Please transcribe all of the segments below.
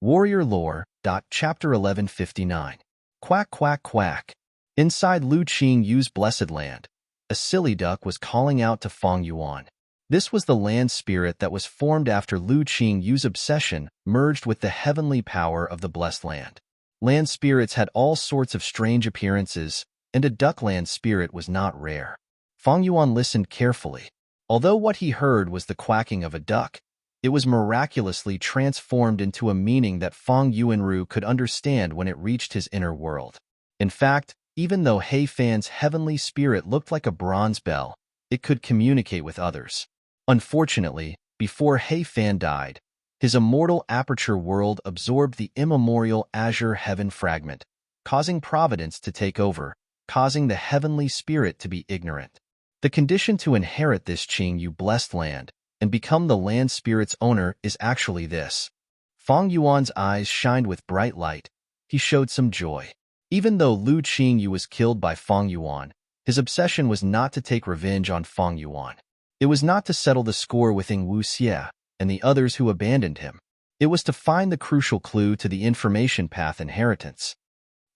Warrior Lore. Chapter 1159. Quack, quack, quack. Inside Lu Qingyu's blessed land, a silly duck was calling out to Feng Yuan. This was the land spirit that was formed after Lu Qingyu's obsession merged with the heavenly power of the blessed land. Land spirits had all sorts of strange appearances, and a duckland spirit was not rare. Feng Yuan listened carefully. Although what he heard was the quacking of a duck, it was miraculously transformed into a meaning that Feng Yuanru could understand when it reached his inner world. In fact, even though He Fan's heavenly spirit looked like a bronze bell, it could communicate with others. Unfortunately, before He Fan died, his immortal aperture world absorbed the immemorial azure heaven fragment, causing Providence to take over, causing the heavenly spirit to be ignorant. The condition to inherit this Qingyu blessed land and become the land spirit's owner is actually this. Feng Yuan's eyes shined with bright light. He showed some joy. Even though Lu Qingyu was killed by Feng Yuan, his obsession was not to take revenge on Feng Yuan. It was not to settle the score with Ying Wuxie and the others who abandoned him. It was to find the crucial clue to the information path inheritance.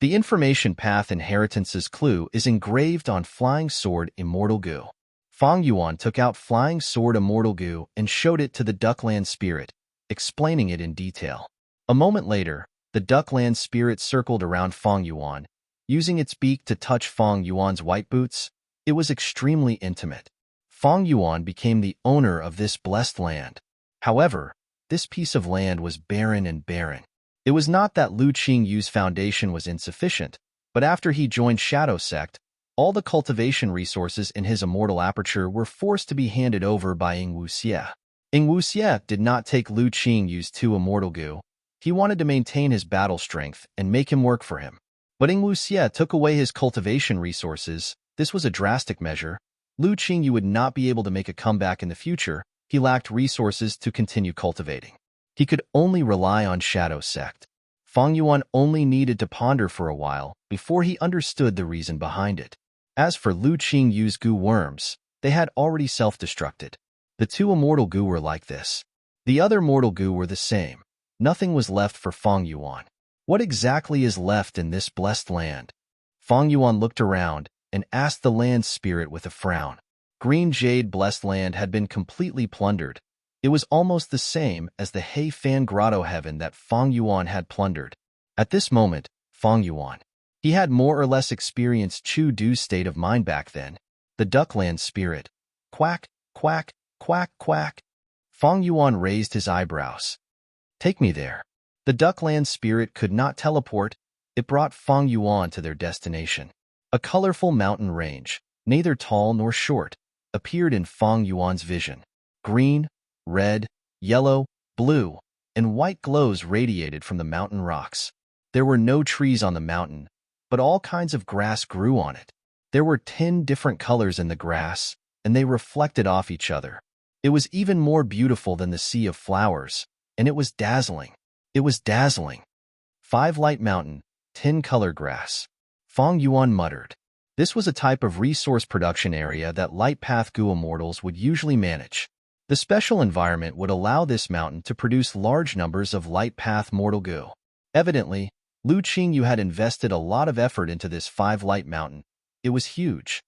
The information path inheritance's clue is engraved on Flying Sword Immortal Gu. Feng Yuan took out Flying Sword Immortal Gu and showed it to the Duckland spirit, explaining it in detail. A moment later, the Duckland spirit circled around Feng Yuan, using its beak to touch Feng Yuan's white boots. It was extremely intimate. Feng Yuan became the owner of this blessed land. However, this piece of land was barren and barren. It was not that Lu Qingyu's foundation was insufficient, but after he joined Shadow Sect, all the cultivation resources in his immortal aperture were forced to be handed over by Ying Wuxie. Ying Wuxie did not take Lu Qingyu's 2 immortal gu. He wanted to maintain his battle strength and make him work for him. But Ying Wuxie took away his cultivation resources. This was a drastic measure. Lu Qingyu would not be able to make a comeback in the future. He lacked resources to continue cultivating. He could only rely on Shadow Sect. Feng Yuan only needed to ponder for a while before he understood the reason behind it. As for Lu Qingyu's gu worms, they had already self-destructed. The 2 immortal gu were like this. The other mortal gu were the same. Nothing was left for Feng Yuan. What exactly is left in this blessed land? Feng Yuan looked around and asked the land spirit with a frown. Green Jade blessed land had been completely plundered. It was almost the same as the He Fan Grotto heaven that Feng Yuan had plundered. At this moment, Feng Yuan. He had more or less experienced Chu Du's state of mind back then. The Duckland spirit. Quack, quack, quack, quack. Feng Yuan raised his eyebrows. Take me there. The Duckland spirit could not teleport. It brought Feng Yuan to their destination. A colorful mountain range, neither tall nor short, appeared in Feng Yuan's vision. Green, red, yellow, blue, and white glows radiated from the mountain rocks. There were no trees on the mountain, but all kinds of grass grew on it. There were 10 different colors in the grass, and they reflected off each other. It was even more beautiful than the sea of flowers, and it was dazzling. It was dazzling. 5 light mountain, 10 color grass. Feng Yuan muttered. This was a type of resource production area that Light Path Gu Immortals would usually manage. The special environment would allow this mountain to produce large numbers of Light Path Mortal Gu. Evidently, Lu Qingyu had invested a lot of effort into this 5 light mountain. It was huge.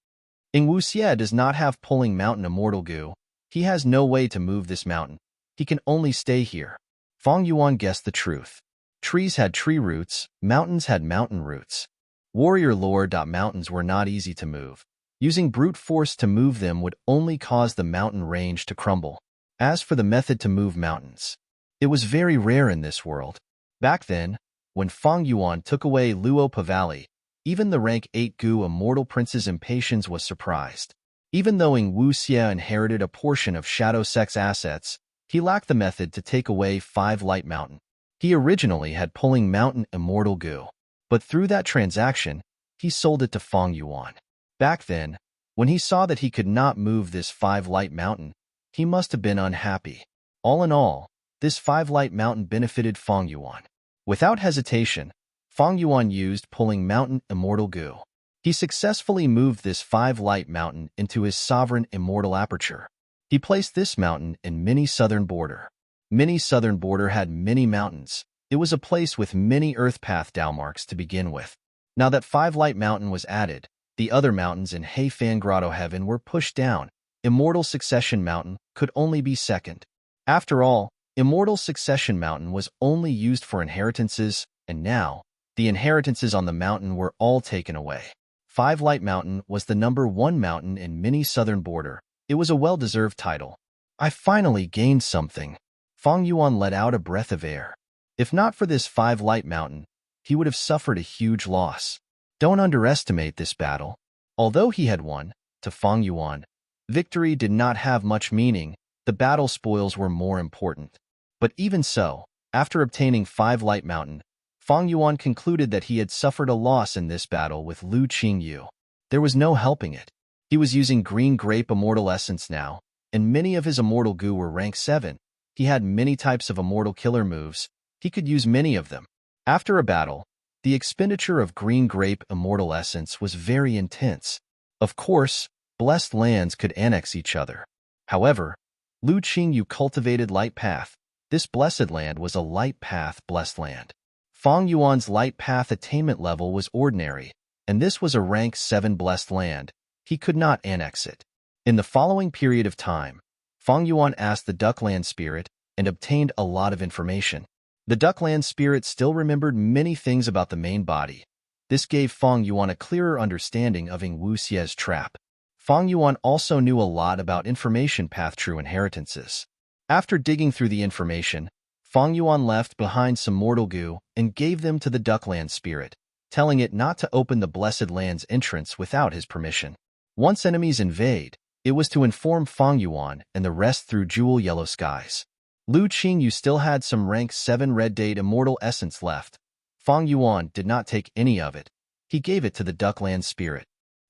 Ying Wuxie does not have pulling mountain immortal gu. He has no way to move this mountain. He can only stay here. Feng Yuan guessed the truth. Trees had tree roots, mountains had mountain roots. Warrior Lore. Mountains were not easy to move. Using brute force to move them would only cause the mountain range to crumble. As for the method to move mountains, it was very rare in this world. Back then, when Feng Yuan took away Luopa Valley, even the rank 8 Gu Immortal Prince's impatience was surprised. Even though Ying Wuxie inherited a portion of Shadow Sect's assets, he lacked the method to take away 5 Light Mountain. He originally had Pulling Mountain Immortal Gu, but through that transaction, he sold it to Feng Yuan. Back then, when he saw that he could not move this 5 Light Mountain, he must have been unhappy. All in all, this 5 Light Mountain benefited Feng Yuan. Without hesitation, Feng Yuan used Pulling Mountain Immortal Gu. He successfully moved this 5 Light Mountain into his sovereign immortal aperture. He placed this mountain in Mini Southern Border. Mini Southern Border had many mountains. It was a place with many Earth Path Dalmarks to begin with. Now that 5 Light Mountain was added, the other mountains in Heifan Grotto Heaven were pushed down. Immortal Succession Mountain could only be second. After all, Immortal Succession Mountain was only used for inheritances, and now, the inheritances on the mountain were all taken away. 5 Light Mountain was the #1 mountain in mini southern border. It was a well-deserved title. I finally gained something. Fang Yuan let out a breath of air. If not for this 5 Light Mountain, he would have suffered a huge loss. Don't underestimate this battle. Although he had won, to Fang Yuan, victory did not have much meaning. The battle spoils were more important. But even so, after obtaining 5 Light Mountain, Fang Yuan concluded that he had suffered a loss in this battle with Lu Qingyu. There was no helping it. He was using Green Grape Immortal Essence now, and many of his Immortal Goo were rank 7. He had many types of Immortal Killer moves. He could use many of them. After a battle, the expenditure of Green Grape Immortal Essence was very intense. Of course, blessed lands could annex each other. However, Lu Qingyu cultivated Light Path. This blessed land was a Light Path blessed land. Fang Yuan's Light Path attainment level was ordinary, and this was a rank 7 blessed land. He could not annex it. In the following period of time, Fang Yuan asked the Duckland Spirit and obtained a lot of information. The Duckland Spirit still remembered many things about the main body. This gave Fang Yuan a clearer understanding of Ing Wu Xie's trap. Fang Yuan also knew a lot about information path true inheritances. After digging through the information, Fang Yuan left behind some mortal goo and gave them to the Duckland Spirit, telling it not to open the Blessed Land's entrance without his permission. Once enemies invade, it was to inform Fang Yuan and the rest through jewel yellow skies. Lu Qingyu still had some rank 7 Red Date Immortal Essence left. Fang Yuan did not take any of it. He gave it to the Duckland Spirit.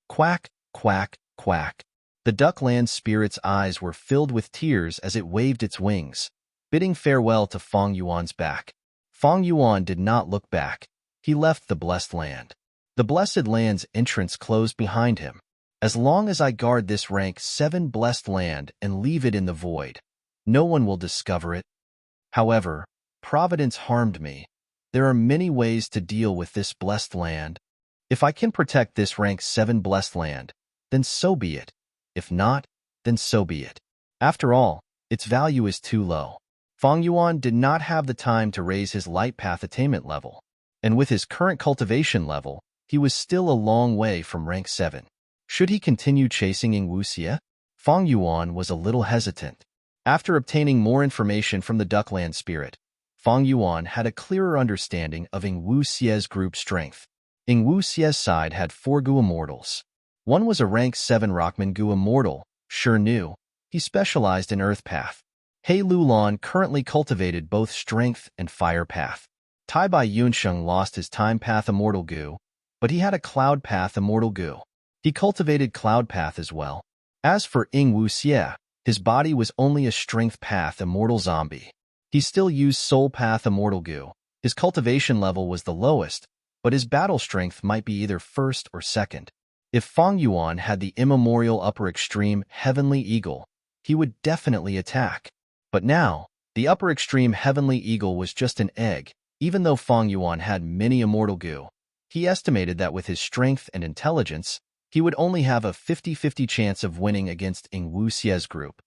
Quack, quack, quack. The Duckland Spirit's eyes were filled with tears as it waved its wings, bidding farewell to Fang Yuan's back. Fang Yuan did not look back. He left the blessed land. The blessed land's entrance closed behind him. As long as I guard this rank 7 blessed land and leave it in the void, no one will discover it. However, Providence harmed me. There are many ways to deal with this blessed land. If I can protect this rank 7 blessed land, then so be it. If not, then so be it. After all, its value is too low. Fang Yuan did not have the time to raise his Light Path attainment level, and with his current cultivation level, he was still a long way from rank 7. Should he continue chasing Ing Wu Xie? Fang Yuan was a little hesitant. After obtaining more information from the Duckland Spirit, Fang Yuan had a clearer understanding of Ing Wu Xie's group strength. Ing Wu Xie's side had 4 Gu Immortals. One was a rank 7 Rockman Gu Immortal, sure knew. He specialized in Earth Path. He Lulan currently cultivated both Strength and Fire Path. Tai Bai Yunsheng lost his Time Path Immortal Gu, but he had a Cloud Path Immortal Gu. He cultivated Cloud Path as well. As for Ing Wu Xie, his body was only a Strength Path Immortal Zombie. He still used Soul Path Immortal Gu. His cultivation level was the lowest, but his battle strength might be either first or second. If Fang Yuan had the immemorial upper extreme Heavenly Eagle, he would definitely attack. But now, the upper extreme Heavenly Eagle was just an egg. Even though Fang Yuan had many Immortal Gu, he estimated that with his strength and intelligence, he would only have a 50-50 chance of winning against Ing Wu Xie's group.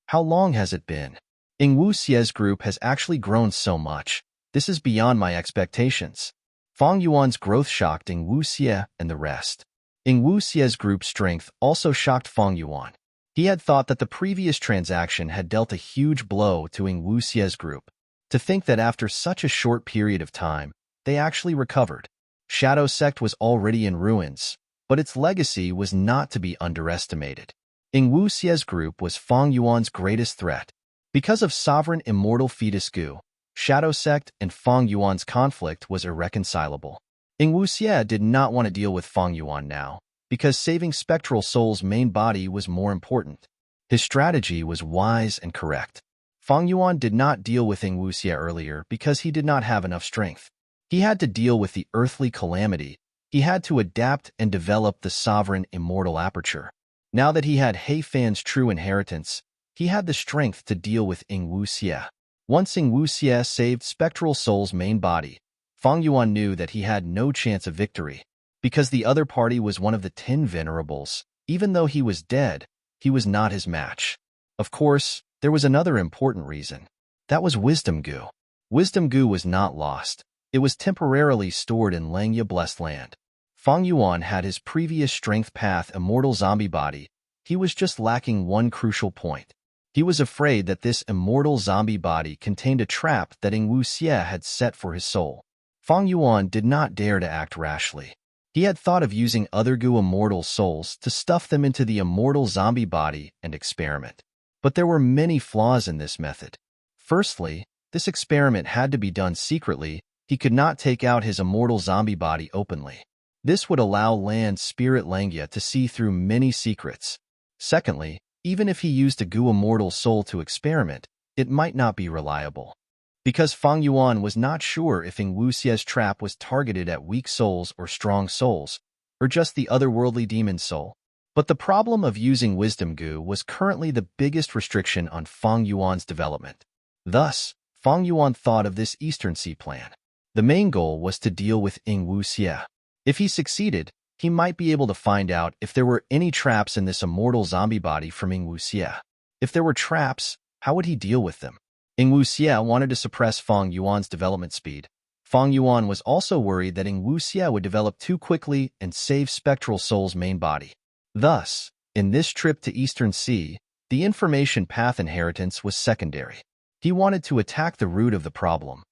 How long has it been? Ing Wu Xie's group has actually grown so much. This is beyond my expectations. Fang Yuan's growth shocked Ing Wu Xie and the rest. Ing Wu Xie's group strength also shocked Fang Yuan. He had thought that the previous transaction had dealt a huge blow to Ing Wu Xie's group. To think that after such a short period of time, they actually recovered. Shadow Sect was already in ruins, but its legacy was not to be underestimated. Ing Wu Xie's group was Fang Yuan's greatest threat. Because of Sovereign Immortal Fetus Gu, Shadow Sect and Fang Yuan's conflict was irreconcilable. Ing Wu Xie did not want to deal with Fang Yuan now, because saving Spectral Soul's main body was more important. His strategy was wise and correct. Fang Yuan did not deal with Ing Wu Xie earlier because he did not have enough strength. He had to deal with the earthly calamity. He had to adapt and develop the Sovereign Immortal Aperture. Now that he had Hei Fan's true inheritance, he had the strength to deal with Ing Wu Xie. Once Ing Wuxie saved Spectral Soul's main body, Fang Yuan knew that he had no chance of victory. Because the other party was one of the 10 Venerables, even though he was dead, he was not his match. Of course, there was another important reason. That was Wisdom Goo. Wisdom Goo was not lost. It was temporarily stored in Langya Blessed Land. Fang Yuan had his previous strength path immortal zombie body. He was just lacking one crucial point. He was afraid that this immortal zombie body contained a trap that Ing Wuxie had set for his soul. Fang Yuan did not dare to act rashly. He had thought of using other Goo immortal souls to stuff them into the immortal zombie body and experiment. But there were many flaws in this method. Firstly, this experiment had to be done secretly. He could not take out his immortal zombie body openly. This would allow Land Spirit Langya to see through many secrets. Secondly, even if he used a Goo immortal soul to experiment, it might not be reliable. Because Fang Yuan was not sure if Ing Wuxie's trap was targeted at weak souls or strong souls, or just the otherworldly demon soul. But the problem of using Wisdom Goo was currently the biggest restriction on Fang Yuan's development. Thus, Fang Yuan thought of this Eastern Sea plan. The main goal was to deal with Ing Wuxie. If he succeeded, he might be able to find out if there were any traps in this immortal zombie body from Ing Wuxie. If there were traps, how would he deal with them? Ing Wuxie wanted to suppress Fang Yuan's development speed. Fang Yuan was also worried that Ing Wuxie would develop too quickly and save Spectral Soul's main body. Thus, in this trip to Eastern Sea, the information path inheritance was secondary. He wanted to attack the root of the problem.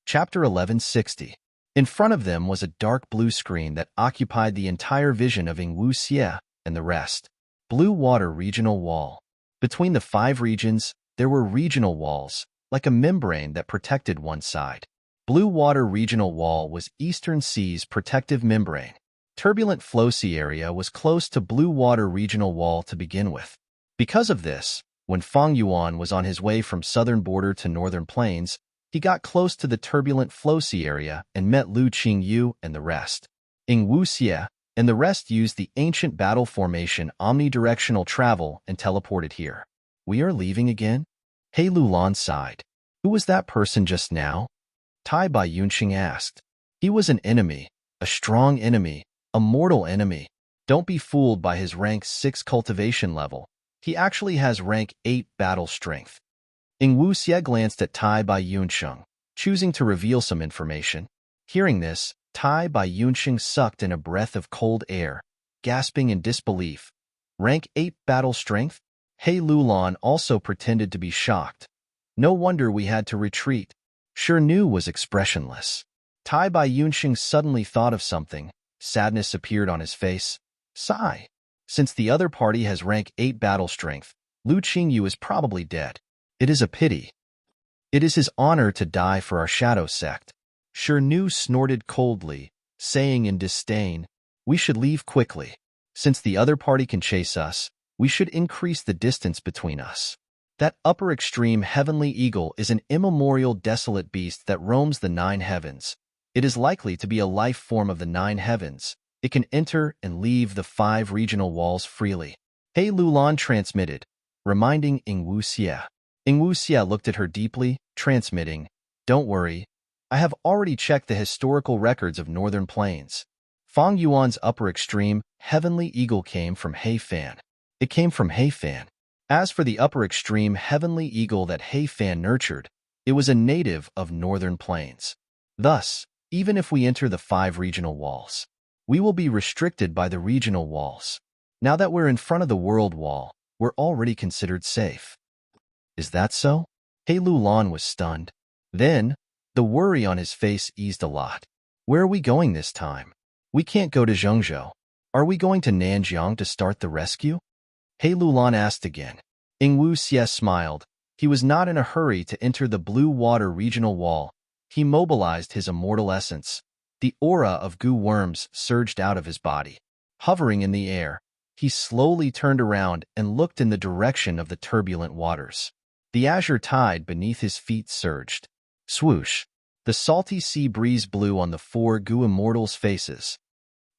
Chapter 1160. In front of them was a dark blue screen that occupied the entire vision of Ing Wuxie and the rest. Blue Water Regional Wall. Between the 5 regions, there were regional walls, like a membrane that protected one side. Blue Water Regional Wall was Eastern Sea's protective membrane. Turbulent Flow Sea area was close to Blue Water Regional Wall to begin with. Because of this, when Fang Yuan was on his way from southern border to northern plains, he got close to the Turbulent Flow Sea area and met Lu Qingyu and the rest. Ing Wuxie and the rest used the ancient battle formation omnidirectional travel and teleported here. We are leaving again? He Lulan sighed. Who was that person just now? Tai Bai Yunqing asked. He was an enemy, a strong enemy, a mortal enemy. Don't be fooled by his rank 6 cultivation level. He actually has rank 8 battle strength. Ing Wuxie glanced at Tai Bai Yunqing, choosing to reveal some information. Hearing this, Tai Bai Yunqing sucked in a breath of cold air, gasping in disbelief. Rank 8 battle strength? He Lulan also pretended to be shocked. No wonder we had to retreat. Nu was expressionless. Tai Bai Yunqing suddenly thought of something. Sadness appeared on his face. Sigh. Since the other party has rank 8 battle strength, Lu Qingyu is probably dead. It is a pity. It is his honor to die for our shadow sect. Nu snorted coldly, saying in disdain, we should leave quickly. Since the other party can chase us, we should increase the distance between us. That upper extreme heavenly eagle is an immemorial desolate beast that roams the 9 heavens. It is likely to be a life form of the 9 heavens. It can enter and leave the 5 regional walls freely. He Lulan transmitted, reminding Ing Wuxie. Ing Wuxie looked at her deeply, transmitting, don't worry. I have already checked the historical records of Northern Plains. Fang Yuan's upper extreme, heavenly eagle came from He Fan. It came from He Fan. As for the upper extreme heavenly eagle that He Fan nurtured, it was a native of Northern Plains. Thus, even if we enter the 5 regional walls, we will be restricted by the regional walls. Now that we're in front of the world wall, we're already considered safe. Is that so? He Lulan was stunned. Then, the worry on his face eased a lot. Where are we going this time? We can't go to Zhengzhou. Are we going to Nanjiang to start the rescue? He Lulan asked again. Ing Wuxie smiled. He was not in a hurry to enter the Blue Water Regional Wall. He mobilized his immortal essence. The aura of goo worms surged out of his body. Hovering in the air, he slowly turned around and looked in the direction of the turbulent waters. The azure tide beneath his feet surged. Swoosh! The salty sea breeze blew on the 4 goo immortals' faces.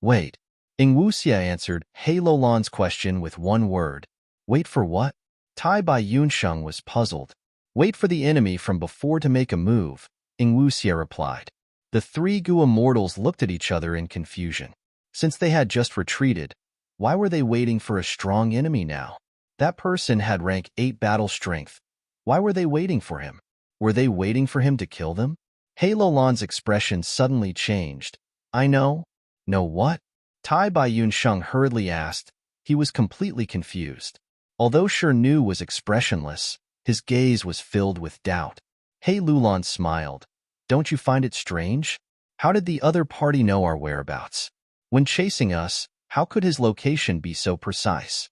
Wait. Ing Wuxie answered He Lulan's question with one word. Wait for what? Tai Bai Yunsheng was puzzled. Wait for the enemy from before to make a move, Ing Wuxia replied. The three Gu immortals looked at each other in confusion. Since they had just retreated, why were they waiting for a strong enemy now? That person had rank 8 battle strength. Why were they waiting for him? Were they waiting for him to kill them? Halo Lan's expression suddenly changed. I know. Know what? Tai Bai Yunsheng hurriedly asked. He was completely confused. Although Shi Nu was expressionless, his gaze was filled with doubt. He Lulan smiled. Don't you find it strange? How did the other party know our whereabouts? When chasing us, how could his location be so precise?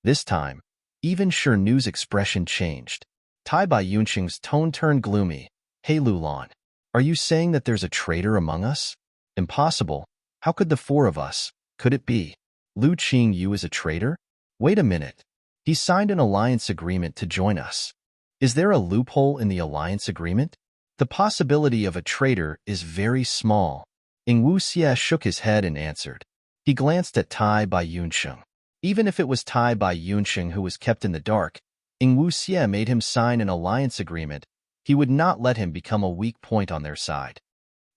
This time, even Shi Nu's expression changed. Tai Bai Yunsheng's tone turned gloomy. Hey Lulan, are you saying that there's a traitor among us? Impossible. How could the four of us? Could it be? Lu Qingyu is a traitor? Wait a minute. He signed an alliance agreement to join us. Is there a loophole in the alliance agreement? The possibility of a traitor is very small. Ing Wuxia shook his head and answered. He glanced at Tai Bai Yunsheng. Even if it was Tai Bai Yunsheng who was kept in the dark, Ing Wuxia made him sign an alliance agreement. He would not let him become a weak point on their side.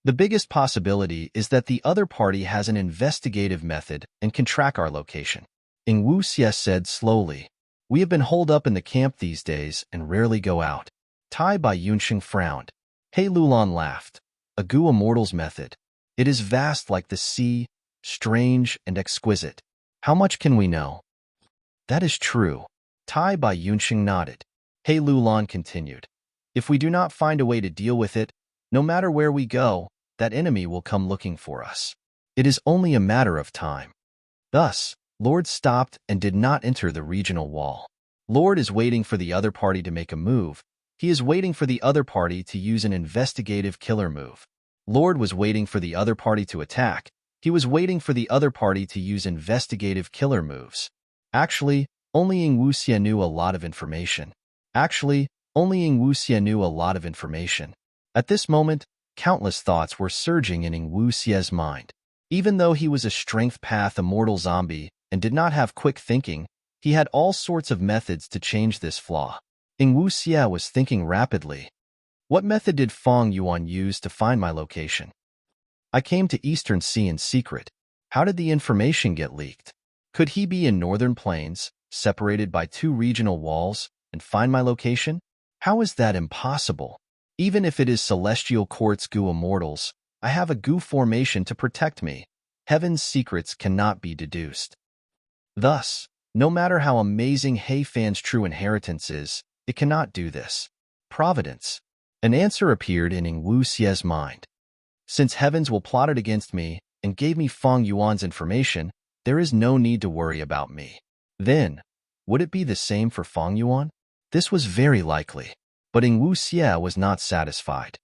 The biggest possibility is that the other party has an investigative method and can track our location. Ing Wuxia said slowly. We have been holed up in the camp these days and rarely go out. Tai Bai Yunsheng frowned. He Lulan laughed. A Gu Immortal's method. It is vast like the sea, strange and exquisite. How much can we know? That is true. Tai Bai Yunsheng nodded. He Lulan continued. If we do not find a way to deal with it, no matter where we go, that enemy will come looking for us. It is only a matter of time. Thus, Lord stopped and did not enter the regional wall. Lord is waiting for the other party to make a move. He is waiting for the other party to use an investigative killer move. Lord was waiting for the other party to attack. He was waiting for the other party to use investigative killer moves. Actually, only Ing Wuxia knew a lot of information. At this moment, countless thoughts were surging in Ing Wuxia's mind. Even though he was a strength path immortal zombie and did not have quick thinking, he had all sorts of methods to change this flaw. Ing Wuxia was thinking rapidly. What method did Feng Yuan use to find my location? I came to Eastern Sea in secret. How did the information get leaked? Could he be in Northern Plains, separated by 2 regional walls, and find my location? How is that impossible? Even if it is Celestial Court's Gu Immortals, I have a Gu formation to protect me. Heaven's secrets cannot be deduced. Thus, no matter how amazing He Fan's true inheritance is, it cannot do this. Providence. An answer appeared in Ing Wuxia's mind. Since heavens will plot it against me and gave me Feng Yuan's information, there is no need to worry about me. Then, would it be the same for Feng Yuan? This was very likely, but Ing Wuxia was not satisfied.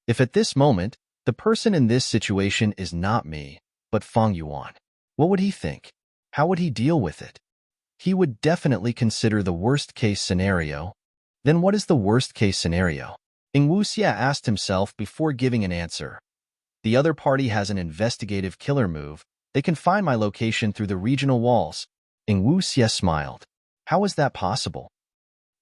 If at this moment, the person in this situation is not me, but Feng Yuan, what would he think? How would he deal with it? He would definitely consider the worst-case scenario. Then what is the worst-case scenario? Ing Wuxia asked himself before giving an answer. The other party has an investigative killer move. They can find my location through the regional walls. Ing Wuxia smiled. How is that possible?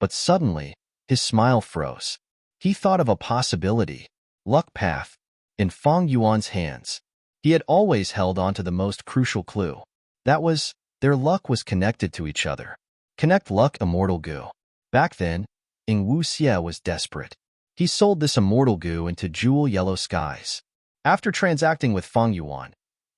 But suddenly, his smile froze. He thought of a possibility. Luck path. In Feng Yuan's hands. He had always held on to the most crucial clue. That was, their luck was connected to each other. Connect luck immortal Gu. Back then, Ing Wuxia was desperate. He sold this immortal Gu into Jewel Yellow Skies. After transacting with Feng Yuan,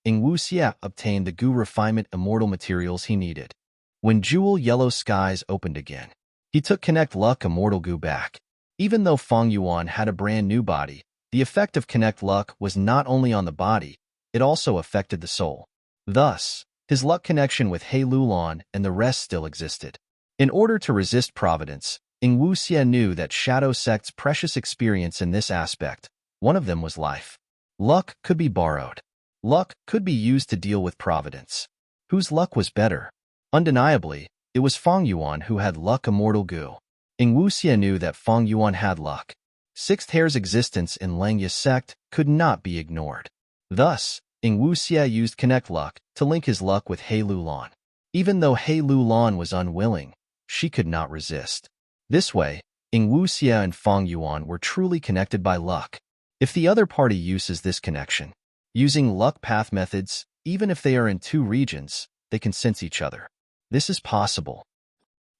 Ing Wuxia obtained the Gu refinement immortal materials he needed. When Jewel Yellow Skies opened again, he took Connect Luck immortal Gu back. Even though Feng Yuan had a brand new body, the effect of Connect Luck was not only on the body, it also affected the soul. Thus, his luck connection with He Lulan and the rest still existed. In order to resist Providence, Ing Wuxia knew that Shadow Sect's precious experience in this aspect. One of them was life. Luck could be borrowed. Luck could be used to deal with Providence. Whose luck was better? Undeniably, it was Feng Yuan who had luck immortal Gu. Ing Wuxia knew that Feng Yuan had luck. Sixth Hair's existence in Langya sect could not be ignored. Thus, Ing Wuxia used Connect Luck to link his luck with He Lulan. Even though He Lulan was unwilling, she could not resist. This way, Ying Wuxia and Fang Yuan were truly connected by luck. If the other party uses this connection, using luck path methods, even if they are in two regions, they can sense each other. This is possible.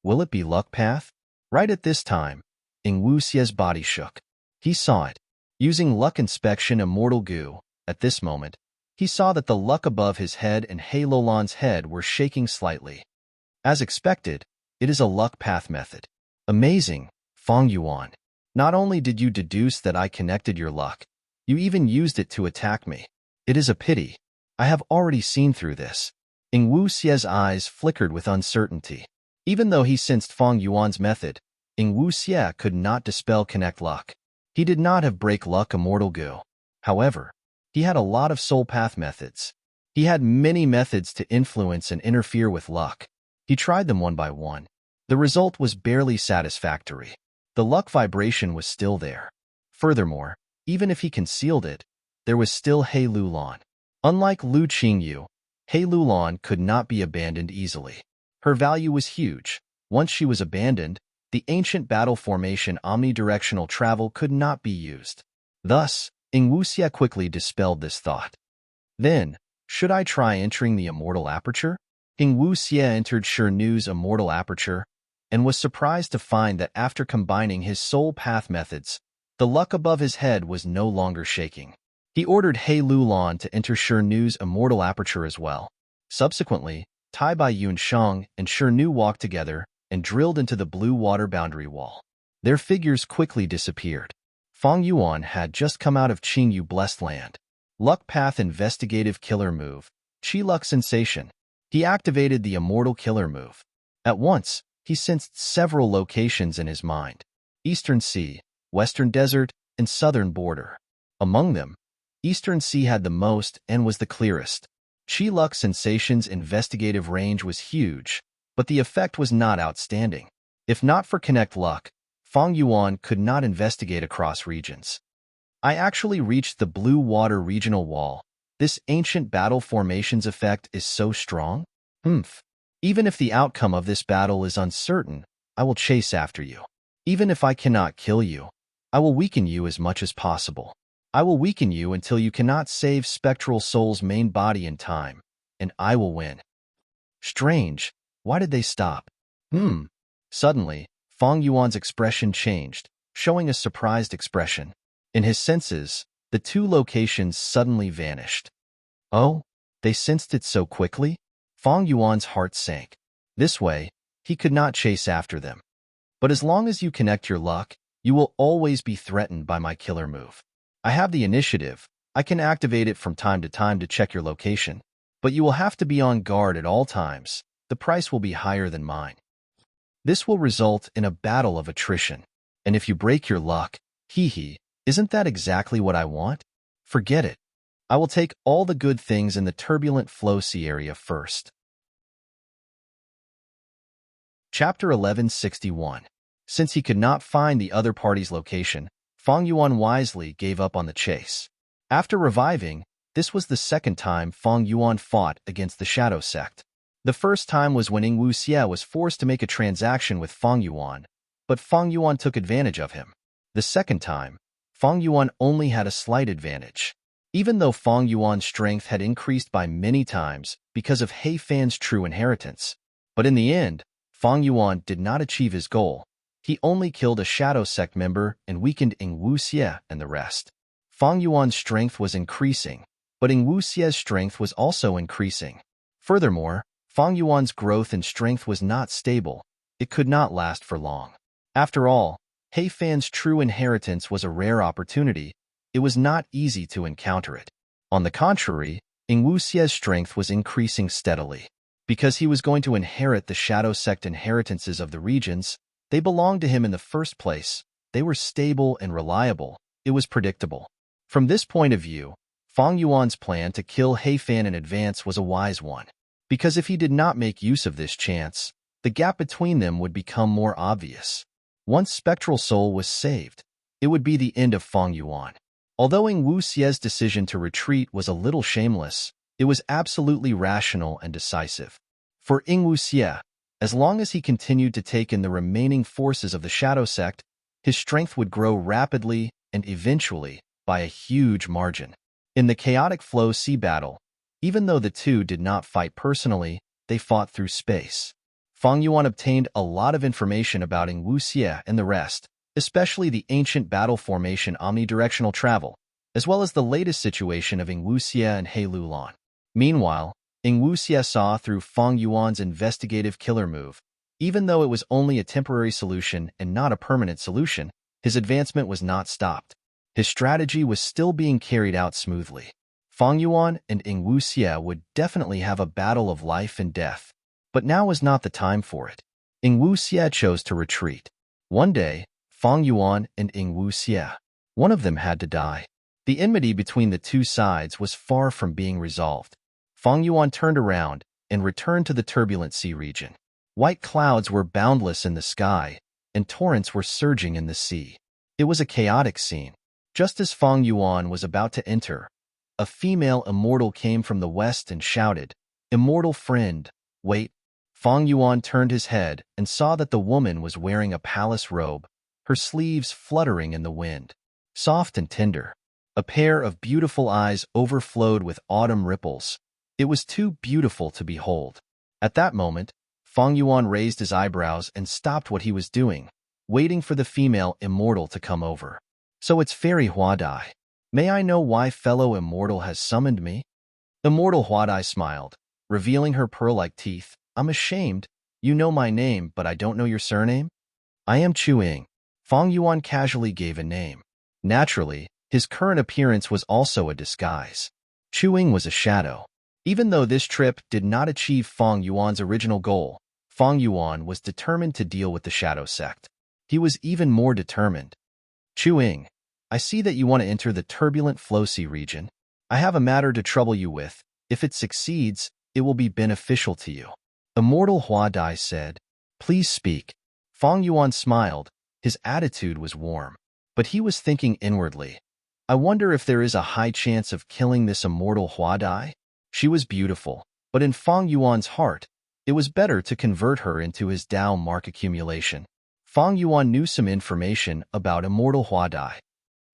Will it be luck path? Right at this time, Ying Wuxia's body shook. He saw it. Using luck inspection immortal goo, at this moment, he saw that the luck above his head and He Lulan's head were shaking slightly. As expected, it is a luck path method. Amazing, Fang Yuan. Not only did you deduce that I connected your luck, you even used it to attack me. It is a pity. I have already seen through this. Ying Wuxia's eyes flickered with uncertainty. Even though he sensed Fang Yuan's method, Ying Wuxia could not dispel connect luck. He did not have break luck immortal goo. However, he had a lot of soul path methods. He had many methods to influence and interfere with luck. He tried them one by one. The result was barely satisfactory. The luck vibration was still there. Furthermore, even if he concealed it, there was still He Lulan. Unlike Lu Qingyu, He Lulan could not be abandoned easily. Her value was huge. Once she was abandoned, the ancient battle formation omnidirectional travel could not be used. Thus, Ying Wuxia quickly dispelled this thought. Then, should I try entering the immortal aperture? Ying Wuxia entered Shirnu's immortal aperture, and was surprised to find that after combining his soul path methods, the luck above his head was no longer shaking. He ordered He Lulan to enter Shirnu's immortal aperture as well. Subsequently, Tai Bai Yunsheng and Shirnu walked together and drilled into the blue water boundary wall. Their figures quickly disappeared. Fang Yuan had just come out of Qingyu Blessed Land. Luck Path Investigative Killer Move, Qi Luck Sensation. He activated the Immortal Killer Move. At once, he sensed several locations in his mind: Eastern Sea, Western Desert, and Southern Border. Among them, Eastern Sea had the most and was the clearest. Qi Luck Sensation's investigative range was huge, but the effect was not outstanding. If not for Connect Luck, Fang Yuan could not investigate across regions. I actually reached the Blue Water Regional Wall. This ancient battle formations effect is so strong. Even if the outcome of this battle is uncertain, I will chase after you. Even if I cannot kill you, I will weaken you as much as possible. I will weaken you until you cannot save Spectral Soul's main body in time, and I will win. Strange, why did they stop? Suddenly, Fang Yuan's expression changed, showing a surprised expression. In his senses, the two locations suddenly vanished. Oh, they sensed it so quickly? Fang Yuan's heart sank. This way, he could not chase after them. But as long as you connect your luck, you will always be threatened by my killer move. I have the initiative. I can activate it from time to check your location, but you will have to be on guard at all times. The price will be higher than mine. This will result in a battle of attrition. And if you break your luck, isn't that exactly what I want? Forget it. I will take all the good things in the turbulent flow sea area first. Chapter 1161. Since he could not find the other party's location, Fang Yuan wisely gave up on the chase. After reviving, this was the second time Fang Yuan fought against the Shadow Sect. The first time was when Ying Wuxia was forced to make a transaction with Fang Yuan, but Fang Yuan took advantage of him. The second time, Fang Yuan only had a slight advantage. Even though Fang Yuan's strength had increased by many times because of He Fan's true inheritance. But in the end, Fang Yuan did not achieve his goal. He only killed a Shadow Sect member and weakened Ying Wuxia and the rest. Fang Yuan's strength was increasing, but Ying Wuxia's strength was also increasing. Furthermore, Fang Yuan's growth and strength was not stable. It could not last for long. After all, He Fan's true inheritance was a rare opportunity. It was not easy to encounter it. On the contrary, Ying Wuxia's strength was increasing steadily. Because he was going to inherit the Shadow Sect inheritances of the regions, they belonged to him in the first place. They were stable and reliable. It was predictable. From this point of view, Fang Yuan's plan to kill He Fan in advance was a wise one. Because if he did not make use of this chance, the gap between them would become more obvious. Once Spectral Soul was saved, it would be the end of Fang Yuan. Although Ying Wuxia's decision to retreat was a little shameless, it was absolutely rational and decisive. For Ying Wuxia, As long as he continued to take in the remaining forces of the Shadow Sect, his strength would grow rapidly and eventually by a huge margin. In the chaotic flow sea battle, even though the two did not fight personally, they fought through space. Fang Yuan obtained a lot of information about Ing Wuxie and the rest, especially the ancient battle formation omnidirectional travel, as well as the latest situation of Ing Wuxie and He Lulan. Meanwhile, Ing Wuxie saw through Fang Yuan's investigative killer move. Even though it was only a temporary solution and not a permanent solution, his advancement was not stopped. His strategy was still being carried out smoothly. Fang Yuan and Ing Wuxie would definitely have a battle of life and death, but now was not the time for it. Ing Wuxie chose to retreat. One day, Fang Yuan and Ing Wuxie, one of them had to die. The enmity between the two sides was far from being resolved. Fang Yuan turned around and returned to the turbulent sea region. White clouds were boundless in the sky, and torrents were surging in the sea. It was a chaotic scene. Just as Fang Yuan was about to enter, a female immortal came from the west and shouted, "Immortal friend, wait." Fang Yuan turned his head and saw that the woman was wearing a palace robe, her sleeves fluttering in the wind. Soft and tender, a pair of beautiful eyes overflowed with autumn ripples. It was too beautiful to behold. At that moment, Fang Yuan raised his eyebrows and stopped what he was doing, waiting for the female immortal to come over. "So it's Fairy Huadai. May I know why fellow immortal has summoned me?" Immortal Huadai smiled, revealing her pearl-like teeth. "I'm ashamed. You know my name, but I don't know your surname." "I am Chuing." Fang Yuan casually gave a name. Naturally, his current appearance was also a disguise. Chuing was a shadow. Even though this trip did not achieve Fang Yuan's original goal, Fang Yuan was determined to deal with the Shadow Sect. He was even more determined. "Chuing, I see that you want to enter the turbulent flow sea region. I have a matter to trouble you with. If it succeeds, it will be beneficial to you." Immortal Huadai said, "Please speak." Fang Yuan smiled. His attitude was warm, but he was thinking inwardly, "I wonder if there is a high chance of killing this immortal Huadai?" She was beautiful, but in Fang Yuan's heart, it was better to convert her into his Dao mark accumulation. Fang Yuan knew some information about Immortal Huadai.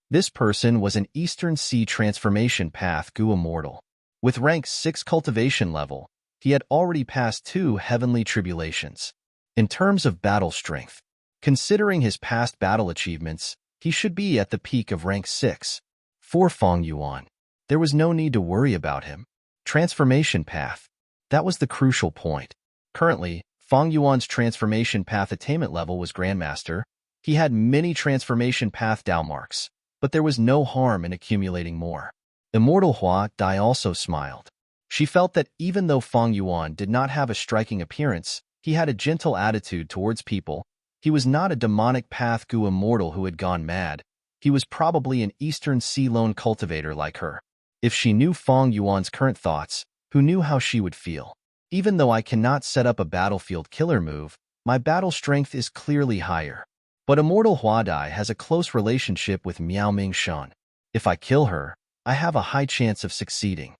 This person was an Eastern Sea Transformation Path Gu Immortal. With rank 6 cultivation level, he had already passed 2 heavenly tribulations. In terms of battle strength, considering his past battle achievements, he should be at the peak of rank 6. For Fang Yuan, there was no need to worry about him. Transformation Path. That was the crucial point. Currently, Fang Yuan's Transformation Path attainment level was Grandmaster. He had many Transformation Path Dao marks, but there was no harm in accumulating more. Immortal Hua Dai also smiled. She felt that even though Fang Yuan did not have a striking appearance, he had a gentle attitude towards people. He was not a demonic Path Gu immortal who had gone mad. He was probably an Eastern Sea lone cultivator like her. If she knew Fang Yuan's current thoughts, who knew how she would feel? Even though I cannot set up a battlefield killer move, my battle strength is clearly higher. But Immortal Huadai has a close relationship with Miao Ming Shan. If I kill her, I have a high chance of succeeding.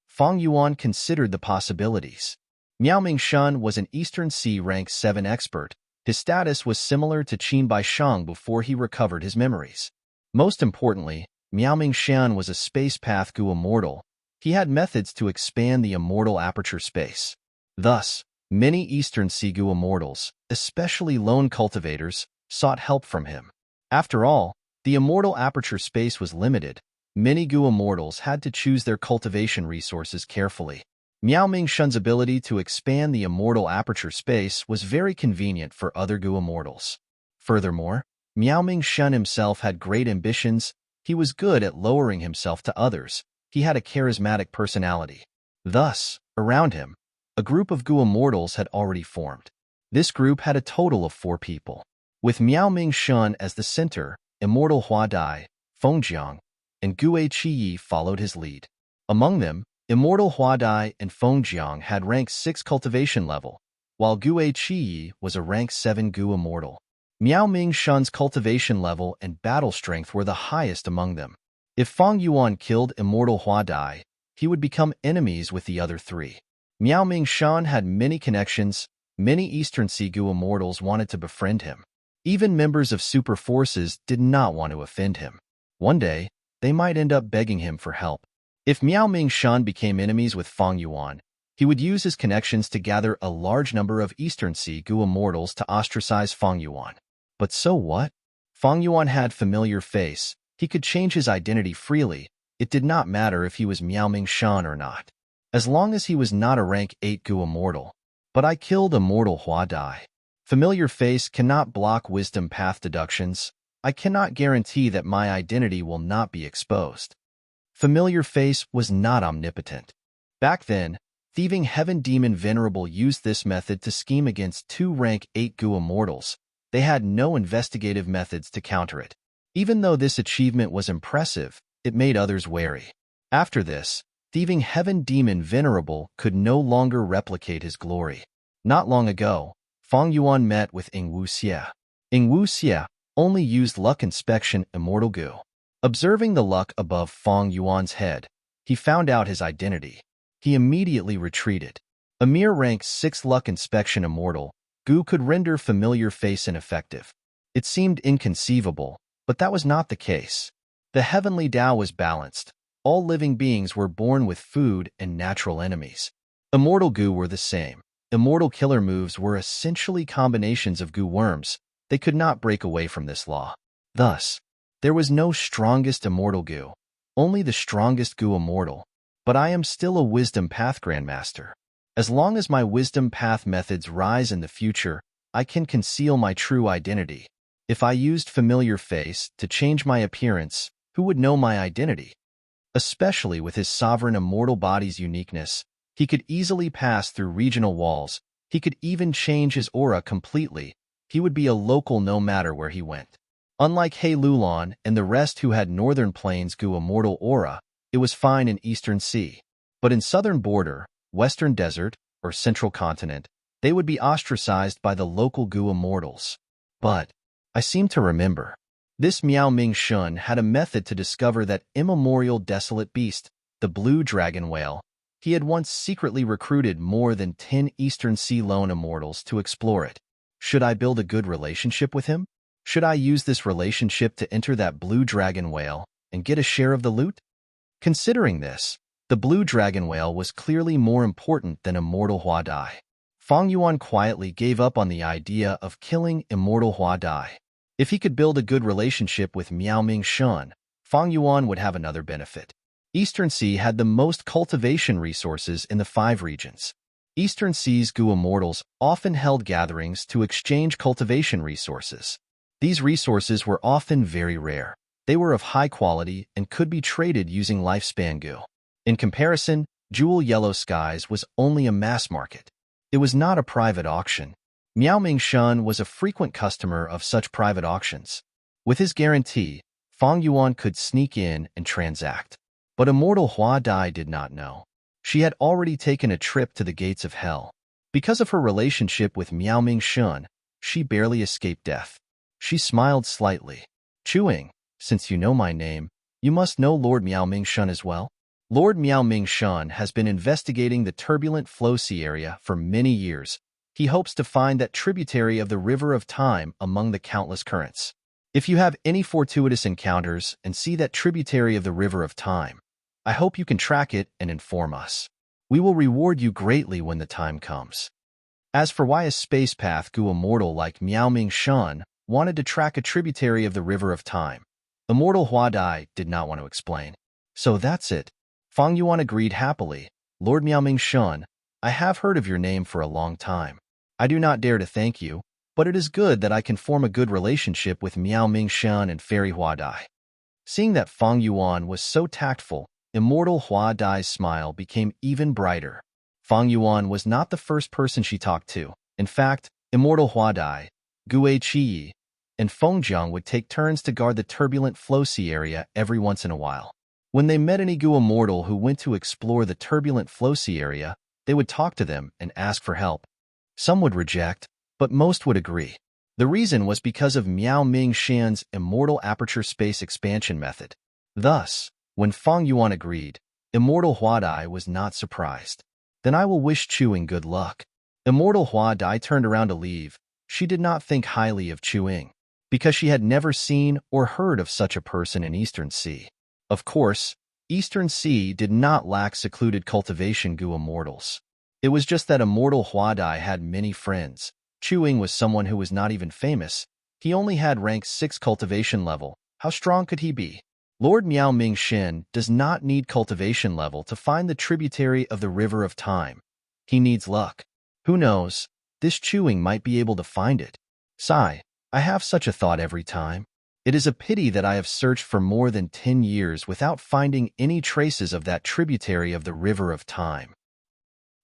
Fang Yuan considered the possibilities. Miao Ming Shan was an Eastern Sea rank 7 expert. His status was similar to Qin Bai Shang before he recovered his memories. Most importantly, Miao Ming Shan was a space path Gu immortal. He had methods to expand the immortal aperture space. Thus, many Eastern Sea Gu immortals, especially lone cultivators, sought help from him. After all, the immortal aperture space was limited. Many Gu immortals had to choose their cultivation resources carefully. Miao Ming Shan's ability to expand the immortal aperture space was very convenient for other Gu immortals. Furthermore, Miao Ming Shan himself had great ambitions. He was good at lowering himself to others. He had a charismatic personality. Thus, around him, a group of Gu immortals had already formed. This group had a total of 4 people. With Miao Ming Shan as the center, Immortal Huadai, Fengjiang, and Gu Qiyi followed his lead. Among them, Immortal Huadai and Fengjiang had rank 6 cultivation level, while Gu Qiyi was a rank 7 Gu immortal. Miao Ming Shan's cultivation level and battle strength were the highest among them. If Fang Yuan killed Immortal Huadai, he would become enemies with the other 3. Miao Ming Shan had many connections. Many Eastern Sea Goo immortals wanted to befriend him. Even members of super forces did not want to offend him. One day, they might end up begging him for help. If Miao Ming Shan became enemies with Fang Yuan, he would use his connections to gather a large number of Eastern Sea Goo immortals to ostracize Fang Yuan. But so what? Fang Yuan had familiar face. He could change his identity freely. It did not matter if he was Miao Ming Shan or not, as long as he was not a rank 8 Goo immortal. But I killed Immortal Hua Dai. Familiar face cannot block wisdom path deductions. I cannot guarantee that my identity will not be exposed. Familiar face was not omnipotent. Back then, thieving heaven demon Venerable used this method to scheme against 2 rank 8 Goo immortals. They had no investigative methods to counter it. Even though this achievement was impressive, it made others wary. After this, thieving heaven demon Venerable could no longer replicate his glory. Not long ago, Fang Yuan met with Ing Wu Xie. Ing Wu Xie only used luck inspection immortal Goo. Observing the luck above Fang Yuan's head, he found out his identity. He immediately retreated. A mere rank 6 luck inspection immortal, Goo could render familiar face ineffective. It seemed inconceivable, but that was not the case. The heavenly Tao was balanced. All living beings were born with food and natural enemies. Immortal Goo were the same. Immortal killer moves were essentially combinations of Goo worms. They could not break away from this law. Thus, there was no strongest immortal Goo, only the strongest Goo immortal. But I am still a wisdom path grandmaster. As long as my wisdom path methods rise in the future, I can conceal my true identity. If I used familiar face to change my appearance, who would know my identity? Especially with his sovereign immortal body's uniqueness, he could easily pass through regional walls. He could even change his aura completely. He would be a local no matter where he went. Unlike He Lulan and the rest who had Northern Plains Goo immortal aura, it was fine in Eastern Sea. But in Southern Border, Western Desert, or Central Continent, they would be ostracized by the local Goo immortals. But I seem to remember, this Miao Ming Shun had a method to discover that immemorial desolate beast, the blue dragon whale. He had once secretly recruited more than 10 Eastern Sea lone immortals to explore it. Should I build a good relationship with him? Should I use this relationship to enter that blue dragon whale and get a share of the loot? Considering this, the blue dragon whale was clearly more important than Immortal Hua Dai. Fang Yuan quietly gave up on the idea of killing Immortal Hua Dai. If he could build a good relationship with Miao Ming Shun, Fang Yuan would have another benefit. Eastern Sea had the most cultivation resources in the 5 regions. Eastern Sea's Goo immortals often held gatherings to exchange cultivation resources. These resources were often very rare. They were of high quality and could be traded using lifespan Goo. In comparison, Jewel Yellow Skies was only a mass market. It was not a private auction. Miao Ming Shun was a frequent customer of such private auctions. With his guarantee, Fang Yuan could sneak in and transact. But Immortal Hua Dai did not know. She had already taken a trip to the gates of hell. Because of her relationship with Miao Ming Shun, she barely escaped death. She smiled slightly. Chewing, since you know my name, you must know Lord Miao Ming Shun as well? Lord Miao Ming Shun has been investigating the turbulent flow sea area for many years. He hopes to find that tributary of the River of Time among the countless currents. If you have any fortuitous encounters and see that tributary of the River of Time, I hope you can track it and inform us. We will reward you greatly when the time comes. As for why a space path Goo immortal like Miao Ming Shun wanted to track a tributary of the River of Time, Immortal Hua Dai did not want to explain. So that's it. Fang Yuan agreed happily. Lord Miao Ming Shun, I have heard of your name for a long time. I do not dare to thank you, but it is good that I can form a good relationship with Miao Ming Shun and Fairy Hua Dai. Seeing that Fang Yuan was so tactful, Immortal Hua Dai's smile became even brighter. Fang Yuan was not the first person she talked to. In fact, Immortal Hua Dai, Gu Qiyi, and Feng Jiang would take turns to guard the turbulent flow sea area every once in a while. When they met any Goo immortal who went to explore the turbulent flow sea area, they would talk to them and ask for help. Some would reject, but most would agree. The reason was because of Miao Ming Shan's immortal aperture space expansion method. Thus, when Fang Yuan agreed, Immortal Hua Dai was not surprised. Then I will wish Chewing good luck. Immortal Hua Dai turned around to leave. She did not think highly of Chuing, because she had never seen or heard of such a person in Eastern Sea. Of course, Eastern Sea did not lack secluded cultivation Gu immortals. It was just that Immortal Hua Dai had many friends. Chuing was someone who was not even famous. He only had rank 6 cultivation level. How strong could he be? Lord Miao Ming Xin does not need cultivation level to find the tributary of the River of Time. He needs luck. Who knows? This Chuing might be able to find it. Sigh, I have such a thought every time. It is a pity that I have searched for more than 10 years without finding any traces of that tributary of the River of Time.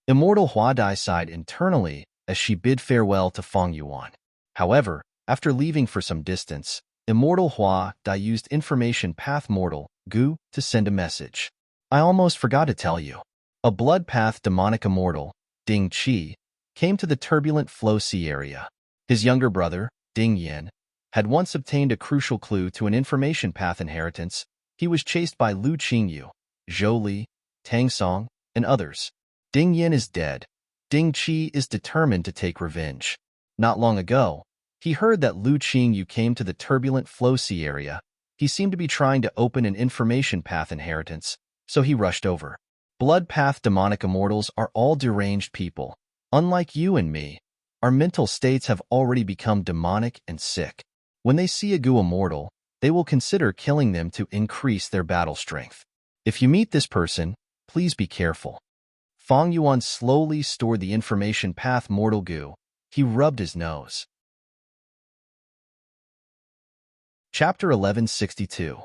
Immortal Hua Dai sighed internally as she bid farewell to Fong Yuan. However, after leaving for some distance, Immortal Hua Dai used Information Path Mortal, Gu, to send a message. I almost forgot to tell you. A Blood Path Demonic Immortal, Ding Qi, came to the turbulent Flow Sea area. His younger brother, Ding Yin, had once obtained a crucial clue to an Information Path inheritance. He was chased by Lu Qingyu, Zhou Li, Tang Song, and others. Ding Yin is dead. Ding Qi is determined to take revenge. Not long ago, he heard that Lu Qingyu came to the turbulent Flow Sea area. He seemed to be trying to open an Information Path inheritance, so he rushed over. Blood Path Demonic Immortals are all deranged people. Unlike you and me, our mental states have already become demonic and sick. When they see a Gu immortal, they will consider killing them to increase their battle strength. If you meet this person, please be careful. Fong Yuan slowly stored the Information Path Mortal Gu. He rubbed his nose. Chapter 1162.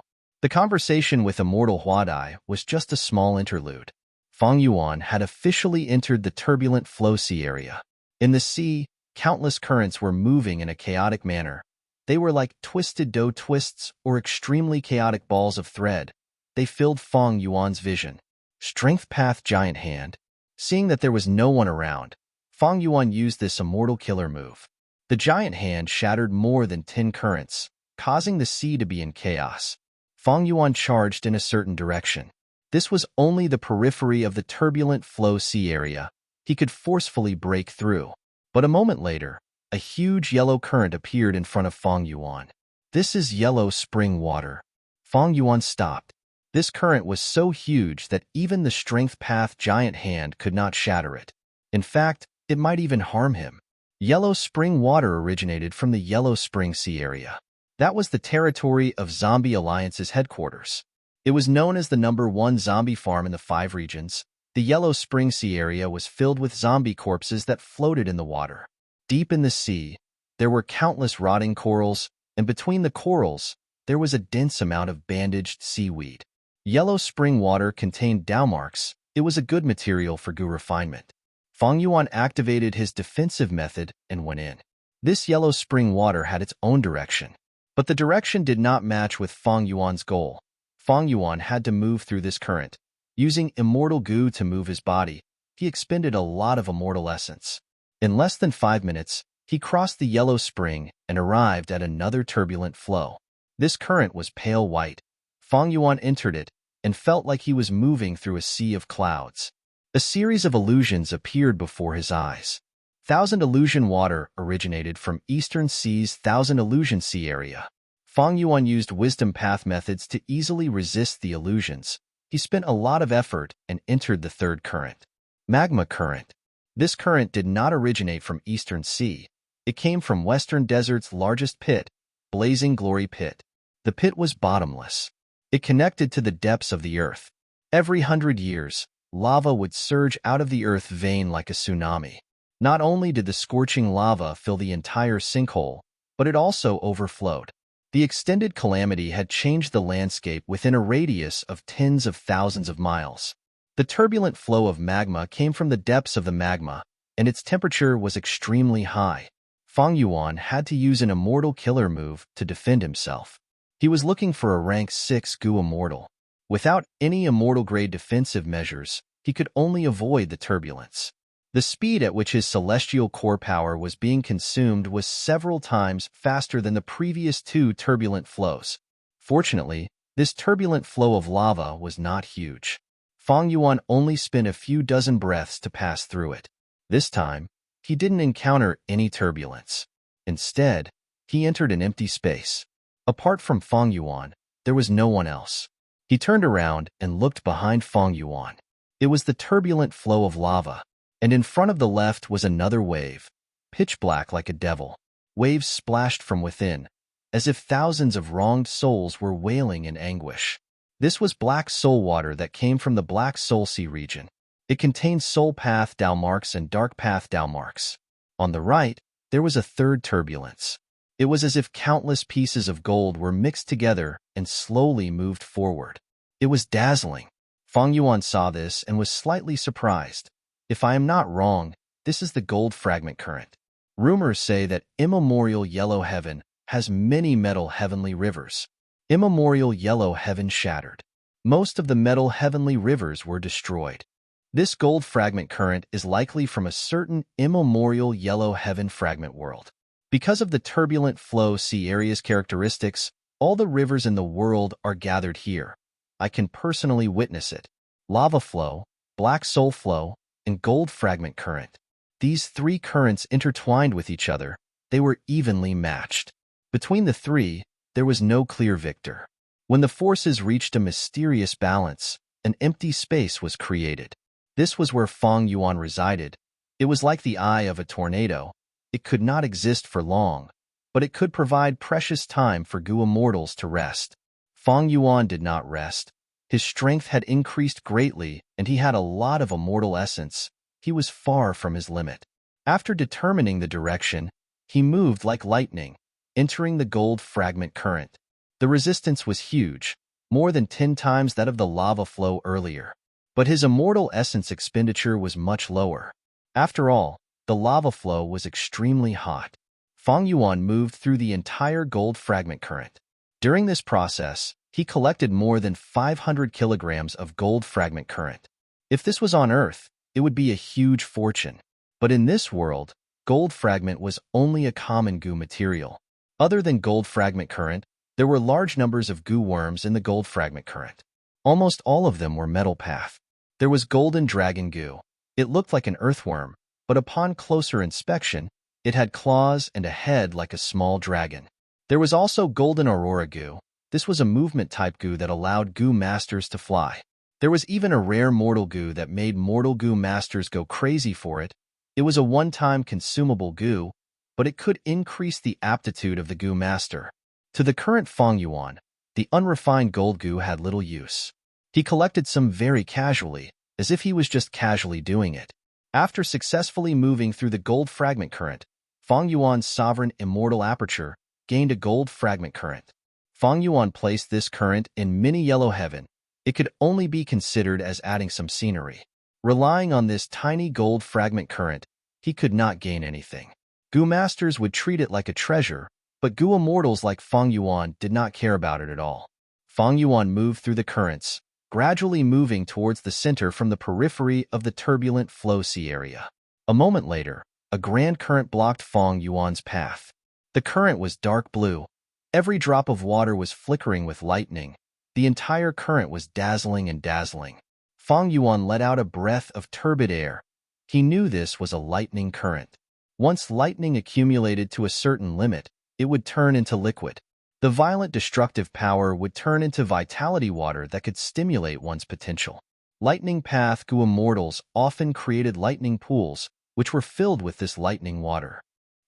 The conversation with Immortal Hua Dai was just a small interlude. Fong Yuan had officially entered the turbulent Flow Sea area. In the sea, countless currents were moving in a chaotic manner. They were like twisted dough twists or extremely chaotic balls of thread. They filled Fong Yuan's vision. Strength Path Giant Hand. Seeing that there was no one around, Fong Yuan used this immortal killer move. The giant hand shattered more than 10 currents, causing the sea to be in chaos. Fong Yuan charged in a certain direction. This was only the periphery of the turbulent Flow Sea area. He could forcefully break through. But a moment later, a huge yellow current appeared in front of Fong Yuan. This is yellow spring water. Fong Yuan stopped. This current was so huge that even the Strength Path Giant Hand could not shatter it. In fact, it might even harm him. Yellow spring water originated from the Yellow Spring Sea area. That was the territory of Zombie Alliance's headquarters. It was known as the #1 zombie farm in the 5 regions. The Yellow Spring Sea area was filled with zombie corpses that floated in the water. Deep in the sea, there were countless rotting corals, and between the corals, there was a dense amount of bandaged seaweed. Yellow spring water contained Dao marks. It was a good material for Gu refinement. Fong Yuan activated his defensive method and went in. This yellow spring water had its own direction, but the direction did not match with Fong Yuan's goal. Fong Yuan had to move through this current. Using Immortal Gu to move his body, he expended a lot of immortal essence. In less than 5 minutes, he crossed the yellow spring and arrived at another turbulent flow. This current was pale white. Fong Yuan entered it and felt like he was moving through a sea of clouds. A series of illusions appeared before his eyes. Thousand Illusion Water originated from Eastern Sea's Thousand Illusion Sea area. Fong Yuan used Wisdom Path methods to easily resist the illusions. He spent a lot of effort and entered the third current. Magma Current. This current did not originate from Eastern Sea. It came from Western Desert's largest pit, Blazing Glory Pit. The pit was bottomless. It connected to the depths of the earth. Every 100 years, lava would surge out of the earth vein like a tsunami. Not only did the scorching lava fill the entire sinkhole, but it also overflowed. The extended calamity had changed the landscape within a radius of tens of thousands of miles. The turbulent flow of magma came from the depths of the magma, and its temperature was extremely high. Fong Yuan had to use an immortal killer move to defend himself. He was looking for a rank 6 Gu immortal. Without any immortal-grade defensive measures, he could only avoid the turbulence. The speed at which his celestial core power was being consumed was several times faster than the previous 2 turbulent flows. Fortunately, this turbulent flow of lava was not huge. Fong Yuan only spent a few dozen breaths to pass through it. This time, he didn't encounter any turbulence. Instead, he entered an empty space. Apart from Feng Yuan, there was no one else. He turned around and looked behind Feng Yuan. It was the turbulent flow of lava, and in front of the left was another wave, pitch black like a devil. Waves splashed from within, as if thousands of wronged souls were wailing in anguish. This was black soul water that came from the Black Soul Sea region. It contained soul path Dalmarks and dark path Dalmarks. On the right, there was a third turbulence. It was as if countless pieces of gold were mixed together and slowly moved forward. It was dazzling. Feng Yuan saw this and was slightly surprised. If I am not wrong, this is the gold fragment current. Rumors say that immemorial yellow heaven has many metal heavenly rivers. Immemorial yellow heaven shattered. Most of the metal heavenly rivers were destroyed. This gold fragment current is likely from a certain immemorial yellow heaven fragment world. Because of the turbulent flow sea area's characteristics, all the rivers in the world are gathered here. I can personally witness it. Lava flow, black soul flow, and gold fragment current. These three currents intertwined with each other. They were evenly matched. Between the three, there was no clear victor. When the forces reached a mysterious balance, an empty space was created. This was where Feng Yuan resided. It was like the eye of a tornado. It could not exist for long, but it could provide precious time for Gu immortals to rest. Feng Yuan did not rest. His strength had increased greatly, and he had a lot of immortal essence. He was far from his limit. After determining the direction, he moved like lightning, entering the gold fragment current. The resistance was huge, more than 10 times that of the lava flow earlier. But his immortal essence expenditure was much lower. After all, the lava flow was extremely hot. Feng Yuan moved through the entire gold fragment current. During this process, he collected more than 500 kilograms of gold fragment current. If this was on Earth, it would be a huge fortune. But in this world, gold fragment was only a common goo material. Other than gold fragment current, there were large numbers of goo worms in the gold fragment current. Almost all of them were metal path. There was golden dragon goo. It looked like an earthworm, but upon closer inspection, it had claws and a head like a small dragon. There was also golden aurora goo. This was a movement-type goo that allowed goo masters to fly. There was even a rare mortal goo that made mortal goo masters go crazy for it. It was a one-time consumable goo, but it could increase the aptitude of the goo master. To the current Feng Yuan, the unrefined gold goo had little use. He collected some very casually, as if he was just casually doing it. After successfully moving through the gold fragment current, Feng Yuan's sovereign immortal aperture gained a gold fragment current. Feng Yuan placed this current in mini yellow heaven. It could only be considered as adding some scenery. Relying on this tiny gold fragment current, he could not gain anything. Goo masters would treat it like a treasure, but goo immortals like Feng Yuan did not care about it at all. Feng Yuan moved through the currents, gradually moving towards the center from the periphery of the turbulent flow sea area. A moment later, a grand current blocked Feng Yuan's path. The current was dark blue. Every drop of water was flickering with lightning. The entire current was dazzling and dazzling. Feng Yuan let out a breath of turbid air. He knew this was a lightning current. Once lightning accumulated to a certain limit, it would turn into liquid. The violent destructive power would turn into vitality water that could stimulate one's potential. Lightning path goo immortals often created lightning pools, which were filled with this lightning water.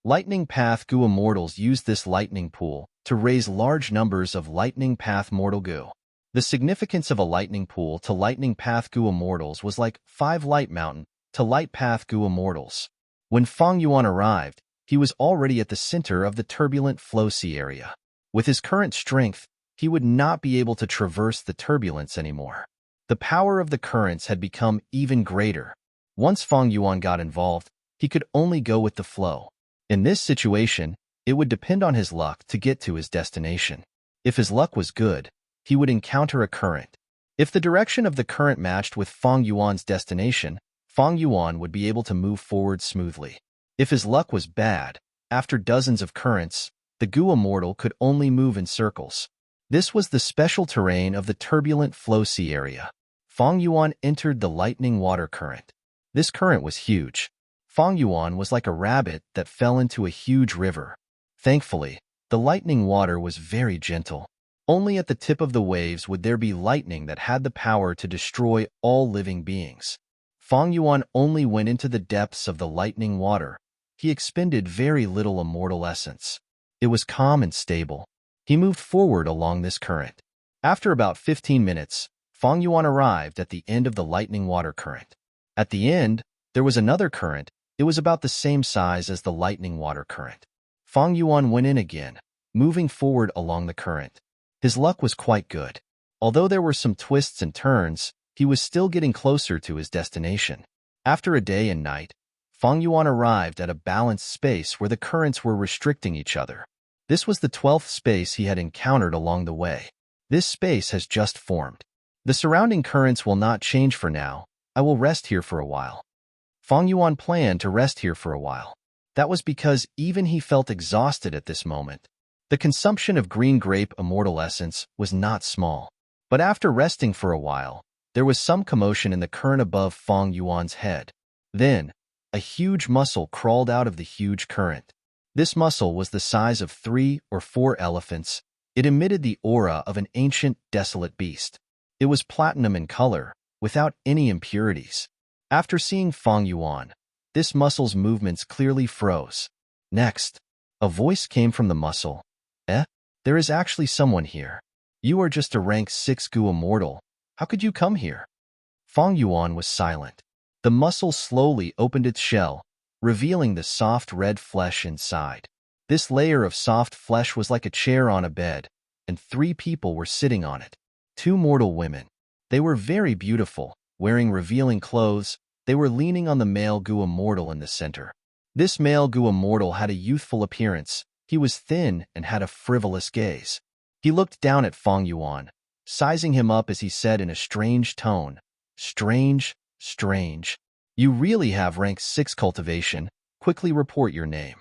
Lightning path goo immortals used this lightning pool to raise large numbers of lightning path mortal goo. The significance of a lightning pool to lightning path goo immortals was like 5 light mountain to light path goo immortals. When Feng Yuan arrived, he was already at the center of the turbulent flow sea area. With his current strength, he would not be able to traverse the turbulence anymore. The power of the currents had become even greater. Once Feng Yuan got involved, he could only go with the flow. In this situation, it would depend on his luck to get to his destination. If his luck was good, he would encounter a current. If the direction of the current matched with Feng Yuan's destination, Feng Yuan would be able to move forward smoothly. If his luck was bad, after dozens of currents, the goo immortal could only move in circles. This was the special terrain of the turbulent flow sea area. Feng Yuan entered the lightning water current. This current was huge. Fang Yuan was like a rabbit that fell into a huge river. Thankfully, the lightning water was very gentle. Only at the tip of the waves would there be lightning that had the power to destroy all living beings. Fang Yuan only went into the depths of the lightning water. He expended very little immortal essence. It was calm and stable. He moved forward along this current. After about 15 minutes, Fang Yuan arrived at the end of the lightning water current. At the end, there was another current. It was about the same size as the lightning water current. Fang Yuan went in again, moving forward along the current. His luck was quite good. Although there were some twists and turns, he was still getting closer to his destination. After a day and night, Fang Yuan arrived at a balanced space where the currents were restricting each other. This was the 12th space he had encountered along the way. This space has just formed. The surrounding currents will not change for now. I will rest here for a while. Fang Yuan planned to rest here for a while. That was because even he felt exhausted at this moment. The consumption of green grape immortal essence was not small. But after resting for a while, there was some commotion in the current above Fang Yuan's head. Then, a huge mussel crawled out of the huge current. This mussel was the size of 3 or 4 elephants. It emitted the aura of an ancient, desolate beast. It was platinum in color, without any impurities. After seeing Fang Yuan, this mussel's movements clearly froze. Next, a voice came from the mussel. There is actually someone here. You are just a rank 6 Gu immortal. How could you come here? Fang Yuan was silent. The mussel slowly opened its shell, revealing the soft red flesh inside. This layer of soft flesh was like a chair on a bed, and 3 people were sitting on it. 2 mortal women. They were very beautiful, wearing revealing clothes. They were leaning on the male Gu immortal in the center. This male Gu immortal had a youthful appearance. He was thin and had a frivolous gaze. He looked down at Fang Yuan, sizing him up as he said in a strange tone, "Strange, strange. You really have rank 6 cultivation. Quickly report your name."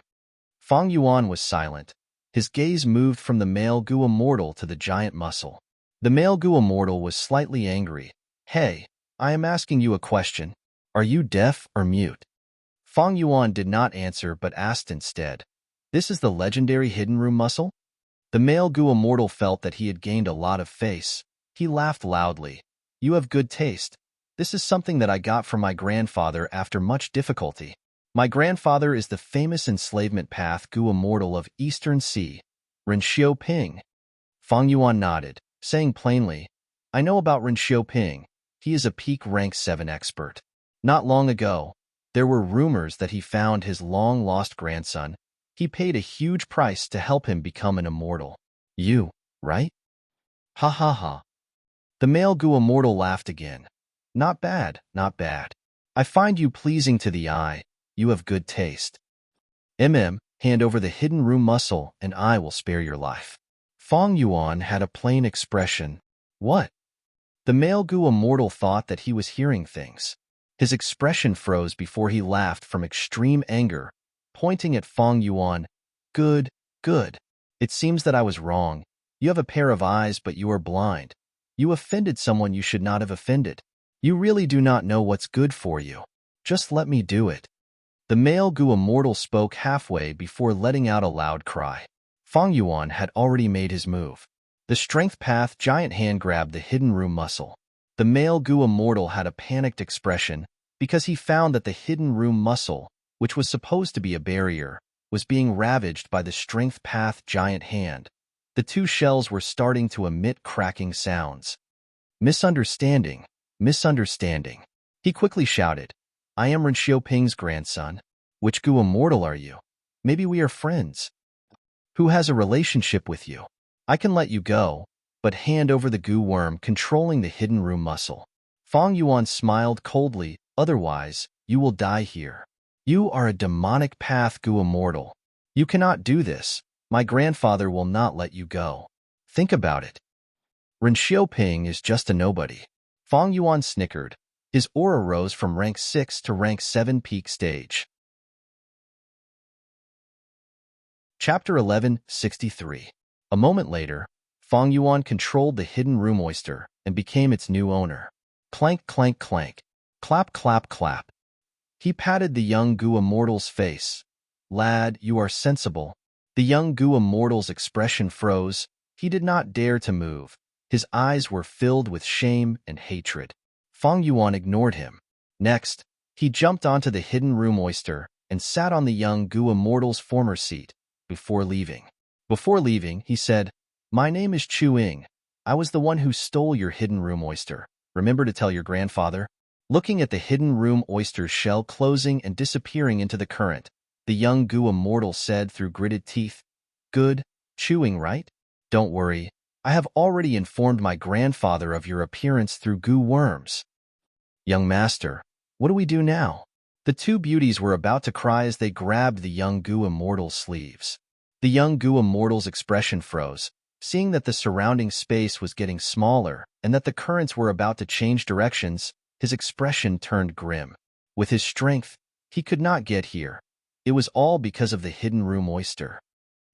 Fang Yuan was silent. His gaze moved from the male Gu immortal to the giant mussel. The male Gu immortal was slightly angry. "Hey, I am asking you a question. Are you deaf or mute?" Fang Yuan did not answer but asked instead, "This is the legendary hidden room mussel?" The male Gu immortal felt that he had gained a lot of face. He laughed loudly. "You have good taste. This is something that I got from my grandfather after much difficulty. My grandfather is the famous enslavement path Gu immortal of Eastern Sea, Renxiu Ping." Fang Yuan nodded, saying plainly, "I know about Renxiu Ping. He is a peak rank 7 expert. Not long ago, there were rumors that he found his long-lost grandson. He paid a huge price to help him become an immortal. You, right?" "Ha ha ha." The male Gu immortal laughed again. "Not bad, not bad. I find you pleasing to the eye. You have good taste. Hand over the hidden room mussel and I will spare your life." Fang Yuan had a plain expression. "What?" The male Gu immortal thought that he was hearing things. His expression froze before he laughed from extreme anger, pointing at Fang Yuan. "Good, good. It seems that I was wrong. You have a pair of eyes, but you are blind. You offended someone you should not have offended. You really do not know what's good for you. Just let me do it." The male Gu immortal spoke halfway before letting out a loud cry. Fang Yuan had already made his move. The strength path giant hand grabbed the hidden room mussel. The male Gu immortal had a panicked expression because he found that the hidden room mussel, which was supposed to be a barrier, was being ravaged by the strength path giant hand. The 2 shells were starting to emit cracking sounds. "Misunderstanding, misunderstanding." He quickly shouted, "I am Renxiu Ping's grandson. Which Gu immortal are you? Maybe we are friends. Who has a relationship with you? I can let you go, but hand over the Gu worm controlling the hidden room mussel." Fang Yuan smiled coldly, "Otherwise, you will die here. You are a demonic path Gu immortal. You cannot do this. My grandfather will not let you go. Think about it. Renxiu Ping is just a nobody." Fang Yuan snickered. His aura rose from rank 6 to rank 7 peak stage. Chapter 1163. A moment later, Fang Yuan controlled the hidden room oyster and became its new owner. Clank, clank, clank. Clap, clap, clap. He patted the young Gu immortal's face. "Lad, you are sensible." The young Gu immortal's expression froze. He did not dare to move. His eyes were filled with shame and hatred. Fang Yuan ignored him. Next, he jumped onto the hidden room oyster and sat on the young Gu immortal's former seat. Before leaving, he said, "My name is Chu Ying. I was the one who stole your hidden room oyster. Remember to tell your grandfather." Looking at the hidden room oyster's shell closing and disappearing into the current, the young Gu immortal said through gritted teeth, "Good, chewing, right? Don't worry. I have already informed my grandfather of your appearance through Gu worms." "Young master, what do we do now?" The two beauties were about to cry as they grabbed the young Gu immortal's sleeves. The young Gu immortal's expression froze, seeing that the surrounding space was getting smaller and that the currents were about to change directions. His expression turned grim. With his strength, he could not get here. It was all because of the hidden room oyster.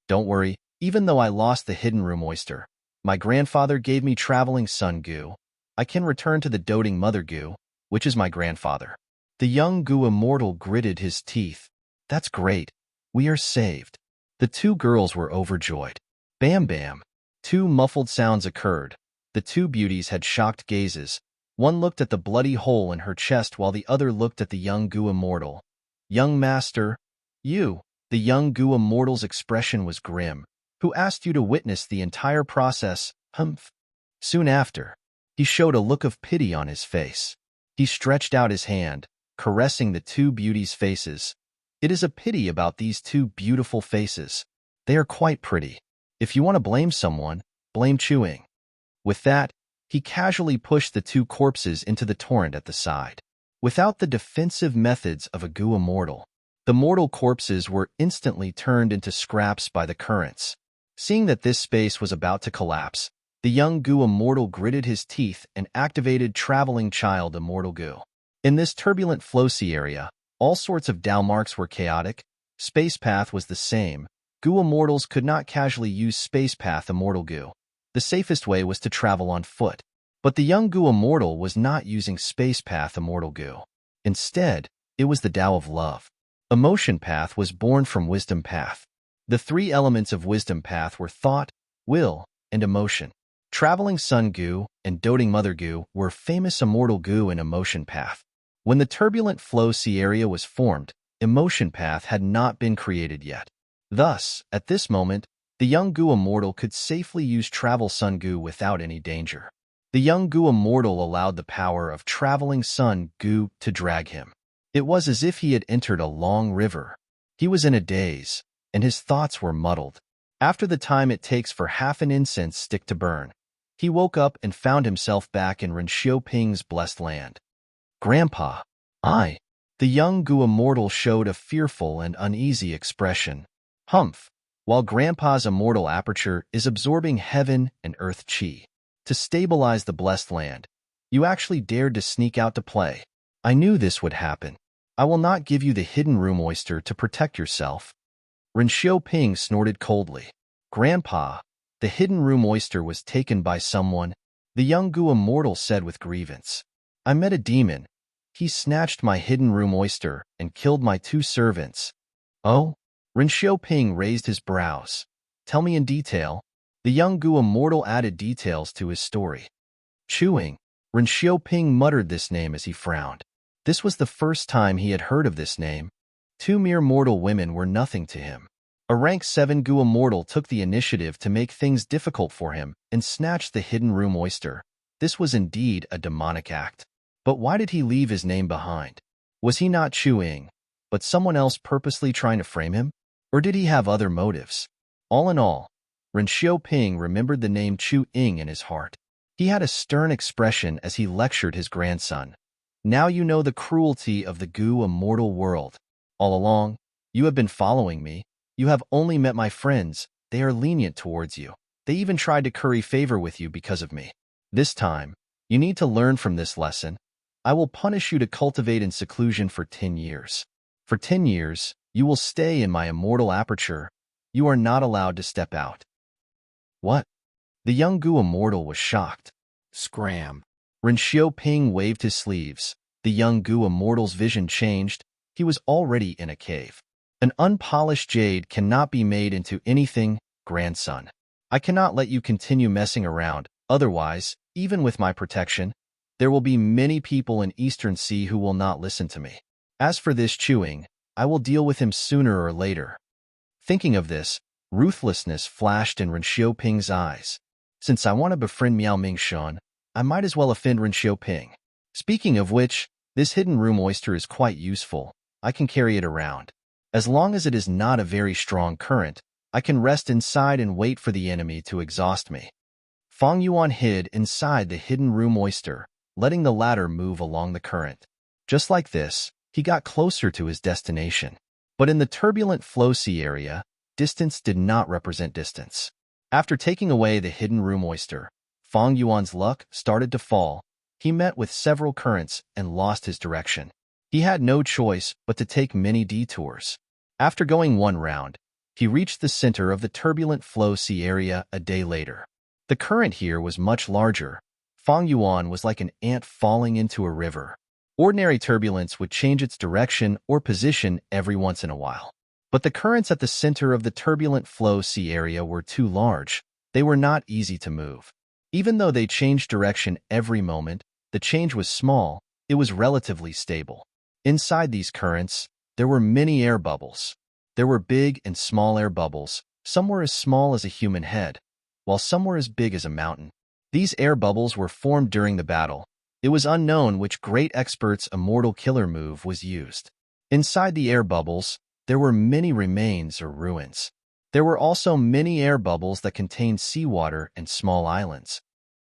"Don't worry, even though I lost the hidden room oyster, my grandfather gave me traveling son Gu. I can return to the doting mother Gu, which is my grandfather." The young Gu immortal gritted his teeth. "That's great. We are saved." The two girls were overjoyed. Bam bam. Two muffled sounds occurred. The two beauties had shocked gazes. One looked at the bloody hole in her chest while the other looked at the young Gu immortal. "Young master, you." The young Gu immortal's expression was grim. "Who asked you to witness the entire process?" Humph. Soon after, he showed a look of pity on his face. He stretched out his hand, caressing the two beauties' faces. "It is a pity about these two beautiful faces. They are quite pretty. If you want to blame someone, blame chewing." With that, he casually pushed the two corpses into the torrent at the side. Without the defensive methods of a Gu immortal, the mortal corpses were instantly turned into scraps by the currents. Seeing that this space was about to collapse, the young Gu immortal gritted his teeth and activated Traveling Child Immortal Gu. In this turbulent flow-sea area, all sorts of Dao marks were chaotic. Space Path was the same. Gu immortals could not casually use Space Path Immortal Gu. The safest way was to travel on foot. But the young Gu immortal was not using Space Path Immortal Gu. Instead, it was the Tao of Love. Emotion Path was born from Wisdom Path. The three elements of Wisdom Path were thought, will, and emotion. Traveling Sun Gu and Doting Mother Gu were famous Immortal Gu in Emotion Path. When the turbulent flow-sea area was formed, Emotion Path had not been created yet. Thus, at this moment, the young Gu immortal could safely use Travel Sun Gu without any danger. The young Gu immortal allowed the power of Traveling Sun Gu to drag him. It was as if he had entered a long river. He was in a daze, and his thoughts were muddled. After the time it takes for half an incense stick to burn, he woke up and found himself back in Ren Xiaoping's blessed land. "Grandpa, I." The young Gu immortal showed a fearful and uneasy expression. "Humph. While Grandpa's immortal aperture is absorbing heaven and earth chi to stabilize the blessed land, you actually dared to sneak out to play. I knew this would happen. I will not give you the hidden room oyster to protect yourself." Ren Xiaoping snorted coldly. "Grandpa, the hidden room oyster was taken by someone," the young Gu immortal said with grievance. "I met a demon. He snatched my hidden room oyster and killed my two servants." "Oh?" Ren Xiaoping raised his brows. "Tell me in detail." The young Gu immortal added details to his story. Chewing. Ren Xiaoping muttered this name as he frowned. This was the first time he had heard of this name. Two mere mortal women were nothing to him. A rank 7 Gu immortal took the initiative to make things difficult for him and snatched the hidden room oyster. This was indeed a demonic act. But why did he leave his name behind? Was he not Chewing, but someone else purposely trying to frame him? Or did he have other motives? All in all, Ren Xiaoping remembered the name Chu Ying in his heart. He had a stern expression as he lectured his grandson. "Now you know the cruelty of the Gu immortal world. All along, you have been following me. You have only met my friends. They are lenient towards you. They even tried to curry favor with you because of me. This time, you need to learn from this lesson. I will punish you to cultivate in seclusion for 10 years. For 10 years, you will stay in my immortal aperture. You are not allowed to step out." "What?" The young Gu immortal was shocked. Scram. Ren Xiaoping waved his sleeves. The young Gu immortal's vision changed. he was already in a cave. An unpolished jade cannot be made into anything, grandson. I cannot let you continue messing around, otherwise, even with my protection, there will be many people in Eastern Sea who will not listen to me. As for this chewing, I will deal with him sooner or later. Thinking of this, ruthlessness flashed in Ren Xiaoping's eyes. Since I want to befriend Miao Mingxuan, I might as well offend Ren Xiaoping. Speaking of which, this hidden room oyster is quite useful. I can carry it around. As long as it is not a very strong current, I can rest inside and wait for the enemy to exhaust me. Fang Yuan hid inside the hidden room oyster, letting the latter move along the current. Just like this, he got closer to his destination. But in the turbulent flow sea area, distance did not represent distance. After taking away the hidden room oyster, Fang Yuan's luck started to fall. He met with several currents and lost his direction. He had no choice but to take many detours. After going one round, he reached the center of the turbulent flow sea area a day later. The current here was much larger. Fang Yuan was like an ant falling into a river. Ordinary turbulence would change its direction or position every once in a while. But the currents at the center of the turbulent flow sea area were too large. They were not easy to move. Even though they changed direction every moment, the change was small, it was relatively stable. Inside these currents, there were many air bubbles. There were big and small air bubbles. Some were as small as a human head, while some were as big as a mountain. These air bubbles were formed during the battle. It was unknown which great expert's immortal killer move was used. Inside the air bubbles, there were many remains or ruins. There were also many air bubbles that contained seawater and small islands.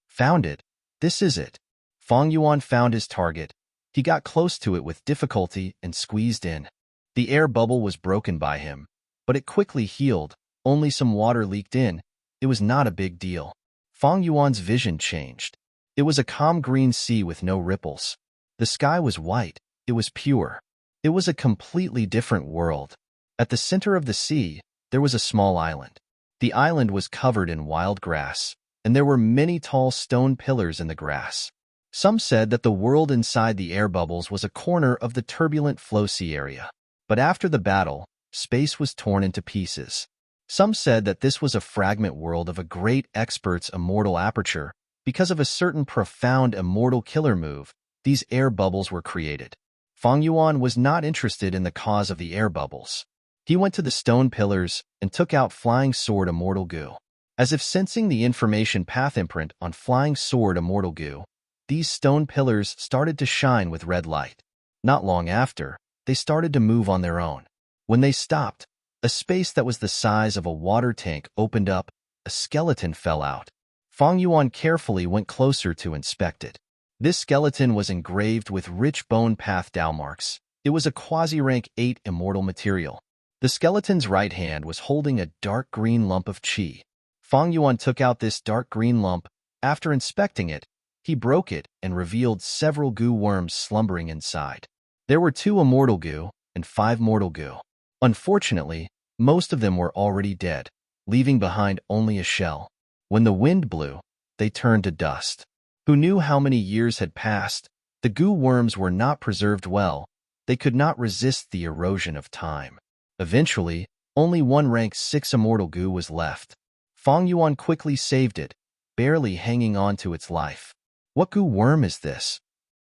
Found it. This is it. Fang Yuan found his target. He got close to it with difficulty and squeezed in. The air bubble was broken by him, but it quickly healed. Only some water leaked in. It was not a big deal. Fang Yuan's vision changed. It was a calm green sea with no ripples. The sky was white. It was pure. It was a completely different world. At the center of the sea, there was a small island. The island was covered in wild grass, and there were many tall stone pillars in the grass. Some said that the world inside the air bubbles was a corner of the turbulent flow sea area. But after the battle, space was torn into pieces. Some said that this was a fragment world of a great expert's immortal aperture. Because of a certain profound immortal killer move, these air bubbles were created. Fang Yuan was not interested in the cause of the air bubbles. He went to the stone pillars and took out Flying Sword Immortal Goo. As if sensing the information path imprint on Flying Sword Immortal Goo, these stone pillars started to shine with red light. Not long after, they started to move on their own. When they stopped, a space that was the size of a water tank opened up. A skeleton fell out. Fang Yuan carefully went closer to inspect it. This skeleton was engraved with rich bone path Dao marks. It was a quasi-rank 8 immortal material. The skeleton's right hand was holding a dark green lump of qi. Fang Yuan took out this dark green lump. After inspecting it, he broke it and revealed several goo worms slumbering inside. There were 2 immortal goo and 5 mortal goo. Unfortunately, most of them were already dead, leaving behind only a shell. When the wind blew, they turned to dust. Who knew how many years had passed? The goo worms were not preserved well. They could not resist the erosion of time. Eventually, only one rank 6 immortal goo was left. Fang Yuan quickly saved it, barely hanging on to its life. What goo worm is this?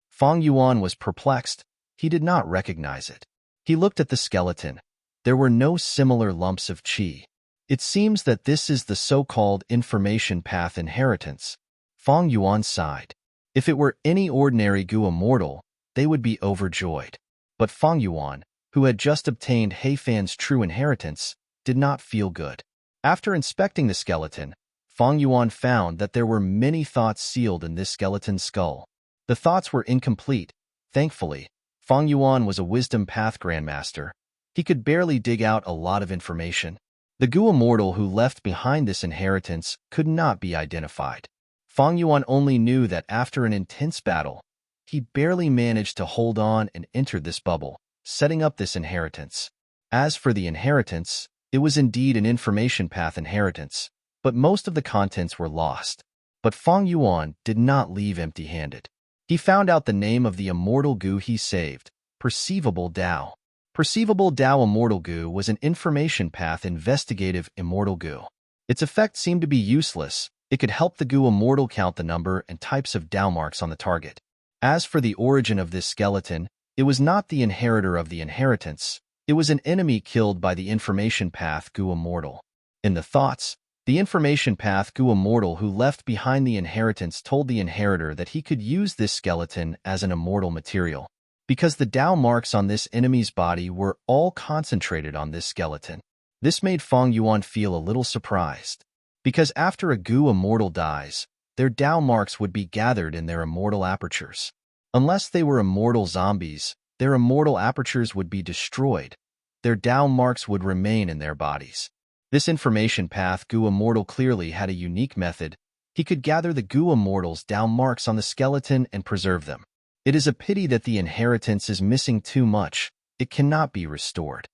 Fang Yuan was perplexed. He did not recognize it. He looked at the skeleton. There were no similar lumps of qi. It seems that this is the so-called information path inheritance. Fang Yuan sighed. If it were any ordinary goo immortal, they would be overjoyed. But Fang Yuan, who had just obtained Heifan's true inheritance, did not feel good. After inspecting the skeleton, Fang Yuan found that there were many thoughts sealed in this skeleton's skull. The thoughts were incomplete. Thankfully, Fang Yuan was a wisdom path grandmaster. He could barely dig out a lot of information. The goo immortal who left behind this inheritance could not be identified. Fang Yuan only knew that after an intense battle, he barely managed to hold on and entered this bubble, setting up this inheritance. As for the inheritance, it was indeed an information path inheritance, but most of the contents were lost. But Fang Yuan did not leave empty-handed. He found out the name of the immortal goo he saved, Perceivable Dao. Perceivable Tao Immortal Goo was an information path investigative immortal goo. Its effect seemed to be useless. It could help the goo immortal count the number and types of Tao marks on the target. As for the origin of this skeleton, it was not the inheritor of the inheritance. It was an enemy killed by the information path goo immortal. In the thoughts, the information path goo immortal who left behind the inheritance told the inheritor that he could use this skeleton as an immortal material. Because the Tao marks on this enemy's body were all concentrated on this skeleton. This made Feng Yuan feel a little surprised. Because after a goo immortal dies, their Tao marks would be gathered in their immortal apertures. Unless they were immortal zombies, their immortal apertures would be destroyed. Their Tao marks would remain in their bodies. This information path goo immortal clearly had a unique method. He could gather the goo immortal's Tao marks on the skeleton and preserve them. It is a pity that the inheritance is missing too much. It cannot be restored.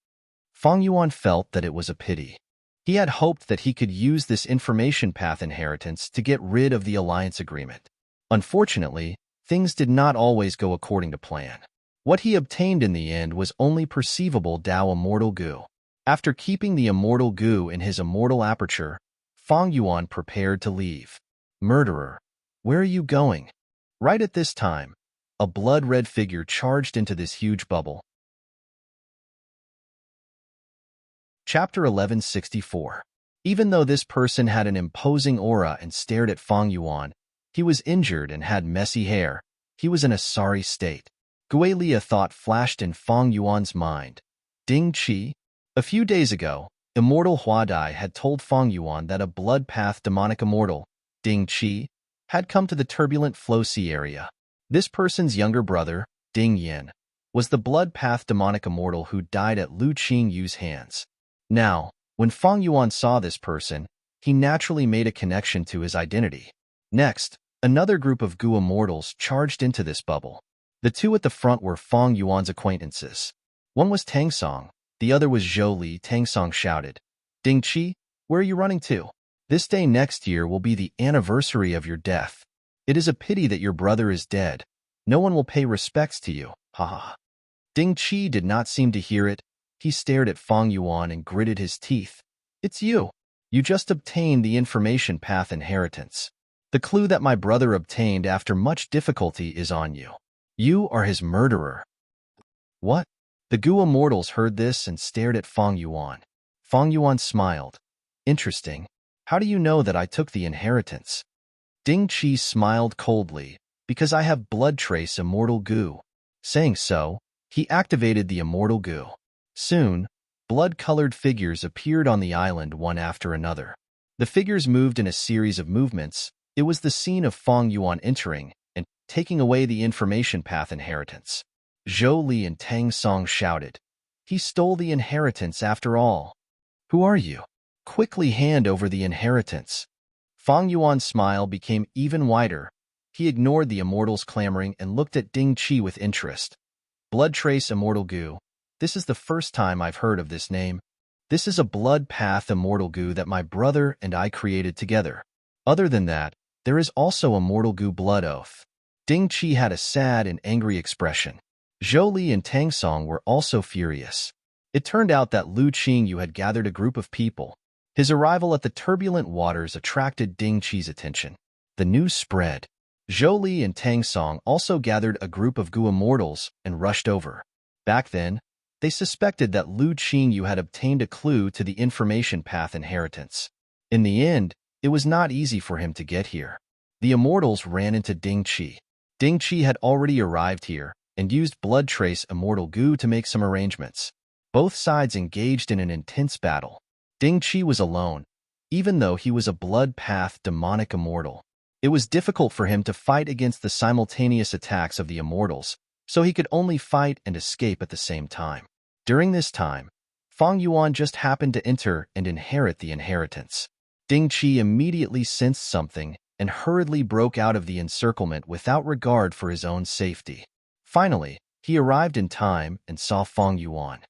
Feng Yuan felt that it was a pity. He had hoped that he could use this information path inheritance to get rid of the alliance agreement. Unfortunately, things did not always go according to plan. What he obtained in the end was only perceivable Tao Immortal Goo. After keeping the immortal goo in his immortal aperture, Feng Yuan prepared to leave. Murderer, where are you going? Right at this time, a blood-red figure charged into this huge bubble. Chapter 1164. Even though this person had an imposing aura and stared at Feng Yuan, he was injured and had messy hair. He was in a sorry state. Guilia thought flashed in Feng Yuan's mind. Ding Qi? A few days ago, Immortal Huadai had told Feng Yuan that a blood path demonic immortal, Ding Qi, had come to the turbulent Flow Sea area. This person's younger brother, Ding Yin, was the blood path demonic immortal who died at Lu Qingyu's hands. Now, when Feng Yuan saw this person, he naturally made a connection to his identity. Next, another group of goo immortals charged into this bubble. The two at the front were Feng Yuan's acquaintances. One was Tang Song, the other was Zhou Li. Tang Song shouted, Ding Qi, where are you running to? This day next year will be the anniversary of your death. It is a pity that your brother is dead. No one will pay respects to you. Ha ha. Ding Qi did not seem to hear it. He stared at Feng Yuan and gritted his teeth. It's you. You just obtained the information path inheritance. The clue that my brother obtained after much difficulty is on you. You are his murderer. What? The goo immortals heard this and stared at Feng Yuan. Feng Yuan smiled. Interesting. How do you know that I took the inheritance? Ding Qi smiled coldly. Because I have blood trace immortal goo. Saying so, he activated the immortal goo. Soon, blood-colored figures appeared on the island one after another. The figures moved in a series of movements. It was the scene of Feng Yuan entering and taking away the information path inheritance. Zhou Li and Tang Song shouted, He stole the inheritance after all. Who are you? Quickly hand over the inheritance. Feng Yuan's smile became even wider. He ignored the immortals clamoring and looked at Ding Qi with interest. Blood Trace Immortal Goo. This is the first time I've heard of this name. This is a blood path immortal goo that my brother and I created together. Other than that, there is also Immortal Goo Blood Oath. Ding Qi had a sad and angry expression. Zhou Li and Tang Song were also furious. It turned out that Lu Qingyu had gathered a group of people. His arrival at the turbulent waters attracted Ding Qi's attention. The news spread. Zhou Li and Tang Song also gathered a group of goo immortals and rushed over. Back then, they suspected that Lu Qingyu had obtained a clue to the information path inheritance. In the end, it was not easy for him to get here. The immortals ran into Ding Qi. Ding Qi had already arrived here and used blood trace immortal goo to make some arrangements. Both sides engaged in an intense battle. Ding Qi was alone, even though he was a blood path demonic immortal. It was difficult for him to fight against the simultaneous attacks of the immortals, so he could only fight and escape at the same time. During this time, Feng Yuan just happened to enter and inherit the inheritance. Ding Qi immediately sensed something and hurriedly broke out of the encirclement without regard for his own safety. Finally, he arrived in time and saw Feng Yuan.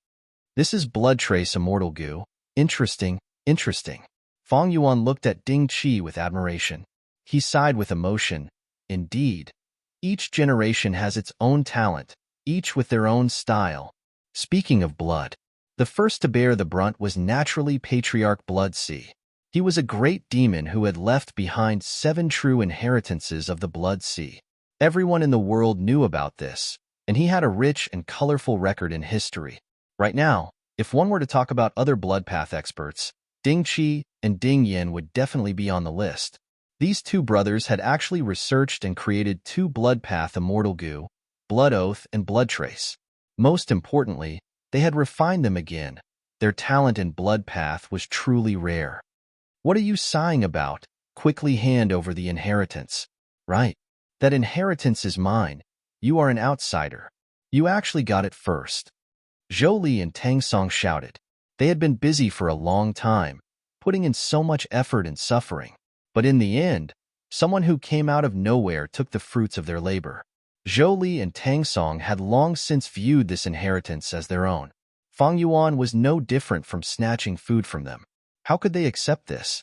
This is blood trace immortal goo. Interesting, interesting. Feng Yuan looked at Ding Qi with admiration. He sighed with emotion. Indeed, each generation has its own talent, each with their own style. Speaking of blood, the first to bear the brunt was naturally Patriarch Blood Sea. He was a great demon who had left behind 7 true inheritances of the Blood Sea. Everyone in the world knew about this, and he had a rich and colorful record in history. Right now, if one were to talk about other blood path experts, Ding Qi and Ding Yin would definitely be on the list. These two brothers had actually researched and created 2 blood path immortal goo, Blood Oath and Blood Trace. Most importantly, they had refined them again. Their talent in blood path was truly rare. What are you sighing about? Quickly hand over the inheritance. Right. That inheritance is mine. You are an outsider. You actually got it first. Zhou Li and Tang Song shouted. They had been busy for a long time, putting in so much effort and suffering. But in the end, someone who came out of nowhere took the fruits of their labor. Zhou Li and Tang Song had long since viewed this inheritance as their own. Fang Yuan was no different from snatching food from them. How could they accept this?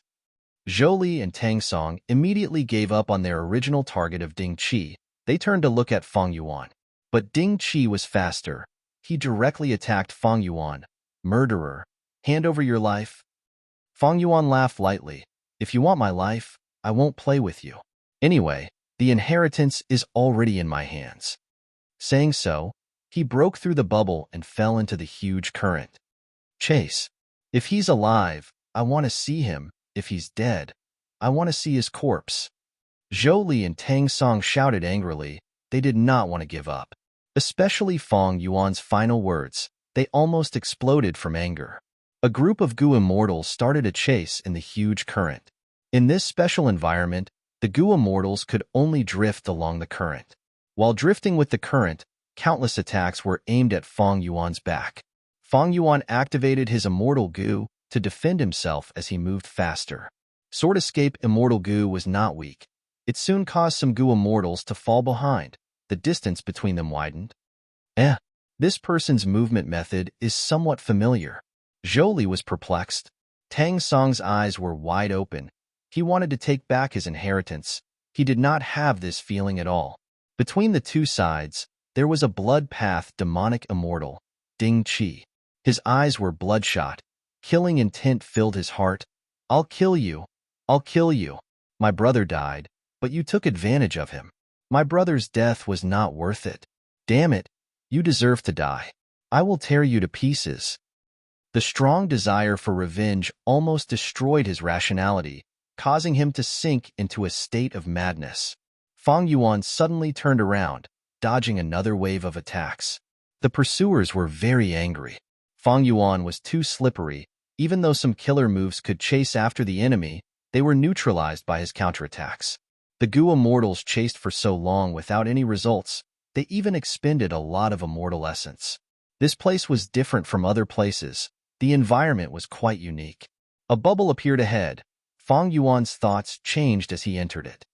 Zhou Li and Tang Song immediately gave up on their original target of Ding Qi. They turned to look at Fang Yuan. But Ding Qi was faster. He directly attacked Fang Yuan. Murderer, hand over your life. Fang Yuan laughed lightly. If you want my life, I won't play with you. Anyway, the inheritance is already in my hands. Saying so, he broke through the bubble and fell into the huge current. Chase. If he's alive, I want to see him. If he's dead, I want to see his corpse. Zhou Li and Tang Song shouted angrily. They did not want to give up. Especially Fang Yuan's final words. They almost exploded from anger. A group of goo immortals started a chase in the huge current. In this special environment, the goo immortals could only drift along the current. While drifting with the current, countless attacks were aimed at Fang Yuan's back. Fang Yuan activated his immortal goo to defend himself as he moved faster. Sword Escape Immortal Goo was not weak. It soon caused some goo immortals to fall behind. The distance between them widened. This person's movement method is somewhat familiar. Zhou Li was perplexed. Tang Song's eyes were wide open. He wanted to take back his inheritance. He did not have this feeling at all. Between the two sides, there was a blood path demonic immortal, Ding Qi. His eyes were bloodshot. Killing intent filled his heart. I'll kill you. I'll kill you. My brother died, but you took advantage of him. My brother's death was not worth it. Damn it. You deserve to die. I will tear you to pieces. The strong desire for revenge almost destroyed his rationality, causing him to sink into a state of madness. Fang Yuan suddenly turned around, dodging another wave of attacks. The pursuers were very angry. Fang Yuan was too slippery. Even though some killer moves could chase after the enemy, they were neutralized by his counterattacks. The goo immortals chased for so long without any results, they even expended a lot of immortal essence. This place was different from other places. The environment was quite unique. A bubble appeared ahead. Fang Yuan's thoughts changed as he entered it.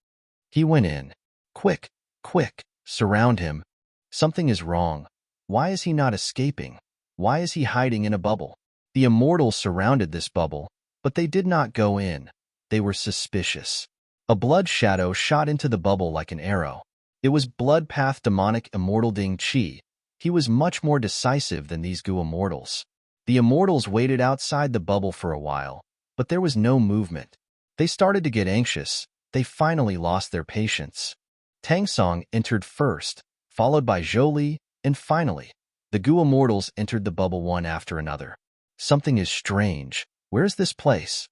He went in. Quick, quick, surround him. Something is wrong. Why is he not escaping? Why is he hiding in a bubble? The immortals surrounded this bubble, but they did not go in. They were suspicious. A blood shadow shot into the bubble like an arrow. It was blood path demonic immortal Ding Qi. He was much more decisive than these goo immortals. The immortals waited outside the bubble for a while, but there was no movement. They started to get anxious. They finally lost their patience. Tang Song entered first, followed by Zhou Li, and finally, the goo immortals entered the bubble one after another. Something is strange. Where's this place?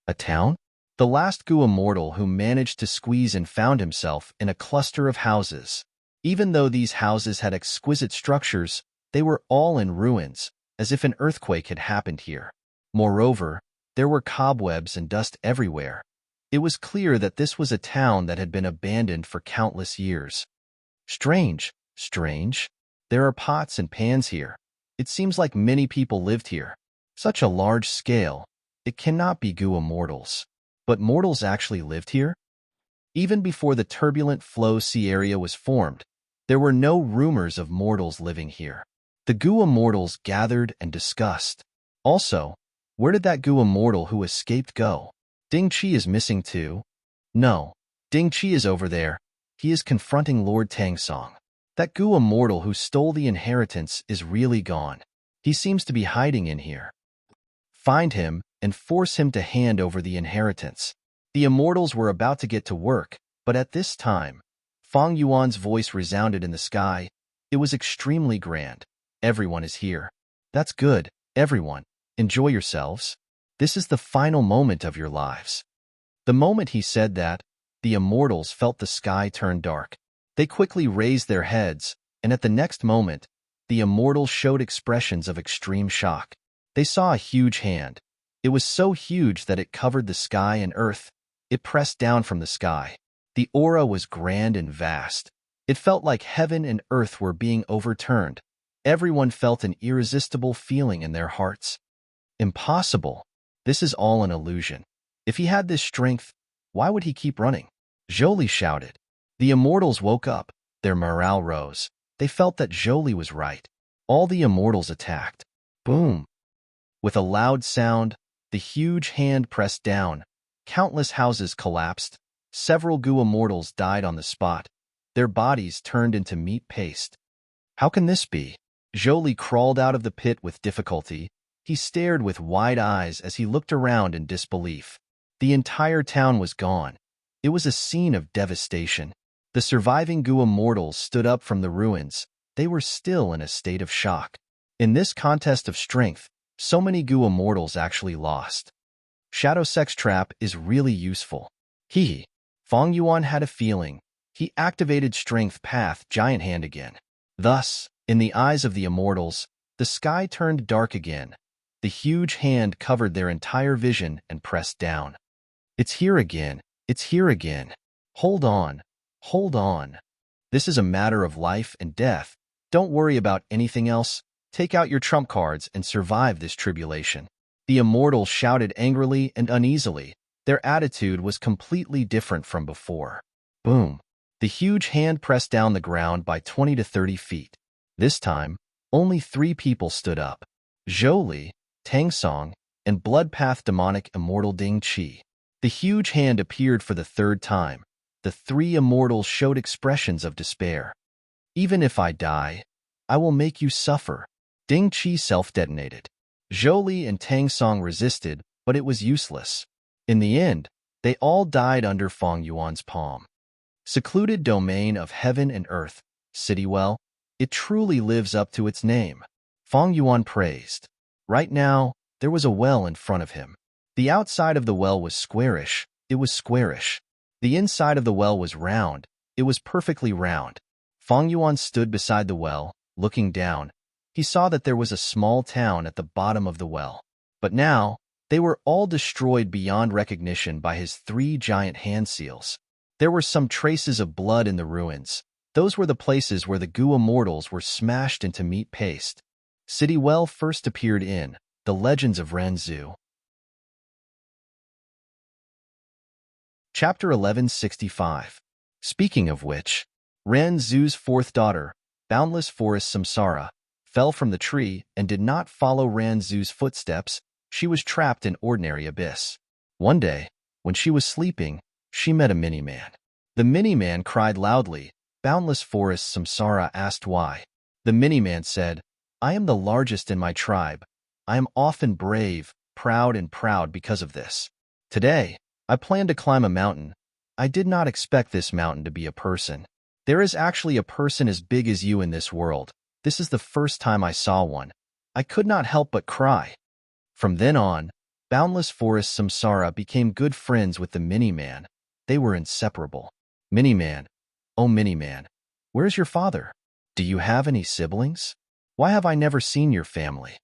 A town? The last goo immortal who managed to squeeze in found himself in a cluster of houses. Even though these houses had exquisite structures, they were all in ruins, as if an earthquake had happened here. Moreover, there were cobwebs and dust everywhere. It was clear that this was a town that had been abandoned for countless years. Strange, strange. There are pots and pans here. It seems like many people lived here. Such a large scale. It cannot be goo immortals. But mortals actually lived here? Even before the turbulent flow sea area was formed, there were no rumors of mortals living here. The goo immortals gathered and discussed. Also, where did that goo immortal who escaped go? Ding Qi is missing too? No, Ding Qi is over there. He is confronting Lord Tang Song. That Gu immortal who stole the inheritance is really gone. He seems to be hiding in here. Find him and force him to hand over the inheritance. The immortals were about to get to work, but at this time, Fang Yuan's voice resounded in the sky. It was extremely grand. Everyone is here. That's good, everyone. Enjoy yourselves. This is the final moment of your lives. The moment he said that, the immortals felt the sky turn dark. They quickly raised their heads, and at the next moment, the immortals showed expressions of extreme shock. They saw a huge hand. It was so huge that it covered the sky and earth. It pressed down from the sky. The aura was grand and vast. It felt like heaven and earth were being overturned. Everyone felt an irresistible feeling in their hearts. Impossible. This is all an illusion. If he had this strength, why would he keep running? Jolie shouted. The immortals woke up. Their morale rose. They felt that Jolie was right. All the immortals attacked. Boom. With a loud sound, the huge hand pressed down. Countless houses collapsed. Several Gu immortals died on the spot. Their bodies turned into meat paste. How can this be? Jolie crawled out of the pit with difficulty. He stared with wide eyes as he looked around in disbelief. The entire town was gone. It was a scene of devastation. The surviving Gu immortals stood up from the ruins. They were still in a state of shock. In this contest of strength, so many Gu immortals actually lost. Shadow Sex Trap is really useful. Fang Yuan had a feeling. He activated Strength Path Giant Hand again. Thus, in the eyes of the immortals, the sky turned dark again. The huge hand covered their entire vision and pressed down. It's here again. It's here again. Hold on. Hold on. This is a matter of life and death. Don't worry about anything else. Take out your trump cards and survive this tribulation. The immortals shouted angrily and uneasily. Their attitude was completely different from before. Boom. The huge hand pressed down the ground by 20 to 30 feet. This time, only 3 people stood up. Jolie, Tangsong, and Bloodpath Demonic Immortal Ding Qi. The huge hand appeared for the 3rd time. The 3 immortals showed expressions of despair. Even if I die, I will make you suffer. Ding Qi self-detonated. Jolie and Tangsong resisted, but it was useless. In the end, they all died under Fang Yuan's palm. Secluded domain of heaven and earth, Citywell, it truly lives up to its name. Fang Yuan praised. Right now, there was a well in front of him. The outside of the well was squarish. It was squarish. The inside of the well was round. It was perfectly round. Fang Yuan stood beside the well, looking down. He saw that there was a small town at the bottom of the well. But now, they were all destroyed beyond recognition by his 3 giant hand seals. There were some traces of blood in the ruins. Those were the places where the Gu immortals were smashed into meat paste. Citywell first appeared in The Legends of Renzu. Chapter 1165. Speaking of which, Renzu's 4th daughter, Boundless Forest Samsara, fell from the tree and did not follow Renzu's footsteps. She was trapped in ordinary abyss. One day, when she was sleeping, she met a mini-man. The mini-man cried loudly. Boundless Forest Samsara asked why. The mini-man said, I am the largest in my tribe. I am often brave, proud because of this. Today, I plan to climb a mountain. I did not expect this mountain to be a person. There is actually a person as big as you in this world. This is the first time I saw one. I could not help but cry. From then on, Boundless Forest Samsara became good friends with the mini-man. They were inseparable. Mini-man, oh mini-man, where's your father? Do you have any siblings? Why have I never seen your family?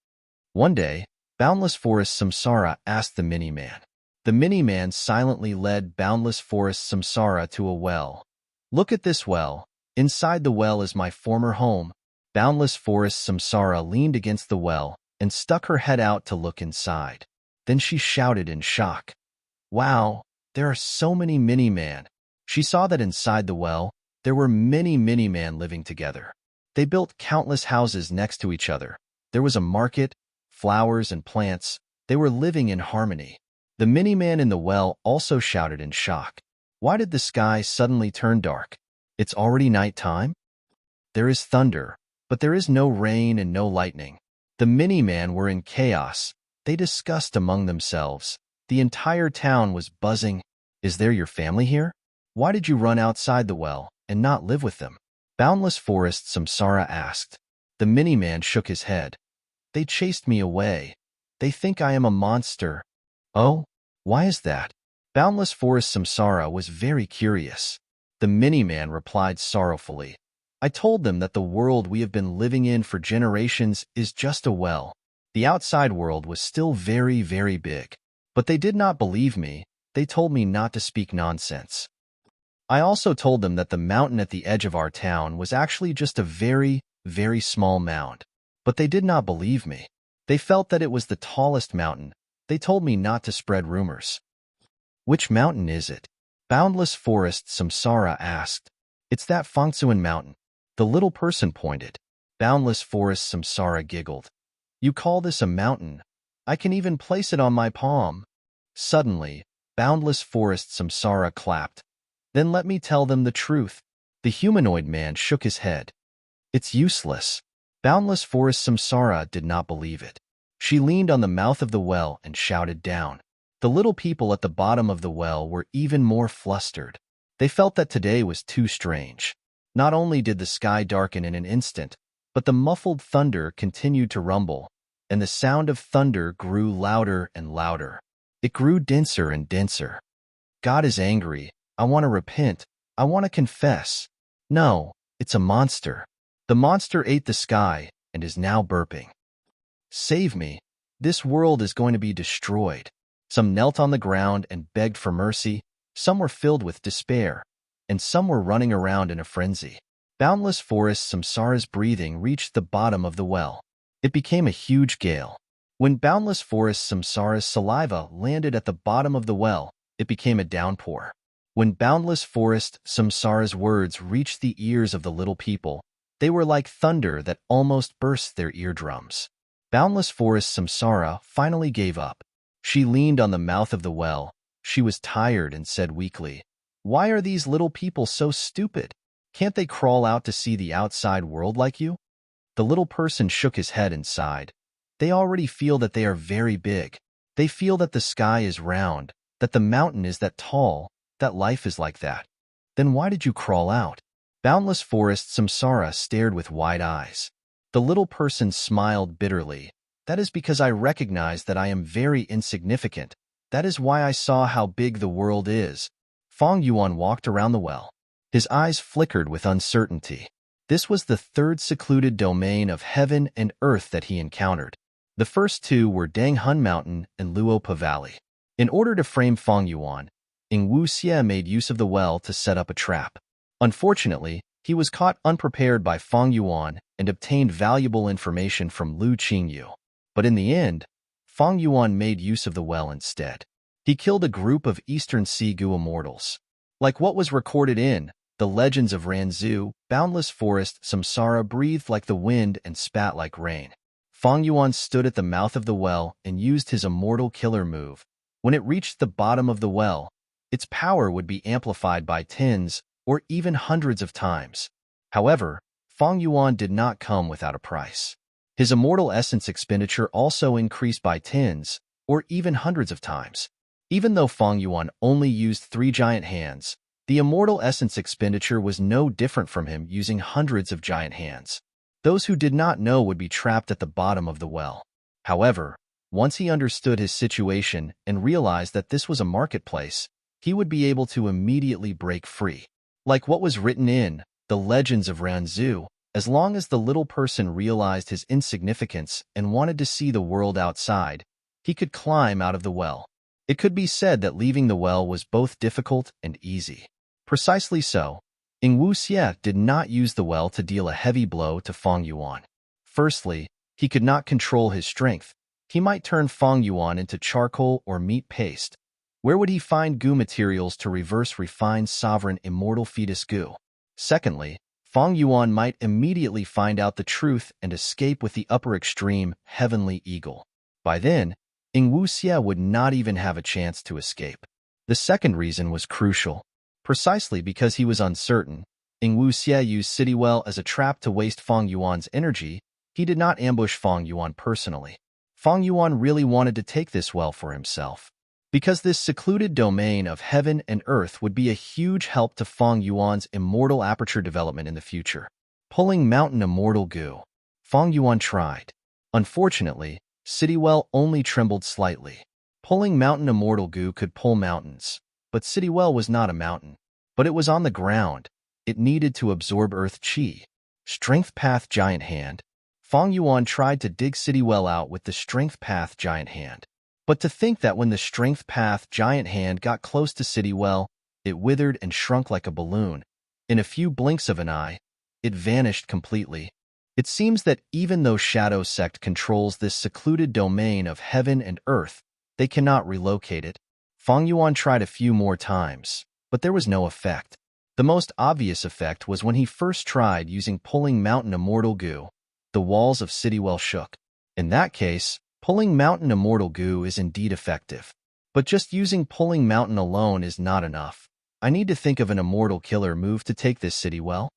One day, Boundless Forest Samsara asked the mini-man. The mini-man silently led Boundless Forest Samsara to a well. Look at this well. Inside the well is my former home. Boundless Forest Samsara leaned against the well and stuck her head out to look inside. Then she shouted in shock. Wow, there are so many mini-man. She saw that inside the well, there were many mini-man living together. They built countless houses next to each other. There was a market, flowers and plants. They were living in harmony. The mini-man in the well also shouted in shock. Why did the sky suddenly turn dark? It's already night time? There is thunder, but there is no rain and no lightning. The mini-man were in chaos. They discussed among themselves. The entire town was buzzing. Is there your family here? Why did you run outside the well and not live with them? Boundless Forest Samsara asked. The mini-man shook his head. They chased me away. They think I am a monster. Oh, why is that? Boundless Forest Samsara was very curious. The mini-man replied sorrowfully. I told them that the world we have been living in for generations is just a well. The outside world was still very, very big. But they did not believe me. They told me not to speak nonsense. I also told them that the mountain at the edge of our town was actually just a very, very small mound. But they did not believe me. They felt that it was the tallest mountain. They told me not to spread rumors. Which mountain is it? Boundless Forest Samsara asked. It's that Fangsuan mountain. The little person pointed. Boundless Forest Samsara giggled. You call this a mountain? I can even place it on my palm. Suddenly, Boundless Forest Samsara clapped. Then let me tell them the truth. The humanoid man shook his head. It's useless. Boundless Forest Samsara did not believe it. She leaned on the mouth of the well and shouted down. The little people at the bottom of the well were even more flustered. They felt that today was too strange. Not only did the sky darken in an instant, but the muffled thunder continued to rumble, and the sound of thunder grew louder and louder. It grew denser and denser. God is angry. I want to repent. I want to confess. No, it's a monster. The monster ate the sky and is now burping. Save me. This world is going to be destroyed. Some knelt on the ground and begged for mercy. Some were filled with despair, and some were running around in a frenzy. Boundless Forest Samsara's breathing reached the bottom of the well. It became a huge gale. When Boundless Forest Samsara's saliva landed at the bottom of the well, it became a downpour. When Boundless Forest Samsara's words reached the ears of the little people, they were like thunder that almost burst their eardrums. Boundless Forest Samsara finally gave up. She leaned on the mouth of the well. She was tired and said weakly, "Why are these little people so stupid? Can't they crawl out to see the outside world like you?" The little person shook his head and sighed. They already feel that they are very big. They feel that the sky is round, that the mountain is that tall, that life is like that. Then why did you crawl out? Boundless Forest Samsara stared with wide eyes. The little person smiled bitterly. That is because I recognize that I am very insignificant. That is why I saw how big the world is. Fang Yuan walked around the well. His eyes flickered with uncertainty. This was the third secluded domain of heaven and earth that he encountered. The first two were Dang Hun Mountain and Luopa Valley. In order to frame Fang Yuan, Ing Wu Xie made use of the well to set up a trap. Unfortunately, he was caught unprepared by Fang Yuan and obtained valuable information from Lu Qingyu. But in the end, Fang Yuan made use of the well instead. He killed a group of Eastern Sea Gu immortals. Like what was recorded in The Legends of Ranzu, Boundless Forest Samsara breathed like the wind and spat like rain. Fang Yuan stood at the mouth of the well and used his immortal killer move. When it reached the bottom of the well, its power would be amplified by tens or even hundreds of times. However, Fang Yuan did not come without a price. His immortal essence expenditure also increased by tens or even hundreds of times. Even though Fang Yuan only used 3 giant hands, the immortal essence expenditure was no different from him using hundreds of giant hands. Those who did not know would be trapped at the bottom of the well. However, once he understood his situation and realized that this was a marketplace, he would be able to immediately break free. Like what was written in The Legends of Ranzu, as long as the little person realized his insignificance and wanted to see the world outside, he could climb out of the well. It could be said that leaving the well was both difficult and easy. Precisely so, Ing Wu Xie did not use the well to deal a heavy blow to Fang Yuan. Firstly, he could not control his strength. He might turn Fang Yuan into charcoal or meat paste. Where would he find goo materials to reverse refined sovereign immortal fetus goo? Secondly, Fang Yuan might immediately find out the truth and escape with the upper extreme heavenly eagle. By then, Ing Wu Xie would not even have a chance to escape. The second reason was crucial. Precisely because he was uncertain, Ing Wuxie used City Well as a trap to waste Fang Yuan's energy. He did not ambush Fang Yuan personally. Fang Yuan really wanted to take this well for himself, because this secluded domain of heaven and earth would be a huge help to Fang Yuan's immortal aperture development in the future. Pulling mountain immortal goo. Fang Yuan tried. Unfortunately, City Well only trembled slightly. Pulling mountain immortal goo could pull mountains, but City Well was not a mountain. But it was on the ground. It needed to absorb earth chi. Strength Path Giant Hand. Fang Yuan tried to dig City Well out with the Strength Path Giant Hand. But to think that when the Strength Path Giant Hand got close to City Well, it withered and shrunk like a balloon. In a few blinks of an eye, it vanished completely. It seems that even though Shadow Sect controls this secluded domain of heaven and earth, they cannot relocate it. Fang Yuan tried a few more times, but there was no effect. The most obvious effect was when he first tried using pulling mountain immortal goo. The walls of City Well shook. In that case, pulling mountain immortal goo is indeed effective. But just using pulling mountain alone is not enough. I need to think of an immortal killer move to take this City Well.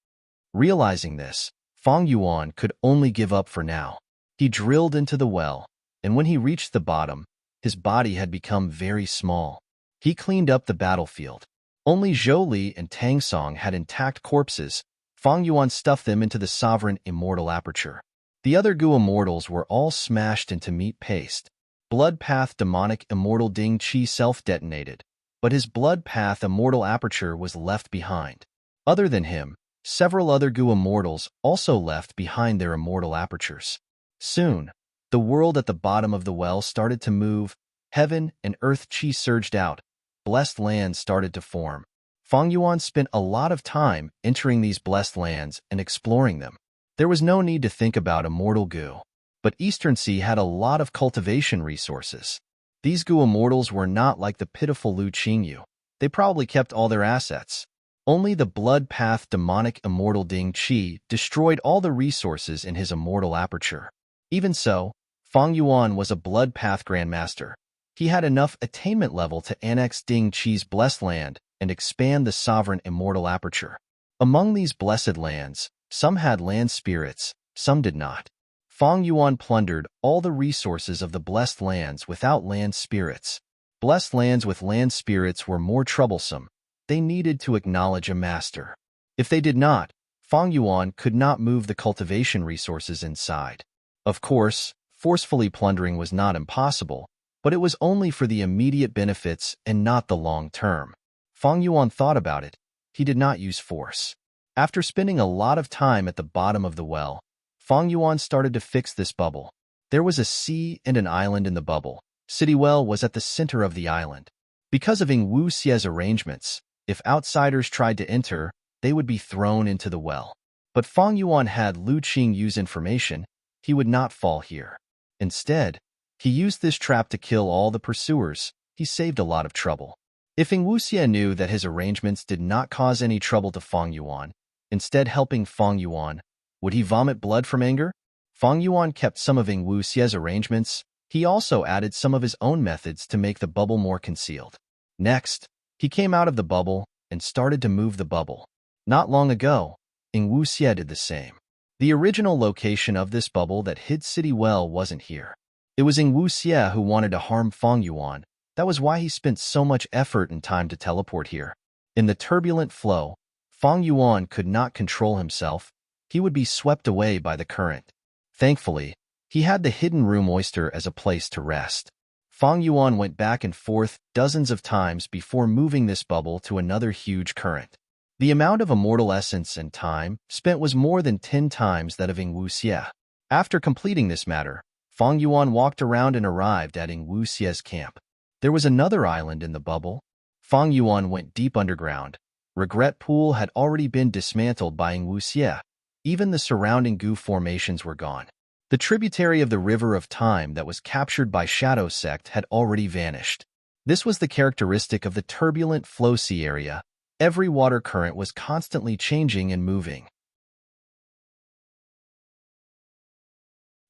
Realizing this, Fang Yuan could only give up for now. He drilled into the well, and when he reached the bottom, his body had become very small. He cleaned up the battlefield. Only Zhou Li and Tang Song had intact corpses. Fang Yuan stuffed them into the sovereign immortal aperture. The other Gu immortals were all smashed into meat paste. Blood Path demonic immortal Ding Qi self-detonated, but his Blood Path immortal aperture was left behind. Other than him, several other Gu immortals also left behind their immortal apertures. Soon, the world at the bottom of the well started to move. Heaven and earth chi surged out. Blessed lands started to form. Fang Yuan spent a lot of time entering these blessed lands and exploring them. There was no need to think about immortal Gu, but Eastern Sea had a lot of cultivation resources. These Gu immortals were not like the pitiful Lu Qingyu. They probably kept all their assets. Only the Blood Path demonic immortal Ding Qi destroyed all the resources in his immortal aperture. Even so, Fang Yuan was a Blood Path Grandmaster. He had enough attainment level to annex Ding Qi's blessed land and expand the sovereign immortal aperture. Among these blessed lands, some had land spirits, some did not. Fang Yuan plundered all the resources of the blessed lands without land spirits. Blessed lands with land spirits were more troublesome. They needed to acknowledge a master. If they did not, Fang Yuan could not move the cultivation resources inside. Of course, forcefully plundering was not impossible, but it was only for the immediate benefits and not the long term. Fang Yuan thought about it. He did not use force. After spending a lot of time at the bottom of the well, Fang Yuan started to fix this bubble. There was a sea and an island in the bubble. City Well was at the center of the island. Because of Ing Wuxie's arrangements, if outsiders tried to enter, they would be thrown into the well. But Fang Yuan had Lu Qingyu's information. He would not fall here. Instead, he used this trap to kill all the pursuers. He saved a lot of trouble. If Ing Wuxie knew that his arrangements did not cause any trouble to Fang Yuan, instead helping Fang Yuan, would he vomit blood from anger? Fang Yuan kept some of Ing Wuxie's arrangements. He also added some of his own methods to make the bubble more concealed. Next, he came out of the bubble and started to move the bubble. Not long ago, Ing Wuxie did the same. The original location of this bubble that hid City Well wasn't here. It was Ing Wuxie who wanted to harm Fang Yuan. That was why he spent so much effort and time to teleport here. In the turbulent flow, Fang Yuan could not control himself. He would be swept away by the current. Thankfully, he had the hidden room oyster as a place to rest. Fang Yuan went back and forth dozens of times before moving this bubble to another huge current. The amount of immortal essence and time spent was more than 10 times that of Ing Wuxie. After completing this matter, Fang Yuan walked around and arrived at Ing Wuxie's camp. There was another island in the bubble. Fang Yuan went deep underground. Regret Pool had already been dismantled by Ing Wuxie. Even the surrounding Gu formations were gone. The tributary of the River of Time that was captured by Shadow Sect had already vanished. This was the characteristic of the turbulent flow sea area. Every water current was constantly changing and moving.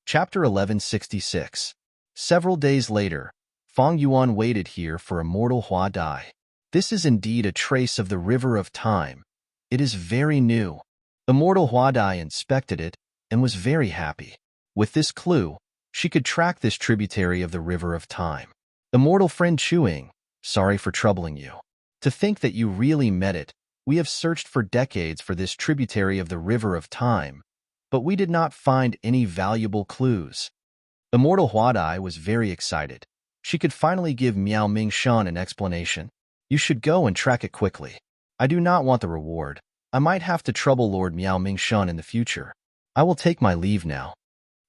Chapter 1166. Several days later, Fang Yuan waited here for immortal Hua Dai. This is indeed a trace of the River of Time. It is very new. Immortal Huadai inspected it and was very happy. With this clue, she could track this tributary of the river of time. Immortal friend Chuing, sorry for troubling you. To think that you really met it, we have searched for decades for this tributary of the river of time, but we did not find any valuable clues. Immortal Huadai was very excited. She could finally give Miao Mingshan an explanation. You should go and track it quickly. I do not want the reward. I might have to trouble Lord Miao Mingshan in the future. I will take my leave now.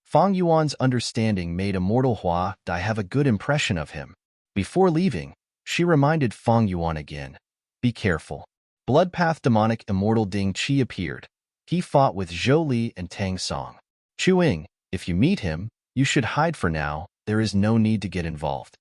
Fang Yuan's understanding made Immortal Huadai have a good impression of him. Before leaving, she reminded Fang Yuan again. Be careful. Bloodpath demonic Immortal Ding Qi appeared. He fought with Zhou Li and Tang Song. Chuing, if you meet him, you should hide for now. There is no need to get involved.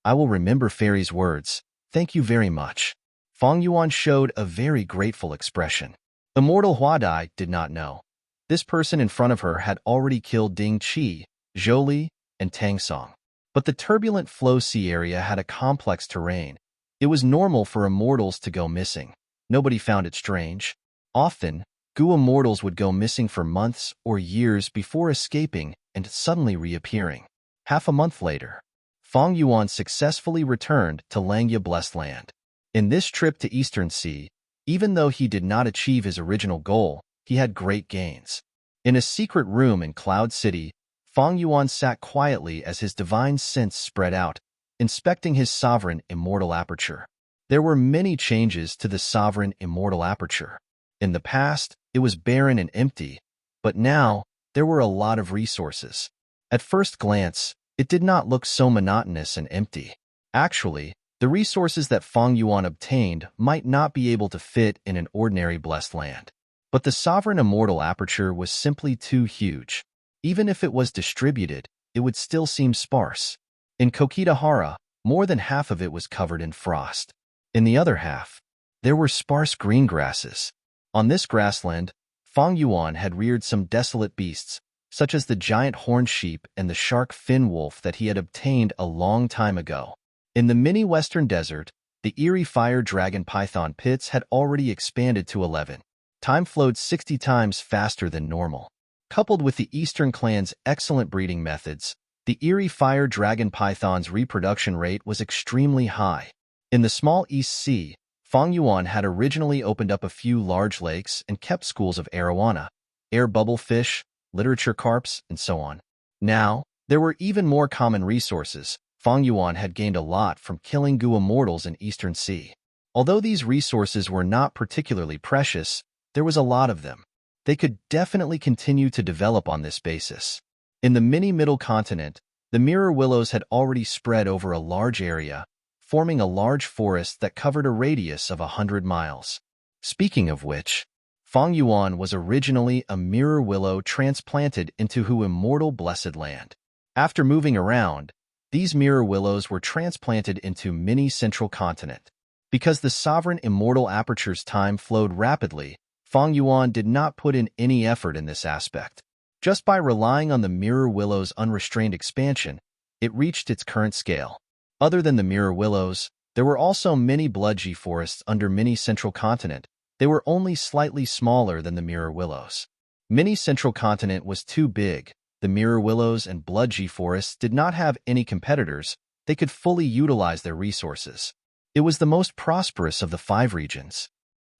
I will remember Fairy's words. Thank you very much. Fang Yuan showed a very grateful expression. Immortal Huadai did not know. This person in front of her had already killed Ding Qi, Zhou Li, and Tang Song. But the turbulent flow sea area had a complex terrain. It was normal for immortals to go missing. Nobody found it strange. Often, Gu immortals would go missing for months or years before escaping and suddenly reappearing. Half a month later, Fang Yuan successfully returned to Langya Blessed Land. In this trip to Eastern Sea, even though he did not achieve his original goal, he had great gains. In a secret room in Cloud City, Fang Yuan sat quietly as his divine sense spread out, inspecting his sovereign immortal aperture. There were many changes to the sovereign immortal aperture. In the past, it was barren and empty, but now there were a lot of resources. At first glance, it did not look so monotonous and empty. Actually, the resources that Fang Yuan obtained might not be able to fit in an ordinary blessed land. But the sovereign immortal aperture was simply too huge. Even if it was distributed, it would still seem sparse. In Kokitahara, more than half of it was covered in frost. In the other half, there were sparse green grasses. On this grassland, Fang Yuan had reared some desolate beasts, such as the giant horned sheep and the shark fin wolf that he had obtained a long time ago. In the mini-western desert, the eerie fire dragon python pits had already expanded to 11. Time flowed 60 times faster than normal. Coupled with the Eastern clan's excellent breeding methods, the eerie fire dragon python's reproduction rate was extremely high. In the small East Sea, Fang Yuan had originally opened up a few large lakes and kept schools of arowana, air bubble fish, literature carps, and so on. Now, there were even more common resources. Fang Yuan had gained a lot from killing Gu immortals in Eastern Sea. Although these resources were not particularly precious, there was a lot of them. They could definitely continue to develop on this basis. In the mini-middle continent, the mirror willows had already spread over a large area, forming a large forest that covered a radius of 100 miles. Speaking of which, Fang Yuan was originally a mirror willow transplanted into Hu Immortal Blessed Land. After moving around, these mirror willows were transplanted into mini-central continent. Because the sovereign immortal aperture's time flowed rapidly, Fang Yuan did not put in any effort in this aspect. Just by relying on the mirror willow's unrestrained expansion, it reached its current scale. Other than the mirror willows, there were also many bloodgy forests under mini-central continent. They were only slightly smaller than the mirror willows. Mini-central continent was too big. The mirror willows and bloodgy forests did not have any competitors. They could fully utilize their resources. It was the most prosperous of the 5 regions.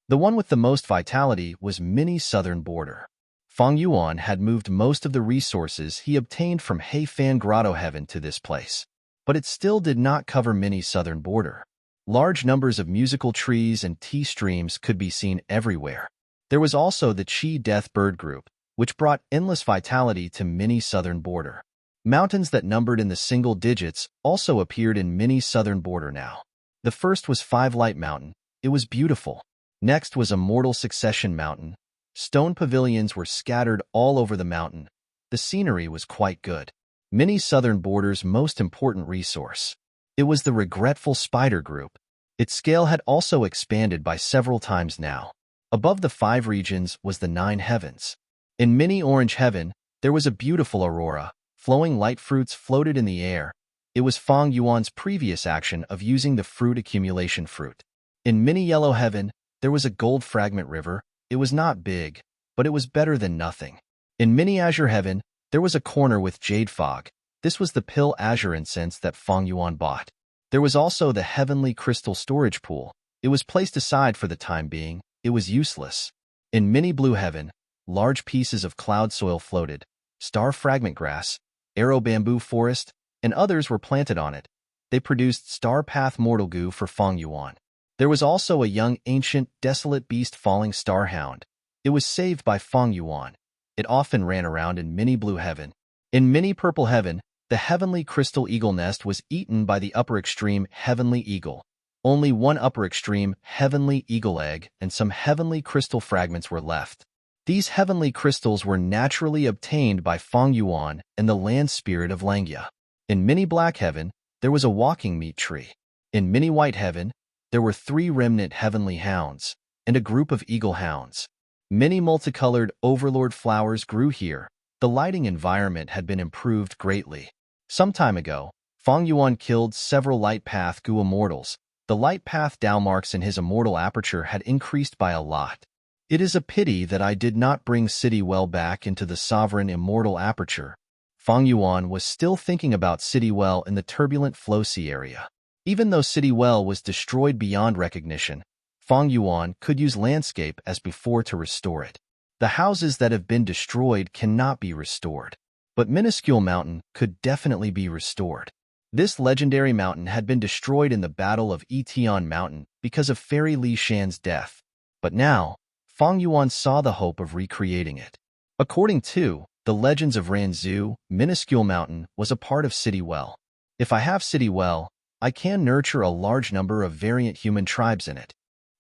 The one with the most vitality was mini-southern border. Fang Yuan had moved most of the resources he obtained from Heifan Grotto Heaven to this place, but it still did not cover mini-southern border. Large numbers of musical trees and tea streams could be seen everywhere. There was also the Chi Death Bird Group, which brought endless vitality to mini-southern border. Mountains that numbered in the single digits also appeared in mini-southern border now. The first was 5 Light Mountain. It was beautiful. Next was Immortal Succession Mountain. Stone pavilions were scattered all over the mountain. The scenery was quite good. Mini-southern border's most important resource. It was the Regretful Spider Group. Its scale had also expanded by several times now. Above the 5 regions was the 9 heavens. In Mini-Orange Heaven, there was a beautiful aurora. Flowing light fruits floated in the air. It was Fang Yuan's previous action of using the fruit accumulation fruit. In Mini-Yellow Heaven, there was a gold fragment river. It was not big, but it was better than nothing. In mini azure heaven, there was a corner with jade fog. This was the pill azure incense that Feng Yuan bought. There was also the heavenly crystal storage pool. It was placed aside for the time being. It was useless. In mini blue heaven, large pieces of cloud soil floated, star fragment grass, arrow bamboo forest, and others were planted on it. They produced star path mortal goo for Feng Yuan. There was also a young, ancient, desolate beast falling star hound. It was saved by Feng Yuan. It often ran around in mini blue heaven. In mini purple heaven, the heavenly crystal eagle nest was eaten by the upper extreme heavenly eagle. Only one upper extreme heavenly eagle egg and some heavenly crystal fragments were left. These heavenly crystals were naturally obtained by Feng Yuan and the land spirit of Langya. In mini black heaven, there was a walking meat tree. In mini white heaven, there were 3 remnant heavenly hounds and a group of eagle hounds. Many multicolored overlord flowers grew here. The lighting environment had been improved greatly. Some time ago, Feng Yuan killed several light path Gu immortals. The light path Dao marks in his immortal aperture had increased by a lot. It is a pity that I did not bring City Well back into the sovereign immortal aperture. Feng Yuan was still thinking about City Well in the turbulent Flow Sea area. Even though City Well was destroyed beyond recognition, Feng Yuan could use landscape as before to restore it. The houses that have been destroyed cannot be restored, but Minuscule Mountain could definitely be restored. This legendary mountain had been destroyed in the Battle of Etion Mountain because of Fairy Li Shan's death, but now, Feng Yuan saw the hope of recreating it. According to the legends of Ranzu, Minuscule Mountain was a part of City Well. If I have City Well, I can nurture a large number of variant human tribes in it.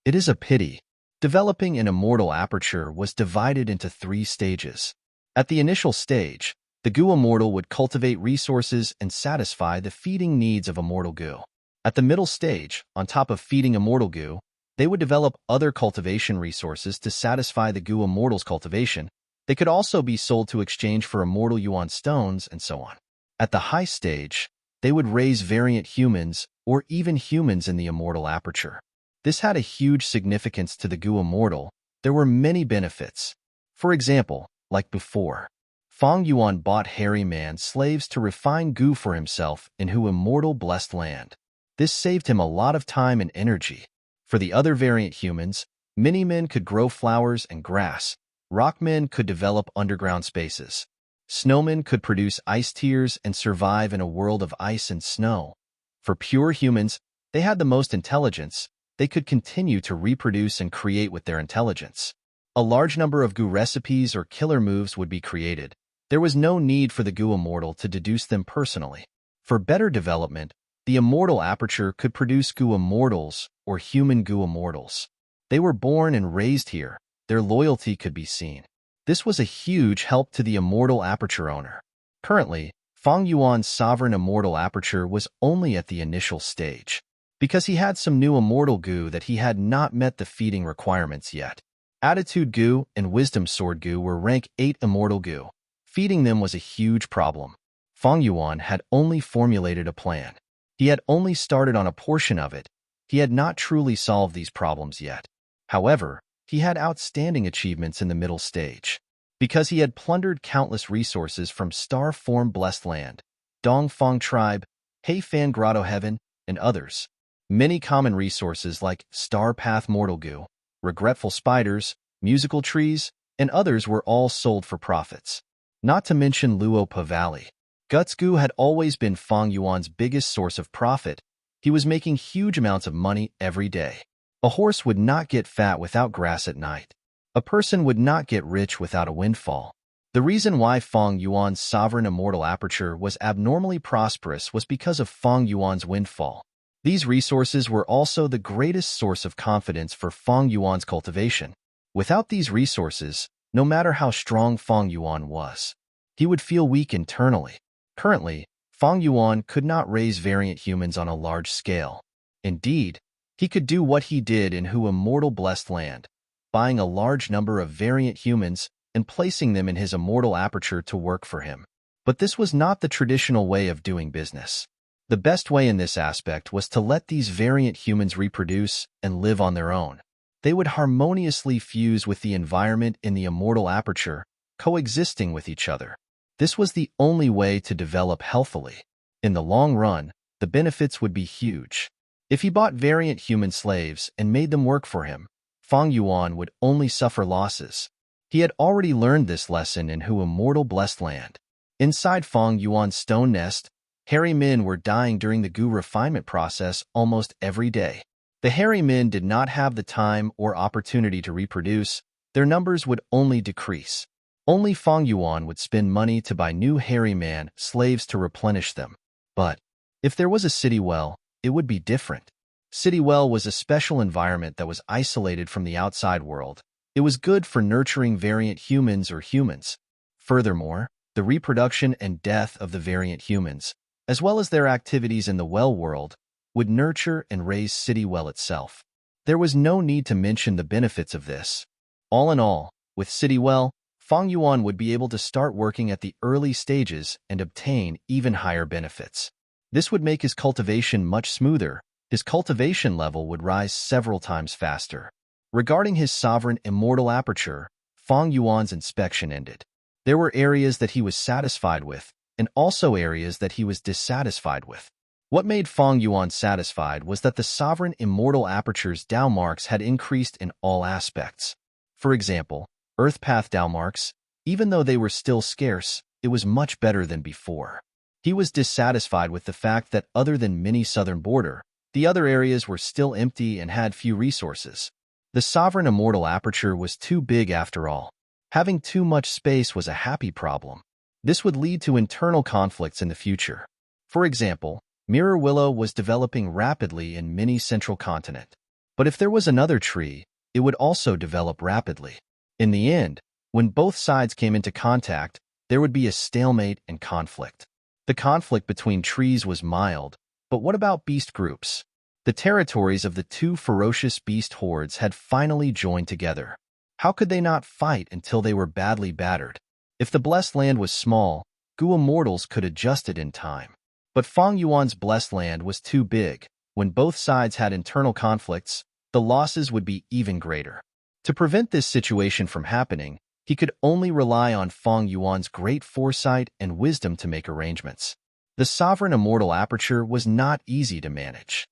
It is a pity. Developing an immortal aperture was divided into 3 stages. At the initial stage, the Gu Immortal would cultivate resources and satisfy the feeding needs of Immortal Gu. At the middle stage, on top of feeding Immortal Gu, they would develop other cultivation resources to satisfy the Gu Immortal's cultivation. They could also be sold to exchange for Immortal Yuan stones and so on. At the high stage, they would raise variant humans or even humans in the immortal aperture. This had a huge significance to the Gu Immortal. There were many benefits. For example, like before, Feng Yuan bought hairy man slaves to refine Gu for himself in Hu Immortal Blessed Land. This saved him a lot of time and energy. For the other variant humans, mini-men could grow flowers and grass. Rockmen could develop underground spaces. Snowmen could produce ice tears and survive in a world of ice and snow. For pure humans, they had the most intelligence. They could continue to reproduce and create with their intelligence. A large number of Gu recipes or killer moves would be created. There was no need for the Gu Immortal to deduce them personally. For better development, the Immortal Aperture could produce Gu Immortals or human Gu Immortals. They were born and raised here. Their loyalty could be seen. This was a huge help to the Immortal Aperture owner. Currently, Feng Yuan's sovereign Immortal Aperture was only at the initial stage, because he had some new Immortal Gu that he had not met the feeding requirements yet. Attitude Gu and Wisdom Sword Gu were rank 8 Immortal Gu. Feeding them was a huge problem. Feng Yuan had only formulated a plan. He had only started on a portion of it. He had not truly solved these problems yet. However, he had outstanding achievements in the middle stage, because he had plundered countless resources from Star Form Blessed Land, Dongfang Tribe, Heifan Grotto Heaven, and others. Many common resources like Star Path Mortal Gu, Regretful Spiders, Musical Trees, and others were all sold for profits. Not to mention Luopa Valley. Guts Gu had always been Feng Yuan's biggest source of profit. He was making huge amounts of money every day. A horse would not get fat without grass at night. A person would not get rich without a windfall. The reason why Feng Yuan's sovereign immortal aperture was abnormally prosperous was because of Feng Yuan's windfall. These resources were also the greatest source of confidence for Feng Yuan's cultivation. Without these resources, no matter how strong Feng Yuan was, he would feel weak internally. Currently, Feng Yuan could not raise variant humans on a large scale. Indeed, he could do what he did in Hu Immortal Blessed Land, buying a large number of variant humans and placing them in his immortal aperture to work for him. But this was not the traditional way of doing business. The best way in this aspect was to let these variant humans reproduce and live on their own. They would harmoniously fuse with the environment in the immortal aperture, coexisting with each other. This was the only way to develop healthily. In the long run, the benefits would be huge. If he bought variant human slaves and made them work for him, Fang Yuan would only suffer losses. He had already learned this lesson in Hu Immortal Blessed Land. Inside Fang Yuan's stone nest, hairy men were dying during the Gu refinement process almost every day. The hairy men did not have the time or opportunity to reproduce. Their numbers would only decrease. Only Fang Yuan would spend money to buy new hairy man slaves to replenish them. But if there was a city well, it would be different. City well was a special environment that was isolated from the outside world. It was good for nurturing variant humans or humans. Furthermore, the reproduction and death of the variant humans, as well as their activities in the well world, would nurture and raise city well itself. There was no need to mention the benefits of this. All in all, with city well, Fang Yuan would be able to start working at the early stages and obtain even higher benefits. This would make his cultivation much smoother. His cultivation level would rise several times faster. Regarding his sovereign immortal aperture, Fang Yuan's inspection ended. There were areas that he was satisfied with, and also areas that he was dissatisfied with. What made Fang Yuan satisfied was that the sovereign immortal aperture's Dao marks had increased in all aspects. For example, Earth Path Dao marks, even though they were still scarce, it was much better than before. He was dissatisfied with the fact that other than mini southern border, the other areas were still empty and had few resources. The sovereign immortal aperture was too big after all. Having too much space was a happy problem. This would lead to internal conflicts in the future. For example, Mirror Willow was developing rapidly in mini central continent. But if there was another tree, it would also develop rapidly. In the end, when both sides came into contact, there would be a stalemate and conflict. The conflict between trees was mild, but what about beast groups? The territories of the two ferocious beast hordes had finally joined together. How could they not fight until they were badly battered? If the blessed land was small, Gu immortals could adjust it in time. But Fang Yuan's blessed land was too big. When both sides had internal conflicts, the losses would be even greater. To prevent this situation from happening, he could only rely on Fang Yuan's great foresight and wisdom to make arrangements. The sovereign immortal aperture was not easy to manage.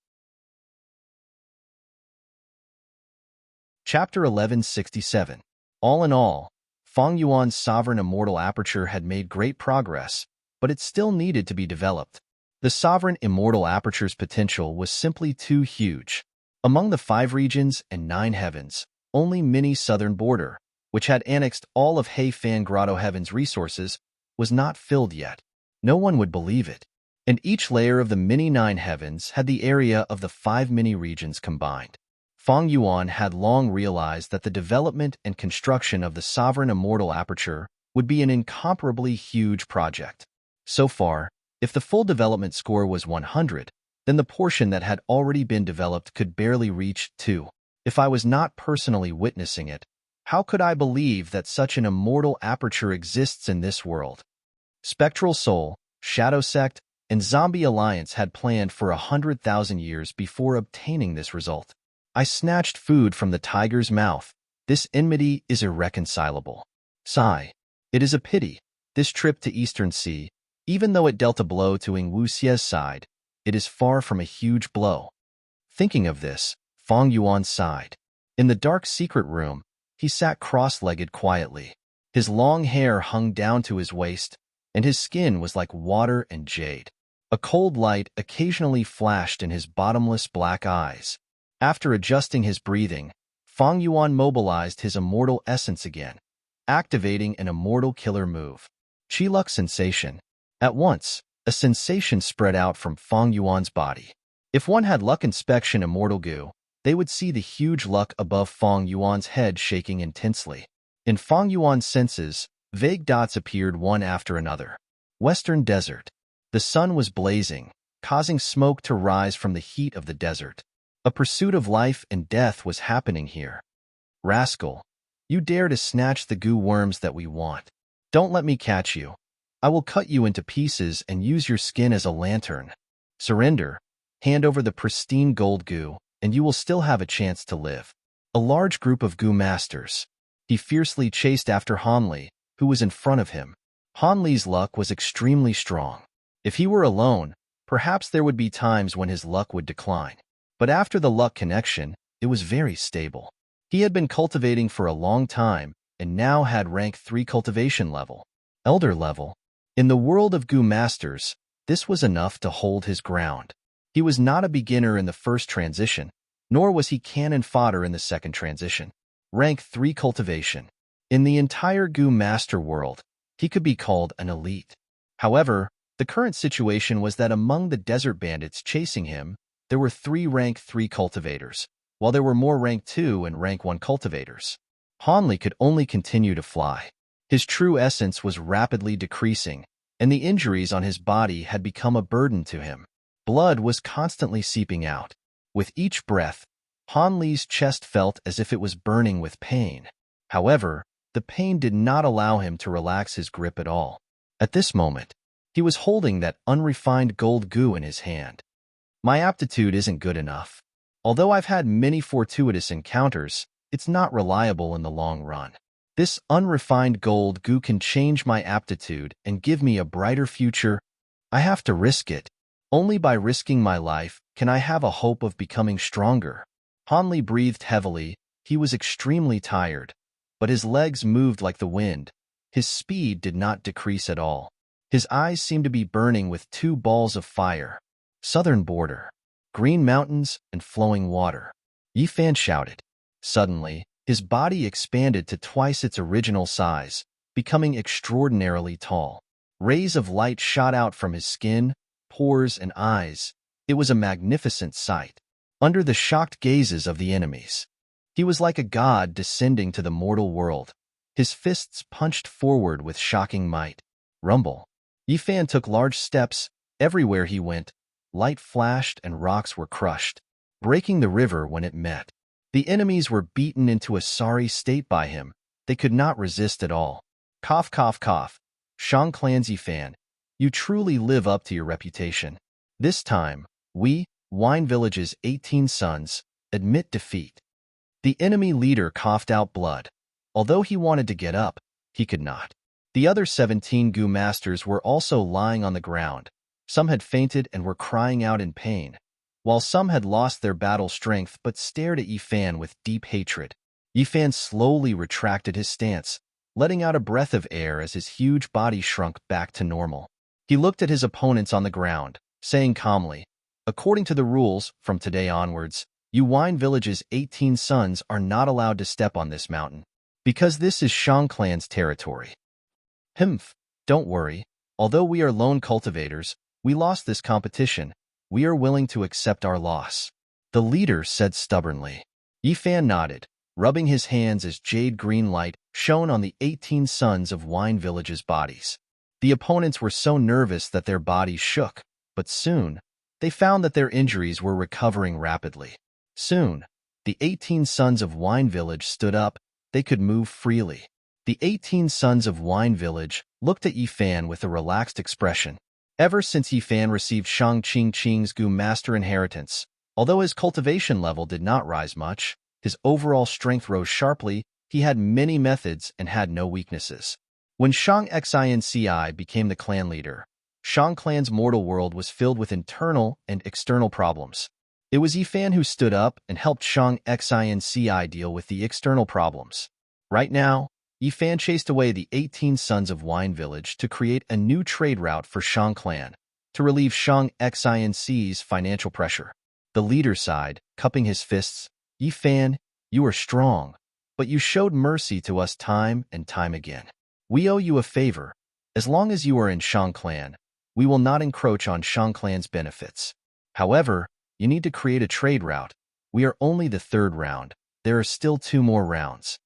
Chapter 1167. All in all, Fang Yuan's sovereign immortal aperture had made great progress, but it still needed to be developed. The sovereign immortal aperture's potential was simply too huge. Among the 5 regions and 9 heavens, only mini southern border, which had annexed all of Hei Fan Grotto Heaven's resources, was not filled yet. No one would believe it. And each layer of the mini 9 heavens had the area of the 5 mini regions combined. Fang Yuan had long realized that the development and construction of the sovereign immortal aperture would be an incomparably huge project. So far, if the full development score was 100, then the portion that had already been developed could barely reach 2. If I was not personally witnessing it, how could I believe that such an immortal aperture exists in this world? Spectral Soul, Shadow Sect, and Zombie Alliance had planned for 100,000 years before obtaining this result. I snatched food from the tiger's mouth. This enmity is irreconcilable. Sigh. It is a pity. This trip to Eastern Sea, even though it dealt a blow to Ing Wuxie's side, it is far from a huge blow. Thinking of this, Fang Yuan sighed. In the dark secret room, he sat cross-legged quietly. His long hair hung down to his waist, and his skin was like water and jade. A cold light occasionally flashed in his bottomless black eyes. After adjusting his breathing, Fang Yuan mobilized his immortal essence again, activating an immortal killer move. Chi-Luck Sensation. At once, a sensation spread out from Fang Yuan's body. If one had Luck Inspection Immortal Gu, they would see the huge luck above Fang Yuan's head shaking intensely. In Fang Yuan's senses, vague dots appeared one after another. Western Desert. The sun was blazing, causing smoke to rise from the heat of the desert. A pursuit of life and death was happening here. Rascal, you dare to snatch the goo worms that we want. Don't let me catch you. I will cut you into pieces and use your skin as a lantern. Surrender, hand over the pristine gold goo, and you will still have a chance to live. A large group of Gu masters. He fiercely chased after Han Li, who was in front of him. Han Li's luck was extremely strong. If he were alone, perhaps there would be times when his luck would decline. But after the luck connection, it was very stable. He had been cultivating for a long time and now had rank 3 cultivation level, elder level. In the world of Gu masters, this was enough to hold his ground. He was not a beginner in the first transition, nor was he cannon fodder in the second transition. Rank 3 cultivation. In the entire Gu master world, he could be called an elite. However, the current situation was that among the desert bandits chasing him, there were 3 rank 3 cultivators, while there were more rank 2 and rank 1 cultivators. Han Li could only continue to fly. His true essence was rapidly decreasing, and the injuries on his body had become a burden to him. Blood was constantly seeping out. With each breath, Han Li's chest felt as if it was burning with pain. However, the pain did not allow him to relax his grip at all. At this moment, he was holding that unrefined gold goo in his hand. My aptitude isn't good enough. Although I've had many fortuitous encounters, it's not reliable in the long run. This unrefined gold goo can change my aptitude and give me a brighter future. I have to risk it. Only by risking my life can I have a hope of becoming stronger. Han Li breathed heavily. He was extremely tired, but his legs moved like the wind. His speed did not decrease at all. His eyes seemed to be burning with 2 balls of fire. Southern border, green mountains, and flowing water. Yi Fan shouted. Suddenly, his body expanded to twice its original size, becoming extraordinarily tall. Rays of light shot out from his skin, pores, and eyes. It was a magnificent sight. Under the shocked gazes of the enemies, he was like a god descending to the mortal world. His fists punched forward with shocking might. Rumble. Yi Fan took large steps. Everywhere he went, light flashed and rocks were crushed, breaking the river when it met. The enemies were beaten into a sorry state by him. They could not resist at all. Cough, cough, cough. Shang Clan's Yi Fan, you truly live up to your reputation. This time, we, Wine Village's 18 sons, admit defeat. The enemy leader coughed out blood. Although he wanted to get up, he could not. The other 17 Gu masters were also lying on the ground. Some had fainted and were crying out in pain, while some had lost their battle strength but stared at Yi Fan with deep hatred. Yi Fan slowly retracted his stance, letting out a breath of air as his huge body shrunk back to normal. He looked at his opponents on the ground, saying calmly, "According to the rules, from today onwards, you Wine Village's 18 sons are not allowed to step on this mountain, because this is Shang Clan's territory." Humph, don't worry. Although we are lone cultivators, we lost this competition. We are willing to accept our loss, the leader said stubbornly. Yi Fan nodded, rubbing his hands as jade-green light shone on the 18 sons of Wine Village's bodies. The opponents were so nervous that their bodies shook, but soon, they found that their injuries were recovering rapidly. Soon, the 18 sons of Wine Village stood up. They could move freely. The 18 sons of Wine Village looked at Yi Fan with a relaxed expression. Ever since Yi Fan received Shang Qing's Gu Master Inheritance, although his cultivation level did not rise much, his overall strength rose sharply. He had many methods and had no weaknesses. When Shang Xinci became the clan leader, Shang Clan's mortal world was filled with internal and external problems. It was Yi Fan who stood up and helped Shang Xinci deal with the external problems. Right now, Yi Fan chased away the 18 sons of Wine Village to create a new trade route for Shang Clan, to relieve Shang Xinci's financial pressure. The leader sighed, cupping his fists. Yi Fan, you are strong, but you showed mercy to us time and time again. We owe you a favor. As long as you are in Shang Clan, we will not encroach on Shang Clan's benefits. However, you need to create a trade route. We are only the 3rd round. There are still 2 more rounds.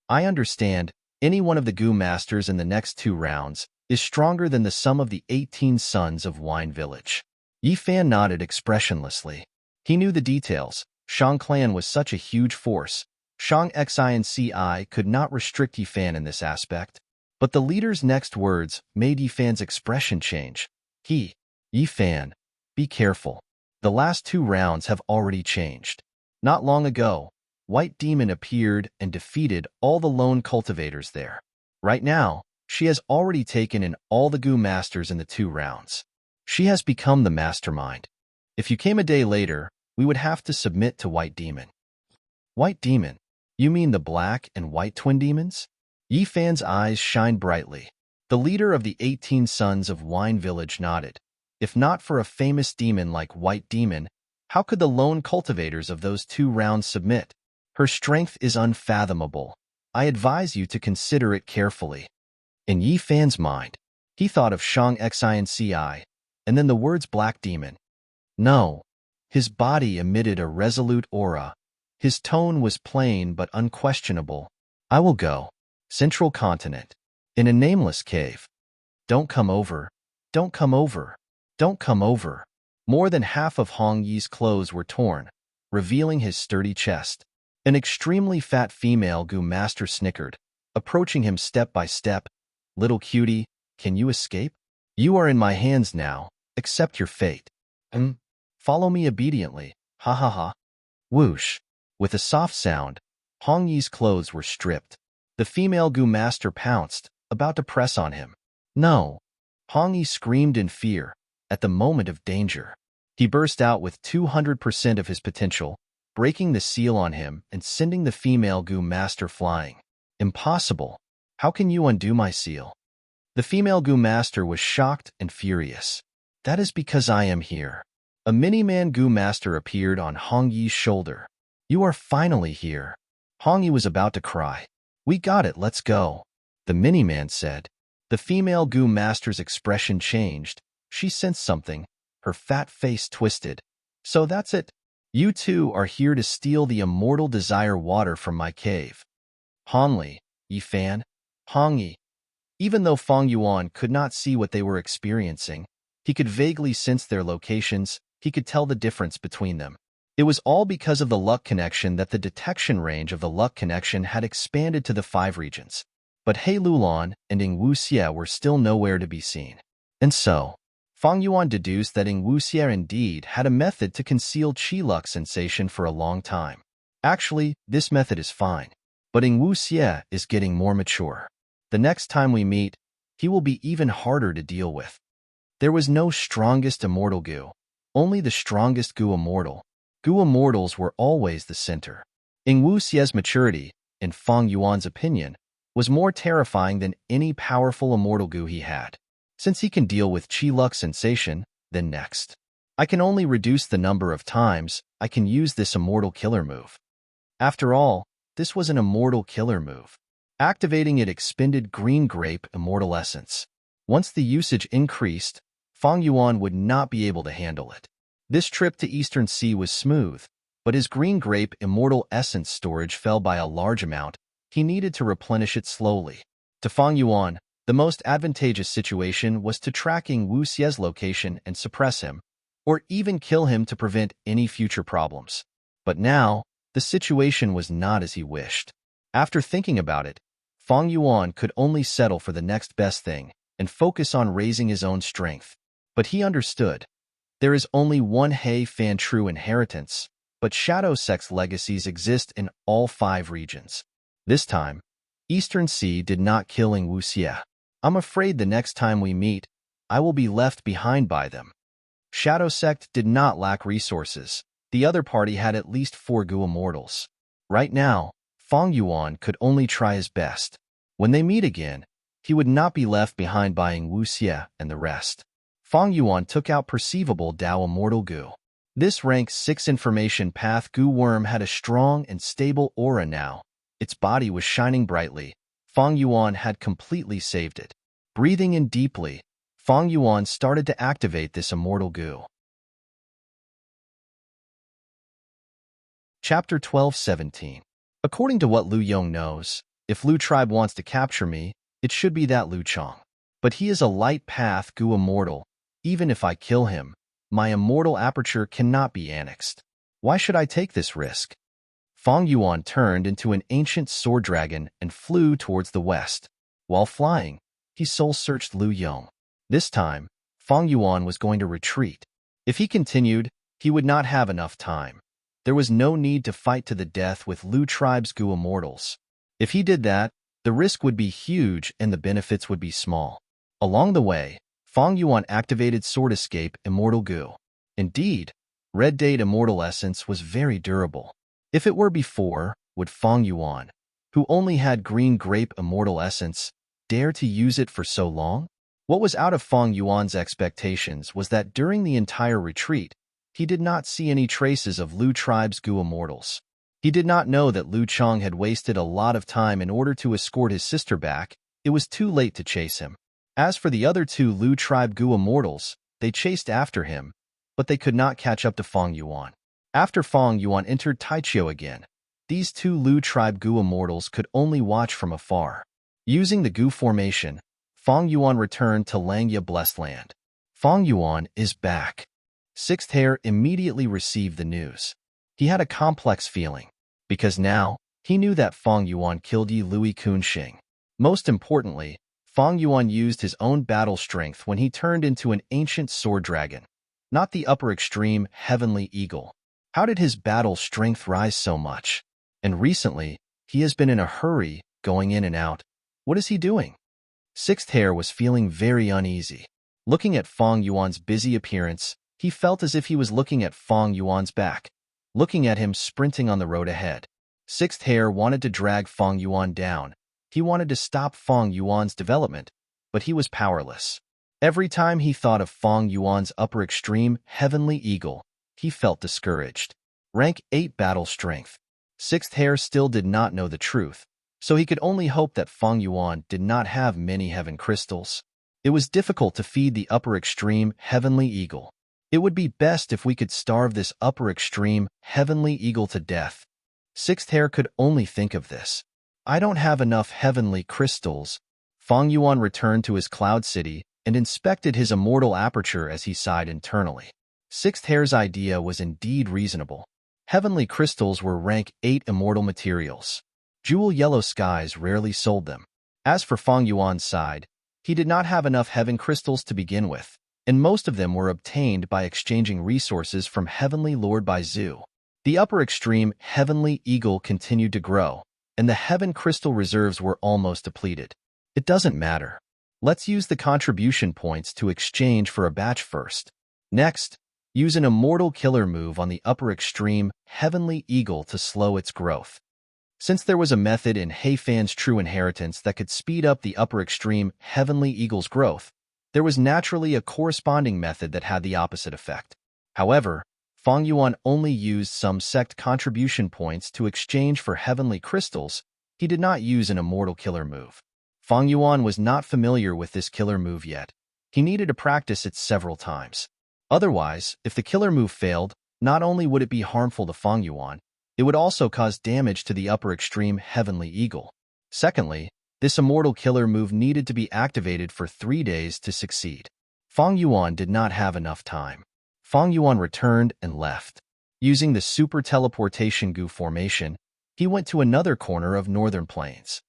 I understand. Any one of the Gu masters in the next 2 rounds is stronger than the sum of the 18 sons of Wine Village. Yi Fan nodded expressionlessly. He knew the details. Shang Clan was such a huge force. Shang Xinci could not restrict Yi Fan in this aspect. But the leader's next words made Yi Fan's expression change. Yi Fan, be careful. The last 2 rounds have already changed. Not long ago, White Demon appeared and defeated all the lone cultivators there. Right now, she has already taken in all the Gu Masters in the 2 rounds. She has become the mastermind. If you came a day later, we would have to submit to White Demon. White Demon? You mean the black and white twin demons? Yi Fan's eyes shined brightly. The leader of the 18 Sons of Wine Village nodded. If not for a famous demon like White Demon, how could the lone cultivators of those 2 rounds submit? Her strength is unfathomable. I advise you to consider it carefully. In Yi Fan's mind, he thought of Shang Xinci, and then the words Black Demon. No. His body emitted a resolute aura. His tone was plain but unquestionable. I will go. Central Continent. In a nameless cave. Don't come over. Don't come over. Don't come over. More than half of Hong Yi's clothes were torn, revealing his sturdy chest. An extremely fat female Gu Master snickered, approaching him step by step. Little cutie, can you escape? You are in my hands now. Accept your fate. Follow me obediently. Ha ha ha. Whoosh. With a soft sound, Hong Yi's clothes were stripped. The female Gu Master pounced, about to press on him. No. Hong Yi screamed in fear. At the moment of danger, he burst out with 200% of his potential, breaking the seal on him and sending the female Gu Master flying. Impossible. How can you undo my seal? The female Gu Master was shocked and furious. That is because I am here. A mini-man Gu Master appeared on Hong Yi's shoulder. You are finally here. Hong Yi was about to cry. We got it, let's go. The mini-man said. The female Gu Master's expression changed. She sensed something. Her fat face twisted. So that's it. You two are here to steal the immortal desire water from my cave. Hanli, Yi Fan, Hong Yi. Even though Feng Yuan could not see what they were experiencing, he could vaguely sense their locations. He could tell the difference between them. It was all because of the luck connection that the detection range of the luck connection had expanded to the 5 regions. But He Lulan and Ing Wuxie were still nowhere to be seen. And so, Feng Yuan deduced that Ing Wuxie indeed had a method to conceal Qi luck sensation for a long time. Actually, this method is fine, but Ing Wuxie is getting more mature. The next time we meet, he will be even harder to deal with. There was no strongest immortal Gu, only the strongest Gu immortal. Gu immortals were always the center. Ing Wuxie's maturity, in Feng Yuan's opinion, was more terrifying than any powerful immortal Gu he had. Since he can deal with Qi luck sensation, then next. I can only reduce the number of times I can use this immortal killer move. After all, this was an immortal killer move. Activating it expended green grape immortal essence. Once the usage increased, Feng Yuan would not be able to handle it. This trip to Eastern Sea was smooth, but his green grape immortal essence storage fell by a large amount. He needed to replenish it slowly. To Feng Yuan, the most advantageous situation was to track Ing Wuxie's location and suppress him, or even kill him to prevent any future problems. But now, the situation was not as he wished. After thinking about it, Feng Yuan could only settle for the next best thing and focus on raising his own strength. But he understood. There is only one He Fan true inheritance, but Shadow Sect's legacies exist in all 5 regions. This time, Eastern Sea did not kill Ing Wuxie. I'm afraid the next time we meet, I will be left behind by them. Shadow Sect did not lack resources. The other party had at least 4 Gu immortals. Right now, Feng Yuan could only try his best. When they meet again, he would not be left behind by Ing Wuxie and the rest. Feng Yuan took out Perceivable Dao Immortal Gu. This rank 6 information path Gu worm had a strong and stable aura now. Its body was shining brightly. Feng Yuan had completely saved it. Breathing in deeply, Feng Yuan started to activate this immortal Gu. Chapter 12:17. According to what Lu Yong knows, if Lu tribe wants to capture me, it should be that Lu Chong. But he is a light path Gu immortal. Even if I kill him, my immortal aperture cannot be annexed. Why should I take this risk? Feng Yuan turned into an ancient sword dragon and flew towards the west. While flying, he soul-searched Lu Yong. This time, Feng Yuan was going to retreat. If he continued, he would not have enough time. There was no need to fight to the death with Lu tribe's Gu immortals. If he did that, the risk would be huge and the benefits would be small. Along the way, Fang Yuan activated Sword Escape Immortal Gu. Indeed, Red Date Immortal Essence was very durable. If it were before, would Fang Yuan, who only had Green Grape Immortal Essence, dare to use it for so long? What was out of Fang Yuan's expectations was that during the entire retreat, he did not see any traces of Lu tribe's Gu immortals. He did not know that Lu Chang had wasted a lot of time in order to escort his sister back. It was too late to chase him. As for the other two Lu tribe Gu immortals, they chased after him, but they could not catch up to Fang Yuan. After Fang Yuan entered Taichio again, these two Lu tribe Gu immortals could only watch from afar. Using the Gu formation, Fang Yuan returned to Langya Blessed Land. Fang Yuan is back. Sixth Hair immediately received the news. He had a complex feeling, because now, he knew that Fang Yuan killed Yi Lui Kunxing. Most importantly, Fang Yuan used his own battle strength when he turned into an ancient sword dragon, not the upper extreme heavenly eagle. How did his battle strength rise so much? And recently, he has been in a hurry, going in and out. What is he doing? Sixth Hair was feeling very uneasy. Looking at Fang Yuan's busy appearance, he felt as if he was looking at Fang Yuan's back, looking at him sprinting on the road ahead. Sixth Hair wanted to drag Fang Yuan down. He wanted to stop Fang Yuan's development, but he was powerless. Every time he thought of Fang Yuan's upper extreme heavenly eagle, he felt discouraged. Rank 8 battle strength. Sixth Hair still did not know the truth, so he could only hope that Fang Yuan did not have many heaven crystals. It was difficult to feed the upper extreme heavenly eagle. It would be best if we could starve this upper extreme heavenly eagle to death. Sixth Hair could only think of this. I don't have enough heavenly crystals. Fang Yuan returned to his cloud city and inspected his immortal aperture as he sighed internally. Sixth Hair's idea was indeed reasonable. Heavenly crystals were rank 8 immortal materials. Jewel Yellow Skies rarely sold them. As for Fang Yuan's side, he did not have enough heaven crystals to begin with, and most of them were obtained by exchanging resources from Heavenly Lord Baizu. The upper extreme Heavenly Eagle continued to grow, and the heaven crystal reserves were almost depleted. It doesn't matter. Let's use the contribution points to exchange for a batch first. Next, use an immortal killer move on the upper extreme Heavenly Eagle to slow its growth. Since there was a method in Heifan's True Inheritance that could speed up the upper extreme Heavenly Eagle's growth, there was naturally a corresponding method that had the opposite effect. However, Fang Yuan only used some sect contribution points to exchange for heavenly crystals. He did not use an immortal killer move. Fang Yuan was not familiar with this killer move yet. He needed to practice it several times. Otherwise, if the killer move failed, not only would it be harmful to Fang Yuan, it would also cause damage to the upper extreme Heavenly Eagle. Secondly, this immortal killer move needed to be activated for 3 days to succeed. Fang Yuan did not have enough time. Fang Yuan returned and left. Using the super teleportation Gu formation, he went to another corner of Northern Plains.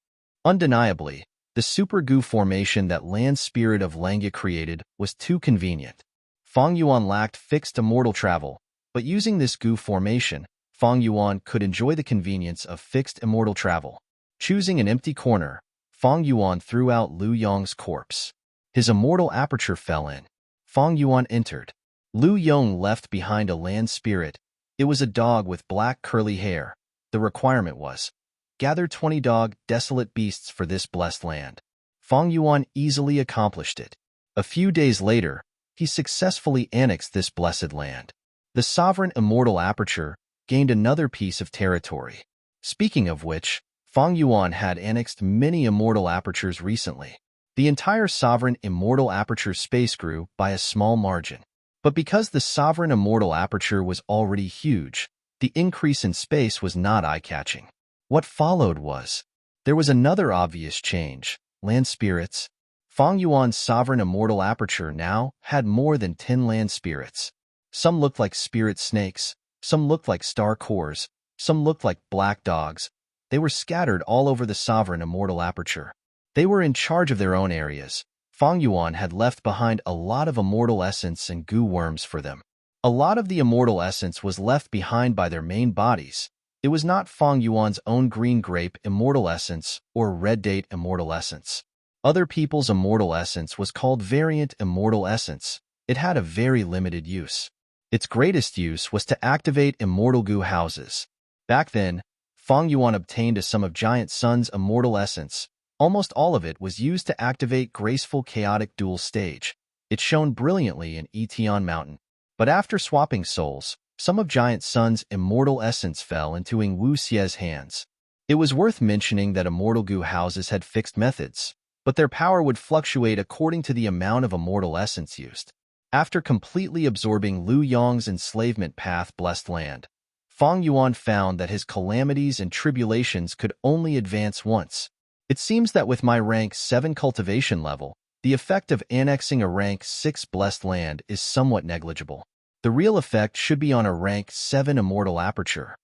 Undeniably, the super Gu formation that Land Spirit of Langya created was too convenient. Fang Yuan lacked fixed immortal travel, but using this Gu formation, Fang Yuan could enjoy the convenience of fixed immortal travel. Choosing an empty corner, Fang Yuan threw out Lu Yong's corpse. His immortal aperture fell in. Fang Yuan entered. Lu Yong left behind a land spirit. It was a dog with black curly hair. The requirement was, gather 20 desolate beasts for this blessed land. Fang Yuan easily accomplished it. A few days later, he successfully annexed this blessed land. The sovereign immortal aperture gained another piece of territory. Speaking of which, Fang Yuan had annexed many immortal apertures recently. The entire sovereign immortal aperture space grew by a small margin. But because the sovereign immortal aperture was already huge, the increase in space was not eye-catching. What followed was, there was another obvious change. Land spirits. Fang Yuan's sovereign immortal aperture now had more than 10 land spirits. Some looked like spirit snakes, some looked like star cores, some looked like black dogs. They were scattered all over the sovereign immortal aperture. They were in charge of their own areas. Fang Yuan had left behind a lot of immortal essence and goo worms for them. A lot of the immortal essence was left behind by their main bodies. It was not Fang Yuan's own green grape immortal essence or red date immortal essence. Other people's immortal essence was called variant immortal essence. It had a very limited use. Its greatest use was to activate immortal goo houses. Back then, Fang Yuan obtained some of Giant Sun's immortal essence. Almost all of it was used to activate graceful chaotic dual stage. It shone brilliantly in Etion Mountain. But after swapping souls, some of Giant Sun's immortal essence fell into Ing Wu Xie's hands. It was worth mentioning that immortal goo houses had fixed methods, but their power would fluctuate according to the amount of immortal essence used. After completely absorbing Lu Yong's enslavement path blessed land, Fang Yuan found that his calamities and tribulations could only advance once. It seems that with my rank 7 cultivation level, the effect of annexing a rank 6 blessed land is somewhat negligible. The real effect should be on a rank 7 immortal aperture.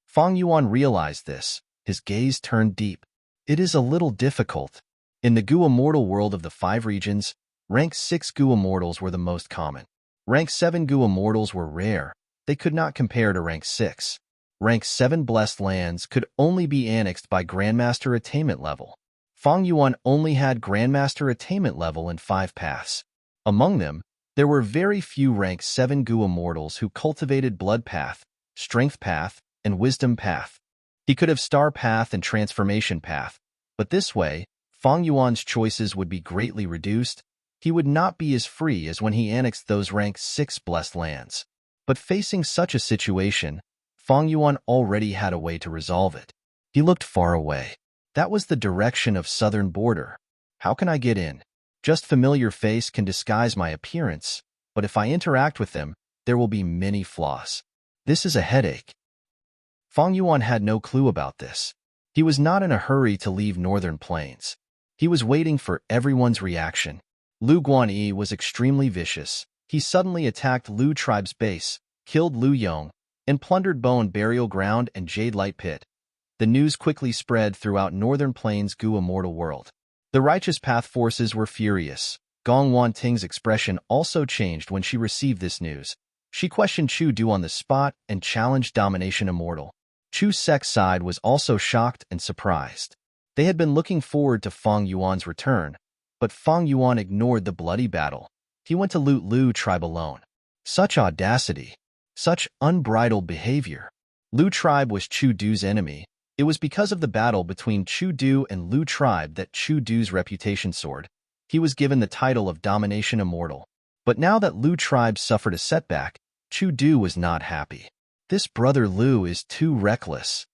Fang Yuan realized this. His gaze turned deep. It is a little difficult. In the Gu immortal world of the 5 regions, rank 6 Gu immortals were the most common. Rank 7 Gu immortals were rare. They could not compare to rank 6. Rank 7 blessed lands could only be annexed by Grandmaster attainment level. Fang Yuan only had Grandmaster attainment level in 5 paths. Among them, there were very few rank 7 Gu immortals who cultivated Blood Path, Strength Path, and Wisdom Path. He could have Star Path and Transformation Path, but this way, Fang Yuan's choices would be greatly reduced. He would not be as free as when he annexed those rank 6 blessed lands. But facing such a situation, Fang Yuan already had a way to resolve it. He looked far away. That was the direction of southern border. How can I get in? Just familiar face can disguise my appearance, but if I interact with them, there will be many flaws. This is a headache. Fang Yuan had no clue about this. He was not in a hurry to leave northern plains. He was waiting for everyone's reaction. Lu Guanyi was extremely vicious. He suddenly attacked Lu tribe's base, killed Lu Yong, and plundered Bone Burial Ground and Jade Light Pit. The news quickly spread throughout Northern Plains' Gu immortal world. The Righteous Path forces were furious. Gong Wanting's expression also changed when she received this news. She questioned Chu Du on the spot and challenged Domination Immortal. Chu Sek's side was also shocked and surprised. They had been looking forward to Fang Yuan's return, but Fang Yuan ignored the bloody battle. He went to loot Lu tribe alone. Such audacity! Such unbridled behavior! Lu tribe was Chu Du's enemy. It was because of the battle between Chu Du and Lu tribe that Chu Du's reputation soared. He was given the title of Domination Immortal. But now that Lu tribe suffered a setback, Chu Du was not happy. This brother Lu is too reckless.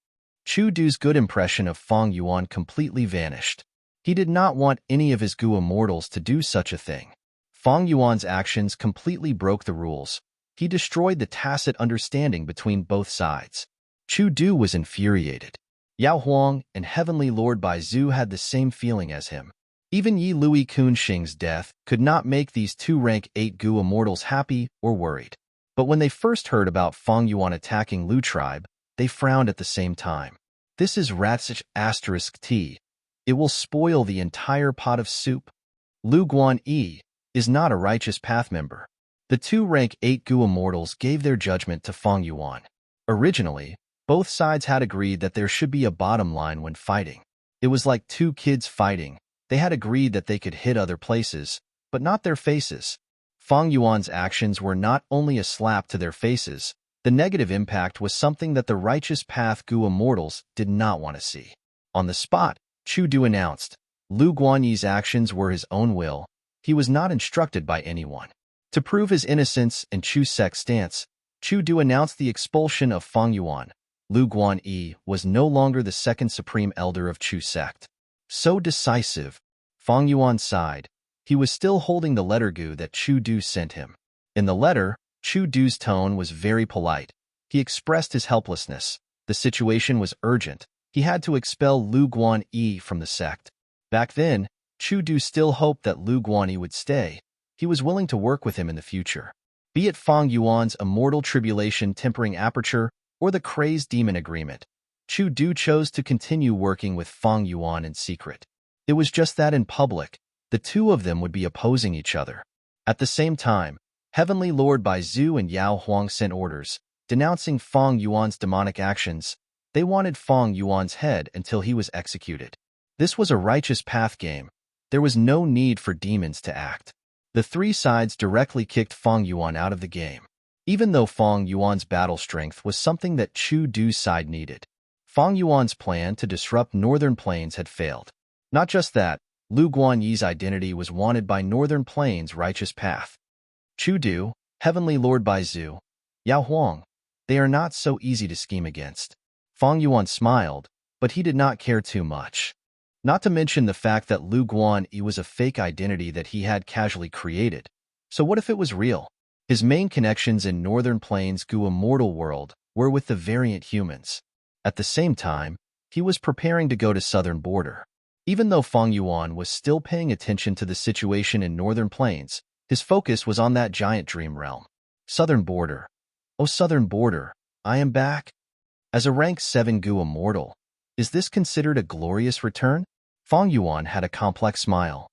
Chu Du's good impression of Fang Yuan completely vanished. He did not want any of his Gu immortals to do such a thing. Fang Yuan's actions completely broke the rules. He destroyed the tacit understanding between both sides. Chu Du was infuriated. Yao Huang and Heavenly Lord Bai Zhu had the same feeling as him. Even Yi Lui Kunxing's death could not make these 2 rank 8 Gu immortals happy or worried. But when they first heard about Fang Yuan attacking Lu tribe, they frowned at the same time. This is Ratsich *T. It will spoil the entire pot of soup. Lu Guanyi is not a Righteous Path member. The 2 rank 8 Gu immortals gave their judgment to Fang Yuan. Originally, both sides had agreed that there should be a bottom line when fighting. It was like 2 kids fighting. They had agreed that they could hit other places, but not their faces. Fang Yuan's actions were not only a slap to their faces, the negative impact was something that the Righteous Path Gu immortals did not want to see. On the spot, Chu Du announced, Lu Guanyi's actions were his own will. He was not instructed by anyone. To prove his innocence and Chu Sek's stance, Chu Du announced the expulsion of Fang Yuan. Lu Guanyi was no longer the second supreme elder of Chu sect. So decisive, Fang Yuan sighed. He was still holding the letter Gu that Chu Du sent him. In the letter, Chu Du's tone was very polite. He expressed his helplessness. The situation was urgent. He had to expel Lu Guanyi from the sect. Back then, Chu Du still hoped that Lu Guanyi would stay. He was willing to work with him in the future. Be it Fang Yuan's immortal tribulation tempering aperture or the crazed demon agreement, Chu Du chose to continue working with Fang Yuan in secret. It was just that in public, the 2 of them would be opposing each other. At the same time, Heavenly Lord Bai Zhu and Yao Huang sent orders, denouncing Feng Yuan's demonic actions. They wanted Feng Yuan's head until he was executed. This was a righteous path game. There was no need for demons to act. The three sides directly kicked Feng Yuan out of the game. Even though Feng Yuan's battle strength was something that Chu Du's side needed, Feng Yuan's plan to disrupt Northern Plains had failed. Not just that, Lu Guanyi's identity was wanted by Northern Plains' righteous path. Chu Du, Heavenly Lord Bai Zhu, Yao Huang, they are not so easy to scheme against. Feng Yuan smiled, but he did not care too much. Not to mention the fact that Lu Guanyi was a fake identity that he had casually created. So what if it was real? His main connections in Northern Plains' Gu immortal world were with the variant humans. At the same time, he was preparing to go to Southern Border. Even though Feng Yuan was still paying attention to the situation in Northern Plains, his focus was on that giant dream realm. Southern Border. Oh, Southern Border, I am back. As a rank 7 Gu immortal, is this considered a glorious return? Feng Yuan had a complex smile.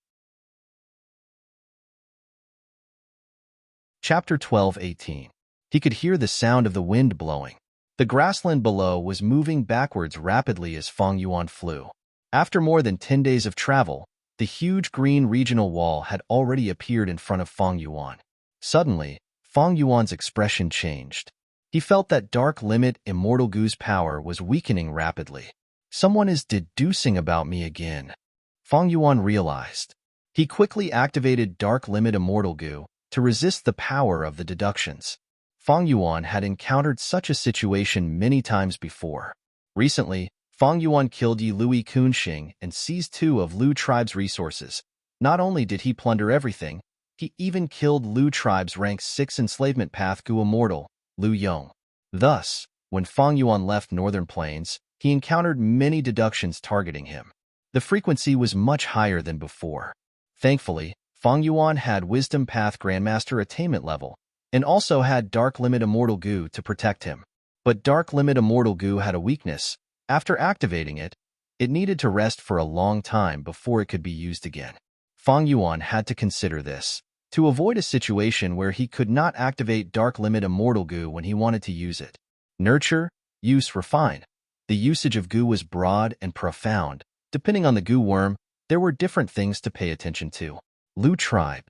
Chapter 12:18. He could hear the sound of the wind blowing. The grassland below was moving backwards rapidly as Feng Yuan flew. After more than 10 days of travel, the huge green regional wall had already appeared in front of Feng Yuan. Suddenly, Feng Yuan's expression changed. He felt that Dark Limit Immortal Gu's power was weakening rapidly. Someone is deducing about me again, Feng Yuan realized. He quickly activated Dark Limit Immortal Gu to resist the power of the deductions. Feng Yuan had encountered such a situation many times before. Recently, Feng Yuan killed Yi Lui Kunxing and seized 2 of Lu tribe's resources. Not only did he plunder everything, he even killed Lu tribe's rank 6 enslavement path Gu immortal, Lu Yong. Thus, when Feng Yuan left Northern Plains, he encountered many deductions targeting him. The frequency was much higher than before. Thankfully, Feng Yuan had Wisdom Path Grandmaster attainment level, and also had Dark Limit Immortal Gu to protect him. But Dark Limit Immortal Gu had a weakness. After activating it, it needed to rest for a long time before it could be used again. Feng Yuan had to consider this, to avoid a situation where he could not activate Dark Limit Immortal Gu when he wanted to use it. Nurture, use, refine. The usage of Gu was broad and profound. Depending on the Gu worm, there were different things to pay attention to. Lu Tribe.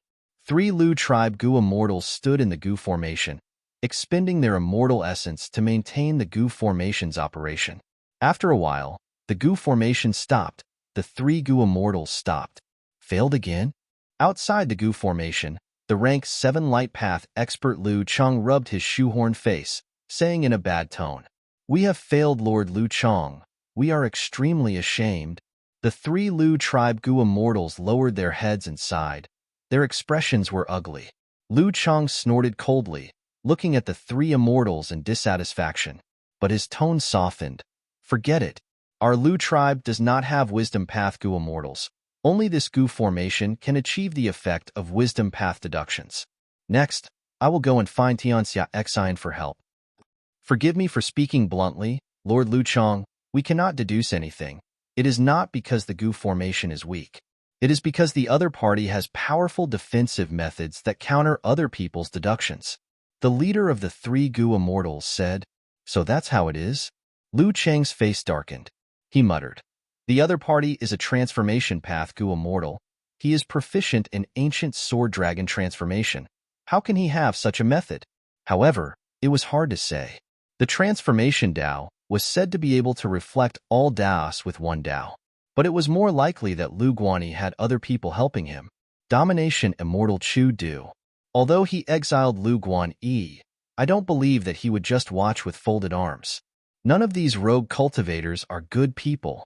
3 Lu Tribe Gu immortals stood in the Gu formation, expending their immortal essence to maintain the Gu formation's operation. After a while, the Gu formation stopped. The 3 Gu immortals stopped. Failed again? Outside the Gu formation, the rank 7 Light Path expert Lu Chong rubbed his shoehorn face, saying in a bad tone, "We have failed, Lord Lu Chong. We are extremely ashamed." The 3 Lu Tribe Gu immortals lowered their heads and sighed. Their expressions were ugly. Lu Chong snorted coldly, looking at the 3 immortals in dissatisfaction. But his tone softened. "Forget it. Our Lu tribe does not have Wisdom Path Gu immortals. Only this Gu formation can achieve the effect of Wisdom Path deductions. Next, I will go and find Tianxia Xian for help." "Forgive me for speaking bluntly, Lord Lu Chong. We cannot deduce anything. It is not because the Gu formation is weak. It is because the other party has powerful defensive methods that counter other people's deductions." The leader of the 3 Gu immortals said. "So that's how it is?" Lu Cheng's face darkened. He muttered, "The other party is a transformation path Gu immortal. He is proficient in ancient sword dragon transformation. How can he have such a method?" However, it was hard to say. The transformation Dao was said to be able to reflect all Daos with one Dao. But it was more likely that Lu Guanyi had other people helping him. Domination Immortal Chu Du. Although he exiled Lu Guanyi, I don't believe that he would just watch with folded arms. None of these rogue cultivators are good people.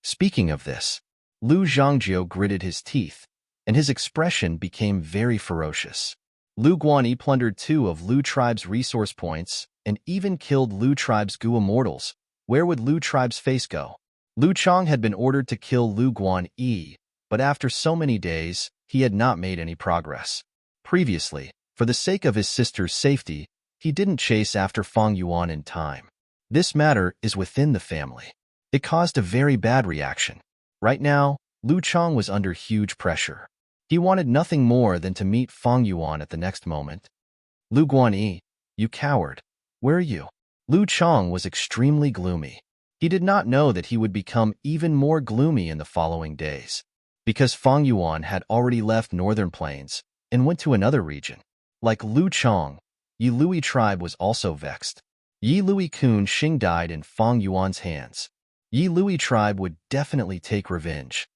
Speaking of this, Lu Zhangjiu gritted his teeth, and his expression became very ferocious. Lu Guanyi plundered 2 of Lu tribe's resource points and even killed Lu tribe's Gu immortals. Where would Lu tribe's face go? Lu Chong had been ordered to kill Lu Guanyi, but after so many days, he had not made any progress. Previously, for the sake of his sister's safety, he didn't chase after Feng Yuan in time. This matter is within the family. It caused a very bad reaction. Right now, Lu Chong was under huge pressure. He wanted nothing more than to meet Feng Yuan at the next moment. Lu Guanyi, you coward. Where are you? Lu Chong was extremely gloomy. He did not know that he would become even more gloomy in the following days, because Fang Yuan had already left Northern Plains and went to another region. Like Lu Chong, Yi Lui tribe was also vexed. Yi Lui Kun Xing died in Fang Yuan's hands. Yi Lui tribe would definitely take revenge.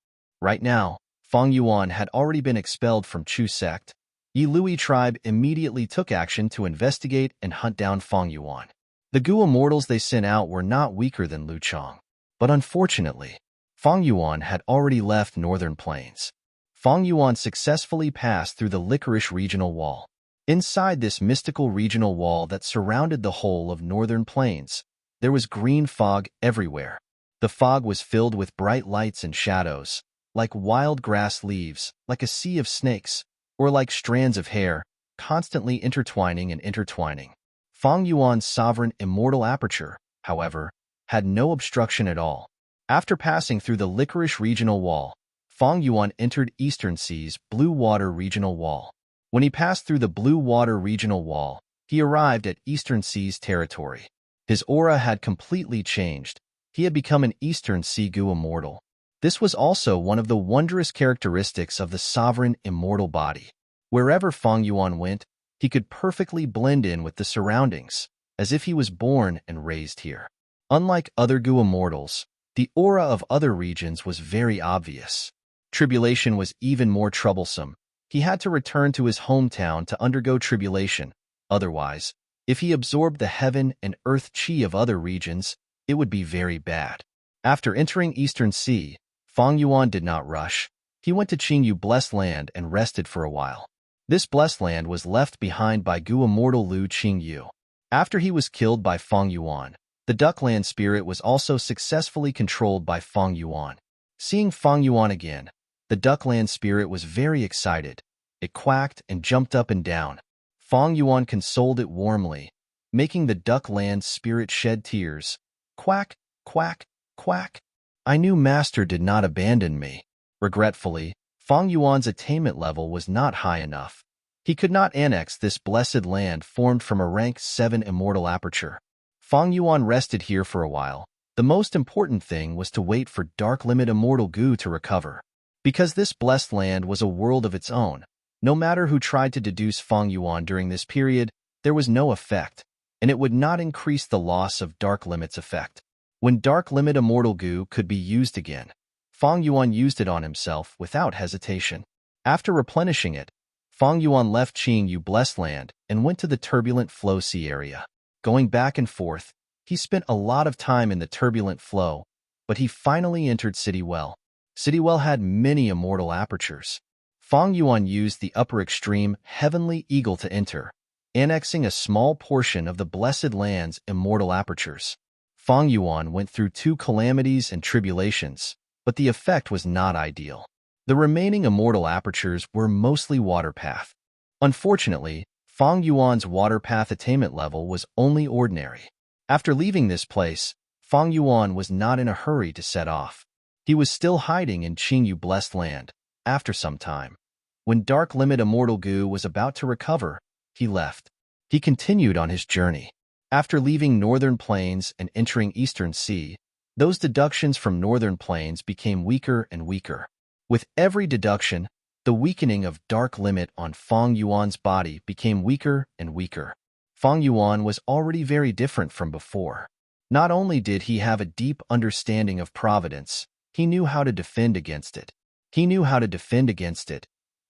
Right now, Fang Yuan had already been expelled from Chu sect. Yi Lui tribe immediately took action to investigate and hunt down Fang Yuan. The Gu immortals they sent out were not weaker than Lu Chong, but unfortunately, Fang Yuan had already left Northern Plains. Fang Yuan successfully passed through the Licorice Regional Wall. Inside this mystical regional wall that surrounded the whole of Northern Plains, there was green fog everywhere. The fog was filled with bright lights and shadows, like wild grass leaves, like a sea of snakes, or like strands of hair, constantly intertwining and intertwining. Fang Yuan's sovereign immortal aperture, however, had no obstruction at all. After passing through the Licorice Regional Wall, Fang Yuan entered Eastern Sea's Blue Water Regional Wall. When he passed through the Blue Water Regional Wall, he arrived at Eastern Sea's territory. His aura had completely changed. He had become an Eastern Sea Gu immortal. This was also one of the wondrous characteristics of the sovereign immortal body. Wherever Fang Yuan went, he could perfectly blend in with the surroundings, as if he was born and raised here. Unlike other Gu immortals, the aura of other regions was very obvious. Tribulation was even more troublesome. He had to return to his hometown to undergo tribulation. Otherwise, if he absorbed the heaven and earth chi of other regions, it would be very bad. After entering Eastern Sea, Fang Yuan did not rush. He went to Qingyu Blessed Land and rested for a while. This blessed land was left behind by Gu immortal Lu Qingyu. After he was killed by Fang Yuan, the Duckland spirit was also successfully controlled by Fang Yuan. Seeing Fang Yuan again, the Duckland spirit was very excited. It quacked and jumped up and down. Fang Yuan consoled it warmly, making the Duckland spirit shed tears. Quack, quack, quack. I knew Master did not abandon me. Regretfully, Fang Yuan's attainment level was not high enough. He could not annex this blessed land formed from a rank 7 immortal aperture. Fang Yuan rested here for a while. The most important thing was to wait for Dark Limit Immortal Gu to recover. Because this blessed land was a world of its own, no matter who tried to deduce Fang Yuan during this period, there was no effect, and it would not increase the loss of Dark Limit's effect. When Dark Limit Immortal Gu could be used again, Fang Yuan used it on himself without hesitation. After replenishing it, Fang Yuan left Qingyu Blessed Land and went to the turbulent flow sea area. Going back and forth, he spent a lot of time in the turbulent flow, but he finally entered City Well. City Well had many immortal apertures. Fang Yuan used the upper extreme Heavenly Eagle to enter, annexing a small portion of the Blessed Land's immortal apertures. Fang Yuan went through 2 calamities and tribulations, but the effect was not ideal. The remaining immortal apertures were mostly water path. Unfortunately, Fang Yuan's water path attainment level was only ordinary. After leaving this place, Fang Yuan was not in a hurry to set off. He was still hiding in Qingyu Blessed Land. After some time, when Dark Limit Immortal Gu was about to recover, he left. He continued on his journey. After leaving Northern Plains and entering Eastern Sea, those deductions from Northern Plains became weaker and weaker. With every deduction, the weakening of Dark Limit on Fang Yuan's body became weaker and weaker. Fang Yuan was already very different from before. Not only did he have a deep understanding of providence, he knew how to defend against it.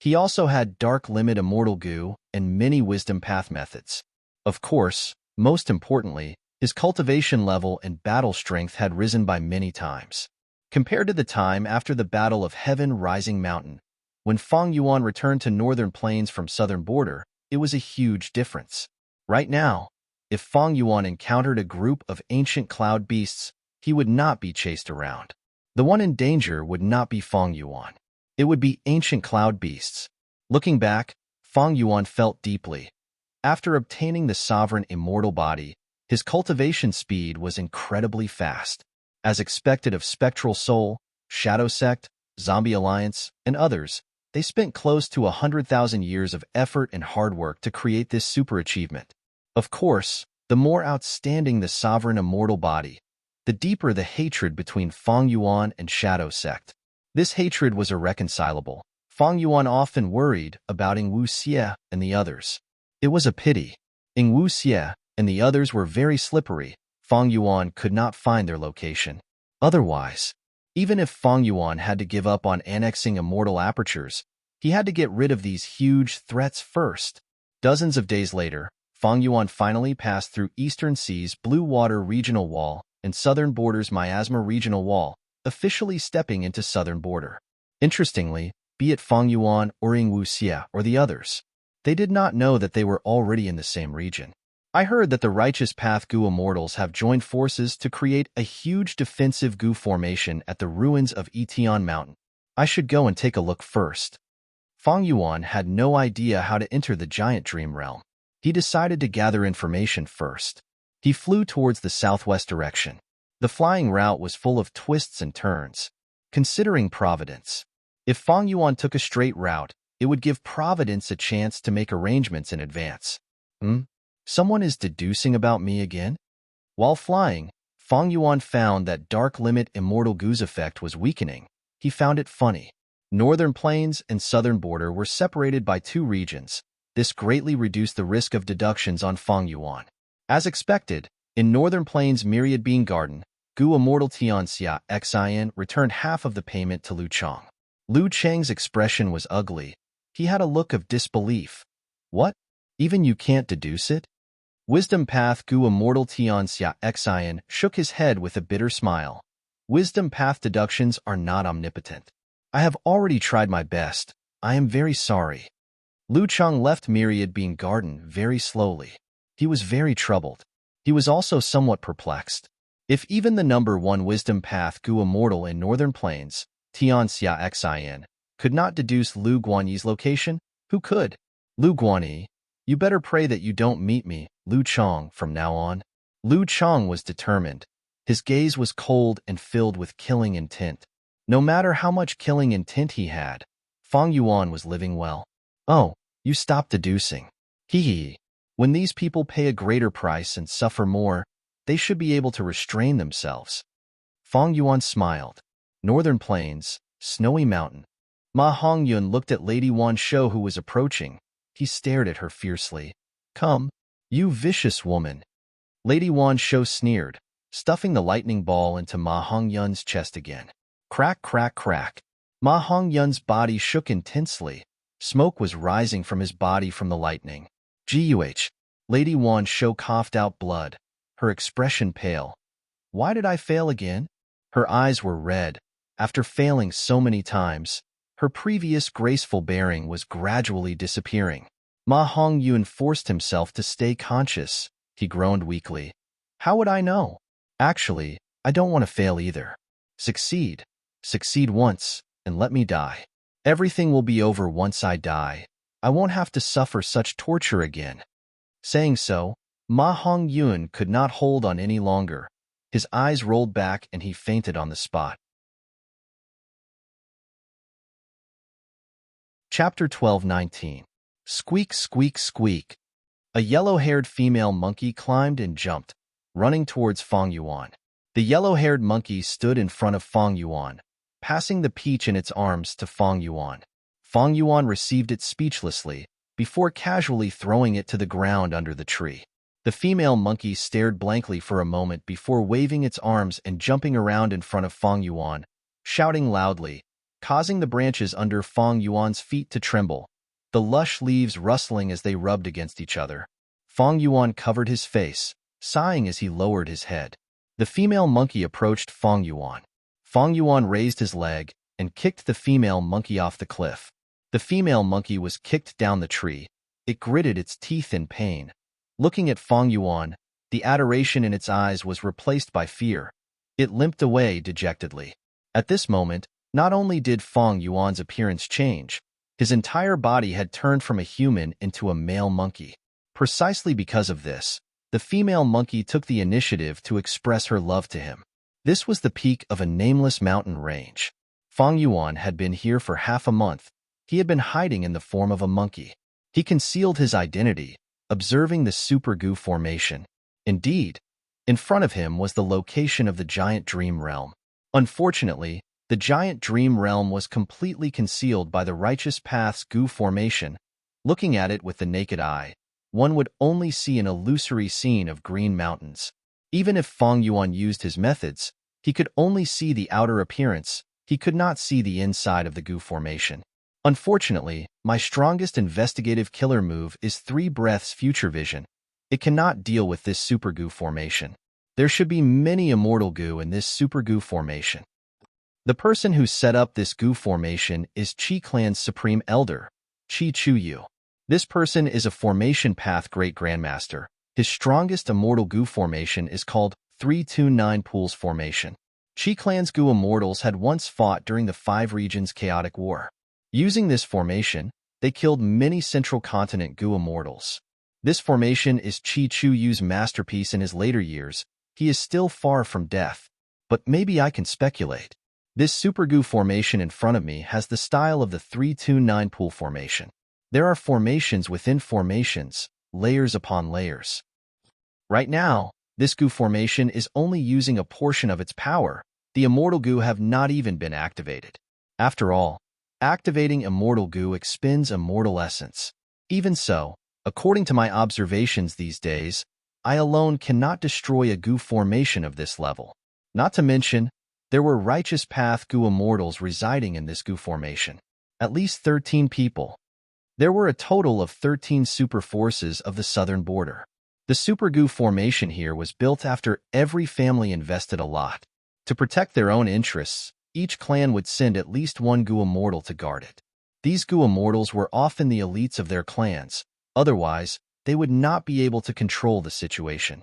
He also had Dark Limit Immortal Gu and many wisdom path methods. Of course, most importantly, his cultivation level and battle strength had risen by many times. Compared to the time after the Battle of Heaven Rising Mountain, when Fang Yuan returned to Northern Plains from Southern Border, it was a huge difference. Right now, if Fang Yuan encountered a group of ancient cloud beasts, he would not be chased around. The one in danger would not be Fang Yuan. It would be ancient cloud beasts. Looking back, Fang Yuan felt deeply. After obtaining the sovereign immortal body, his cultivation speed was incredibly fast. As expected of Spectral Soul, Shadow Sect, Zombie Alliance, and others, They spent close to 100,000 years of effort and hard work to create this super achievement. Of course, the more outstanding the sovereign immortal body, the deeper the hatred between Feng Yuan and Shadow Sect. This hatred was irreconcilable. Feng Yuan often worried about Ing Wuxie and the others. It was a pity. Ing Wuxie and the others were very slippery. Feng Yuan could not find their location. Otherwise, even if Feng Yuan had to give up on annexing immortal apertures, he had to get rid of these huge threats first. Dozens of days later, Feng Yuan finally passed through Eastern Sea's Blue Water Regional Wall and Southern Border's Miasma Regional Wall, officially stepping into Southern Border. Interestingly, be it Feng Yuan or Ing Wuxie or the others, they did not know that they were already in the same region. I heard that the Righteous Path Gu Immortals have joined forces to create a huge defensive Gu formation at the ruins of Etion Mountain. I should go and take a look first. Feng Yuan had no idea how to enter the giant dream realm. He decided to gather information first. He flew towards the southwest direction. The flying route was full of twists and turns. Considering Providence, if Feng Yuan took a straight route, it would give Providence a chance to make arrangements in advance. Someone is deducing about me again? While flying, Feng Yuan found that Dark Limit Immortal Gu's effect was weakening. He found it funny. Northern Plains and Southern Border were separated by 2 regions. This greatly reduced the risk of deductions on Feng Yuan. As expected, in Northern Plains Myriad Bean Garden, Gu Immortal Tianxia Xin returned half of the payment to Lu Chang. Lu Chang's expression was ugly. He had a look of disbelief. What? Even you can't deduce it? Wisdom Path Gu Immortal Tianxia Xin shook his head with a bitter smile. Wisdom Path deductions are not omnipotent. I have already tried my best. I am very sorry. Lu Chang left Myriad Bean Garden very slowly. He was very troubled. He was also somewhat perplexed. If even the number 1 Wisdom Path Gu Immortal in Northern Plains, Tianxia Xin, could not deduce Lu Guanyi's location, who could? Lu Guanyi, you better pray that you don't meet me, Lu Chang, from now on. Lu Chang was determined. His gaze was cold and filled with killing intent. No matter how much killing intent he had, Feng Yuan was living well. Oh, you stopped deducing. Hee. When these people pay a greater price and suffer more, they should be able to restrain themselves. Feng Yuan smiled. Northern Plains, Snowy Mountain. Ma Hongyun looked at Lady Wan Shou who was approaching. He stared at her fiercely. Come, you vicious woman. Lady Wan Shou sneered, stuffing the lightning ball into Ma Hongyun's chest again. Crack, crack, crack. Ma Hongyun's body shook intensely. Smoke was rising from his body from the lightning. Guh. Lady Wan Shou coughed out blood, her expression pale. Why did I fail again? Her eyes were red. After failing so many times, her previous graceful bearing was gradually disappearing. Ma Hongyun forced himself to stay conscious. He groaned weakly. How would I know? Actually, I don't want to fail either. Succeed. Succeed once, and let me die. Everything will be over once I die. I won't have to suffer such torture again. Saying so, Ma Hongyun could not hold on any longer. His eyes rolled back and he fainted on the spot. Chapter 12:19. Squeak, squeak, squeak. A yellow-haired female monkey climbed and jumped, running towards Feng Yuan. The yellow-haired monkey stood in front of Feng Yuan, passing the peach in its arms to Feng Yuan. Feng Yuan received it speechlessly, before casually throwing it to the ground under the tree. The female monkey stared blankly for a moment before waving its arms and jumping around in front of Feng Yuan, shouting loudly, causing the branches under Feng Yuan's feet to tremble, the lush leaves rustling as they rubbed against each other. Feng Yuan covered his face, sighing as he lowered his head. The female monkey approached Feng Yuan. Feng Yuan raised his leg and kicked the female monkey off the cliff. The female monkey was kicked down the tree. It gritted its teeth in pain. Looking at Feng Yuan, the adoration in its eyes was replaced by fear. It limped away dejectedly. At this moment, not only did Feng Yuan's appearance change, his entire body had turned from a human into a male monkey. Precisely because of this, the female monkey took the initiative to express her love to him. This was the peak of a nameless mountain range. Feng Yuan had been here for half a month. He had been hiding in the form of a monkey. He concealed his identity, observing the super goo formation. Indeed, in front of him was the location of the giant dream realm. Unfortunately, the giant dream realm was completely concealed by the righteous path's goo formation. Looking at it with the naked eye, one would only see an illusory scene of green mountains. Even if Fang Yuan used his methods, he could only see the outer appearance. He could not see the inside of the goo formation. Unfortunately, my strongest investigative killer move is 3 breaths future vision. It cannot deal with this super goo formation. There should be many immortal goo in this super goo formation. The person who set up this goo formation is Qi Clan's Supreme Elder, Qi Chuyu. This person is a formation path Great Grandmaster. His strongest immortal goo formation is called 329 Pools Formation. Qi Clan's goo immortals had once fought during the 5 regions chaotic war. Using this formation, they killed many central continent goo immortals. This formation is Qi Chuyu's masterpiece in his later years. He is still far from death. But maybe I can speculate. This super goo formation in front of me has the style of the 329 pool formation. There are formations within formations, layers upon layers. Right now, this goo formation is only using a portion of its power. The immortal goo have not even been activated. After all, activating immortal goo expends immortal essence. Even so, according to my observations these days, I alone cannot destroy a goo formation of this level. Not to mention, there were righteous path goo immortals residing in this goo formation. At least 13 people. There were a total of 13 super forces of the southern border. The super goo formation here was built after every family invested a lot. To protect their own interests, each clan would send at least 1 goo immortal to guard it. These goo immortals were often the elites of their clans. Otherwise, they would not be able to control the situation.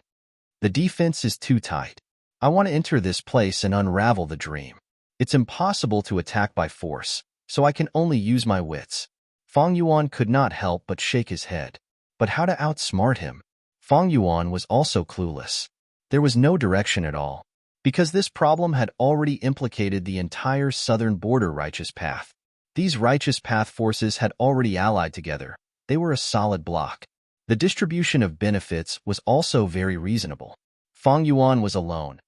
The defense is too tight. I want to enter this place and unravel the dream. It's impossible to attack by force, so I can only use my wits. Fang Yuan could not help but shake his head. But how to outsmart him? Fang Yuan was also clueless. There was no direction at all, because this problem had already implicated the entire southern border righteous path. These righteous path forces had already allied together. They were a solid block. The distribution of benefits was also very reasonable. Fang Yuan was alone.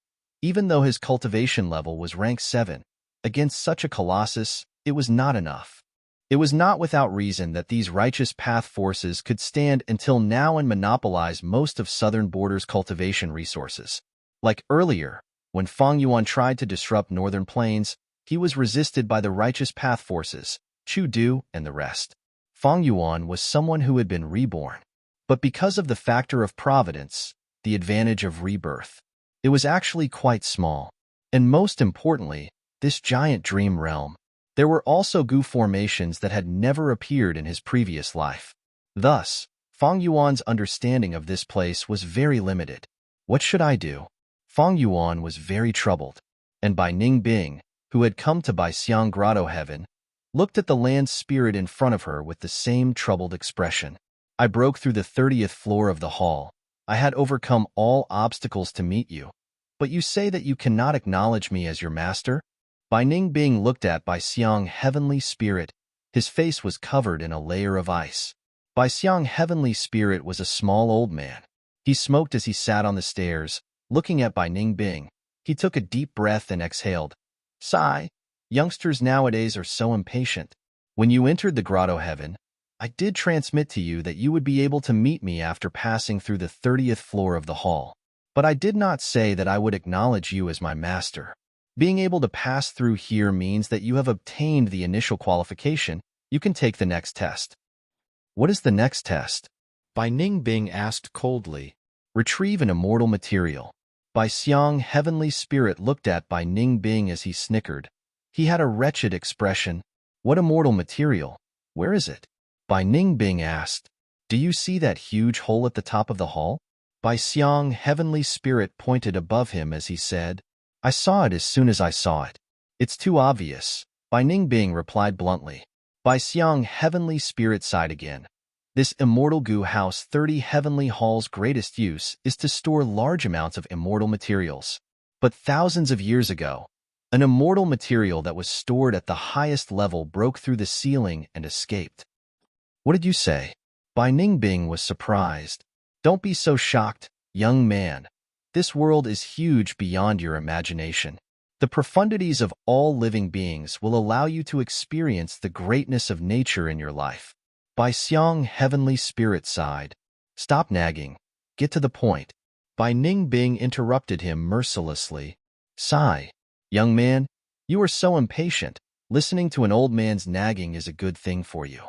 Even though his cultivation level was rank 7, against such a colossus, it was not enough. It was not without reason that these righteous path forces could stand until now and monopolize most of southern border's cultivation resources. Like earlier, when Fang Yuan tried to disrupt northern plains, he was resisted by the righteous path forces, Chu Du, and the rest. Fang Yuan was someone who had been reborn. But because of the factor of providence, the advantage of rebirth, it was actually quite small. And most importantly, this giant dream realm. There were also goo formations that had never appeared in his previous life. Thus, Fang Yuan's understanding of this place was very limited. What should I do? Fang Yuan was very troubled, and Bai Ning Bing, who had come to Baixiang Grotto Heaven, looked at the land spirit in front of her with the same troubled expression. I broke through the 30th floor of the hall. I had overcome all obstacles to meet you. But you say that you cannot acknowledge me as your master? Bai Ning Bing looked at Baixiang Heavenly Spirit. His face was covered in a layer of ice. Baixiang Heavenly Spirit was a small old man. He smoked as he sat on the stairs, looking at Bai Ning Bing. He took a deep breath and exhaled. Sigh. Youngsters nowadays are so impatient. When you entered the Grotto Heaven, I did transmit to you that you would be able to meet me after passing through the 30th floor of the hall. But I did not say that I would acknowledge you as my master. Being able to pass through here means that you have obtained the initial qualification. You can take the next test. What is the next test? Bai Ning Bing asked coldly. Retrieve an immortal material. Baixiang Heavenly Spirit looked at Bai Ning Bing as he snickered. He had a wretched expression. What immortal material? Where is it? Bai Ning Bing asked. Do you see that huge hole at the top of the hall? Baixiang Heavenly Spirit pointed above him as he said, I saw it as soon as I saw it. It's too obvious. Bai Ning Bing replied bluntly. Baixiang Heavenly Spirit sighed again. This immortal goo house 30 heavenly hall's greatest use is to store large amounts of immortal materials. But thousands of years ago, An immortal material that was stored at the highest level broke through the ceiling and escaped. What did you say? Bai Ningbing was surprised. Don't be so shocked, young man. This world is huge beyond your imagination. The profundities of all living beings will allow you to experience the greatness of nature in your life. Bai Xiang, heavenly spirit, sighed. Stop nagging. Get to the point. Bai Ningbing interrupted him mercilessly. Sigh. Young man, you are so impatient. Listening to an old man's nagging is a good thing for you.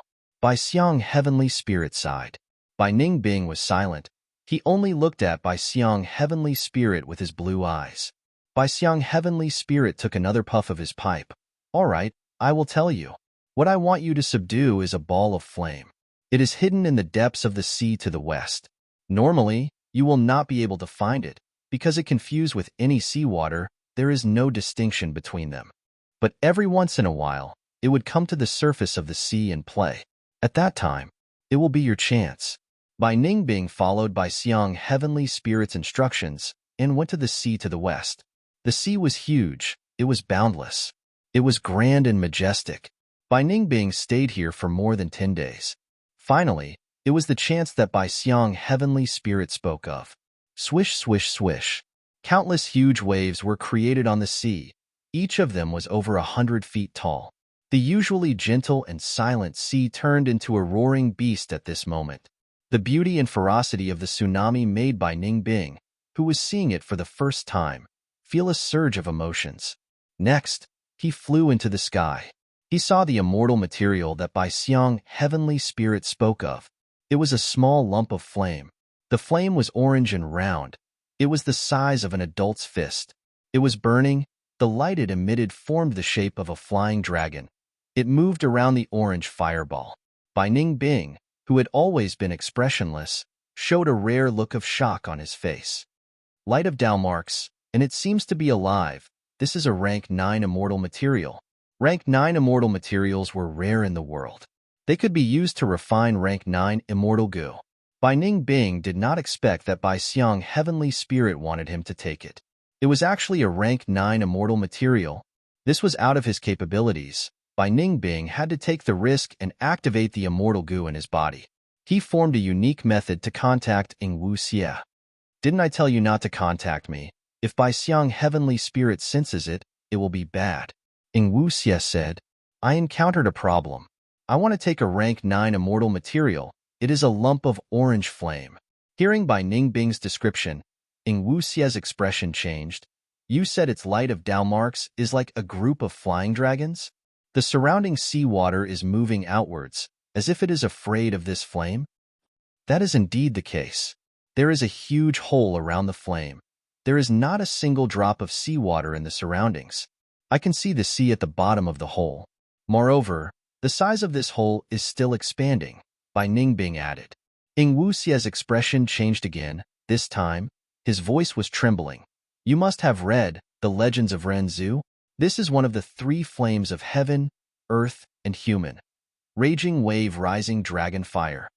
Bai Xiang, heavenly spirit, sighed. Bai Ningbing was silent. He only looked at Bai Xiang, heavenly spirit, with his blue eyes. Bai Xiang, heavenly spirit, took another puff of his pipe. All right, I will tell you. What I want you to subdue is a ball of flame. It is hidden in the depths of the sea to the west. Normally, you will not be able to find it, because it confused with any seawater. There is no distinction between them. But every once in a while, it would come to the surface of the sea and play. At that time, it will be your chance. Bai Ningbing followed Bai Xiang, heavenly spirit's instructions and went to the sea to the west. The sea was huge. It was boundless. It was grand and majestic. Bai Ningbing stayed here for more than 10 days. Finally, it was the chance that Bai Xiang, heavenly spirit, spoke of. Swish, swish, swish. Countless huge waves were created on the sea. Each of them was over 100 feet tall. The usually gentle and silent sea turned into a roaring beast at this moment. The beauty and ferocity of the tsunami made Bai Ningbing, who was seeing it for the first time, feel a surge of emotions. Next, he flew into the sky. He saw the immortal material that Bai Xiang, heavenly spirit, spoke of. It was a small lump of flame. The flame was orange and round. It was the size of an adult's fist. It was burning. The light it emitted formed the shape of a flying dragon. It moved around the orange fireball. Bai Ningbing, who had always been expressionless, showed a rare look of shock on his face. Light of Dalmarks, and it seems to be alive. This is a rank 9 immortal material. Rank 9 immortal materials were rare in the world. They could be used to refine rank 9 immortal goo. Bai Ningbing did not expect that Bai Xiang, heavenly spirit, wanted him to take it. It was actually a rank 9 immortal material. This was out of his capabilities. Bai Ningbing had to take the risk and activate the immortal goo in his body. He formed a unique method to contact Ing Wu Xie. Didn't I tell you not to contact me? If Bai Xiang, heavenly spirit, senses it, it will be bad. Ing Wu Xie said, I encountered a problem. I want to take a rank 9 immortal material. It is a lump of orange flame. Hearing Bai Ningbing's description, Ing Wu Xie's expression changed. You said its light of Dalmarks is like a group of flying dragons? The surrounding seawater is moving outwards, as if it is afraid of this flame? That is indeed the case. There is a huge hole around the flame. There is not a single drop of seawater in the surroundings. I can see the sea at the bottom of the hole. Moreover, the size of this hole is still expanding, Bai Ningbing added. Ing Wu Xie's expression changed again. This time, his voice was trembling. You must have read The Legends of Ren Zhu. This is one of the 3 flames of heaven, earth, and human. Raging wave, rising dragon, fire.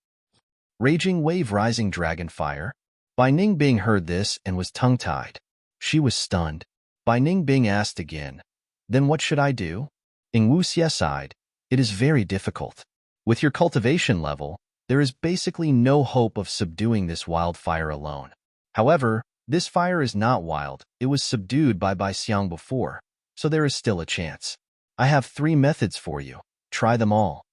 Raging wave, rising dragon, fire? Bai Ningbing heard this and was tongue-tied. She was stunned. Bai Ningbing asked again, Then what should I do? Ing Wu Xie sighed. It is very difficult. With your cultivation level, there is basically no hope of subduing this wildfire alone. However, this fire is not wild. It was subdued by Bai Xiang before, so there is still a chance. I have 3 methods for you. Try them all.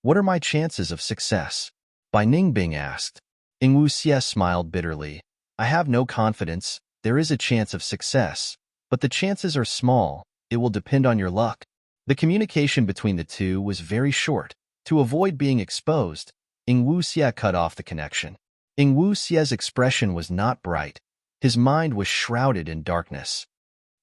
What are my chances of success? Bai Ningbing asked. Ing Wu Xie smiled bitterly. I have no confidence. There is a chance of success, but the chances are small. It will depend on your luck. The communication between the two was very short. To avoid being exposed, Ing Wu Xie cut off the connection. Ing Wu Xie's expression was not bright. His mind was shrouded in darkness.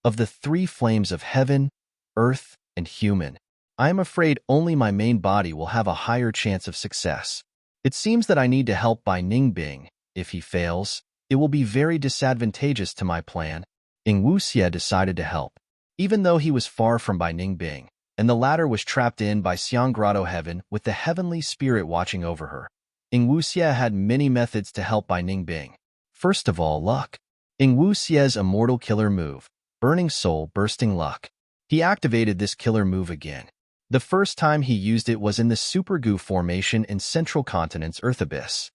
Of the 3 flames of heaven, earth, and human, I am afraid only my main body will have a higher chance of success. It seems that I need to help Bai Ningbing. If he fails, it will be very disadvantageous to my plan. Ing Wu Xie decided to help. Even though he was far from Bai Ningbing, and the latter was trapped in Bai Xiang Grotto Heaven with the heavenly spirit watching over her, Ing Wu Xie had many methods to help Bai Ningbing. First of all, luck. Ing Wu Xie's immortal killer move, Burning Soul, Bursting Luck. He activated this killer move again. The first time he used it was in the Super Goo formation in Central Continent's Earth Abyss.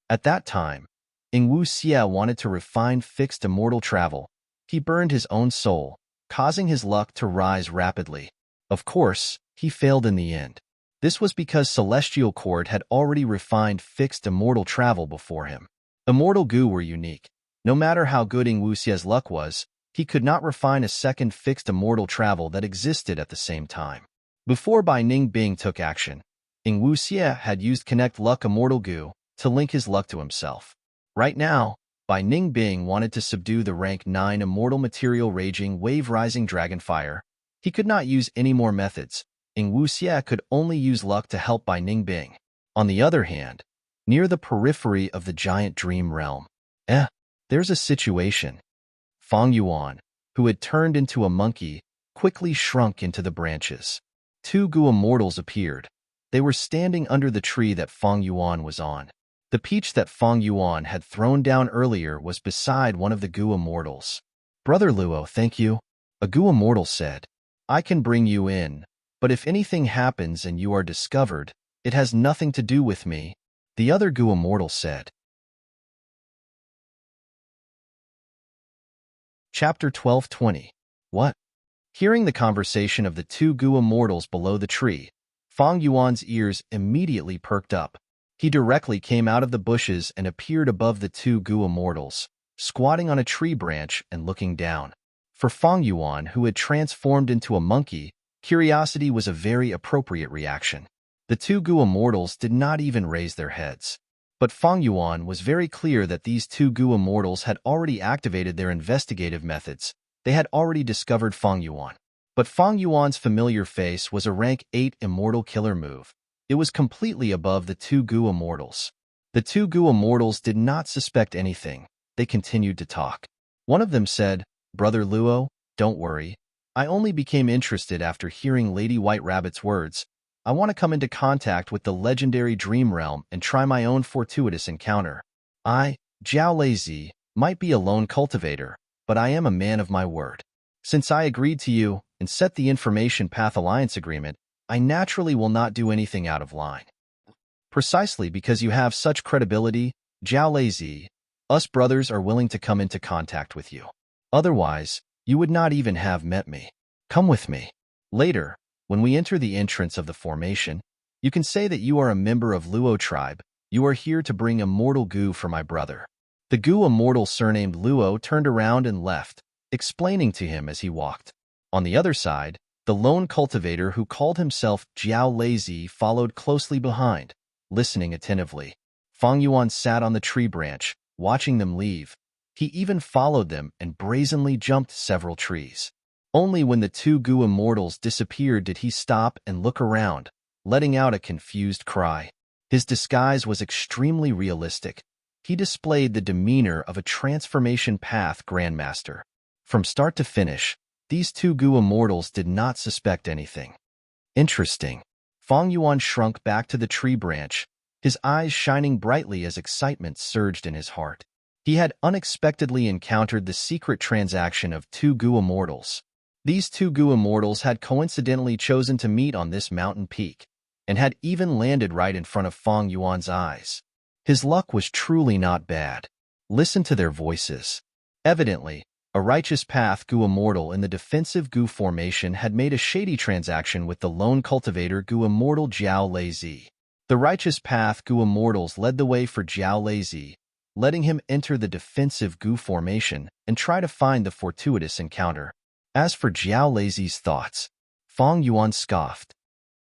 At that time, Ing Wuxia wanted to refine fixed immortal travel. He burned his own soul, causing his luck to rise rapidly. Of course, he failed in the end. This was because Celestial Court had already refined fixed immortal travel before him. Immortal Goo were unique. No matter how good Ing Wuxia's luck was, he could not refine a second fixed immortal travel that existed at the same time. Before Bai Ningbing took action, Ing Wuxia had used Connect Luck Immortal Goo to link his luck to himself. Right now, Bai Ningbing wanted to subdue the rank 9 Immortal Material Raging Wave Rising Dragonfire. He could not use any more methods. Ing Wuxia could only use luck to help Bai Ningbing. On the other hand, near the periphery of the giant dream realm, there's a situation. Fang Yuan, who had turned into a monkey, quickly shrunk into the branches. 2 Goo Immortals appeared. They were standing under the tree that Fang Yuan was on. The peach that Fang Yuan had thrown down earlier was beside one of the Goo Immortals. Brother Luo, thank you. A Goo Immortal said, I can bring you in, but if anything happens and you are discovered, it has nothing to do with me. The other Goo Immortal said. Chapter 12:20. What? Hearing the conversation of the 2 Goo Immortals below the tree, Fang Yuan's ears immediately perked up. He directly came out of the bushes and appeared above the 2 Goo Immortals, squatting on a tree branch and looking down. For Fang Yuan, who had transformed into a monkey, curiosity was a very appropriate reaction. The 2 Goo Immortals did not even raise their heads. But Fang Yuan was very clear that these 2 Goo Immortals had already activated their investigative methods. They had already discovered Fang Yuan. But Fang Yuan's familiar face was a rank 8 Immortal Killer move. It was completely above the 2 Goo Immortals. The 2 Goo Immortals did not suspect anything. They continued to talk. One of them said, Brother Luo, don't worry. I only became interested after hearing Lady White Rabbit's words. I want to come into contact with the legendary Dream Realm and try my own fortuitous encounter. I, Jiao Lazy, might be a lone cultivator, but I am a man of my word. Since I agreed to you and set the Information Path Alliance agreement, I naturally will not do anything out of line. Precisely because you have such credibility, Jiao Lazy, us brothers are willing to come into contact with you. Otherwise, you would not even have met me. Come with me. Later, when we enter the entrance of the formation, you can say that you are a member of Luo tribe. You are here to bring immortal Goo for my brother. The Goo Immortal surnamed Luo turned around and left, explaining to him as he walked. On the other side, the lone cultivator who called himself Jiao Lazy followed closely behind, listening attentively. Fang Yuan sat on the tree branch, watching them leave. He even followed them and brazenly jumped several trees. Only when the 2 Goo Immortals disappeared did he stop and look around, letting out a confused cry. His disguise was extremely realistic. He displayed the demeanor of a Transformation Path Grandmaster. From start to finish, these 2 Goo Immortals did not suspect anything. Interesting. Fang Yuan shrunk back to the tree branch, his eyes shining brightly as excitement surged in his heart. He had unexpectedly encountered the secret transaction of 2 Goo Immortals. These 2 Goo Immortals had coincidentally chosen to meet on this mountain peak, and had even landed right in front of Fang Yuan's eyes. His luck was truly not bad. Listen to their voices. Evidently, a Righteous Path Goo Immortal in the defensive Goo formation had made a shady transaction with the lone cultivator Goo Immortal Jiao Lazy. The Righteous Path Goo Immortals led the way for Jiao Lazy, letting him enter the defensive Goo formation and try to find the fortuitous encounter. As for Jiao Lazy's thoughts, Fang Yuan scoffed.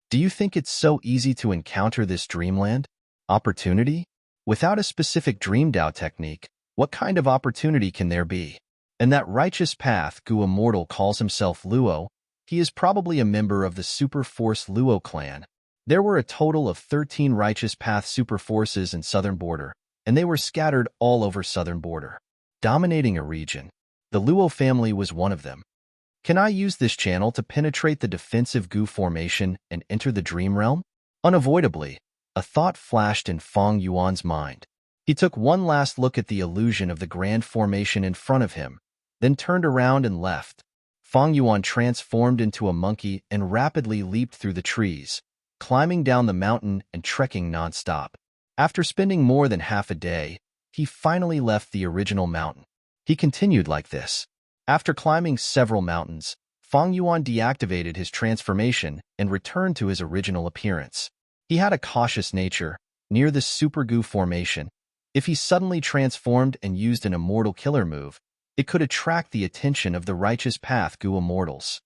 Do you think it's so easy to encounter this dreamland? Opportunity? Without a specific Dream Dao technique, what kind of opportunity can there be? And that Righteous Path Goo Immortal calls himself Luo. He is probably a member of the Super Force Luo clan. There were a total of 13 Righteous Path Super Forces in Southern Border, and they were scattered all over Southern Border, dominating a region. The Luo family was one of them. Can I use this channel to penetrate the defensive Goo formation and enter the Dream Realm? Unavoidably, a thought flashed in Fang Yuan's mind. He took one last look at the illusion of the grand formation in front of him, then turned around and left, Fang Yuan transformed into a monkey and rapidly leaped through the trees, climbing down the mountain and trekking nonstop. After spending more than half a day, he finally left the original mountain. He continued like this. After climbing several mountains, Fang Yuan deactivated his transformation and returned to his original appearance. He had a cautious nature. Near the Super Goo formation, if he suddenly transformed and used an immortal killer move, it could attract the attention of the Righteous Path Goo Immortals.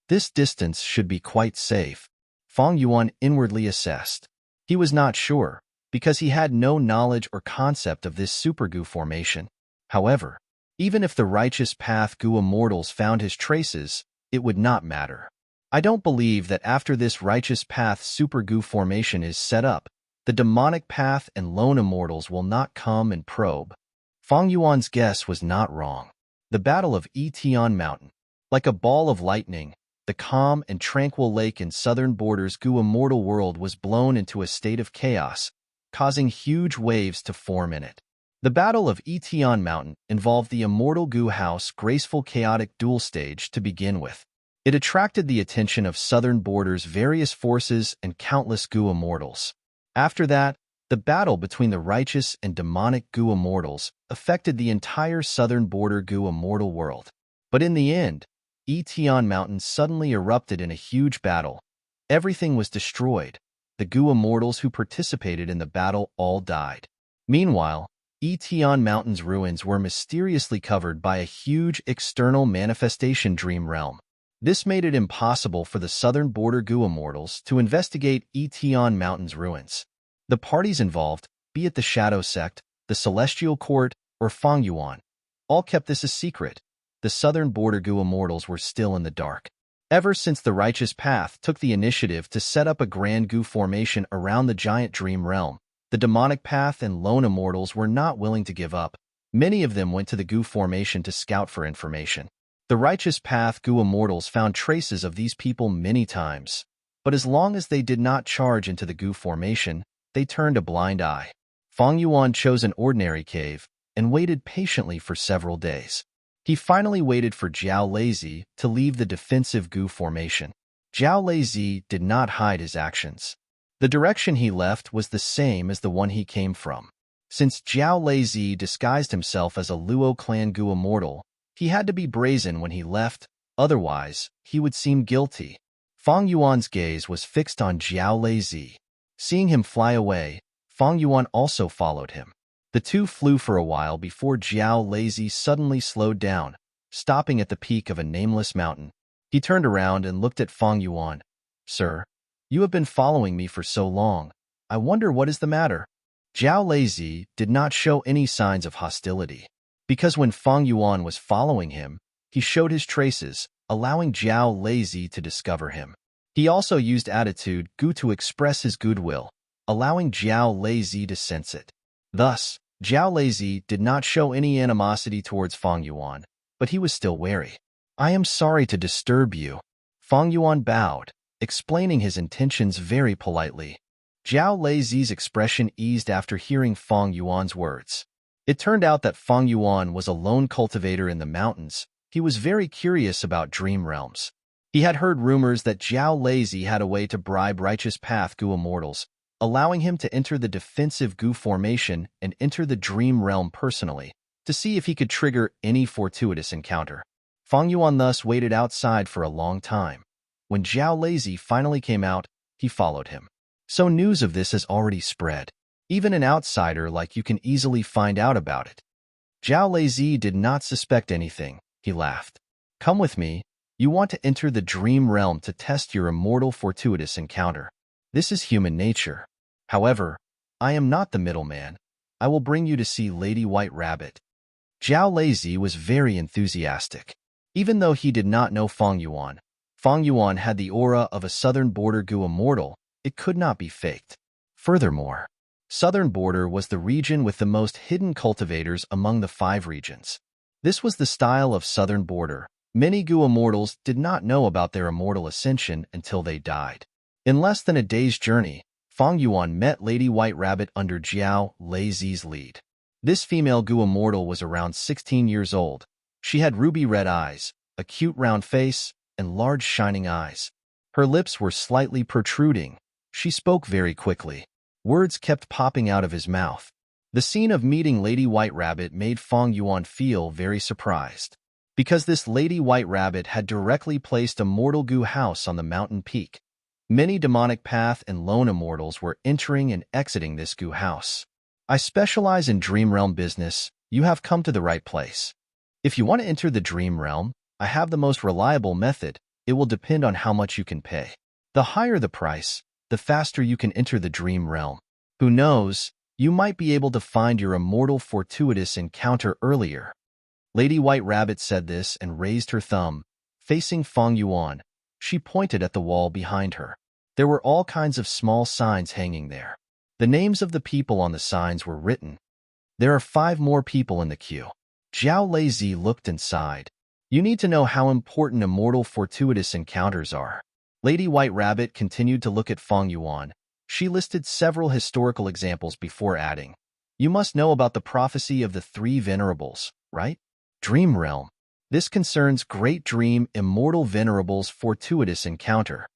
This distance should be quite safe, Fang Yuan inwardly assessed. He was not sure, because he had no knowledge or concept of this Super Goo formation. However, even if the Righteous Path Goo Immortals found his traces, it would not matter. I don't believe that after this Righteous Path Super Goo formation is set up, the Demonic Path and Lone Immortals will not come and probe. Fang Yuan's guess was not wrong. The Battle of Etion Mountain. Like a ball of lightning, the calm and tranquil lake in southern borders Goo Immortal world was blown into a state of chaos, causing huge waves to form in it. The Battle of Etion Mountain involved the Immortal Goo House graceful chaotic duel stage to begin with. It attracted the attention of southern borders' various forces and countless Goo Immortals. After that, the battle between the righteous and demonic Goo Immortals affected the entire southern border Goo Immortal world. But in the end, Etion Mountain suddenly erupted in a huge battle. Everything was destroyed. The Goo Immortals who participated in the battle all died. Meanwhile, Etion Mountain's ruins were mysteriously covered by a huge external manifestation dream realm. This made it impossible for the southern border Goo Immortals to investigate Etion Mountain's ruins. The parties involved, be it the Shadow Sect, the Celestial Court, or Fang Yuan, all kept this a secret. The southern border Goo Immortals were still in the dark. Ever since the Righteous Path took the initiative to set up a grand Goo formation around the giant dream realm, the Demonic Path and Lone Immortals were not willing to give up. Many of them went to the Goo formation to scout for information. The Righteous Path Goo Immortals found traces of these people many times, but as long as they did not charge into the Goo formation, they turned a blind eye. Fang Yuan chose an ordinary cave and waited patiently for several days. He finally waited for Jiao Lazy to leave the defensive Goo formation. Jiao Lazy did not hide his actions. The direction he left was the same as the one he came from. Since Jiao Lazy disguised himself as a Luo clan Goo Immortal, he had to be brazen when he left, otherwise, he would seem guilty. Fang Yuan's gaze was fixed on Jiao Lazy. Seeing him fly away, Fang Yuan also followed him. The two flew for a while before Jiao Lazy suddenly slowed down, stopping at the peak of a nameless mountain. He turned around and looked at Fang Yuan. "Sir, you have been following me for so long. I wonder what is the matter?" Jiao Lazy did not show any signs of hostility. Because when Fang Yuan was following him, he showed his traces, allowing Jiao Lazy to discover him. He also used attitude Goo to express his goodwill, allowing Jiao Lazy to sense it. Thus, Jiao Lazy did not show any animosity towards Fang Yuan, but he was still wary. "I am sorry to disturb you." Fang Yuan bowed, explaining his intentions very politely. Jiao Lazy's expression eased after hearing Fang Yuan's words. It turned out that Fang Yuan was a lone cultivator in the mountains. He was very curious about dream realms. He had heard rumors that Jiao Lazy had a way to bribe Righteous Path Goo Immortals, allowing him to enter the defensive Goo formation and enter the dream realm personally, to see if he could trigger any fortuitous encounter. Fang Yuan thus waited outside for a long time. When Jiao Lazy finally came out, he followed him. So news of this has already spread. Even an outsider like you can easily find out about it. Jiao Lazy did not suspect anything. He laughed. "Come with me. You want to enter the dream realm to test your immortal fortuitous encounter. This is human nature. However, I am not the middleman. I will bring you to see Lady White Rabbit." Jiao Lazy was very enthusiastic. Even though he did not know Fang Yuan had the aura of a southern border Goo Immortal. It could not be faked. Furthermore, Southern Border was the region with the most hidden cultivators among the 5 regions. This was the style of Southern Border. Many Goo Immortals did not know about their immortal ascension until they died. In less than a day's journey, Fang Yuan met Lady White Rabbit under Jiao Lazy's lead. This female Goo Immortal was around 16 years old. She had ruby red eyes, a cute round face, and large shining eyes. Her lips were slightly protruding. She spoke very quickly. Words kept popping out of his mouth. The scene of meeting Lady White Rabbit made Feng Yuan feel very surprised, because this Lady White Rabbit had directly placed a mortal goo house on the mountain peak. Many demonic path and lone immortals were entering and exiting this goo house. I specialize in dream realm business. You have come to the right place. If you want to enter the dream realm, I have the most reliable method. It will depend on how much you can pay. The higher the price, the faster you can enter the dream realm. Who knows, you might be able to find your immortal fortuitous encounter earlier. Lady White Rabbit said this and raised her thumb. Facing Feng Yuan, she pointed at the wall behind her. There were all kinds of small signs hanging there. The names of the people on the signs were written. There are 5 more people in the queue. Zhao Lazy looked and sighed. You need to know how important immortal fortuitous encounters are. Lady White Rabbit continued to look at Feng Yuan. She listed several historical examples before adding, you must know about the prophecy of the 3 venerables, right? Dream realm. This concerns great dream immortal venerables fortuitous encounter.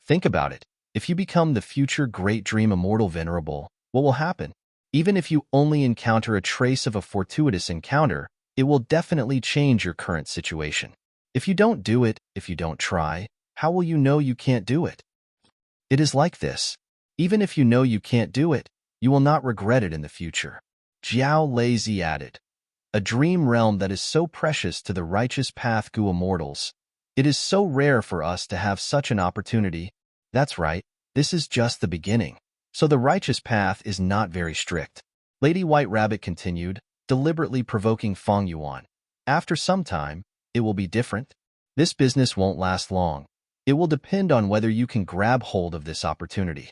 Think about it. If you become the future great dream immortal venerable, what will happen? Even if you only encounter a trace of a fortuitous encounter, it will definitely change your current situation. If you don't do it, if you don't try, how will you know you can't do it? It is like this. Even if you know you can't do it, you will not regret it in the future. Zhao Lazy added, a dream realm that is so precious to the righteous path Gu immortals. It is so rare for us to have such an opportunity. That's right, this is just the beginning. So the righteous path is not very strict. Lady White Rabbit continued, deliberately provoking Feng Yuan. After some time, it will be different. This business won't last long. It will depend on whether you can grab hold of this opportunity.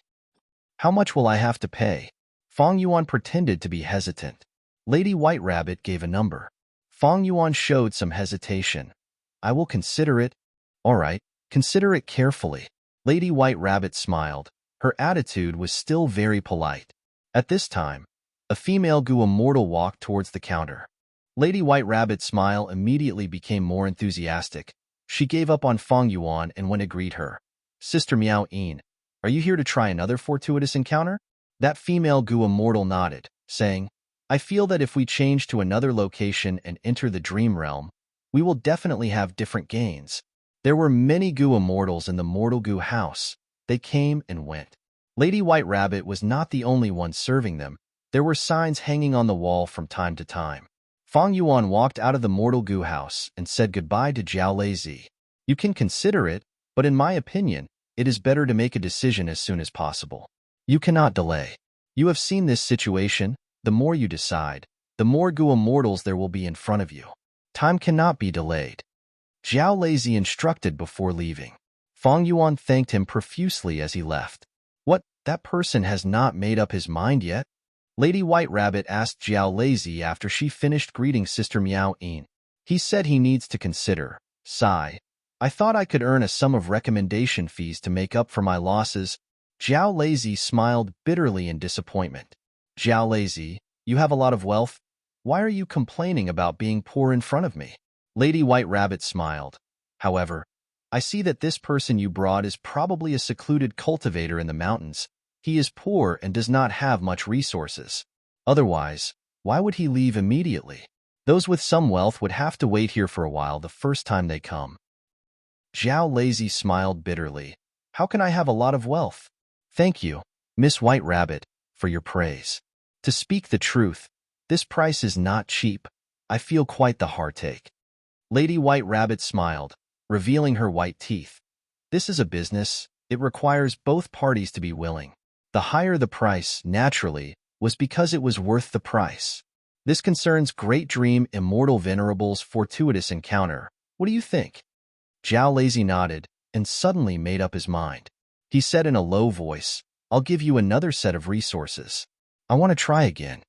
How much will I have to pay? Feng Yuan pretended to be hesitant. Lady White Rabbit gave a number. Feng Yuan showed some hesitation. I will consider it. All right, consider it carefully. Lady White Rabbit smiled. Her attitude was still very polite. At this time, a female Gu immortal walked towards the counter. Lady White Rabbit's smile immediately became more enthusiastic. She gave up on Feng Yuan and went to greet her. Sister Miao Yin, are you here to try another fortuitous encounter? That female Gu immortal nodded, saying, I feel that if we change to another location and enter the dream realm, we will definitely have different gains. There were many Gu immortals in the mortal Gu house. They came and went. Lady White Rabbit was not the only one serving them. There were signs hanging on the wall from time to time. Feng Yuan walked out of the mortal Gu house and said goodbye to Zhao Lazy. You can consider it, but in my opinion, it is better to make a decision as soon as possible. You cannot delay. You have seen this situation. The more you decide, the more Gu immortals there will be in front of you. Time cannot be delayed. Zhao Lazy instructed before leaving. Feng Yuan thanked him profusely as he left. What, that person has not made up his mind yet? Lady White Rabbit asked Zhao Lazy after she finished greeting Sister Miao Yin. He said he needs to consider. Sigh. I thought I could earn a sum of recommendation fees to make up for my losses. Zhao Lazy smiled bitterly in disappointment. Zhao Lazy, you have a lot of wealth. Why are you complaining about being poor in front of me? Lady White Rabbit smiled. However, I see that this person you brought is probably a secluded cultivator in the mountains. He is poor and does not have much resources. Otherwise, why would he leave immediately? Those with some wealth would have to wait here for a while the first time they come. Zhao Lazy smiled bitterly. How can I have a lot of wealth? Thank you, Miss White Rabbit, for your praise. To speak the truth, this price is not cheap. I feel quite the heartache. Lady White Rabbit smiled, revealing her white teeth. This is a business. It requires both parties to be willing. The higher the price, naturally, was because it was worth the price. This concerns Great Dream Immortal Venerable's fortuitous encounter. What do you think? Zhao Lazy nodded and suddenly made up his mind. He said in a low voice, I'll give you another set of resources. I want to try again.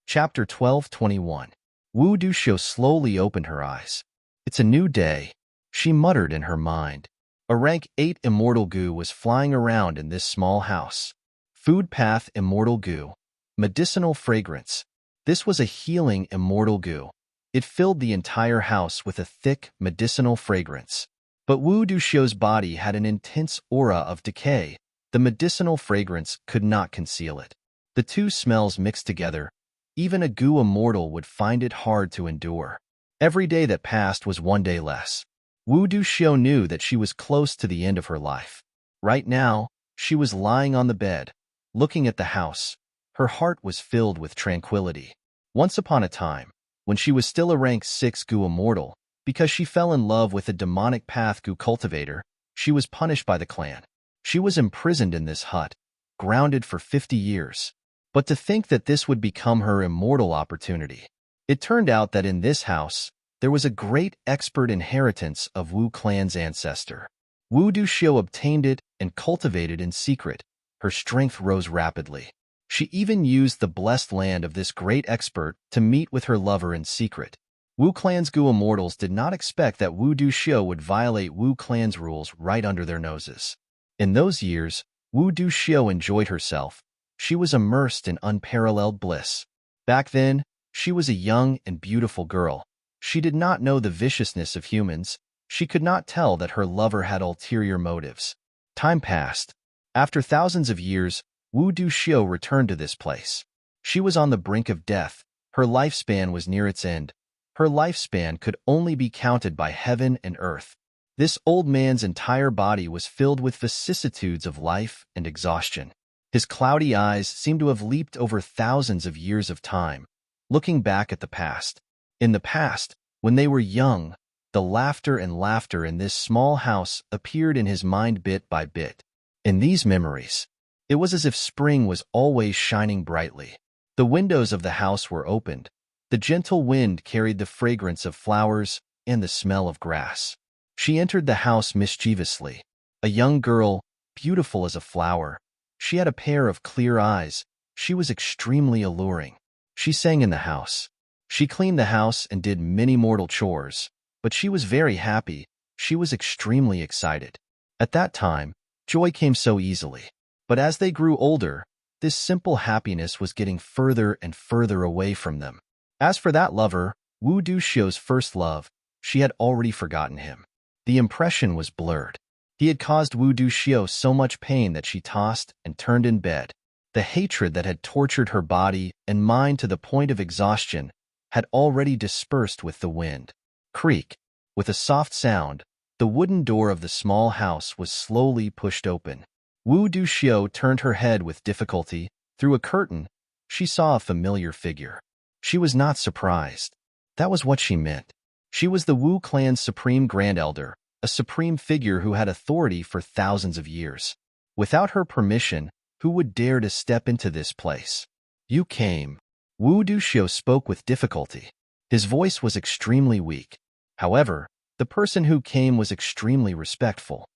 Chapter 12:21. Wu Duxiu slowly opened her eyes. It's a new day, she muttered in her mind. A rank 8 immortal Gu was flying around in this small house. Food path immortal Gu. Medicinal fragrance. This was a healing immortal goo. It filled the entire house with a thick, medicinal fragrance. But Wu Duxiu's body had an intense aura of decay. The medicinal fragrance could not conceal it. The two smells mixed together. Even a goo immortal would find it hard to endure. Every day that passed was one day less. Wu Duxiu knew that she was close to the end of her life. Right now, she was lying on the bed, looking at the house. Her heart was filled with tranquility. Once upon a time, when she was still a rank 6 goo immortal, because she fell in love with a demonic path goo cultivator, she was punished by the clan. She was imprisoned in this hut, grounded for 50 years. But to think that this would become her immortal opportunity. It turned out that in this house, there was a great expert inheritance of Wu clan's ancestor. Wu Duxiu obtained it and cultivated in secret. Her strength rose rapidly. She even used the blessed land of this great expert to meet with her lover in secret. Wu clan's goo immortals did not expect that Wu Duxiu would violate Wu clan's rules right under their noses. In those years, Wu Duxiu enjoyed herself. She was immersed in unparalleled bliss. Back then, she was a young and beautiful girl. She did not know the viciousness of humans. She could not tell that her lover had ulterior motives. Time passed. After thousands of years, Wu Duxiu returned to this place. She was on the brink of death. Her lifespan was near its end. Her lifespan could only be counted by heaven and earth. This old man's entire body was filled with vicissitudes of life and exhaustion. His cloudy eyes seemed to have leaped over thousands of years of time, looking back at the past. In the past, when they were young, the laughter in this small house appeared in his mind bit by bit. In these memories, it was as if spring was always shining brightly. The windows of the house were opened. The gentle wind carried the fragrance of flowers and the smell of grass. She entered the house mischievously. A young girl, beautiful as a flower. She had a pair of clear eyes. She was extremely alluring. She sang in the house. She cleaned the house and did many mortal chores. But she was very happy. She was extremely excited. At that time, joy came so easily. But as they grew older, this simple happiness was getting further and further away from them. As for that lover, Wu Duxiu's first love, she had already forgotten him. The impression was blurred. He had caused Wu Duxiu so much pain that she tossed and turned in bed. The hatred that had tortured her body and mind to the point of exhaustion had already dispersed with the wind. Creak. With a soft sound, the wooden door of the small house was slowly pushed open. Wu Duxiu turned her head with difficulty. Through a curtain, she saw a familiar figure. She was not surprised. That was what she meant. She was the Wu clan's supreme grand elder, a supreme figure who had authority for thousands of years. Without her permission, who would dare to step into this place? You came. Wu Duxiu spoke with difficulty. His voice was extremely weak. However, the person who came was extremely respectful.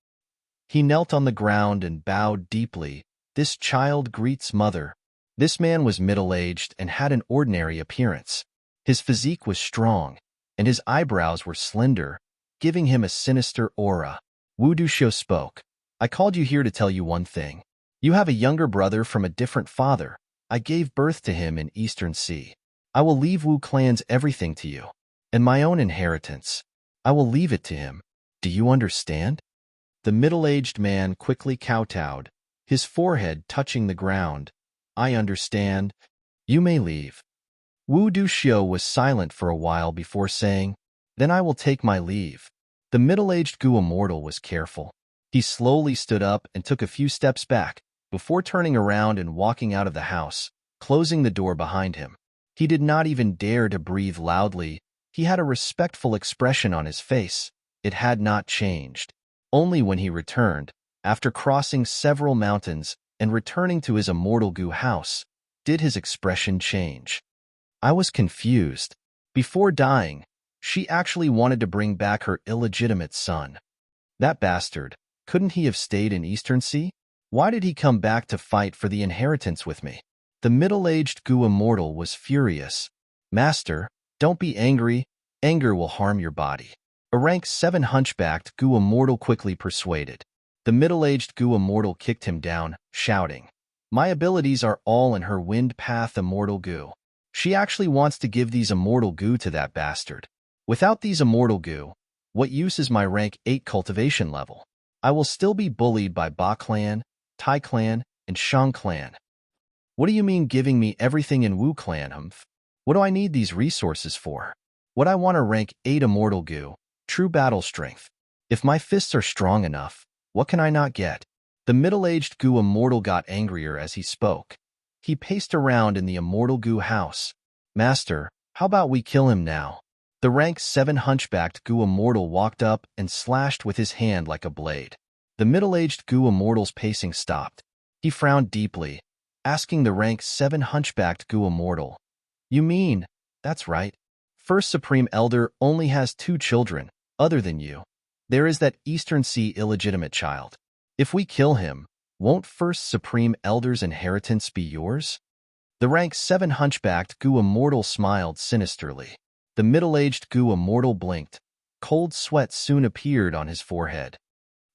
He knelt on the ground and bowed deeply. This child greets mother. This man was middle-aged and had an ordinary appearance. His physique was strong, and his eyebrows were slender, giving him a sinister aura. Wu Duxiu spoke. I called you here to tell you one thing. You have a younger brother from a different father. I gave birth to him in Eastern Sea. I will leave Wu clan's everything to you, and my own inheritance. I will leave it to him. Do you understand? The middle-aged man quickly kowtowed, his forehead touching the ground. I understand. You may leave. Wu Duxiu was silent for a while before saying, Then I will take my leave. The middle-aged goo immortal was careful. He slowly stood up and took a few steps back, before turning around and walking out of the house, closing the door behind him. He did not even dare to breathe loudly. He had a respectful expression on his face. It had not changed. Only when he returned, after crossing several mountains and returning to his immortal goo house, did his expression change. I was confused. Before dying, she actually wanted to bring back her illegitimate son. That bastard, couldn't he have stayed in Eastern Sea? Why did he come back to fight for the inheritance with me? The middle-aged goo immortal was furious. Master, don't be angry. Anger will harm your body. A rank 7 hunchbacked goo immortal quickly persuaded. The middle-aged goo immortal kicked him down, shouting, My abilities are all in her wind path immortal goo. She actually wants to give these immortal goo to that bastard. Without these immortal goo, what use is my rank 8 cultivation level? I will still be bullied by Ba clan, Tai clan, and Shang clan. What do you mean giving me everything in Wu clan, humph? What do I need these resources for? What I want a rank 8 immortal goo, true battle strength. If my fists are strong enough, what can I not get? The middle-aged goo immortal got angrier as he spoke. He paced around in the immortal goo house. Master, how about we kill him now? The rank 7 hunchbacked goo immortal walked up and slashed with his hand like a blade. The middle-aged goo immortal's pacing stopped. He frowned deeply, asking the rank 7 hunchbacked goo immortal, "You mean, that's right. First Supreme Elder only has 2 children, other than you. There is that Eastern Sea illegitimate child. If we kill him, won't First Supreme Elder's inheritance be yours?" The rank 7 hunchbacked goo immortal smiled sinisterly. The middle-aged goo immortal blinked. Cold sweat soon appeared on his forehead.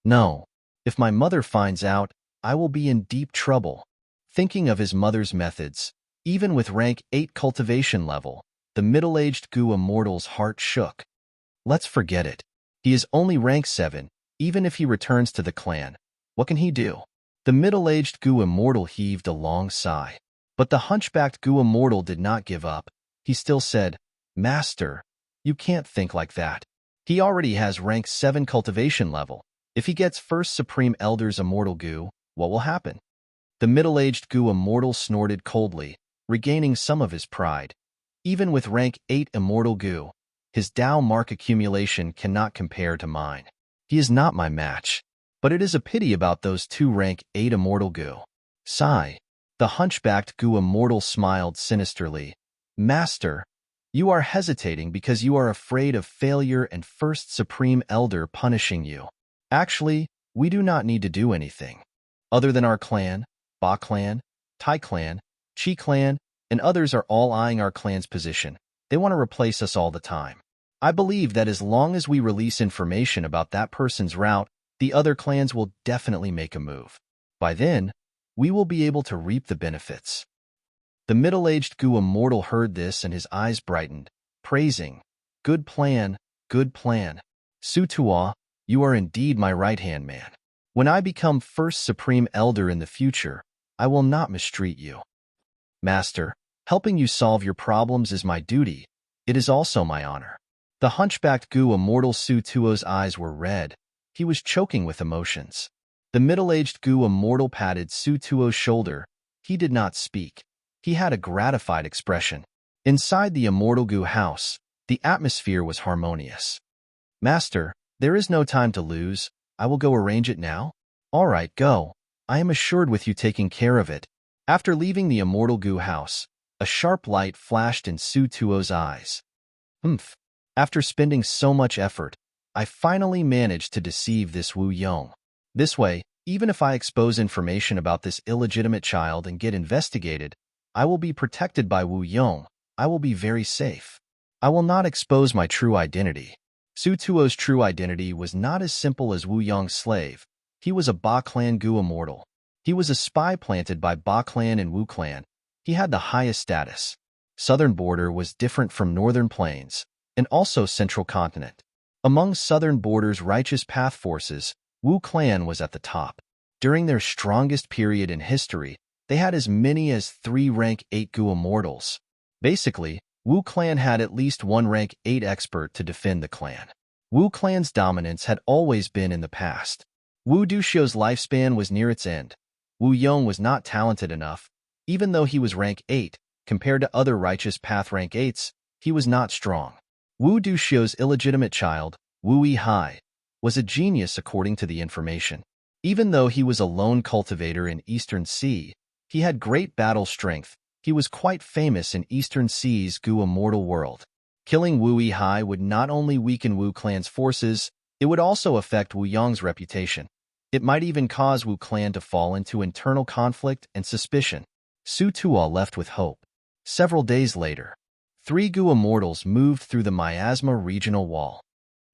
"No. If my mother finds out, I will be in deep trouble." Thinking of his mother's methods, even with rank 8 cultivation level, the middle-aged goo immortal's heart shook. Let's forget it. He is only rank 7, even if he returns to the clan. What can he do? The middle-aged goo immortal heaved a long sigh. But the hunchbacked goo immortal did not give up. He still said, "Master, you can't think like that. He already has rank 7 cultivation level. If he gets First Supreme Elder's immortal goo, what will happen?" The middle-aged goo immortal snorted coldly, regaining some of his pride. Even with rank 8 immortal goo, his Dao mark accumulation cannot compare to mine. He is not my match. But it is a pity about those 2 rank 8 immortal goo. Sigh. The hunchbacked goo immortal smiled sinisterly. "Master, you are hesitating because you are afraid of failure and First Supreme Elder punishing you. Actually, we do not need to do anything. Other than our clan, Ba clan, Tai clan, Chi clan, and others are all eyeing our clan's position. They want to replace us all the time. I believe that as long as we release information about that person's route, the other clans will definitely make a move. By then, we will be able to reap the benefits." The middle-aged goo immortal heard this and his eyes brightened, praising, "Good plan, good plan. Sutua, you are indeed my right-hand man. When I become First Supreme Elder in the future, I will not mistreat you. Master, helping you solve your problems is my duty. It is also my honor." The hunchbacked goo immortal Sutuo's eyes were red. He was choking with emotions. The middle-aged goo immortal patted Sutuo's shoulder. He did not speak. He had a gratified expression. Inside the immortal goo house, the atmosphere was harmonious. "Master, there is no time to lose. I will go arrange it now." "All right, go. I am assured with you taking care of it." After leaving the immortal goo house, a sharp light flashed in Sutuo's eyes. "Humph. After spending so much effort, I finally managed to deceive this Wu Yong. This way, even if I expose information about this illegitimate child and get investigated, I will be protected by Wu Yong. I will be very safe. I will not expose my true identity." Sutuo's true identity was not as simple as Wu Yong's slave. He was a Ba clan goo immortal. He was a spy planted by Ba clan and Wu clan. He had the highest status. Southern border was different from northern plains, and also central continent. Among southern border's righteous path forces, Wu clan was at the top. During their strongest period in history, they had as many as 3 rank 8 goo immortals. Basically, Wu clan had at least 1 rank 8 expert to defend the clan. Wu clan's dominance had always been in the past. Wu Duxiu's lifespan was near its end. Wu Yong was not talented enough. Even though he was rank 8, compared to other righteous path rank 8s, he was not strong. Wu Duxiu's illegitimate child, Wu Yihai, was a genius according to the information. Even though he was a lone cultivator in Eastern Sea, he had great battle strength. He was quite famous in Eastern Sea's goo immortal world. Killing Wu Yihai would not only weaken Wu clan's forces, it would also affect Wu Yong's reputation. It might even cause Wu clan to fall into internal conflict and suspicion. Sutua left with hope. Several days later, 3 goo immortals moved through the Miasma regional wall.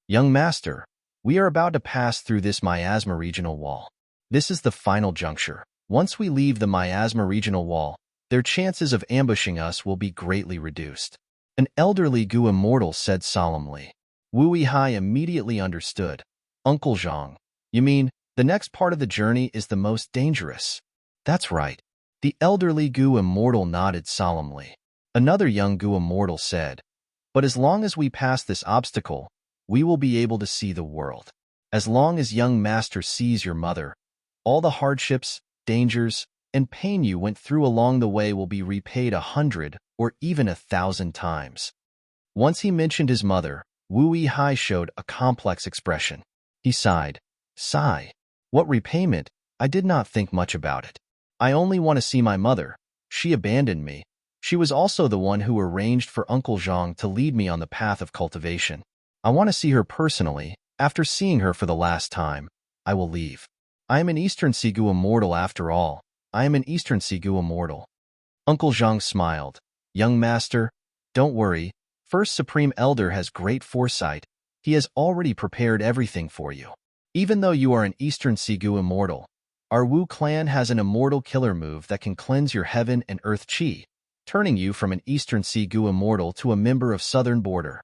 "Young master, we are about to pass through this Miasma regional wall. This is the final juncture. Once we leave the Miasma regional wall, their chances of ambushing us will be greatly reduced. An elderly Gu immortal said solemnly. Wu Weihai immediately understood. Uncle Zhang, you mean the next part of the journey is the most dangerous? That's right. The elderly Gu immortal nodded solemnly. Another young Gu immortal said, but as long as we pass this obstacle, we will be able to see the world. As long as young master sees your mother, all the hardships, dangers, and pain you went through along the way will be repaid 100 or even 1,000 times. Once he mentioned his mother, Wu Weihai showed a complex expression. He sighed. Sigh. What repayment? I did not think much about it. I only want to see my mother. She abandoned me. She was also the one who arranged for Uncle Zhang to lead me on the path of cultivation. I want to see her personally. After seeing her for the last time, I will leave. I am an Eastern Sigu immortal after all. I am an Eastern Sigu immortal. Uncle Zhang smiled. Young master, don't worry. First Supreme Elder has great foresight. He has already prepared everything for you. Even though you are an Eastern Sigu immortal, our Wu clan has an immortal killer move that can cleanse your heaven and earth chi, turning you from an Eastern Sigu immortal to a member of Southern Border.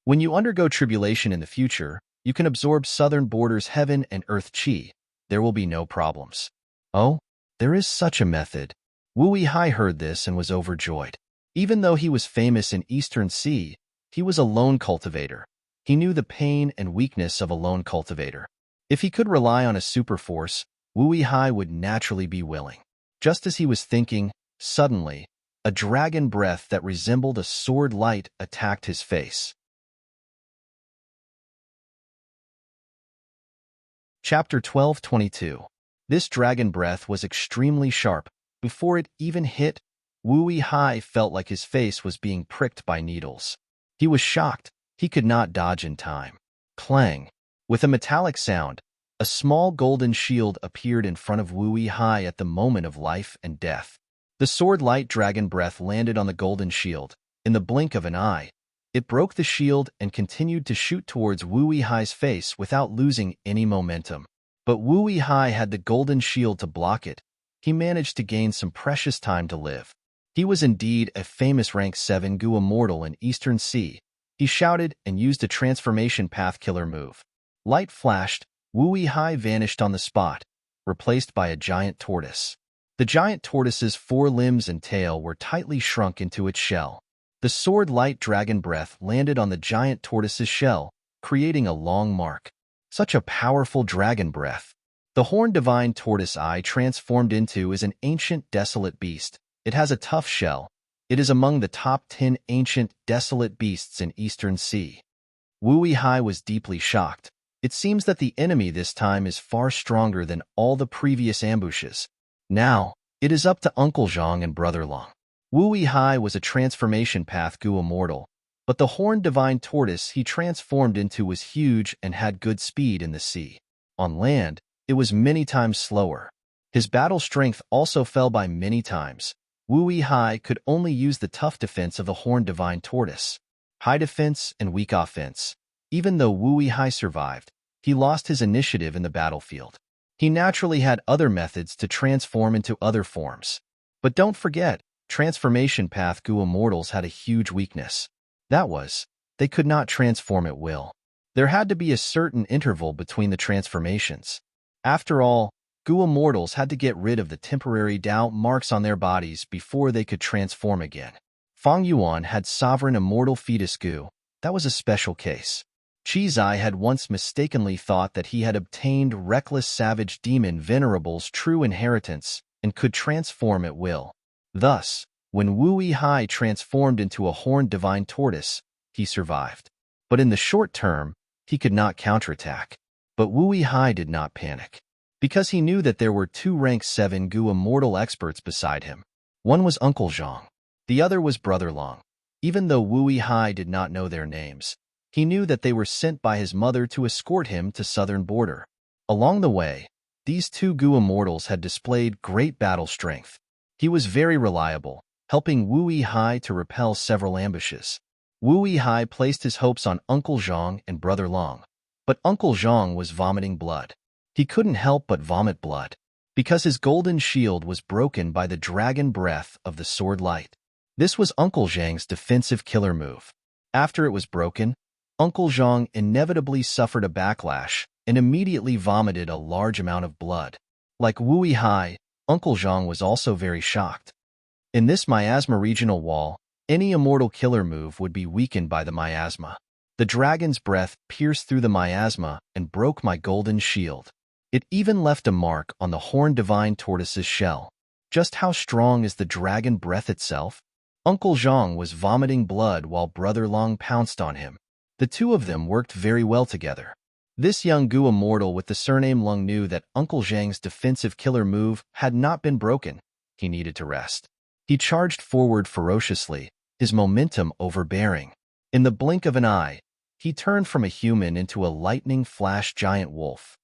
When you undergo tribulation in the future, you can absorb Southern Border's heaven and earth chi. There will be no problems. Oh, there is such a method. Wu Weihai heard this and was overjoyed. Even though he was famous in Eastern Sea, he was a lone cultivator. He knew the pain and weakness of a lone cultivator. If he could rely on a super force, Wu Weihai would naturally be willing. Just as he was thinking, suddenly, a dragon breath that resembled a sword light attacked his face. Chapter 12:22. This dragon breath was extremely sharp. Before it even hit, Wu Weihai felt like his face was being pricked by needles. He was shocked. He could not dodge in time. Clang! With a metallic sound, a small golden shield appeared in front of Wu Weihai at the moment of life and death. The sword-light dragon breath landed on the golden shield. In the blink of an eye, it broke the shield and continued to shoot towards Wu Weihai's face without losing any momentum. But Wu Weihai had the golden shield to block it. He managed to gain some precious time to live. He was indeed a famous rank 7 Gu immortal in Eastern Sea. He shouted and used a transformation path killer move. Light flashed, Wu Weihai vanished on the spot, replaced by a giant tortoise. The giant tortoise's 4 limbs and tail were tightly shrunk into its shell. The sword-light dragon breath landed on the giant tortoise's shell, creating a long mark. Such a powerful dragon breath. The horned divine tortoise eye transformed into is an ancient desolate beast. It has a tough shell. It is among the top 10 ancient desolate beasts in Eastern Sea. Wu Weihai was deeply shocked. It seems that the enemy this time is far stronger than all the previous ambushes. Now, it is up to Uncle Zhang and Brother Long. Wu Weihai was a transformation path Gu immortal, but the horned divine tortoise he transformed into was huge and had good speed in the sea. On land, it was many times slower. His battle strength also fell by many times. Wu Weihai could only use the tough defense of the horned divine tortoise. High defense and weak offense. Even though Wu Weihai survived, he lost his initiative in the battlefield. He naturally had other methods to transform into other forms. But don't forget, transformation path Gu immortals had a huge weakness. That was, they could not transform at will. There had to be a certain interval between the transformations. After all, Gu immortals had to get rid of the temporary doubt marks on their bodies before they could transform again. Fang Yuan had sovereign immortal fetus Gu. That was a special case. Qi Zai had once mistakenly thought that he had obtained reckless savage demon Venerable's true inheritance and could transform at will. Thus, when Wu Weihai transformed into a horned divine tortoise, he survived. But in the short term, he could not counterattack. But Wu Weihai did not panic, because he knew that there were 2 rank 7 Gu immortal experts beside him. One was Uncle Zhang. The other was Brother Long. Even though Wu Weihai did not know their names, he knew that they were sent by his mother to escort him to Southern Border. Along the way, these 2 Gu immortals had displayed great battle strength. He was very reliable, helping Wu Weihai to repel several ambushes. Wu Weihai placed his hopes on Uncle Zhang and Brother Long, but Uncle Zhang was vomiting blood. He couldn't help but vomit blood. because his golden shield was broken by the dragon breath of the sword light. This was Uncle Zhang's defensive killer move. After it was broken, Uncle Zhang inevitably suffered a backlash and immediately vomited a large amount of blood. Like Wu Hai, Uncle Zhang was also very shocked. In this miasma regional wall, any immortal killer move would be weakened by the miasma. The dragon's breath pierced through the miasma and broke my golden shield. It even left a mark on the horned divine tortoise's shell. Just how strong is the dragon breath itself? Uncle Zhang was vomiting blood while Brother Long pounced on him. The two of them worked very well together. This young Gu immortal with the surname Lung knew that Uncle Zhang's defensive killer move had not been broken. He needed to rest. He charged forward ferociously, his momentum overbearing. In the blink of an eye, he turned from a human into a lightning flash giant wolf.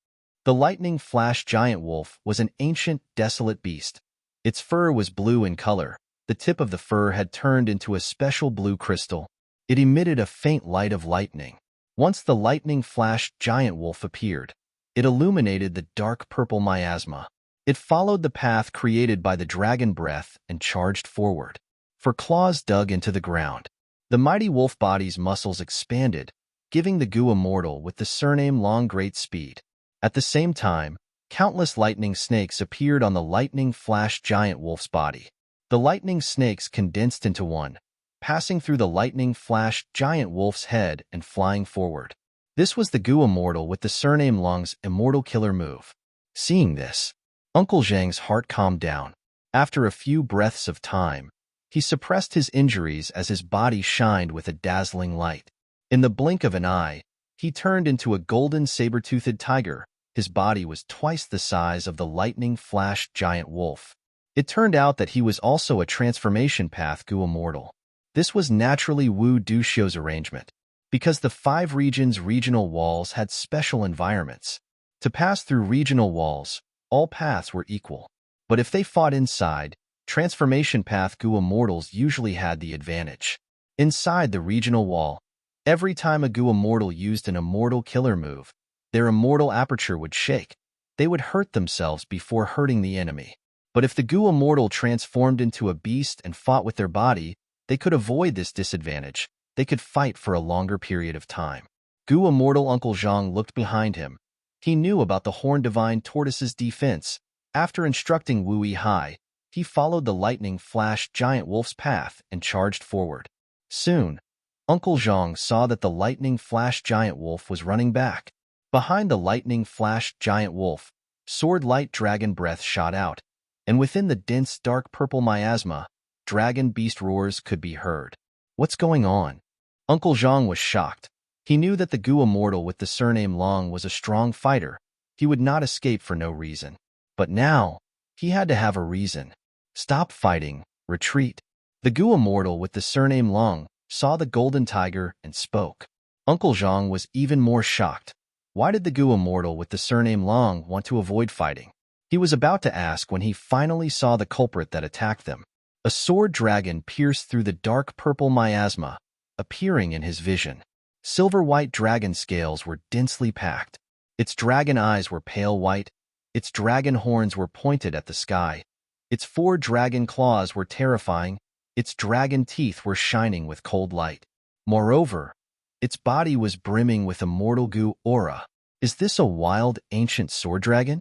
The lightning flash giant wolf was an ancient, desolate beast. Its fur was blue in color. The tip of the fur had turned into a special blue crystal. It emitted a faint light of lightning. Once the lightning flash giant wolf appeared, it illuminated the dark purple miasma. It followed the path created by the dragon breath and charged forward. For claws dug into the ground. The mighty wolf body's muscles expanded, giving the Gu immortal with the surname Long great speed. At the same time, countless lightning snakes appeared on the lightning flash giant wolf's body. The lightning snakes condensed into one, passing through the lightning flash giant wolf's head and flying forward. This was the Gu immortal with the surname Long's immortal killer move. Seeing this, Uncle Zhang's heart calmed down. After a few breaths of time, he suppressed his injuries as his body shined with a dazzling light. In the blink of an eye, he turned into a golden saber-toothed tiger. His body was twice the size of the lightning flash giant wolf. It turned out that he was also a transformation path Gu immortal. This was naturally Wu Duxiu's arrangement, because the 5 regions' regional walls had special environments. To pass through regional walls, all paths were equal. But if they fought inside, transformation path Gu immortals usually had the advantage. Inside the regional wall, every time a Gu immortal used an immortal killer move, their immortal aperture would shake. They would hurt themselves before hurting the enemy. But if the Gu immortal transformed into a beast and fought with their body, they could avoid this disadvantage. They could fight for a longer period of time. Gu immortal Uncle Zhang looked behind him. He knew about the horned divine tortoise's defense. After instructing Wu Hai, he followed the lightning flash giant wolf's path and charged forward. Soon, Uncle Zhang saw that the lightning flash giant wolf was running back. Behind the lightning flash giant wolf, sword light dragon breath shot out, and within the dense dark purple miasma, dragon beast roars could be heard. What's going on? Uncle Zhang was shocked. He knew that the Gu immortal with the surname Long was a strong fighter. He would not escape for no reason. But now, he had to have a reason. Stop fighting, retreat. The Gu immortal with the surname Long saw the golden tiger and spoke. Uncle Zhang was even more shocked. Why did the Gu immortal with the surname Long want to avoid fighting? He was about to ask when he finally saw the culprit that attacked them. A sword dragon pierced through the dark purple miasma, appearing in his vision. Silver-white dragon scales were densely packed. Its dragon eyes were pale white. Its dragon horns were pointed at the sky. Its 4 dragon claws were terrifying. Its dragon teeth were shining with cold light. Moreover, its body was brimming with immortal Gu aura. Is this a wild, ancient sword dragon?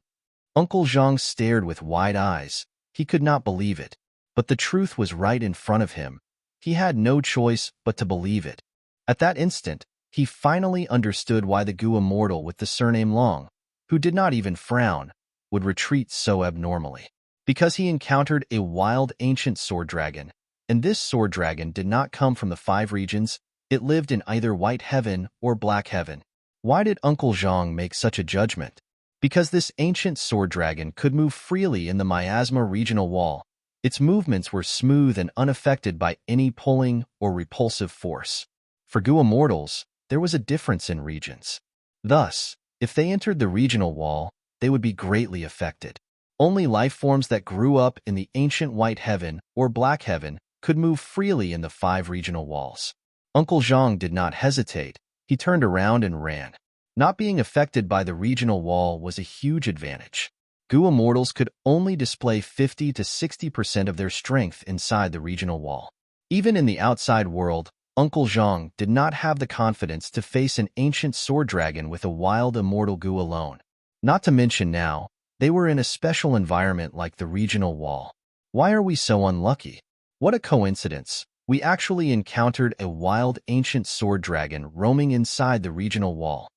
Uncle Zhang stared with wide eyes. He could not believe it. But the truth was right in front of him. He had no choice but to believe it. At that instant, he finally understood why the Gu immortal with the surname Long, who did not even frown, would retreat so abnormally. Because he encountered a wild ancient sword dragon, and this sword dragon did not come from the 5 regions. It lived in either White Heaven or Black Heaven. Why did Uncle Zhang make such a judgment? Because this ancient sword dragon could move freely in the miasma regional wall. Its movements were smooth and unaffected by any pulling or repulsive force. For Gu immortals, there was a difference in regions. Thus, if they entered the regional wall, they would be greatly affected. Only life forms that grew up in the ancient White Heaven or Black Heaven could move freely in the 5 regional walls. Uncle Zhang did not hesitate. He turned around and ran. Not being affected by the regional wall was a huge advantage. Goo Immortals could only display 50 to 60% of their strength inside the regional wall. Even in the outside world, Uncle Zhang did not have the confidence to face an ancient sword dragon with a wild immortal Goo alone. Not to mention now, they were in a special environment like the regional wall. Why are we so unlucky? What a coincidence. We actually encountered a wild ancient sword dragon roaming inside the regional wall.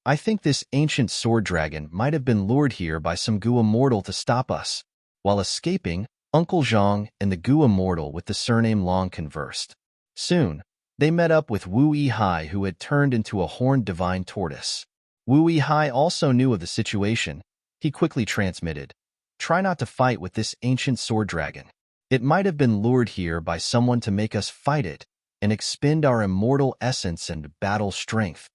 I think this ancient sword dragon might have been lured here by some Goo Immortal to stop us. While escaping, Uncle Zhang and the Goo Immortal with the surname Long conversed. Soon, they met up with Wu Yihai, who had turned into a horned divine tortoise. Wu Yihai also knew of the situation. He quickly transmitted, "Try not to fight with this ancient sword dragon. It might have been lured here by someone to make us fight it and expend our immortal essence and battle strength."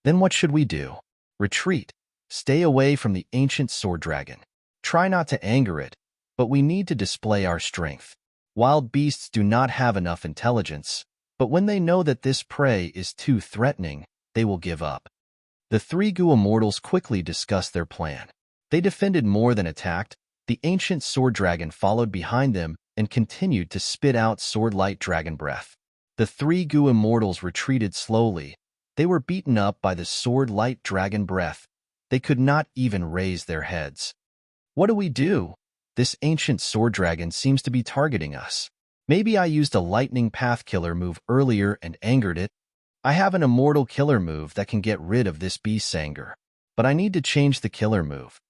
Then what should we do? Retreat. Stay away from the ancient sword dragon. Try not to anger it, but we need to display our strength. Wild beasts do not have enough intelligence, but when they know that this prey is too threatening, they will give up. The three Goo Immortals quickly discussed their plan. They defended more than attacked. The ancient sword dragon followed behind them and continued to spit out sword-light dragon breath. The three Goo Immortals retreated slowly. They were beaten up by the sword-light dragon breath. They could not even raise their heads. What do we do? This ancient sword dragon seems to be targeting us. Maybe I used a lightning path killer move earlier and angered it. I have an immortal killer move that can get rid of this beast's anger, but I need to change the killer move.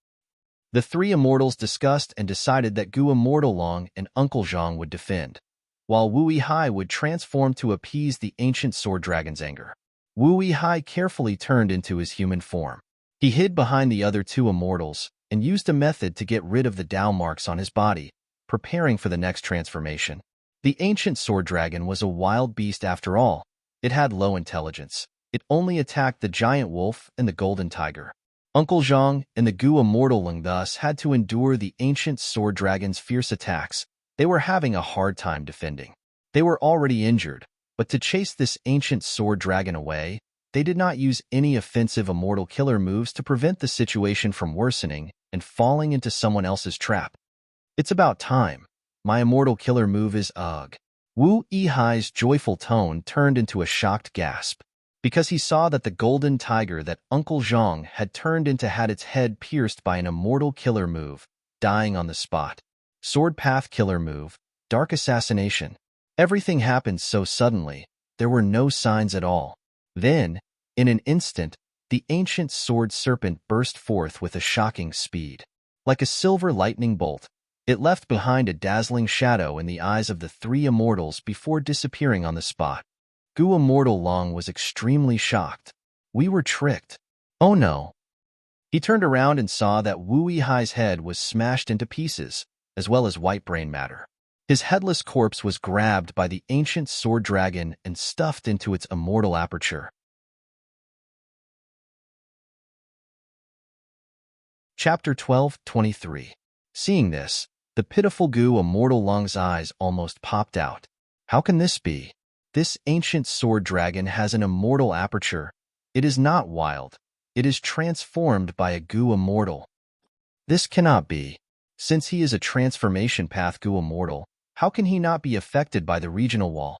The three immortals discussed and decided that Goo Immortal Long and Uncle Zhang would defend, while Wu Yihai would transform to appease the ancient sword dragon's anger. Wu Yihai carefully turned into his human form. He hid behind the other two immortals and used a method to get rid of the Dao marks on his body, preparing for the next transformation. The ancient sword dragon was a wild beast after all. It had low intelligence. It only attacked the giant wolf and the golden tiger. Uncle Zhang and the Goo Immortal Long thus had to endure the ancient sword dragon's fierce attacks. They were having a hard time defending. They were already injured, but to chase this ancient sword dragon away, they did not use any offensive immortal killer moves to prevent the situation from worsening and falling into someone else's trap. It's about time. My immortal killer move is Ugh. Wu Yihai's joyful tone turned into a shocked gasp, because he saw that the golden tiger that Uncle Zhang had turned into had its head pierced by an immortal killer move, dying on the spot. Sword path killer move, dark assassination. Everything happened so suddenly, there were no signs at all. Then, in an instant, the ancient sword serpent burst forth with a shocking speed. Like a silver lightning bolt, it left behind a dazzling shadow in the eyes of the three immortals before disappearing on the spot. Goo Immortal Long was extremely shocked. We were tricked. Oh no. He turned around and saw that Wu Yihai's head was smashed into pieces, as well as white brain matter. His headless corpse was grabbed by the ancient sword dragon and stuffed into its immortal aperture. Chapter 12:23. Seeing this, the pitiful Goo Immortal Long's eyes almost popped out. How can this be? This ancient sword dragon has an immortal aperture. It is not wild. It is transformed by a Goo Immortal. This cannot be. Since he is a transformation path Goo Immortal, how can he not be affected by the regional wall?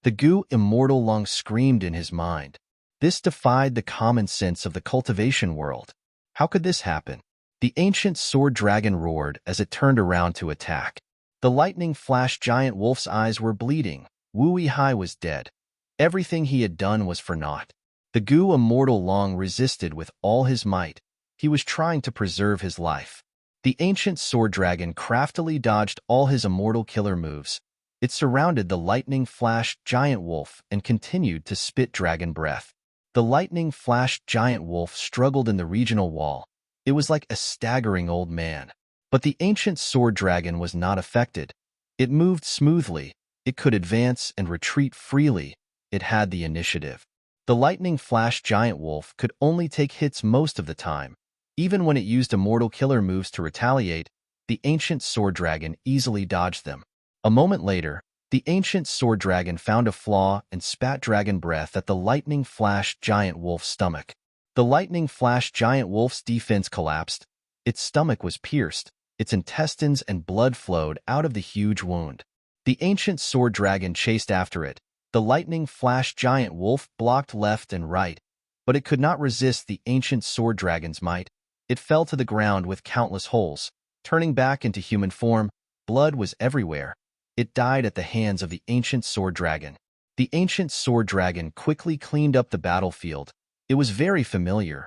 The Goo Immortal Long screamed in his mind. This defied the common sense of the cultivation world. How could this happen? The ancient sword dragon roared as it turned around to attack. The lightning flashed giant wolf's eyes were bleeding. Wu Yihai was dead. Everything he had done was for naught. The Goo Immortal Long resisted with all his might. He was trying to preserve his life. The ancient sword dragon craftily dodged all his immortal killer moves. It surrounded the lightning-flashed giant wolf and continued to spit dragon breath. The lightning-flashed giant wolf struggled in the regional wall. It was like a staggering old man. But the ancient sword dragon was not affected. It moved smoothly. It could advance and retreat freely. It had the initiative. The lightning-flashed giant wolf could only take hits most of the time. Even when it used immortal killer moves to retaliate, the ancient sword dragon easily dodged them. A moment later, the ancient sword dragon found a flaw and spat dragon breath at the lightning-flashed giant wolf's stomach. The lightning-flashed giant wolf's defense collapsed. Its stomach was pierced, its intestines and blood flowed out of the huge wound. The ancient sword dragon chased after it. The lightning-flashed giant wolf blocked left and right, but it could not resist the ancient sword dragon's might. It fell to the ground with countless holes. Turning back into human form, blood was everywhere. It died at the hands of the ancient sword dragon. The ancient sword dragon quickly cleaned up the battlefield. It was very familiar.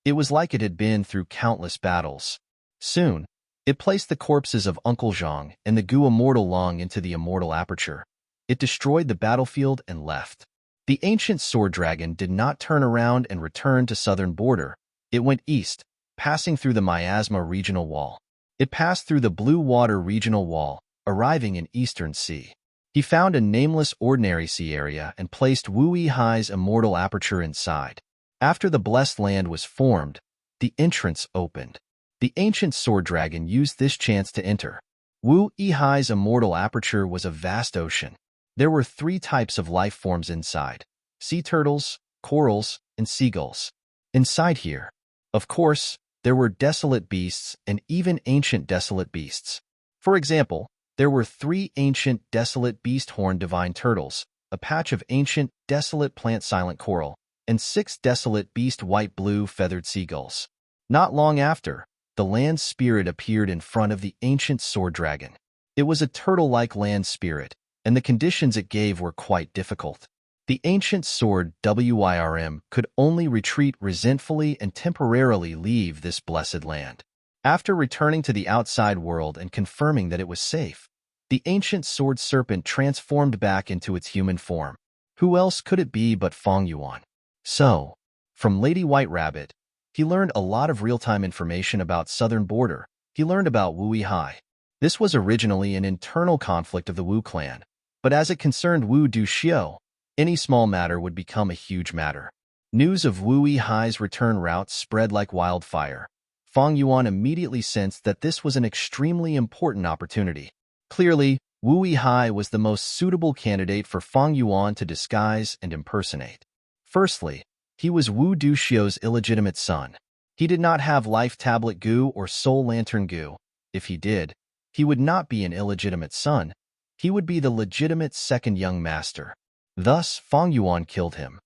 It was like it had been through countless battles. Soon, it placed the corpses of Uncle Zhang and the Gu Immortal Long into the immortal aperture. It destroyed the battlefield and left. The ancient sword dragon did not turn around and return to southern border. It went east, passing through the Miasma regional wall. It passed through the Blue Water regional wall, arriving in Eastern Sea. He found a nameless ordinary sea area and placed Wu Yihai's immortal aperture inside. After the blessed land was formed, the entrance opened. The ancient sword dragon used this chance to enter. Wu Yihai's immortal aperture was a vast ocean. There were 3 types of life forms inside: sea turtles, corals, and seagulls. Inside here, of course, there were desolate beasts and even ancient desolate beasts. For example, there were 3 ancient desolate beast-horned divine turtles, a patch of ancient desolate plant silent coral, and 6 desolate beast white-blue feathered seagulls. Not long after, the land spirit appeared in front of the ancient sword dragon. It was a turtle-like land spirit, and the conditions it gave were quite difficult. The ancient sword WIRM could only retreat resentfully and temporarily leave this blessed land. After returning to the outside world and confirming that it was safe, the ancient sword serpent transformed back into its human form. Who else could it be but Feng Yuan? So, from Lady White Rabbit, he learned a lot of real-time information about southern border. He learned about Wu Yihai. This was originally an internal conflict of the Wu clan, but as it concerned Wu Duxiu, any small matter would become a huge matter. News of Wu Yihai's return route spread like wildfire. Feng Yuan immediately sensed that this was an extremely important opportunity. Clearly, Wu Yihai was the most suitable candidate for Feng Yuan to disguise and impersonate. Firstly, he was Wu Duxiu's illegitimate son. He did not have Life Tablet Gu or Soul Lantern Gu. If he did, he would not be an illegitimate son. He would be the legitimate second young master. Thus, Feng Yuan killed him.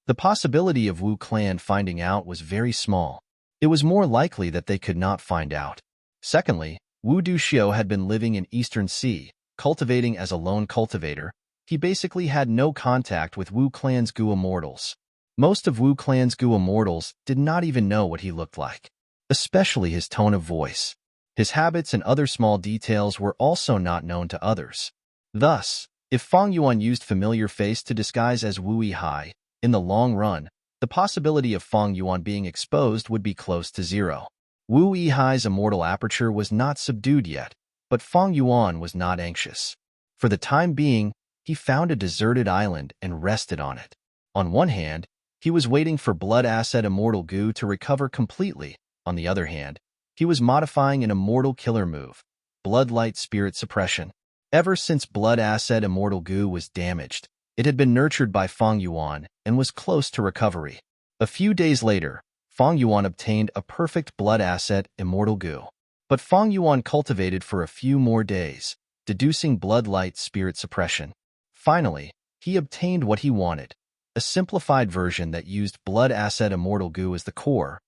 The possibility of Wu clan finding out was very small. It was more likely that they could not find out. Secondly, Wu Duxiu had been living in Eastern Sea, cultivating as a lone cultivator. He basically had no contact with Wu clan's Gu Immortals. Most of Wu clan's Gu Immortals did not even know what he looked like, especially his tone of voice. His habits and other small details were also not known to others. Thus, if Feng Yuan used familiar face to disguise as Wu Yihai, in the long run, the possibility of Feng Yuan being exposed would be close to zero. Wu Yihai's immortal aperture was not subdued yet, but Feng Yuan was not anxious. For the time being, he found a deserted island and rested on it. On one hand, he was waiting for Blood Asset Immortal Gu to recover completely. On the other hand, he was modifying an immortal killer move, Bloodlight Spirit Suppression. Ever since Blood Asset Immortal Gu was damaged, it had been nurtured by Feng Yuan and was close to recovery. A few days later, Feng Yuan obtained a perfect Blood Asset Immortal Gu. But Feng Yuan cultivated for a few more days, deducing Bloodlight Spirit Suppression. Finally, he obtained what he wanted, a simplified version that used Blood Asset Immortal Gu as the core,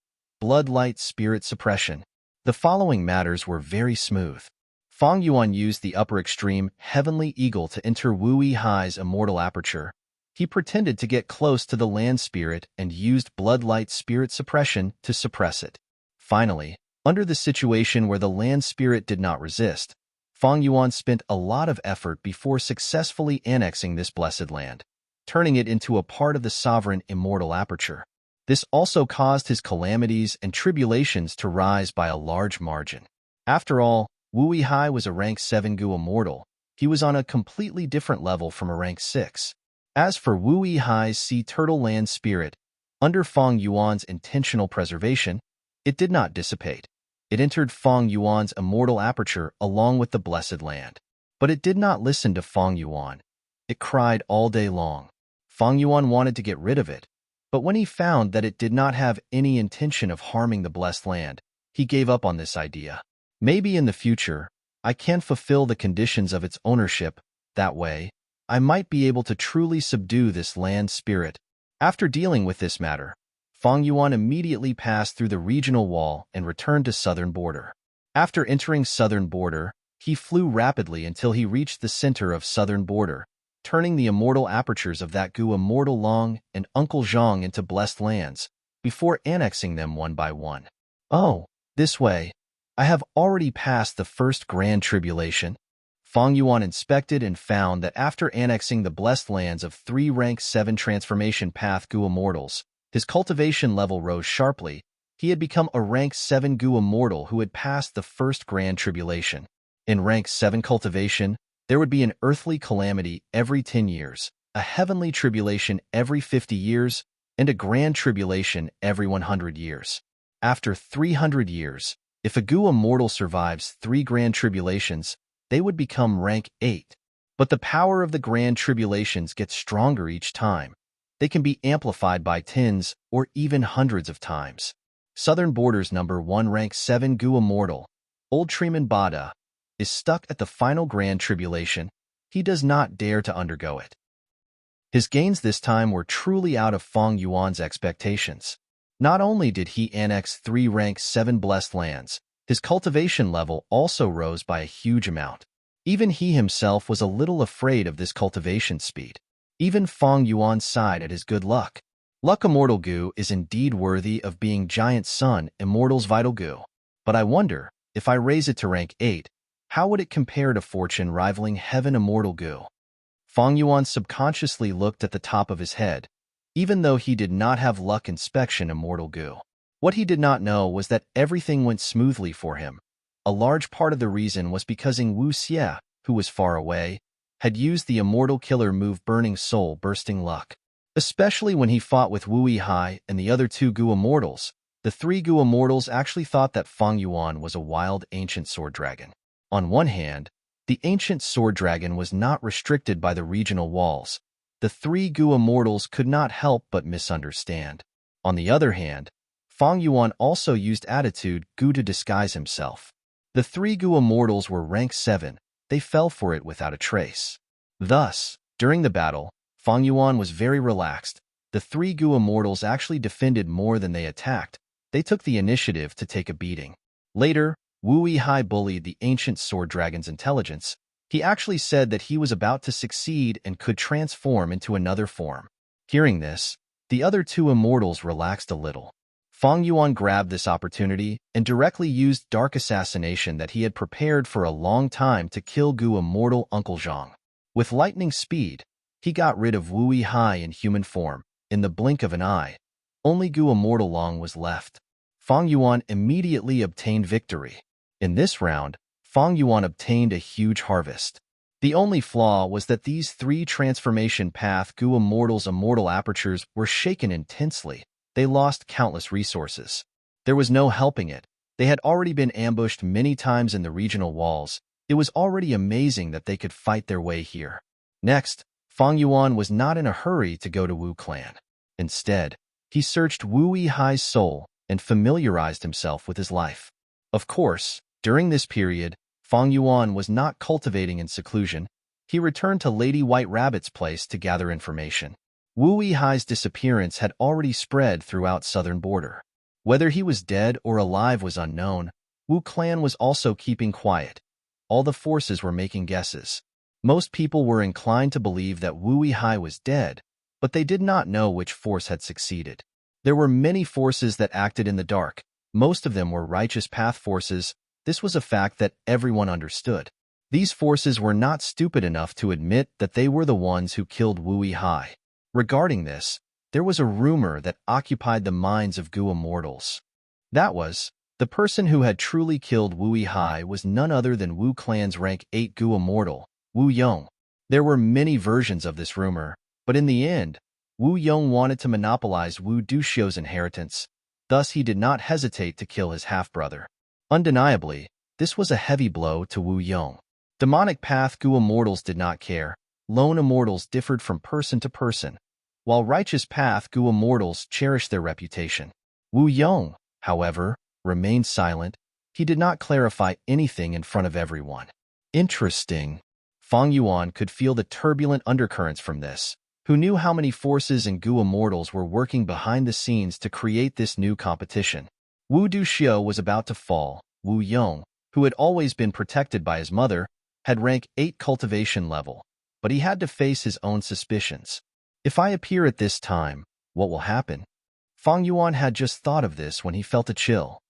Bloodlight Spirit Suppression. The following matters were very smooth. Feng Yuan used the upper extreme Heavenly Eagle to enter Wu Yihai's immortal aperture. He pretended to get close to the land spirit and used Bloodlight Spirit Suppression to suppress it. Finally, under the situation where the land spirit did not resist, Feng Yuan spent a lot of effort before successfully annexing this blessed land, turning it into a part of the sovereign immortal aperture. This also caused his calamities and tribulations to rise by a large margin. After all, Wu Yihai was a rank 7 Gu Immortal. He was on a completely different level from a rank 6. As for Wu Yihai's Sea Turtle Land Spirit, under Feng Yuan's intentional preservation, it did not dissipate. It entered Feng Yuan's immortal aperture along with the Blessed Land. But it did not listen to Feng Yuan. It cried all day long. Feng Yuan wanted to get rid of it, but when he found that it did not have any intention of harming the Blessed Land, he gave up on this idea. Maybe in the future, I can fulfill the conditions of its ownership. That way, I might be able to truly subdue this land spirit. After dealing with this matter, Fang Yuan immediately passed through the regional wall and returned to southern border. After entering southern border, he flew rapidly until he reached the center of southern border, turning the immortal apertures of that Gu Immortal Long and Uncle Zhang into blessed lands, before annexing them one by one. Oh, this way. I have already passed the first grand tribulation. Fang Yuan inspected and found that after annexing the blessed lands of 3 rank 7 transformation path Gu Immortals, his cultivation level rose sharply. He had become a rank 7 Gu Immortal who had passed the first grand tribulation. In rank 7 cultivation, there would be an earthly calamity every 10 years, a heavenly tribulation every 50 years, and a grand tribulation every 100 years. After 300 years, if a Gu Immortal survives 3 grand tribulations, they would become rank 8. But the power of the grand tribulations gets stronger each time. They can be amplified by tens or even hundreds of times. Southern Border's number 1 rank 7 Gu Immortal, Old Treeman Bada, is stuck at the final grand tribulation. He does not dare to undergo it. His gains this time were truly out of Fang Yuan's expectations. Not only did he annex 3 rank 7 blessed lands, his cultivation level also rose by a huge amount. Even he himself was a little afraid of this cultivation speed. Even Fang Yuan sighed at his good luck. Luck Immortal Gu is indeed worthy of being Giant Sun Immortal's Vital Gu. But I wonder, if I raise it to rank 8, how would it compare to Fortune rivaling Heaven Immortal Gu? Fang Yuan subconsciously looked at the top of his head, even though he did not have Luck Inspection Immortal Gu. What he did not know was that everything went smoothly for him. A large part of the reason was because Wu Xie, who was far away, had used the Immortal Killer move Burning Soul Bursting Luck. Especially when he fought with Wu Yihai and the other 2 Gu Immortals, the 3 Gu Immortals actually thought that Fang Yuan was a wild ancient sword dragon. On one hand, the ancient sword dragon was not restricted by the regional walls. The 3 Gu Immortals could not help but misunderstand. On the other hand, Fang Yuan also used Attitude Gu to disguise himself. The 3 Gu Immortals were rank 7. They fell for it without a trace. Thus, during the battle, Fang Yuan was very relaxed. The 3 Gu Immortals actually defended more than they attacked. They took the initiative to take a beating. Later, Wu Yihai bullied the ancient sword dragon's intelligence. He actually said that he was about to succeed and could transform into another form. Hearing this, the other 2 immortals relaxed a little. Fang Yuan grabbed this opportunity and directly used Dark Assassination that he had prepared for a long time to kill Gu Immortal Uncle Zhang. With lightning speed, he got rid of Wu Yihai in human form. In the blink of an eye, only Gu Immortal Long was left. Fang Yuan immediately obtained victory. In this round, Fang Yuan obtained a huge harvest. The only flaw was that these 3 transformation path Gu Immortals' immortal apertures were shaken intensely. They lost countless resources. There was no helping it. They had already been ambushed many times in the regional walls. It was already amazing that they could fight their way here. Next, Fang Yuan was not in a hurry to go to Wu Clan. Instead, he searched Wu Yihai's soul and familiarized himself with his life. Of course, during this period, Fang Yuan was not cultivating in seclusion. He returned to Lady White Rabbit's place to gather information. Wu Yihai's disappearance had already spread throughout southern border. Whether he was dead or alive was unknown. Wu Clan was also keeping quiet. All the forces were making guesses. Most people were inclined to believe that Wu Yihai was dead, but they did not know which force had succeeded. There were many forces that acted in the dark. Most of them were righteous path forces. This was a fact that everyone understood. These forces were not stupid enough to admit that they were the ones who killed Wu Yihai. Regarding this, there was a rumor that occupied the minds of Gu Immortals. That was, the person who had truly killed Wu Yihai was none other than Wu Clan's rank 8 Gu Immortal, Wu Yong. There were many versions of this rumor, but in the end, Wu Yong wanted to monopolize Wu Duxiu's inheritance. Thus he did not hesitate to kill his half-brother. Undeniably, this was a heavy blow to Wu Yong. Demonic path Gu Immortals did not care. Lone Immortals differed from person to person, while righteous path Gu Immortals cherished their reputation. Wu Yong, however, remained silent. He did not clarify anything in front of everyone. Interesting. Fang Yuan could feel the turbulent undercurrents from this. Who knew how many forces and Gu immortals were working behind the scenes to create this new competition? Wu Duxiu was about to fall. Wu Yong, who had always been protected by his mother, had rank 8 cultivation level, but he had to face his own suspicions. If I appear at this time, what will happen? Fang Yuan had just thought of this when he felt a chill.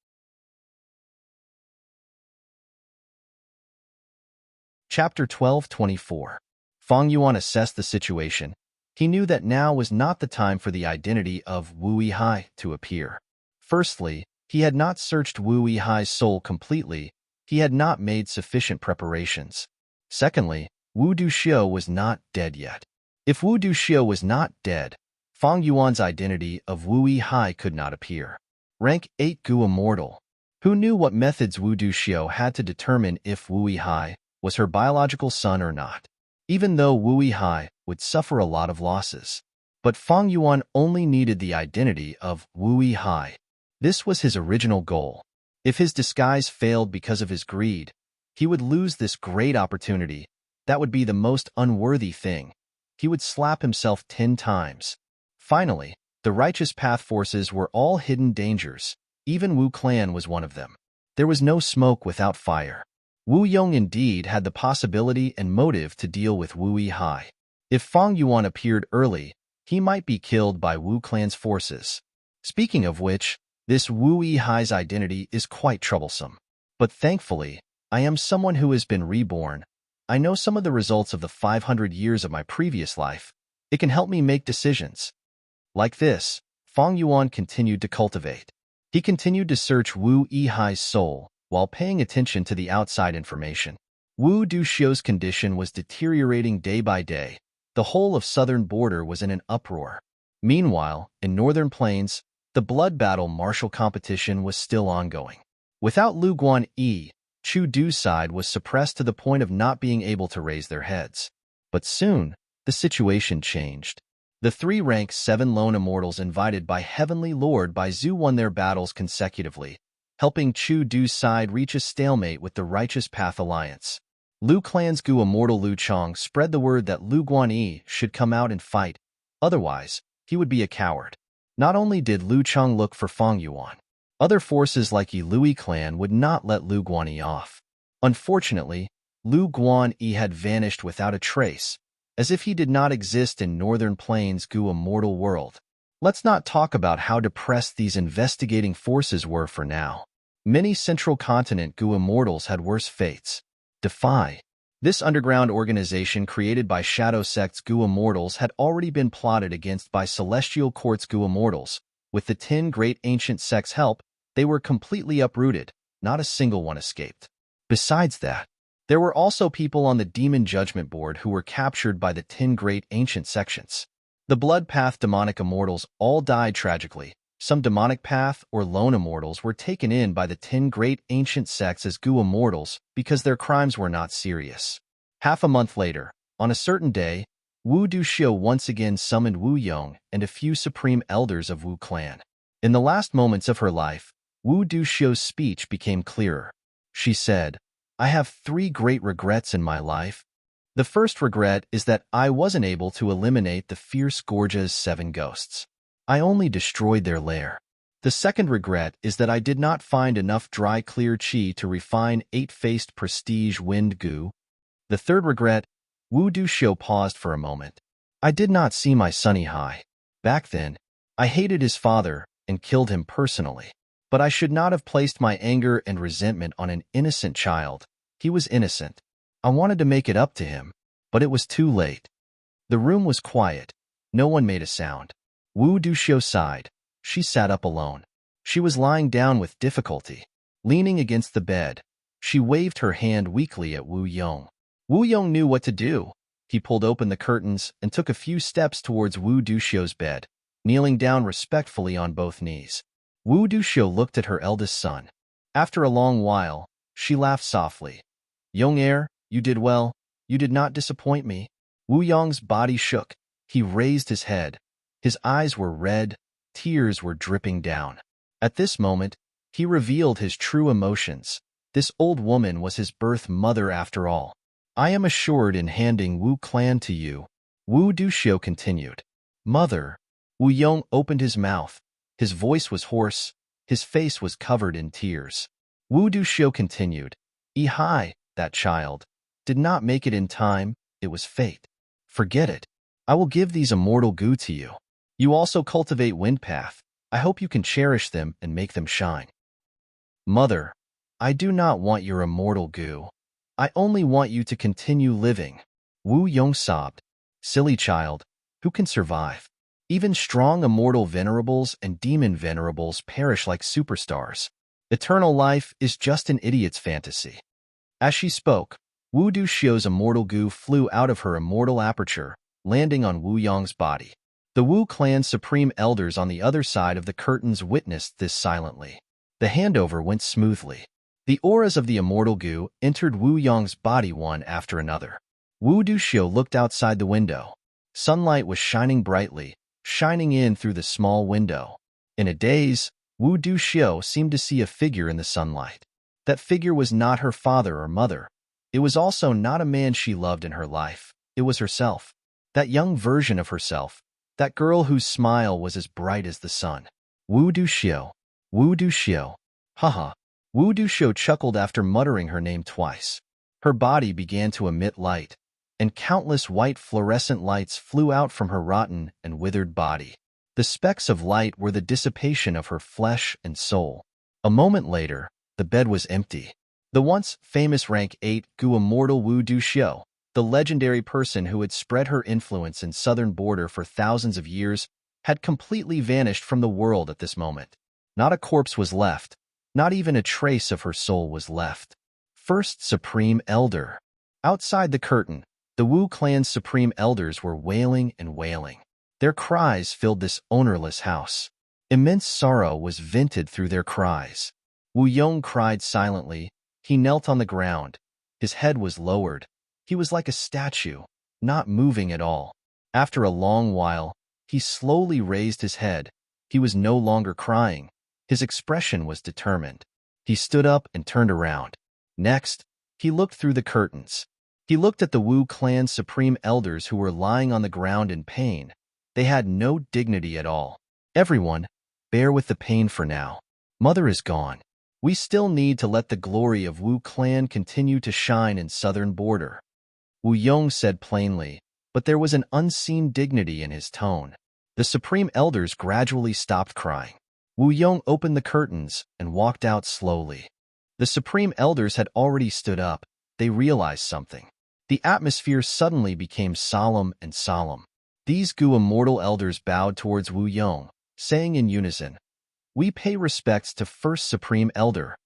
Chapter 12:24. Fang Yuan assessed the situation. He knew that now was not the time for the identity of Wu Yihai to appear. Firstly, he had not searched Wu Yihai's soul completely. He had not made sufficient preparations. Secondly, Wu Duxiu was not dead yet. If Wu Duxiu was not dead, Fang Yuan's identity of Wu Yihai could not appear. Rank 8 Gu Immortal. Who knew what methods Wu Duxiu had to determine if Wu Yihai was her biological son or not? Even though Wu Yihai would suffer a lot of losses. But Fang Yuan only needed the identity of Wu Yihai. This was his original goal. If his disguise failed because of his greed, he would lose this great opportunity. That would be the most unworthy thing. He would slap himself 10 times. Finally, the righteous path forces were all hidden dangers. Even Wu Clan was one of them. There was no smoke without fire. Wu Yong indeed had the possibility and motive to deal with Wu Yihai. If Fang Yuan appeared early, he might be killed by Wu Clan's forces. Speaking of which, this Wu Yihai's identity is quite troublesome. But thankfully, I am someone who has been reborn. I know some of the results of the 500 years of my previous life. It can help me make decisions. Like this, Fang Yuan continued to cultivate. He continued to search Wu Yihai's soul, while paying attention to the outside information. Wu Duxiu's condition was deteriorating day by day. The whole of southern border was in an uproar. Meanwhile, in northern plains, the blood battle martial competition was still ongoing. Without Lu Guan Yi, Chu Du's side was suppressed to the point of not being able to raise their heads. But soon, the situation changed. The 3 rank 7 lone immortals invited by Heavenly Lord Bai Zhu won their battles consecutively, helping Chu Du's side reach a stalemate with the Righteous Path Alliance. Lu Clan's Gu immortal Lu Chong spread the word that Lu Guanyi should come out and fight, otherwise, he would be a coward. Not only did Lu Chong look for Fang Yuan, other forces like Yi Lui clan would not let Lu Guanyi off. Unfortunately, Lu Guanyi had vanished without a trace, as if he did not exist in Northern Plains' Gu immortal world. Let's not talk about how depressed these investigating forces were for now. Many Central Continent Gu immortals had worse fates. Defy. This underground organization created by Shadow Sect's Gu immortals had already been plotted against by Celestial Court's Gu immortals. With the 10 great ancient sects' help, they were completely uprooted. Not a single one escaped. Besides that, there were also people on the Demon Judgment Board who were captured by the 10 great ancient sections. The Blood Path demonic immortals all died tragically. Some demonic path or lone immortals were taken in by the 10 great ancient sects as Gu immortals because their crimes were not serious. Half a month later, on a certain day, Wu Duxiu once again summoned Wu Yong and a few supreme elders of Wu clan. In the last moments of her life, Wu Duxiu's speech became clearer. She said, "I have 3 great regrets in my life. The first regret is that I wasn't able to eliminate the fierce Gorja's 7 ghosts. I only destroyed their lair. The second regret is that I did not find enough dry clear qi to refine 8-faced prestige wind Gu. The third regret," Wu Duxiu paused for a moment. "I did not see my Sunny High. Back then, I hated his father and killed him personally. But I should not have placed my anger and resentment on an innocent child. He was innocent. I wanted to make it up to him, but it was too late." The room was quiet. No one made a sound. Wu Duxiu sighed. She sat up alone. She was lying down with difficulty, leaning against the bed. She waved her hand weakly at Wu Yong. Wu Yong knew what to do. He pulled open the curtains and took a few steps towards Wu Duxiu's bed, kneeling down respectfully on both knees. Wu Duxiu looked at her eldest son. After a long while, she laughed softly. "Young heir, you did well. You did not disappoint me." Wu Yong's body shook. He raised his head. His eyes were red. Tears were dripping down. At this moment, He revealed his true emotions. This old woman was his birth mother after all. I am assured in handing Wu Clan to you, Wu Duxiu continued. Mother. Wu Yong opened his mouth. His voice was hoarse. His face was covered in tears. Wu Duxiu continued. Hai, that child, did not make it in time. It was fate. Forget it. I will give these immortal goo to you. You also cultivate wind path. I hope you can cherish them and make them shine. Mother, I do not want your immortal goo. I only want you to continue living. Wu Yong sobbed. Silly child, who can survive? Even strong immortal venerables and demon venerables perish like superstars. Eternal life is just an idiot's fantasy. As she spoke, Wu Duxiu's immortal goo flew out of her immortal aperture, landing on Wu Yong's body. The Wu clan's supreme elders on the other side of the curtains witnessed this silently. The handover went smoothly. The auras of the immortal goo entered Wu Yong's body one after another. Wu Duxiu looked outside the window. Sunlight was shining brightly, shining in through the small window. In a daze, Wu Duxiu seemed to see a figure in the sunlight. That figure was not her father or mother. It was also not a man she loved in her life. It was herself. That young version of herself. That girl whose smile was as bright as the sun. Wu Duxiu. Wu Duxiu. Haha. Wu Duxiu chuckled after muttering her name twice. Her body began to emit light, and countless white fluorescent lights flew out from her rotten and withered body. The specks of light were the dissipation of her flesh and soul. A moment later, the bed was empty. The once famous rank 8 Gu immortal Wu Duxiu, the legendary person who had spread her influence in southern border for thousands of years, had completely vanished from the world at this moment. Not a corpse was left. Not even a trace of her soul was left. First Supreme Elder. Outside the curtain, the Wu clan's Supreme Elders were wailing and wailing. Their cries filled this ownerless house. Immense sorrow was vented through their cries. Wu Yong cried silently. He knelt on the ground. His head was lowered. He was like a statue, not moving at all. After a long while, he slowly raised his head. He was no longer crying. His expression was determined. He stood up and turned around. Next, he looked through the curtains. He looked at the Wu clan's Supreme Elders who were lying on the ground in pain. They had no dignity at all. Everyone, bear with the pain for now. Mother is gone. We still need to let the glory of Wu clan continue to shine in southern border. Wu Yong said plainly, but there was an unseen dignity in his tone. The Supreme Elders gradually stopped crying. Wu Yong opened the curtains and walked out slowly. The Supreme Elders had already stood up. They realized something. The atmosphere suddenly became solemn and solemn. These Gu immortal elders bowed towards Wu Yong, saying in unison, "We pay respects to First Supreme Elder."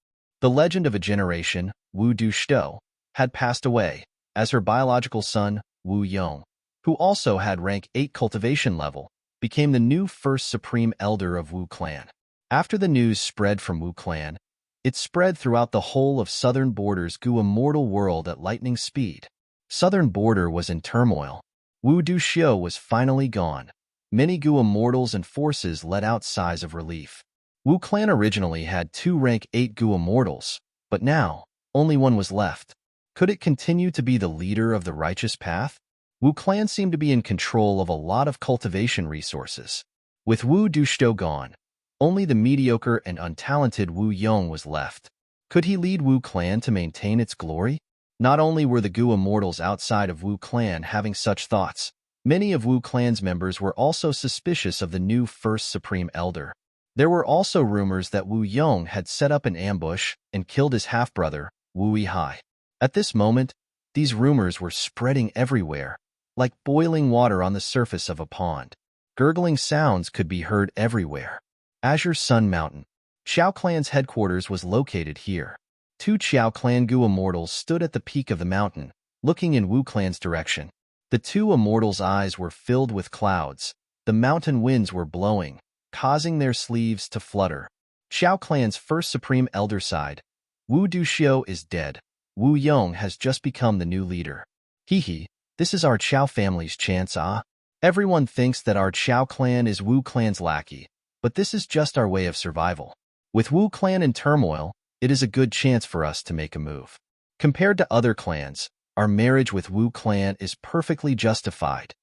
The legend of a generation, Wu Duxiu, had passed away, as her biological son, Wu Yong, who also had rank 8 cultivation level, became the new First Supreme Elder of Wu clan. After the news spread from Wu clan, it spread throughout the whole of southern border's Gu immortal world at lightning speed. Southern border was in turmoil. Wu Duxiu was finally gone. Many Gu immortals and forces let out sighs of relief. Wu clan originally had 2 rank 8 Gu immortals, but now, only one was left. Could it continue to be the leader of the righteous path? Wu clan seemed to be in control of a lot of cultivation resources. With Wu Duxiu gone, only the mediocre and untalented Wu Yong was left. Could he lead Wu clan to maintain its glory? Not only were the Gu immortals outside of Wu clan having such thoughts, many of Wu clan's members were also suspicious of the new First Supreme Elder. There were also rumors that Wu Yong had set up an ambush and killed his half-brother, Wu Hai. At this moment, these rumors were spreading everywhere, like boiling water on the surface of a pond. Gurgling sounds could be heard everywhere. Azure Sun Mountain. Qiao Clan's headquarters was located here. 2 Qiao Clan Gu immortals stood at the peak of the mountain, looking in Wu Clan's direction. The 2 immortals' eyes were filled with clouds. The mountain winds were blowing, causing their sleeves to flutter. Qiao Clan's First Supreme Elder sighed. Wu Duxiu is dead. Wu Yong has just become the new leader. Hee, this is our Qiao family's chance, ah? Everyone thinks that our Qiao clan is Wu clan's lackey, but this is just our way of survival. With Wu clan in turmoil, it is a good chance for us to make a move. Compared to other clans, our marriage with Wu clan is perfectly justified.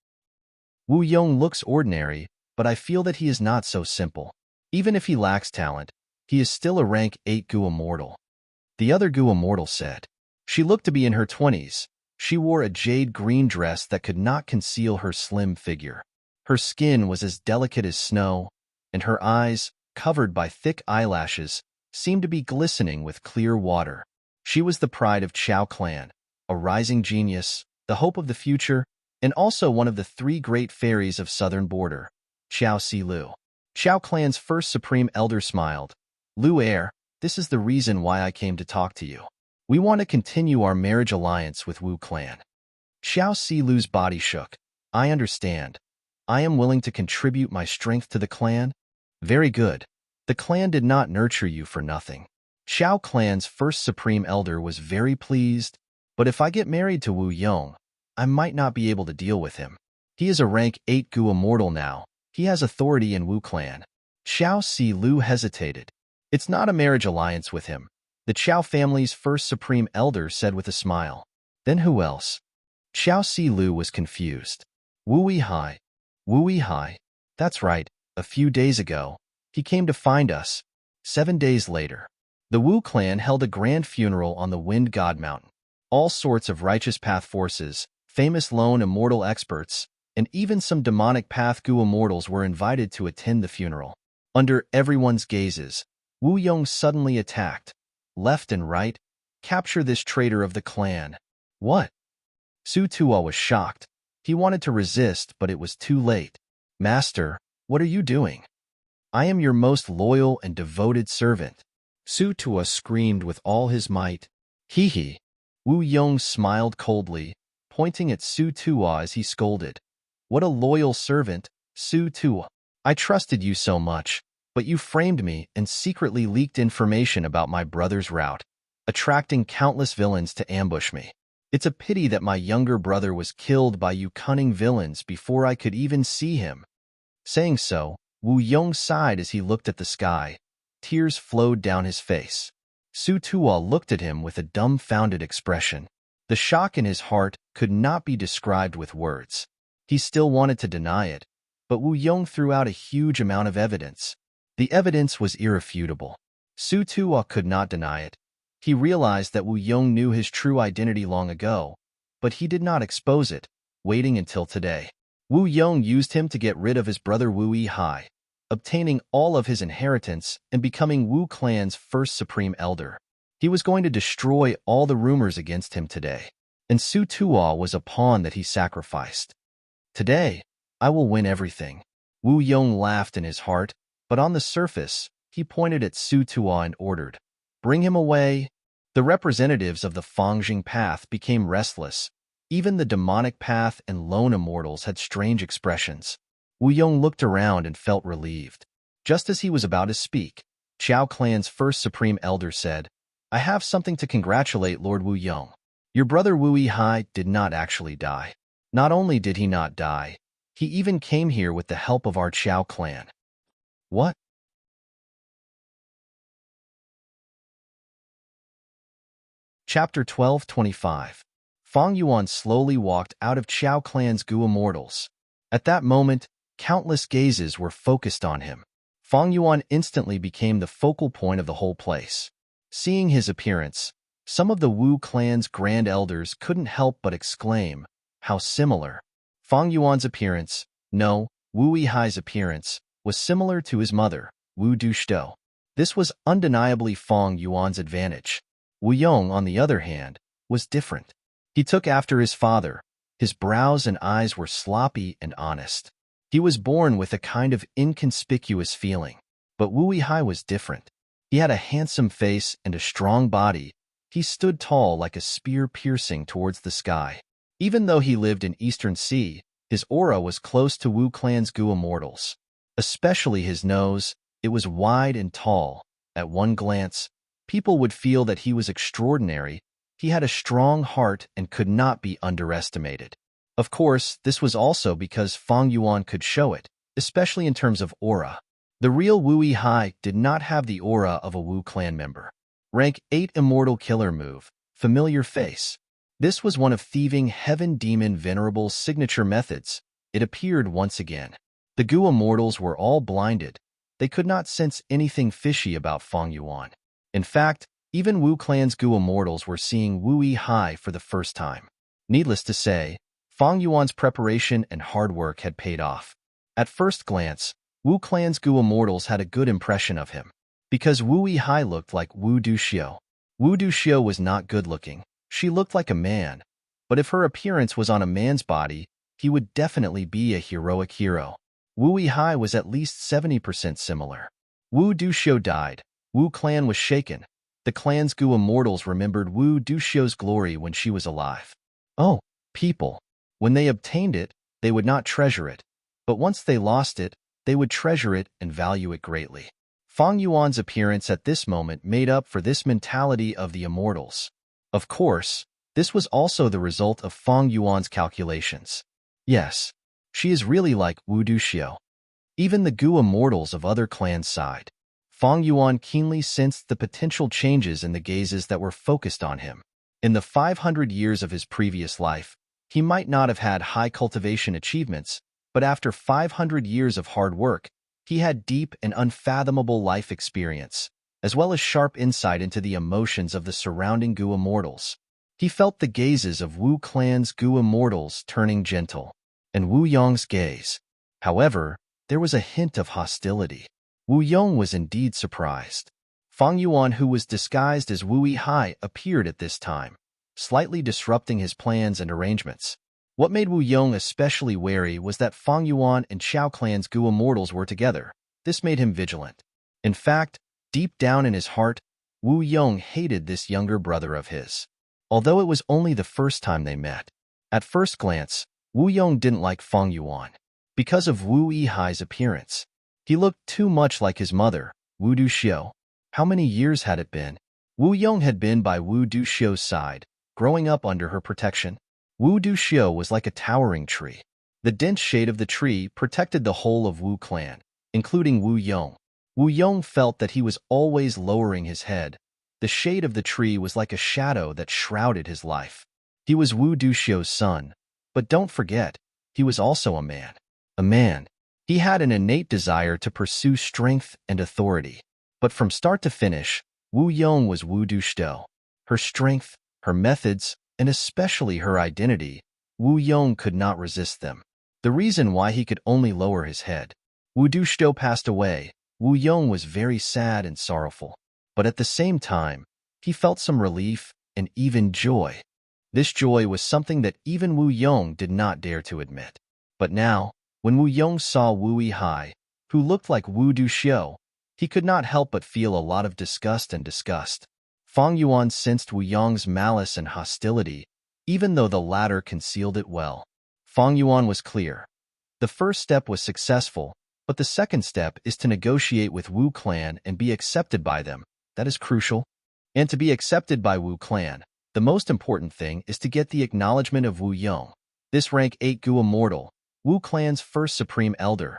Wu Yong looks ordinary, but I feel that he is not so simple. Even if he lacks talent, he is still a rank 8 Gu immortal. The other Gu immortal said. She looked to be in her 20s. She wore a jade green dress that could not conceal her slim figure. Her skin was as delicate as snow, and her eyes, covered by thick eyelashes, seemed to be glistening with clear water. She was the pride of Chao clan, a rising genius, the hope of the future, and also one of the 3 great fairies of southern border, Chao Si Lu. Chao clan's first supreme elder smiled. Lu heir, this is the reason why I came to talk to you. We want to continue our marriage alliance with Wu clan. Chao Si Lu's body shook. I understand. I am willing to contribute my strength to the clan. Very good. The clan did not nurture you for nothing. Chao clan's first supreme elder was very pleased, but if I get married to Wu Yong, I might not be able to deal with him. He is a rank 8 Gu immortal now. He has authority in Wu clan. Chao Si Lu hesitated. It's not a marriage alliance with him, the Chao family's first supreme elder said with a smile. Then who else? Chao Si Lu was confused. Wu Yihai. Wu Yihai. That's right, a few days ago, he came to find us. 7 days later, the Wu clan held a grand funeral on the Wind God Mountain. All sorts of righteous path forces, famous lone immortal experts, and even some demonic path Gu immortals were invited to attend the funeral. Under everyone's gazes, Wu Yong suddenly attacked. Left and right, capture this traitor of the clan. What? Su Tuo was shocked. He wanted to resist, but it was too late. Master, what are you doing? I am your most loyal and devoted servant. Su Tuo screamed with all his might. Hee hee. Wu Yong smiled coldly, pointing at Su Tuo as he scolded. What a loyal servant, Su Tuo. I trusted you so much, but you framed me and secretly leaked information about my brother's route, attracting countless villains to ambush me. It's a pity that my younger brother was killed by you cunning villains before I could even see him. Saying so, Wu Yong sighed as he looked at the sky. Tears flowed down his face. Su Tuo looked at him with a dumbfounded expression. The shock in his heart could not be described with words. He still wanted to deny it, but Wu Yong threw out a huge amount of evidence. The evidence was irrefutable. Su Tuo could not deny it. He realized that Wu Yong knew his true identity long ago, but he did not expose it, waiting until today. Wu Yong used him to get rid of his brother Wu Yihai, obtaining all of his inheritance and becoming Wu clan's first supreme elder. He was going to destroy all the rumors against him today, and Su Tuo was a pawn that he sacrificed. Today, I will win everything. Wu Yong laughed in his heart, but on the surface, he pointed at Su Tuo and ordered, "Bring him away." The representatives of the Fangjing path became restless. Even the demonic path and lone immortals had strange expressions. Wu Yong looked around and felt relieved. Just as he was about to speak, Chao clan's first supreme elder said, I have something to congratulate Lord Wu Yong. Your brother Wu Yihai did not actually die. Not only did he not die, he even came here with the help of our Chao clan. What? Chapter 12:25. Fang Yuan slowly walked out of Chao clan's Gu immortals. At that moment, countless gazes were focused on him. Fang Yuan instantly became the focal point of the whole place. Seeing his appearance, some of the Wu clan's grand elders couldn't help but exclaim, how similar. Fang Yuan's appearance, no, Wu Yihai's appearance, was similar to his mother, Wu Dushdo. This was undeniably Fang Yuan's advantage. Wu Yong, on the other hand, was different. He took after his father. His brows and eyes were sloppy and honest. He was born with a kind of inconspicuous feeling. But Wu Yihai was different. He had a handsome face and a strong body. He stood tall like a spear piercing towards the sky. Even though he lived in Eastern Sea, his aura was close to Wu clan's Gu immortals. Especially his nose, it was wide and tall. At one glance, people would feel that he was extraordinary. He had a strong heart and could not be underestimated. Of course, this was also because Fang Yuan could show it, especially in terms of aura. The real Wu Hai did not have the aura of a Wu clan member. Rank 8 Immortal Killer Move, Familiar Face. This was one of Thieving Heaven Demon Venerable's signature methods. It appeared once again. The Gu Immortals were all blinded. They could not sense anything fishy about Feng Yuan. In fact, even Wu Clan's Gu Immortals were seeing Wu Hai for the first time. Needless to say, Feng Yuan's preparation and hard work had paid off. At first glance, Wu Clan's Gu Immortals had a good impression of him. Because Wu Hai looked like Wu Duxiu. Wu Duxiu was not good-looking. She looked like a man. But if her appearance was on a man's body, he would definitely be a heroic hero. Wu Hai was at least 70% similar. Wu Duxiu died. Wu Clan was shaken. The clan's Gu Immortals remembered Wu Duxiu's glory when she was alive. Oh, people. When they obtained it, they would not treasure it. But once they lost it, they would treasure it and value it greatly. Feng Yuan's appearance at this moment made up for this mentality of the immortals. Of course, this was also the result of Feng Yuan's calculations. Yes, she is really like Wu Duxiu. Even the Gu Immortals of other clans sighed. Feng Yuan keenly sensed the potential changes in the gazes that were focused on him. In the 500 years of his previous life, he might not have had high cultivation achievements, but after 500 years of hard work, he had deep and unfathomable life experience, as well as sharp insight into the emotions of the surrounding Gu Immortals. He felt the gazes of Wu Clan's Gu Immortals turning gentle, and Wu Yong's gaze. However, there was a hint of hostility. Wu Yong was indeed surprised. Feng Yuan, who was disguised as Wu Hai, appeared at this time, slightly disrupting his plans and arrangements. What made Wu Yong especially wary was that Feng Yuan and Xiao Clan's Gu Immortals were together. This made him vigilant. In fact, deep down in his heart, Wu Yong hated this younger brother of his. Although it was only the first time they met. At first glance, Wu Yong didn't like Feng Yuan because of Wu Hai's appearance. He looked too much like his mother, Wu Duxiu. How many years had it been? Wu Yong had been by Wu Duxiu's side, growing up under her protection. Wu Duxiu was like a towering tree. The dense shade of the tree protected the whole of Wu Clan, including Wu Yong. Wu Yong felt that he was always lowering his head. The shade of the tree was like a shadow that shrouded his life. He was Wu Duxiu's son, but don't forget, he was also a man. A man. He had an innate desire to pursue strength and authority. But from start to finish, Wu Yong was Wu Duxiu. Her strength, her methods, and especially her identity, Wu Yong could not resist them. The reason why he could only lower his head. Wu Duxiu passed away. Wu Yong was very sad and sorrowful. But at the same time, he felt some relief and even joy. This joy was something that even Wu Yong did not dare to admit. But now, when Wu Yong saw Wu Hai, who looked like Wu Duxiu, he could not help but feel a lot of disgust and disgust. Feng Yuan sensed Wu Yong's malice and hostility, even though the latter concealed it well. Feng Yuan was clear. The first step was successful, but the second step is to negotiate with Wu Clan and be accepted by them. That is crucial. And to be accepted by Wu Clan, the most important thing is to get the acknowledgement of Wu Yong. This rank 8 Gu Immortal, Wu Clan's first supreme elder.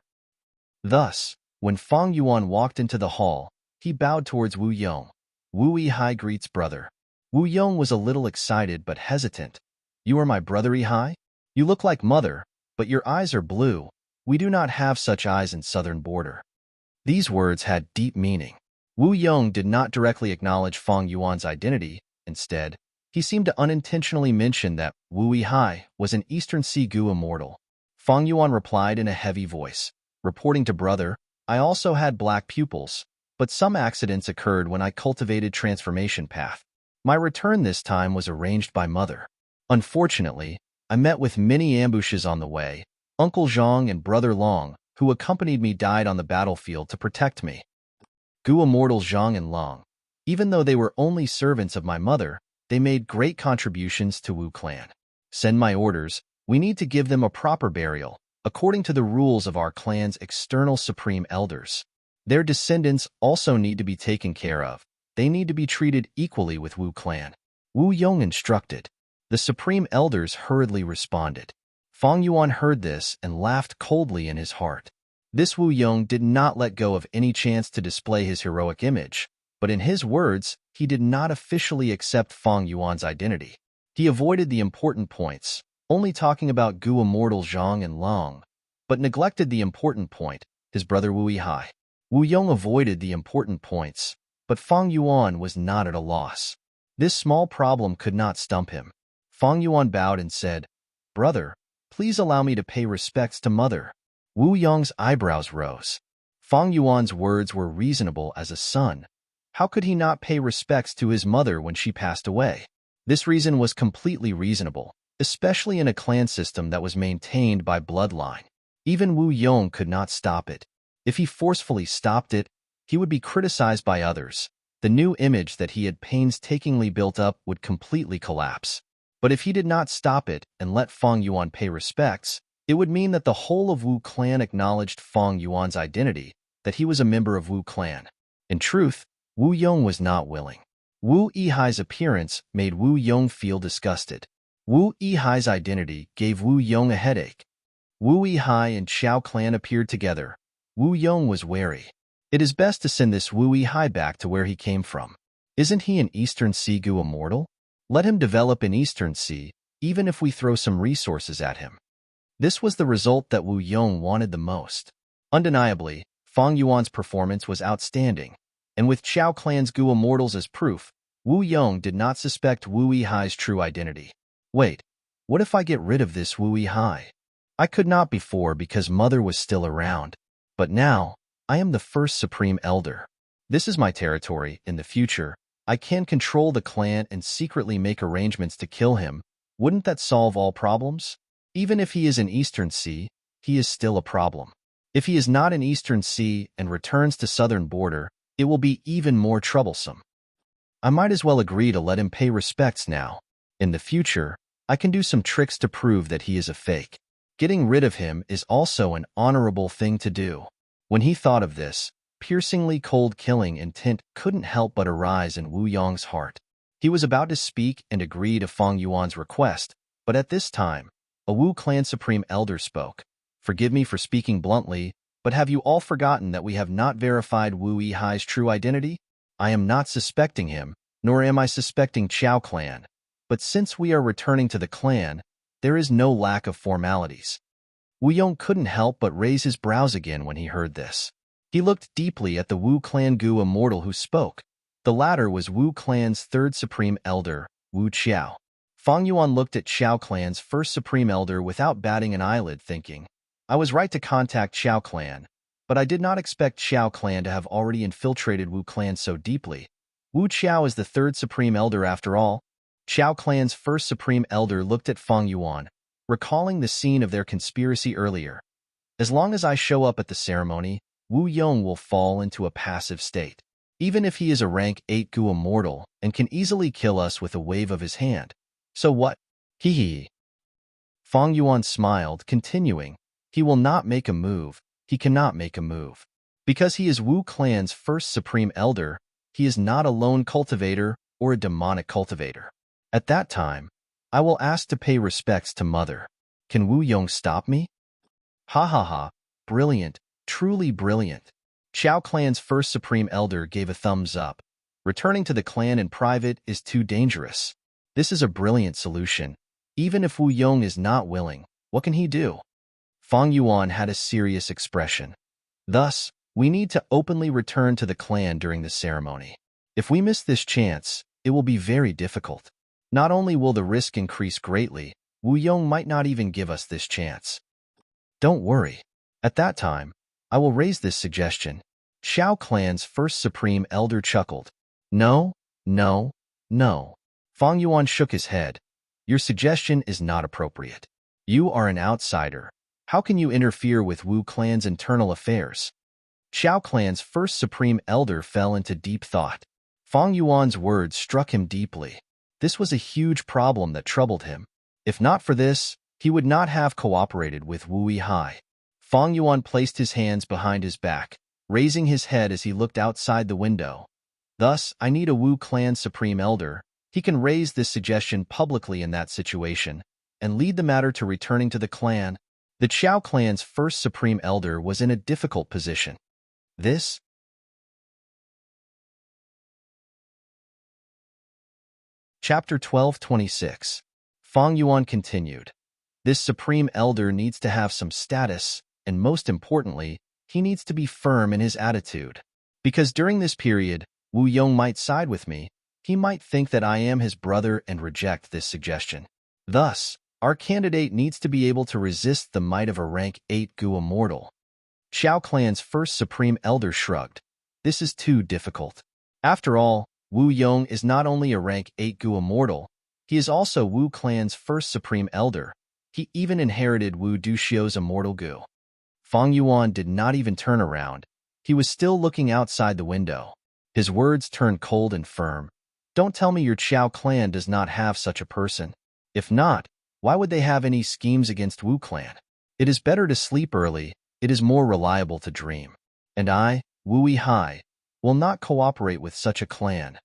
Thus, when Feng Yuan walked into the hall, he bowed towards Wu Yong. Wu Hai greets brother. Wu Yong was a little excited but hesitant. You are my brother Hai? You look like mother, but your eyes are blue. We do not have such eyes in southern border. These words had deep meaning. Wu Yong did not directly acknowledge Feng Yuan's identity. Instead, he seemed to unintentionally mention that Wu Hai was an Eastern Sea Gu Immortal. Feng Yuan replied in a heavy voice, reporting to brother, I also had black pupils, but some accidents occurred when I cultivated transformation path. My return this time was arranged by mother. Unfortunately, I met with many ambushes on the way. Uncle Zhang and brother Long, who accompanied me, died on the battlefield to protect me. Gu Immortals Zhang and Long. Even though they were only servants of my mother, they made great contributions to Wu Clan. Send my orders. We need to give them a proper burial, according to the rules of our clan's external supreme elders. Their descendants also need to be taken care of. They need to be treated equally with Wu Clan. Wu Yong instructed. The supreme elders hurriedly responded. Feng Yuan heard this and laughed coldly in his heart. This Wu Yong did not let go of any chance to display his heroic image, but in his words, he did not officially accept Fang Yuan's identity. He avoided the important points, only talking about Gu immortal Zhang and Long, but neglected the important point, his brother Wu Yihai. Wu Yong avoided the important points, but Fang Yuan was not at a loss. This small problem could not stump him. Fang Yuan bowed and said, "Brother, please allow me to pay respects to Mother." Wu Yong's eyebrows rose. Fang Yuan's words were reasonable as a son. How could he not pay respects to his mother when she passed away? This reason was completely reasonable, especially in a clan system that was maintained by bloodline. Even Wu Yong could not stop it. If he forcefully stopped it, he would be criticized by others. The new image that he had painstakingly built up would completely collapse. But if he did not stop it and let Fang Yuan pay respects, it would mean that the whole of Wu clan acknowledged Fang Yuan's identity, that he was a member of Wu clan. In truth, Wu Yong was not willing. Wu Yihai's appearance made Wu Yong feel disgusted. Wu Yihai's identity gave Wu Yong a headache. Wu Yihai and Xiao clan appeared together. Wu Yong was wary. It is best to send this Wu Yihai back to where he came from. Isn't he an Eastern Sea Gu immortal? Let him develop in Eastern Sea, even if we throw some resources at him. This was the result that Wu Yong wanted the most. Undeniably, Fang Yuan's performance was outstanding, and with Xiao clan's Gu immortals as proof, Wu Yong did not suspect Wu Yihai's true identity. Wait, what if I get rid of this Wu Yihai? I could not before because Mother was still around, but now, I am the first Supreme Elder. This is my territory. In the future, I can control the clan and secretly make arrangements to kill him. Wouldn't that solve all problems? Even if he is in Eastern Sea, he is still a problem. If he is not in Eastern Sea and returns to southern border, it will be even more troublesome. I might as well agree to let him pay respects now. In the future, I can do some tricks to prove that he is a fake. Getting rid of him is also an honorable thing to do. When he thought of this, piercingly cold killing intent couldn't help but arise in Wu Yong's heart. He was about to speak and agree to Fang Yuan's request, but at this time, a Wu clan Supreme Elder spoke. "Forgive me for speaking bluntly, but have you all forgotten that we have not verified Wu Yihai's true identity? I am not suspecting him, nor am I suspecting Xiao clan. But since we are returning to the clan, there is no lack of formalities." Wu Yong couldn't help but raise his brows again when he heard this. He looked deeply at the Wu clan Gu immortal who spoke. The latter was Wu clan's third Supreme Elder, Wu Qiao. Fang Yuan looked at Xiao clan's first Supreme Elder without batting an eyelid, thinking, "I was right to contact Xiao clan, but I did not expect Xiao clan to have already infiltrated Wu clan so deeply. Wu Qiao is the third Supreme Elder after all." Xiao clan's first Supreme Elder looked at Fang Yuan, recalling the scene of their conspiracy earlier. "As long as I show up at the ceremony, Wu Yong will fall into a passive state. Even if he is a rank 8 Gu immortal and can easily kill us with a wave of his hand. So what? Hee hee." Fang Yuan smiled, continuing, "He will not make a move. He cannot make a move. Because he is Wu clan's first Supreme Elder, he is not a lone cultivator or a demonic cultivator. At that time, I will ask to pay respects to Mother. Can Wu Yong stop me?" Ha ha ha, brilliant, truly brilliant. Xiao clan's first Supreme Elder gave a thumbs up. Returning to the clan in private is too dangerous. This is a brilliant solution. Even if Wu Yong is not willing, what can he do? Fang Yuan had a serious expression. Thus, we need to openly return to the clan during the ceremony. If we miss this chance, it will be very difficult. Not only will the risk increase greatly, Wu Yong might not even give us this chance. Don't worry. At that time, I will raise this suggestion. Xiao clan's first Supreme Elder chuckled. No, no, no. Fang Yuan shook his head. Your suggestion is not appropriate. You are an outsider. How can you interfere with Wu clan's internal affairs? Xiao clan's first Supreme Elder fell into deep thought. Fang Yuan's words struck him deeply. This was a huge problem that troubled him. If not for this, he would not have cooperated with Wu Yihai. Fang Yuan placed his hands behind his back, raising his head as he looked outside the window. Thus, I need a Wu clan Supreme Elder. He can raise this suggestion publicly in that situation, and lead the matter to returning to the clan. The Qiao clan's first supreme elder was in a difficult position. This Chapter 12:26. Fang Yuan continued. This supreme elder needs to have some status, and most importantly, he needs to be firm in his attitude. Because during this period, Wu Yong might side with me. He might think that I am his brother and reject this suggestion. Thus, our candidate needs to be able to resist the might of a rank 8 Gu immortal. Qiao clan's first supreme elder shrugged. This is too difficult. After all, Wu Yong is not only a rank 8 Gu immortal, he is also Wu clan's first supreme elder. He even inherited Wu Duxiu's immortal Gu. Fang Yuan did not even turn around. He was still looking outside the window. His words turned cold and firm. Don't tell me your Qiao clan does not have such a person. If not, why would they have any schemes against Wu clan? It is better to sleep early. It is more reliable to dream. And I, Wu Yihai, will not cooperate with such a clan.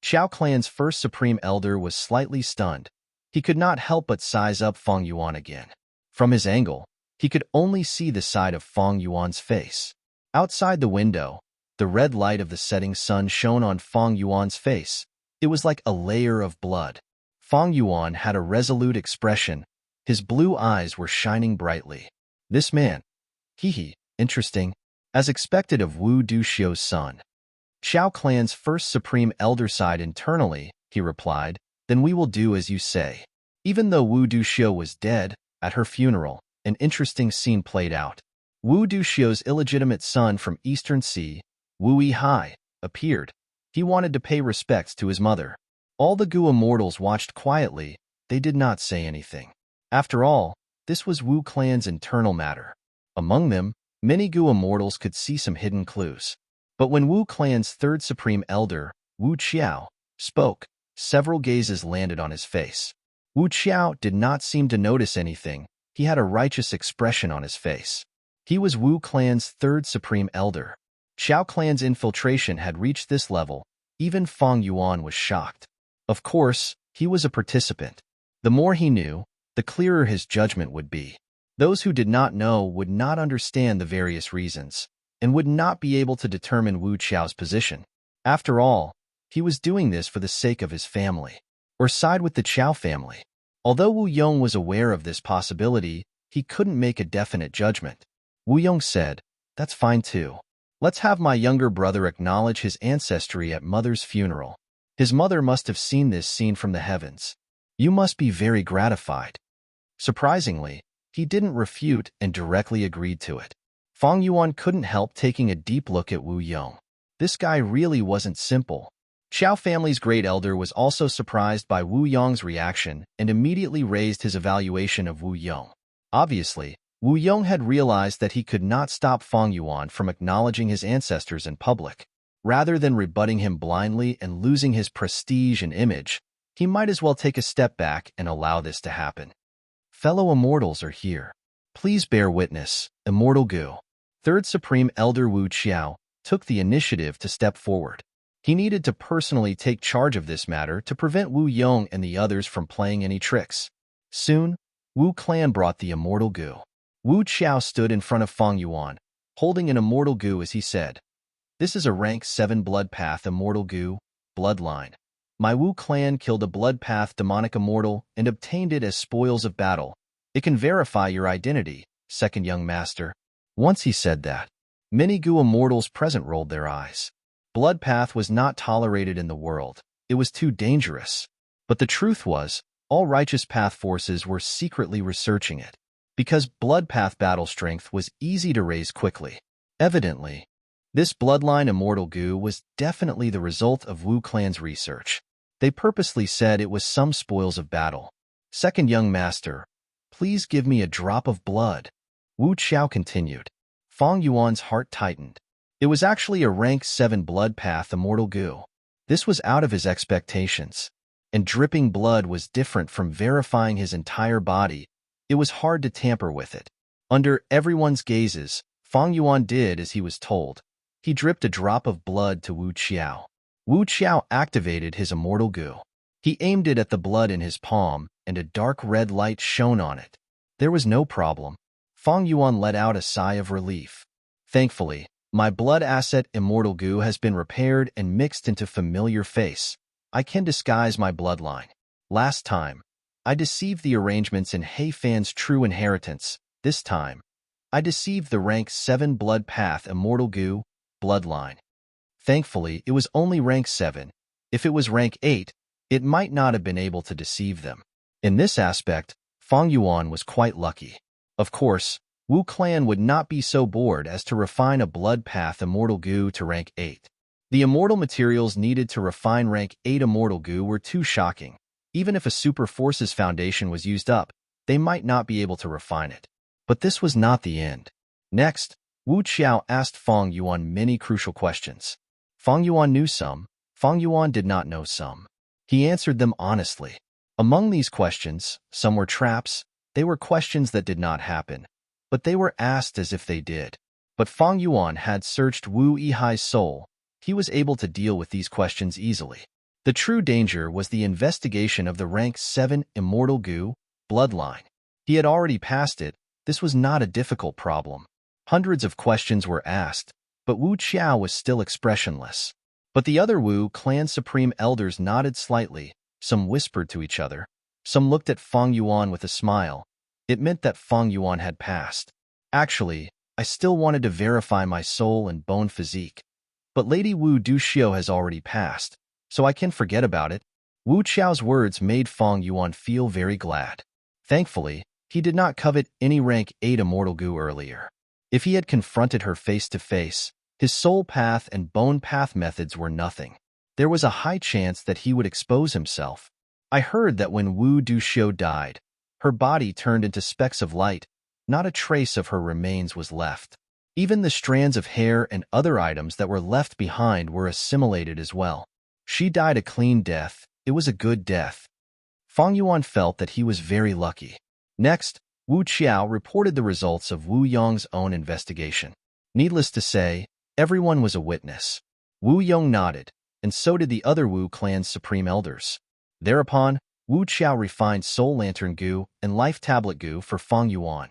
Qiao clan's first supreme elder was slightly stunned. He could not help but size up Fang Yuan again. From his angle, he could only see the side of Fang Yuan's face. Outside the window, the red light of the setting sun shone on Fang Yuan's face. It was like a layer of blood. Fang Yuan had a resolute expression. His blue eyes were shining brightly. This man, interesting, as expected of Wu Duxiu's son. Qiao clan's first supreme elder sighed internally, he replied, then we will do as you say. Even though Wu Duxiu was dead, at her funeral, an interesting scene played out. Wu Duxiu's illegitimate son from Eastern Sea, Wu Yihai, appeared. He wanted to pay respects to his mother. All the Gu immortals watched quietly. They did not say anything. After all, this was Wu clan's internal matter. Among them, many Gu immortals could see some hidden clues. But when Wu clan's third supreme elder, Wu Qiao, spoke, several gazes landed on his face. Wu Qiao did not seem to notice anything. He had a righteous expression on his face. He was Wu clan's third supreme elder. Qiao clan's infiltration had reached this level. Even Fang Yuan was shocked. Of course, he was a participant. The more he knew, the clearer his judgment would be. Those who did not know would not understand the various reasons, and would not be able to determine Wu Qiao's position. After all, he was doing this for the sake of his family, or side with the Qiao family. Although Wu Yong was aware of this possibility, he couldn't make a definite judgment. Wu Yong said, "That's fine too. Let's have my younger brother acknowledge his ancestry at mother's funeral. His mother must have seen this scene from the heavens. You must be very gratified." Surprisingly, he didn't refute and directly agreed to it. Fang Yuan couldn't help taking a deep look at Wu Yong. This guy really wasn't simple. Qiao family's great elder was also surprised by Wu Yong's reaction and immediately raised his evaluation of Wu Yong. Obviously, Wu Yong had realized that he could not stop Fang Yuan from acknowledging his ancestors in public. Rather than rebutting him blindly and losing his prestige and image, he might as well take a step back and allow this to happen. Fellow immortals are here. Please bear witness, Immortal Gu. Third Supreme Elder Wu Qiao took the initiative to step forward. He needed to personally take charge of this matter to prevent Wu Yong and the others from playing any tricks. Soon, Wu clan brought the Immortal Gu. Wu Qiao stood in front of Fang Yuan, holding an Immortal Gu as he said, "This is a rank 7 Blood Path Immortal Gu, bloodline. My Wu clan killed a Blood Path demonic immortal and obtained it as spoils of battle. It can verify your identity, second young master." Once he said that, many Gu immortals present rolled their eyes. Blood Path was not tolerated in the world. It was too dangerous. But the truth was, all righteous path forces were secretly researching it, because Blood Path battle strength was easy to raise quickly. Evidently, this bloodline Immortal Gu was definitely the result of Wu clan's research. They purposely said it was some spoils of battle. Second young master, please give me a drop of blood. Wu Qiao continued. Fang Yuan's heart tightened. It was actually a rank 7 Blood Path Immortal Gu. This was out of his expectations. And dripping blood was different from verifying his entire body. It was hard to tamper with it. Under everyone's gazes, Fang Yuan did as he was told. He dripped a drop of blood to Wu Qiao. Wu Qiao activated his Immortal Gu. He aimed it at the blood in his palm, and a dark red light shone on it. There was no problem. Fang Yuan let out a sigh of relief. Thankfully, my blood asset immortal goo has been repaired and mixed into familiar face. I can disguise my bloodline. Last time, I deceived the arrangements in Hei Fan's true inheritance. This time, I deceived the rank 7 blood path immortal goo bloodline. Thankfully, it was only rank 7. If it was rank 8, it might not have been able to deceive them. In this aspect, Fang Yuan was quite lucky. Of course, Wu clan would not be so bored as to refine a blood path immortal goo to rank 8. The immortal materials needed to refine rank 8 immortal goo were too shocking. Even if a super forces foundation was used up, they might not be able to refine it. But this was not the end. Next, Wu Qiao asked Fang Yuan many crucial questions. Fang Yuan knew some, Fang Yuan did not know some. He answered them honestly. Among these questions, some were traps. They were questions that did not happen, but they were asked as if they did. But Fang Yuan had searched Wu Yihai's soul. He was able to deal with these questions easily. The true danger was the investigation of the rank 7 immortal goo bloodline. He had already passed it. This was not a difficult problem. Hundreds of questions were asked, but Wu Qiao was still expressionless. But the other Wu clan supreme elders nodded slightly. Some whispered to each other. Some looked at Fang Yuan with a smile. It meant that Fang Yuan had passed. Actually, I still wanted to verify my soul and bone physique. But Lady Wu Duxiu has already passed, so I can forget about it. Wu Qiao's words made Fang Yuan feel very glad. Thankfully, he did not covet any rank 8 immortal goo earlier. If he had confronted her face to face, his soul path and bone path methods were nothing. There was a high chance that he would expose himself. I heard that when Wu Duxiu died, her body turned into specks of light. Not a trace of her remains was left. Even the strands of hair and other items that were left behind were assimilated as well. She died a clean death. It was a good death. Fang Yuan felt that he was very lucky. Next, Wu Qiao reported the results of Wu Yong's own investigation. Needless to say, everyone was a witness. Wu Yong nodded, and so did the other Wu clan's supreme elders. Thereupon, Wu Qiao refined Soul Lantern Goo and Life Tablet Goo for Fang Yuan.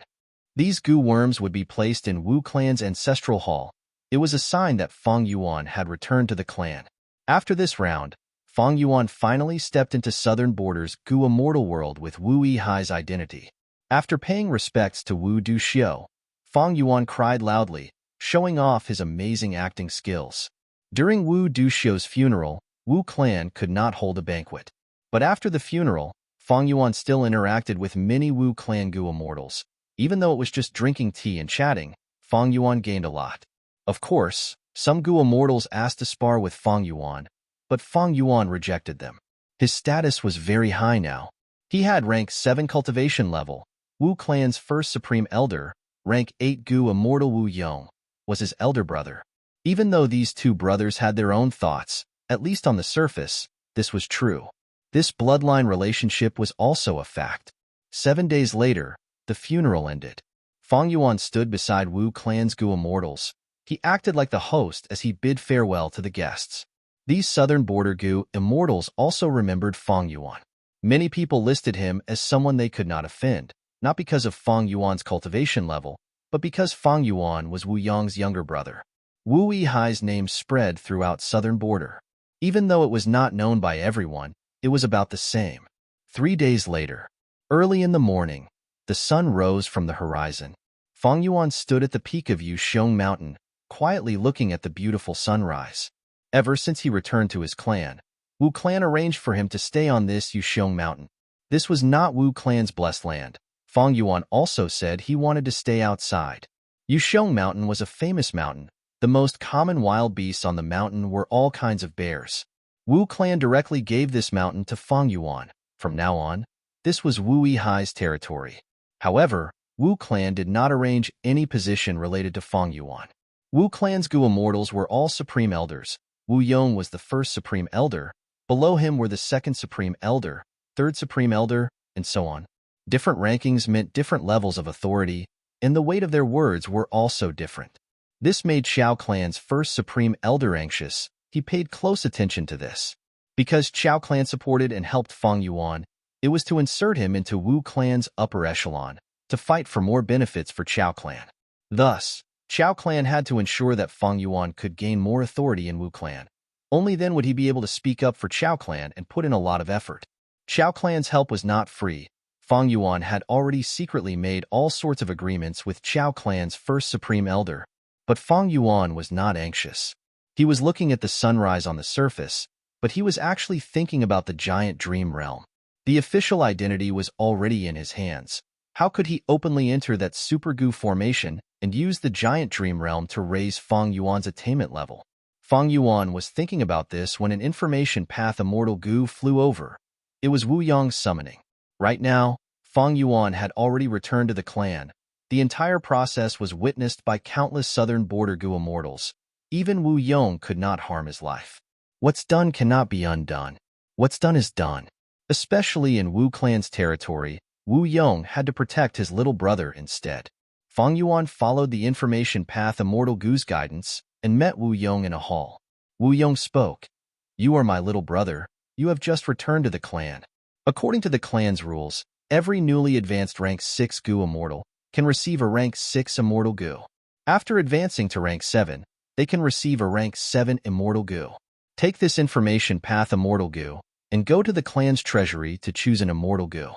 These goo worms would be placed in Wu clan's ancestral hall. It was a sign that Fang Yuan had returned to the clan. After this round, Fang Yuan finally stepped into Southern Border's Goo Immortal World with Wu Yihai's identity. After paying respects to Wu Duxiu, Fang Yuan cried loudly, showing off his amazing acting skills. During Wu Duxiu's funeral, Wu clan could not hold a banquet. But after the funeral, Fang Yuan still interacted with many Wu clan Goo Immortals. Even though it was just drinking tea and chatting, Fang Yuan gained a lot. Of course, some Goo Immortals asked to spar with Fang Yuan, but Fang Yuan rejected them. His status was very high now. He had rank 7 cultivation level. Wu clan's first supreme elder, rank 8 Goo Immortal Wu Yong, was his elder brother. Even though these two brothers had their own thoughts, at least on the surface, this was true. This bloodline relationship was also a fact. 7 days later, the funeral ended. Fang Yuan stood beside Wu clan's Goo Immortals. He acted like the host as he bid farewell to the guests. These Southern Border Goo Immortals also remembered Fang Yuan. Many people listed him as someone they could not offend, not because of Fang Yuan's cultivation level, but because Fang Yuan was Wu Yong's younger brother. Wu Yihai's name spread throughout Southern Border. Even though it was not known by everyone, it was about the same. 3 days later, early in the morning, the sun rose from the horizon. Fang Yuan stood at the peak of Yuxiong Mountain, quietly looking at the beautiful sunrise. Ever since he returned to his clan, Wu clan arranged for him to stay on this Yuxiong Mountain. This was not Wu clan's blessed land. Fang Yuan also said he wanted to stay outside. Yuxiong Mountain was a famous mountain. The most common wild beasts on the mountain were all kinds of bears. Wu clan directly gave this mountain to Fang Yuan. From now on, this was Wu Yihai's territory. However, Wu clan did not arrange any position related to Fang Yuan. Wu clan's Goo Immortals were all supreme elders. Wu Yong was the first supreme elder. Below him were the second supreme elder, third supreme elder, and so on. Different rankings meant different levels of authority, and the weight of their words were also different. This made Qiao clan's first supreme elder anxious. He paid close attention to this. Because Qiao clan supported and helped Fang Yuan, it was to insert him into Wu clan's upper echelon, to fight for more benefits for Chao clan. Thus, Chao clan had to ensure that Feng Yuan could gain more authority in Wu clan. Only then would he be able to speak up for Chao clan and put in a lot of effort. Chao clan's help was not free. Feng Yuan had already secretly made all sorts of agreements with Chao clan's first supreme elder. But Feng Yuan was not anxious. He was looking at the sunrise on the surface, but he was actually thinking about the giant dream realm. The official identity was already in his hands. How could he openly enter that super goo formation and use the giant dream realm to raise Feng Yuan's attainment level? Feng Yuan was thinking about this when an information path immortal goo flew over. It was Wu Yong's summoning. Right now, Feng Yuan had already returned to the clan. The entire process was witnessed by countless southern border goo immortals. Even Wu Yong could not harm his life. What's done cannot be undone. What's done is done. Especially in Wu clan's territory, Wu Yong had to protect his little brother instead. Feng Yuan followed the information path immortal goo's guidance and met Wu Yong in a hall. Wu Yong spoke. "You are my little brother. You have just returned to the clan. According to the clan's rules, every newly advanced rank 6 goo immortal can receive a rank 6 immortal goo. After advancing to rank 7, they can receive a rank 7 immortal goo. Take this information path immortal goo and go to the clan's treasury to choose an immortal goo."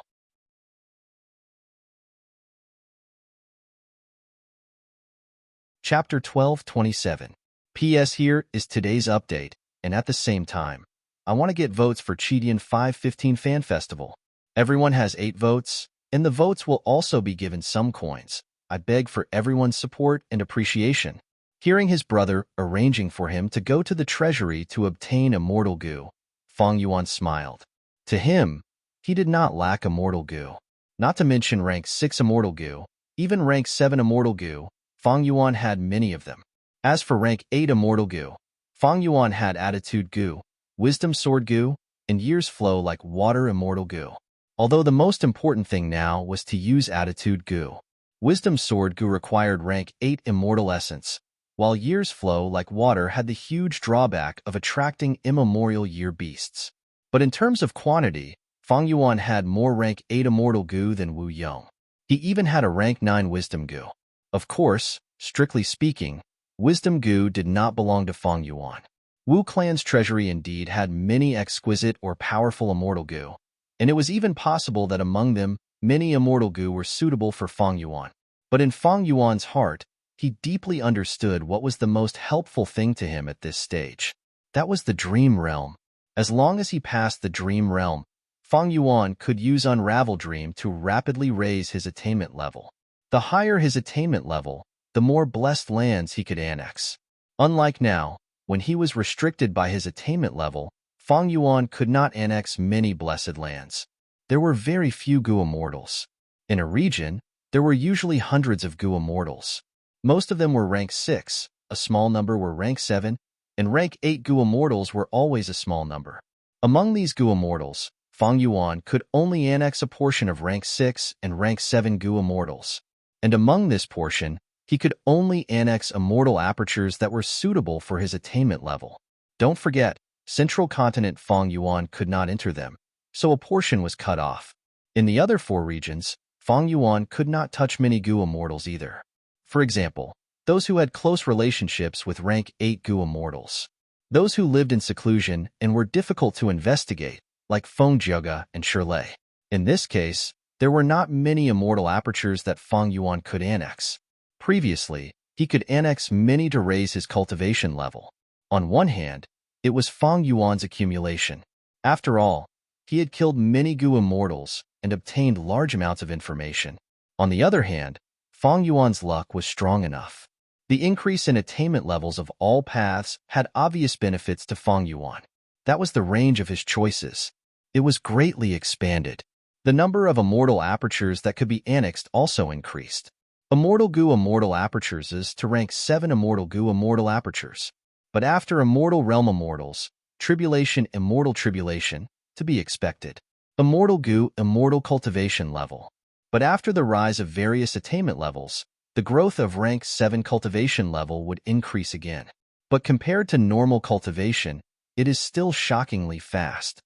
Chapter 12:27. PS Here is today's update, and at the same time, I want to get votes for Chidian 515 Fan Festival. Everyone has 8 votes, and the votes will also be given some coins. I beg for everyone's support and appreciation. Hearing his brother arranging for him to go to the treasury to obtain immortal goo, Feng Yuan smiled. To him, he did not lack immortal goo. Not to mention rank 6 immortal goo, even rank 7 immortal goo, Feng Yuan had many of them. As for rank 8 immortal goo, Feng Yuan had attitude goo, wisdom sword goo, and years flow like water immortal goo. Although the most important thing now was to use attitude goo. Wisdom sword goo required rank 8 immortal essence, while years flow like water had the huge drawback of attracting immemorial year beasts. But in terms of quantity, Feng Yuan had more rank 8 immortal goo than Wu Yong. He even had a rank 9 wisdom goo. Of course, strictly speaking, wisdom goo did not belong to Feng Yuan. Wu clan's treasury indeed had many exquisite or powerful immortal goo, and it was even possible that among them, many immortal goo were suitable for Feng Yuan. But in Feng Yuan's heart, he deeply understood what was the most helpful thing to him at this stage. That was the dream realm. As long as he passed the dream realm, Feng Yuan could use Unravel Dream to rapidly raise his attainment level. The higher his attainment level, the more blessed lands he could annex. Unlike now, when he was restricted by his attainment level, Feng Yuan could not annex many blessed lands. There were very few goo immortals. In a region, there were usually hundreds of goo immortals. Most of them were rank 6, a small number were rank 7, and rank 8 goo immortals were always a small number. Among these goo immortals, Feng Yuan could only annex a portion of rank 6 and rank 7 goo immortals. And among this portion, he could only annex immortal apertures that were suitable for his attainment level. Don't forget, Central Continent Feng Yuan could not enter them, so a portion was cut off. In the other 4 regions, Feng Yuan could not touch many goo immortals either. For example, those who had close relationships with rank 8 goo immortals. Those who lived in seclusion and were difficult to investigate, like Feng Jiaga and Shirlei. In this case, there were not many immortal apertures that Feng Yuan could annex. Previously, he could annex many to raise his cultivation level. On one hand, it was Feng Yuan's accumulation. After all, he had killed many goo immortals and obtained large amounts of information. On the other hand, Feng Yuan's luck was strong enough. The increase in attainment levels of all paths had obvious benefits to Feng Yuan. That was the range of his choices. It was greatly expanded. The number of immortal apertures that could be annexed also increased. Immortal goo immortal apertures is to rank 7 immortal goo immortal apertures. But after immortal realm immortals, tribulation immortal tribulation, to be expected. Immortal goo immortal cultivation level. But after the rise of various attainment levels, the growth of rank 7 cultivation level would increase again. But compared to normal cultivation, it is still shockingly fast.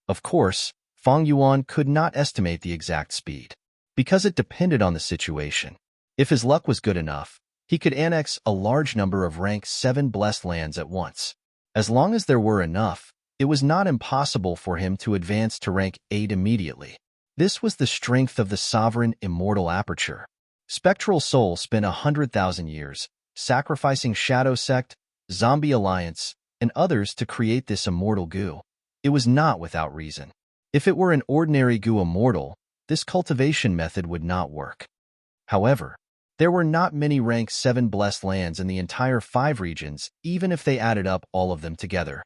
Of course, Feng Yuan could not estimate the exact speed. because it depended on the situation. If his luck was good enough, he could annex a large number of rank 7 blessed lands at once. As long as there were enough, it was not impossible for him to advance to rank 8 immediately. This was the strength of the sovereign immortal aperture. Spectral Soul spent 100,000 years, sacrificing Shadow Sect, Zombie Alliance, and others to create this immortal goo. It was not without reason. If it were an ordinary goo immortal, this cultivation method would not work. However, there were not many rank 7 blessed lands in the entire 5 regions, even if they added up all of them together.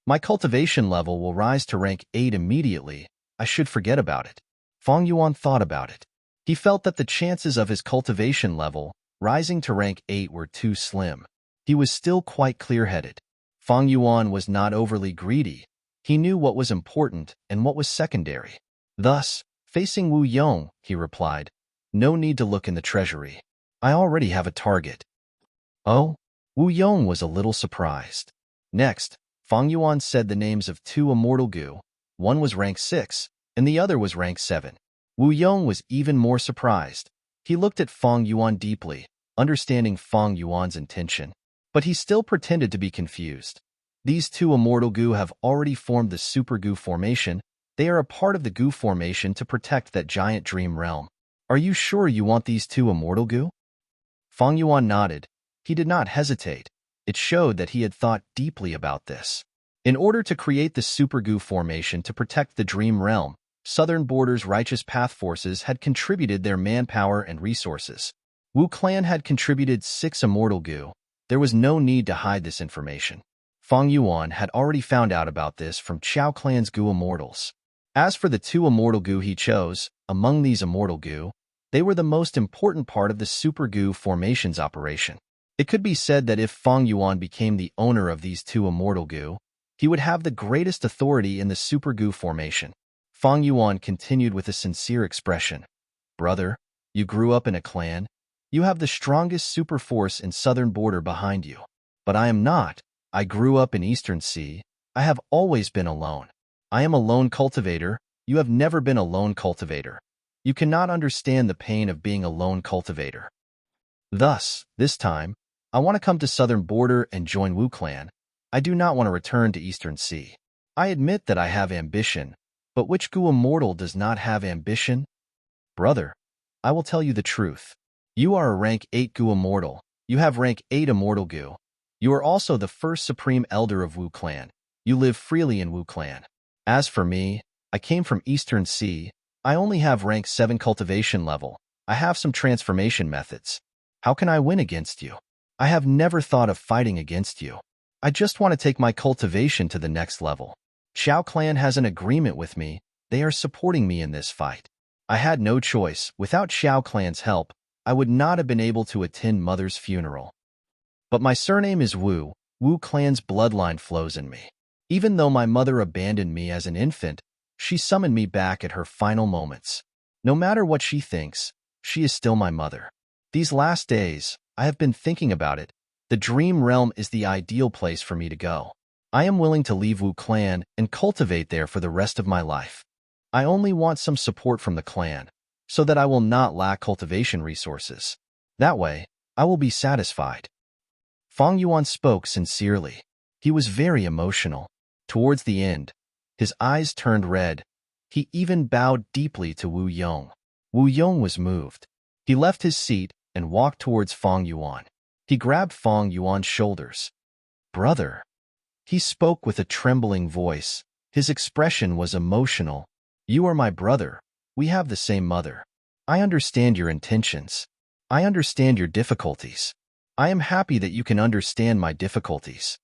My cultivation level will rise to rank 8 immediately. I should forget about it. Feng Yuan thought about it. He felt that the chances of his cultivation level rising to rank 8 were too slim. He was still quite clear-headed. Feng Yuan was not overly greedy. He knew what was important and what was secondary. Thus, facing Wu Yong, he replied, "No need to look in the treasury. I already have a target." Oh? Wu Yong was a little surprised. Next, Feng Yuan said the names of 2 immortal goo. One was rank 6, and the other was rank 7. Wu Yong was even more surprised. He looked at Feng Yuan deeply, understanding Feng Yuan's intention. But he still pretended to be confused. These 2 immortal goo have already formed the super goo formation. They are a part of the goo formation to protect that giant dream realm. Are you sure you want these 2 immortal goo? Feng Yuan nodded. He did not hesitate. It showed that he had thought deeply about this. In order to create the super goo formation to protect the dream realm, Southern Border's Righteous Path forces had contributed their manpower and resources. Wu Clan had contributed 6 immortal goo. There was no need to hide this information. Feng Yuan had already found out about this from Chao Clan's goo immortals. As for the 2 immortal goo he chose, among these immortal goo, they were the most important part of the super goo formation's operation. It could be said that if Feng Yuan became the owner of these 2 immortal goo, he would have the greatest authority in the super goo formation. Feng Yuan continued with a sincere expression. "Brother, you grew up in a clan. You have the strongest super force in Southern Border behind you. But I am not. I grew up in Eastern Sea. I have always been alone. I am a lone cultivator. You have never been a lone cultivator. You cannot understand the pain of being a lone cultivator. Thus, this time, I want to come to Southern Border and join Wu Clan. I do not want to return to Eastern Sea. I admit that I have ambition, but which goo immortal does not have ambition? Brother, I will tell you the truth. You are a rank 8 goo immortal. You have rank 8 immortal goo. You are also the first supreme elder of Wu Clan. You live freely in Wu Clan. As for me, I came from Eastern Sea. I only have rank 7 cultivation level. I have some transformation methods. How can I win against you? I have never thought of fighting against you. I just want to take my cultivation to the next level. Chao Clan has an agreement with me. They are supporting me in this fight. I had no choice. Without Chao Clan's help, I would not have been able to attend Mother's funeral. But my surname is Wu. Wu Clan's bloodline flows in me. Even though my mother abandoned me as an infant, she summoned me back at her final moments. No matter what she thinks, she is still my mother. These last days, I have been thinking about it. The Dream Realm is the ideal place for me to go. I am willing to leave Wu Clan and cultivate there for the rest of my life. I only want some support from the clan, so that I will not lack cultivation resources. That way, I will be satisfied. Feng Yuan spoke sincerely. He was very emotional. Towards the end, his eyes turned red. He even bowed deeply to Wu Yong. Wu Yong was moved. He left his seat and walked towards Feng Yuan. He grabbed Feng Yuan's shoulders. "Brother." He spoke with a trembling voice. His expression was emotional. "You are my brother. We have the same mother. I understand your intentions. I understand your difficulties. I am happy that you can understand my difficulties.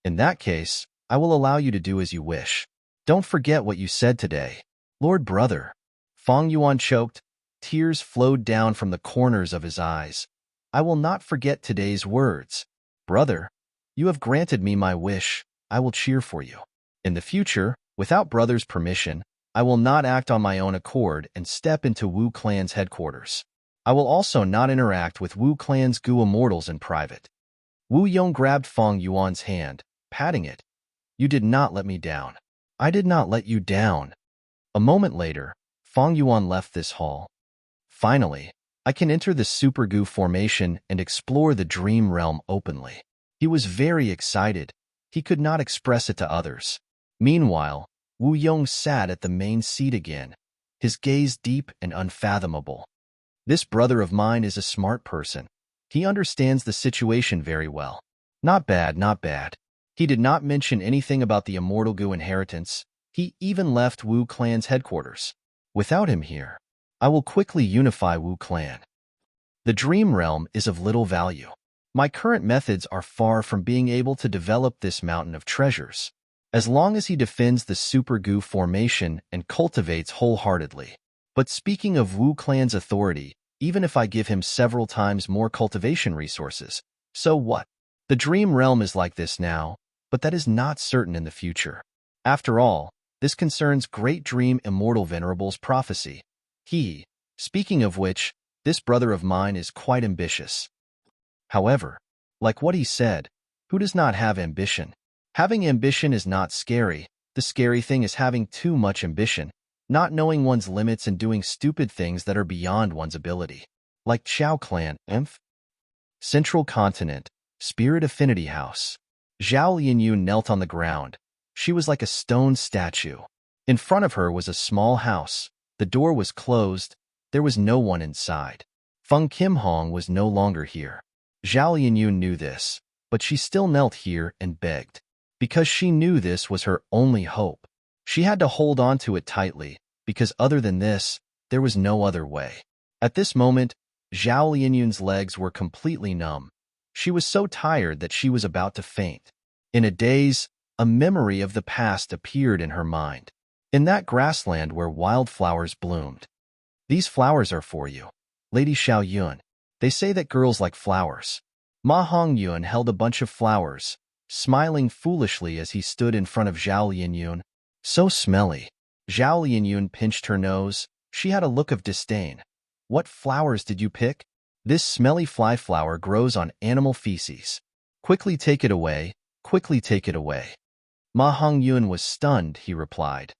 In that case, I will allow you to do as you wish. Don't forget what you said today. Lord brother." Feng Yuan choked. Tears flowed down from the corners of his eyes. "I will not forget today's words. Brother, you have granted me my wish. I will cheer for you. In the future, without brother's permission, I will not act on my own accord and step into Wu Clan's headquarters. I will also not interact with Wu Clan's goo immortals in private." Wu Yong grabbed Feng Yuan's hand, patting it. "You did not let me down. I did not let you down." A moment later, Feng Yuan left this hall. Finally, I can enter the super goo formation and explore the dream realm openly. He was very excited. He could not express it to others. Meanwhile, Wu Yong sat at the main seat again, his gaze deep and unfathomable. This brother of mine is a smart person. He understands the situation very well. Not bad, not bad. He did not mention anything about the immortal goo inheritance. He even left Wu clan's headquarters. Without him here, I will quickly unify Wu clan. The dream realm is of little value. My current methods are far from being able to develop this mountain of treasures, as long as he defends the super goo formation and cultivates wholeheartedly. But speaking of Wu clan's authority, even if I give him several times more cultivation resources, so what? The dream realm is like this now, but that is not certain in the future. After all, this concerns Great Dream Immortal Venerable's prophecy. Speaking of which, this brother of mine is quite ambitious. However, like what he said, who does not have ambition? Having ambition is not scary. The scary thing is having too much ambition, not knowing one's limits and doing stupid things that are beyond one's ability. Like Chao Clan, Central Continent, Spirit Affinity House. Zhao Lianyun knelt on the ground. She was like a stone statue. In front of her was a small house. The door was closed. There was no one inside. Feng Kimhong was no longer here. Zhao Lianyun knew this, but she still knelt here and begged. Because she knew this was her only hope. She had to hold on to it tightly, because other than this, there was no other way. At this moment, Zhao Lianyun's legs were completely numb. She was so tired that she was about to faint. In a daze, a memory of the past appeared in her mind. In that grassland where wildflowers bloomed. These flowers are for you, Lady Xiao Yun. They say that girls like flowers. Ma Hongyun held a bunch of flowers, smiling foolishly as he stood in front of Zhao Lianyun. So smelly. Zhao Lianyun pinched her nose. She had a look of disdain. What flowers did you pick? This smelly fly flower grows on animal feces. Quickly take it away. Quickly take it away. Ma Hongyun was stunned, he replied.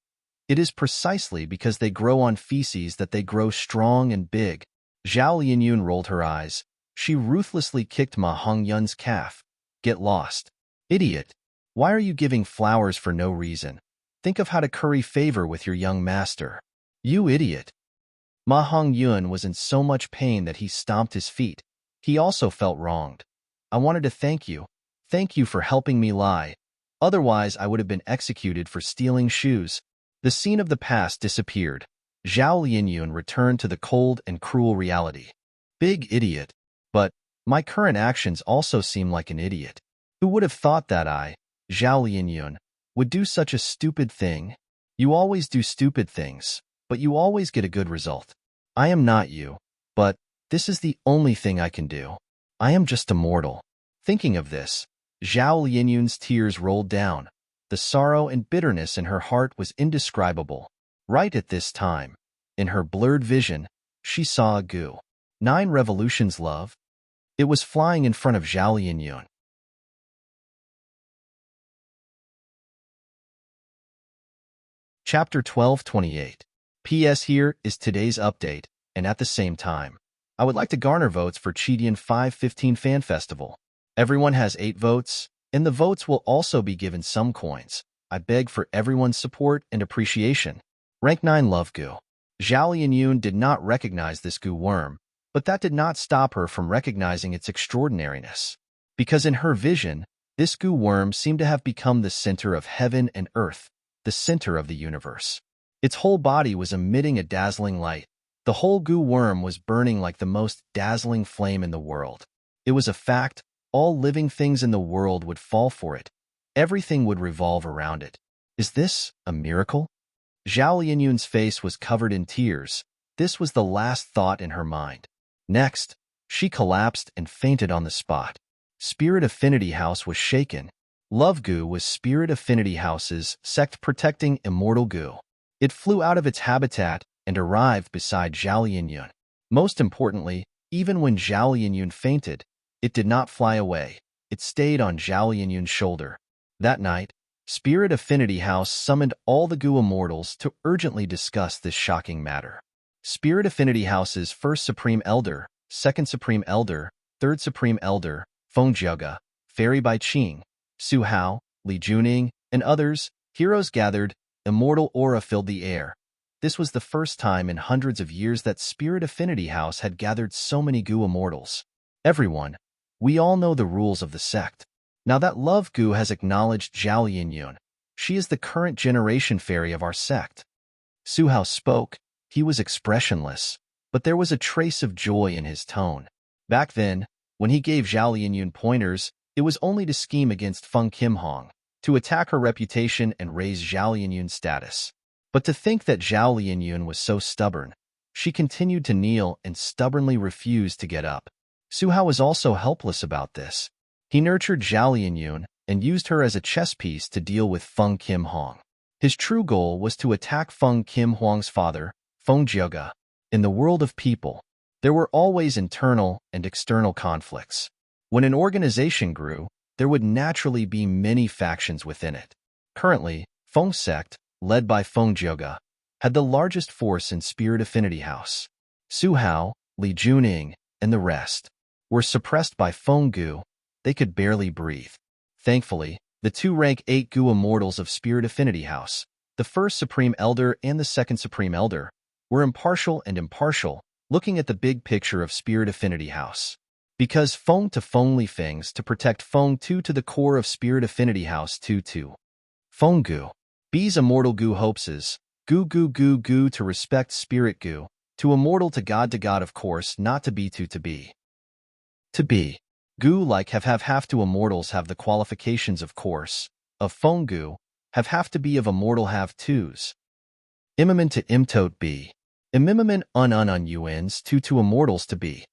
It is precisely because they grow on feces that they grow strong and big. Zhao Lianyun rolled her eyes. She ruthlessly kicked Ma Hongyun's calf. Get lost. Idiot. Why are you giving flowers for no reason? Think of how to curry favor with your young master. You idiot. Ma Hongyun was in so much pain that he stomped his feet. He also felt wronged. I wanted to thank you. Thank you for helping me lie. Otherwise, I would have been executed for stealing shoes. The scene of the past disappeared. Zhao Lianyun returned to the cold and cruel reality. Big idiot. But my current actions also seem like an idiot. Who would have thought that I, Zhao Lianyun, would do such a stupid thing? You always do stupid things, but you always get a good result. I am not you, but this is the only thing I can do. I am just a mortal. Thinking of this, Zhao Lianyun's tears rolled down. The sorrow and bitterness in her heart was indescribable. Right at this time, in her blurred vision, she saw a goo. 9 revolutions, love. It was flying in front of Zhao Lianyun. Chapter 12:28. P.S. Here is today's update, and at the same time, I would like to garner votes for Chidian 515 Fan Festival. Everyone has 8 votes, and the votes will also be given some coins. I beg for everyone's support and appreciation. Rank 9 Love Goo. Zhao Lianyun did not recognize this goo worm, but that did not stop her from recognizing its extraordinariness. Because in her vision, this goo worm seemed to have become the center of heaven and earth, the center of the universe. Its whole body was emitting a dazzling light. The whole goo worm was burning like the most dazzling flame in the world. It was a fact. All living things in the world would fall for it. Everything would revolve around it. Is this a miracle? Zhao Lianyun's face was covered in tears. This was the last thought in her mind. Next, she collapsed and fainted on the spot. Spirit Affinity House was shaken. Love Goo was Spirit Affinity House's sect protecting immortal goo. It flew out of its habitat and arrived beside Zhao Lianyun. Most importantly, even when Zhao Lianyun fainted, it did not fly away. It stayed on Zhao Lianyun's shoulder. That night, Spirit Affinity House summoned all the Goo Immortals to urgently discuss this shocking matter. Spirit Affinity House's first Supreme Elder, second Supreme Elder, third Supreme Elder, Feng Jiuge, Fairy Bai Qing, Su Hao, Li Juning, and others, heroes gathered, immortal aura filled the air. This was the first time in hundreds of years that Spirit Affinity House had gathered so many Gu immortals. Everyone, we all know the rules of the sect. Now that Love Gu has acknowledged Zhao Yinyun, she is the current generation fairy of our sect. Su Hao spoke. He was expressionless, but there was a trace of joy in his tone. Back then, when he gave Zhao Yinyun pointers, it was only to scheme against Feng Qimhong, to attack her reputation and raise Zhao Yinyun's status. But to think that Zhao Yinyun was so stubborn, she continued to kneel and stubbornly refused to get up. Su Hao was also helpless about this. He nurtured Zhao Yinyun and used her as a chess piece to deal with Feng Qimhong. His true goal was to attack Feng Qimhuang's father, Feng Jiuge. In the world of people, there were always internal and external conflicts. When an organization grew, there would naturally be many factions within it. Currently, Feng's sect, led by Feng Jiuge, had the largest force in Spirit Affinity House. Su Hao, Li Juning, and the rest were suppressed by Feng Gu. They could barely breathe. Thankfully, the two rank 8 Gu immortals of Spirit Affinity House, the first Supreme Elder and the second Supreme Elder, were impartial, looking at the big picture of Spirit Affinity House. Because Feng to Feng Li Feng's to protect Feng Tu to the core of Spirit Affinity House 2-2. Feng Gu. B's immortal Gu hopes Gu to respect Spirit Gu, to immortal to God of course, not to be to be. To be. Gu like have to immortals have the qualifications of course, of Feng Gu, have to be of immortal have twos. Imamen to imtote be. Imimamen un yuns to immortals to be.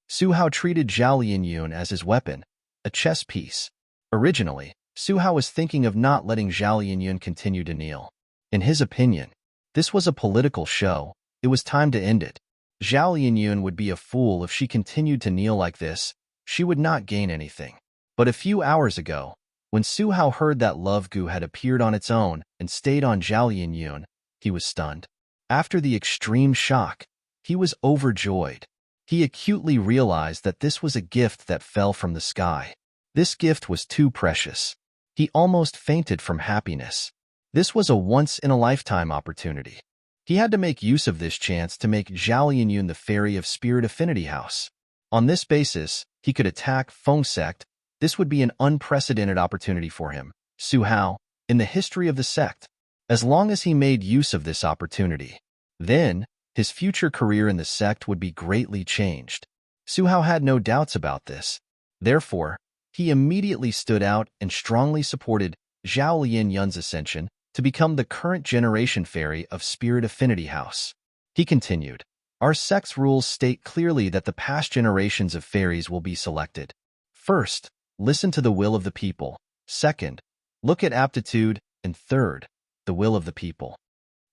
Su Hao treated Zhao Yinyun as his weapon, a chess piece. Originally, Su Hao was thinking of not letting Zhao Yinyun continue to kneel. In his opinion, this was a political show. It was time to end it. Zhao Yinyun would be a fool if she continued to kneel like this. She would not gain anything. But a few hours ago, when Su Hao heard that Love Gu had appeared on its own and stayed on Zhao Yinyun, he was stunned. After the extreme shock, he was overjoyed. He acutely realized that this was a gift that fell from the sky. This gift was too precious. He almost fainted from happiness. This was a once-in-a-lifetime opportunity. He had to make use of this chance to make Zhao Yinyun the fairy of Spirit Affinity House. On this basis, he could attack Feng sect. This would be an unprecedented opportunity for him, Su Hao, in the history of the sect. As long as he made use of this opportunity, then his future career in the sect would be greatly changed. Su Hao had no doubts about this. Therefore, he immediately stood out and strongly supported Zhao Yinyun's ascension to become the current generation fairy of Spirit Affinity House. He continued, "Our sect's rules state clearly that the past generations of fairies will be selected. First, listen to the will of the people. Second, look at aptitude. And third, the will of the people."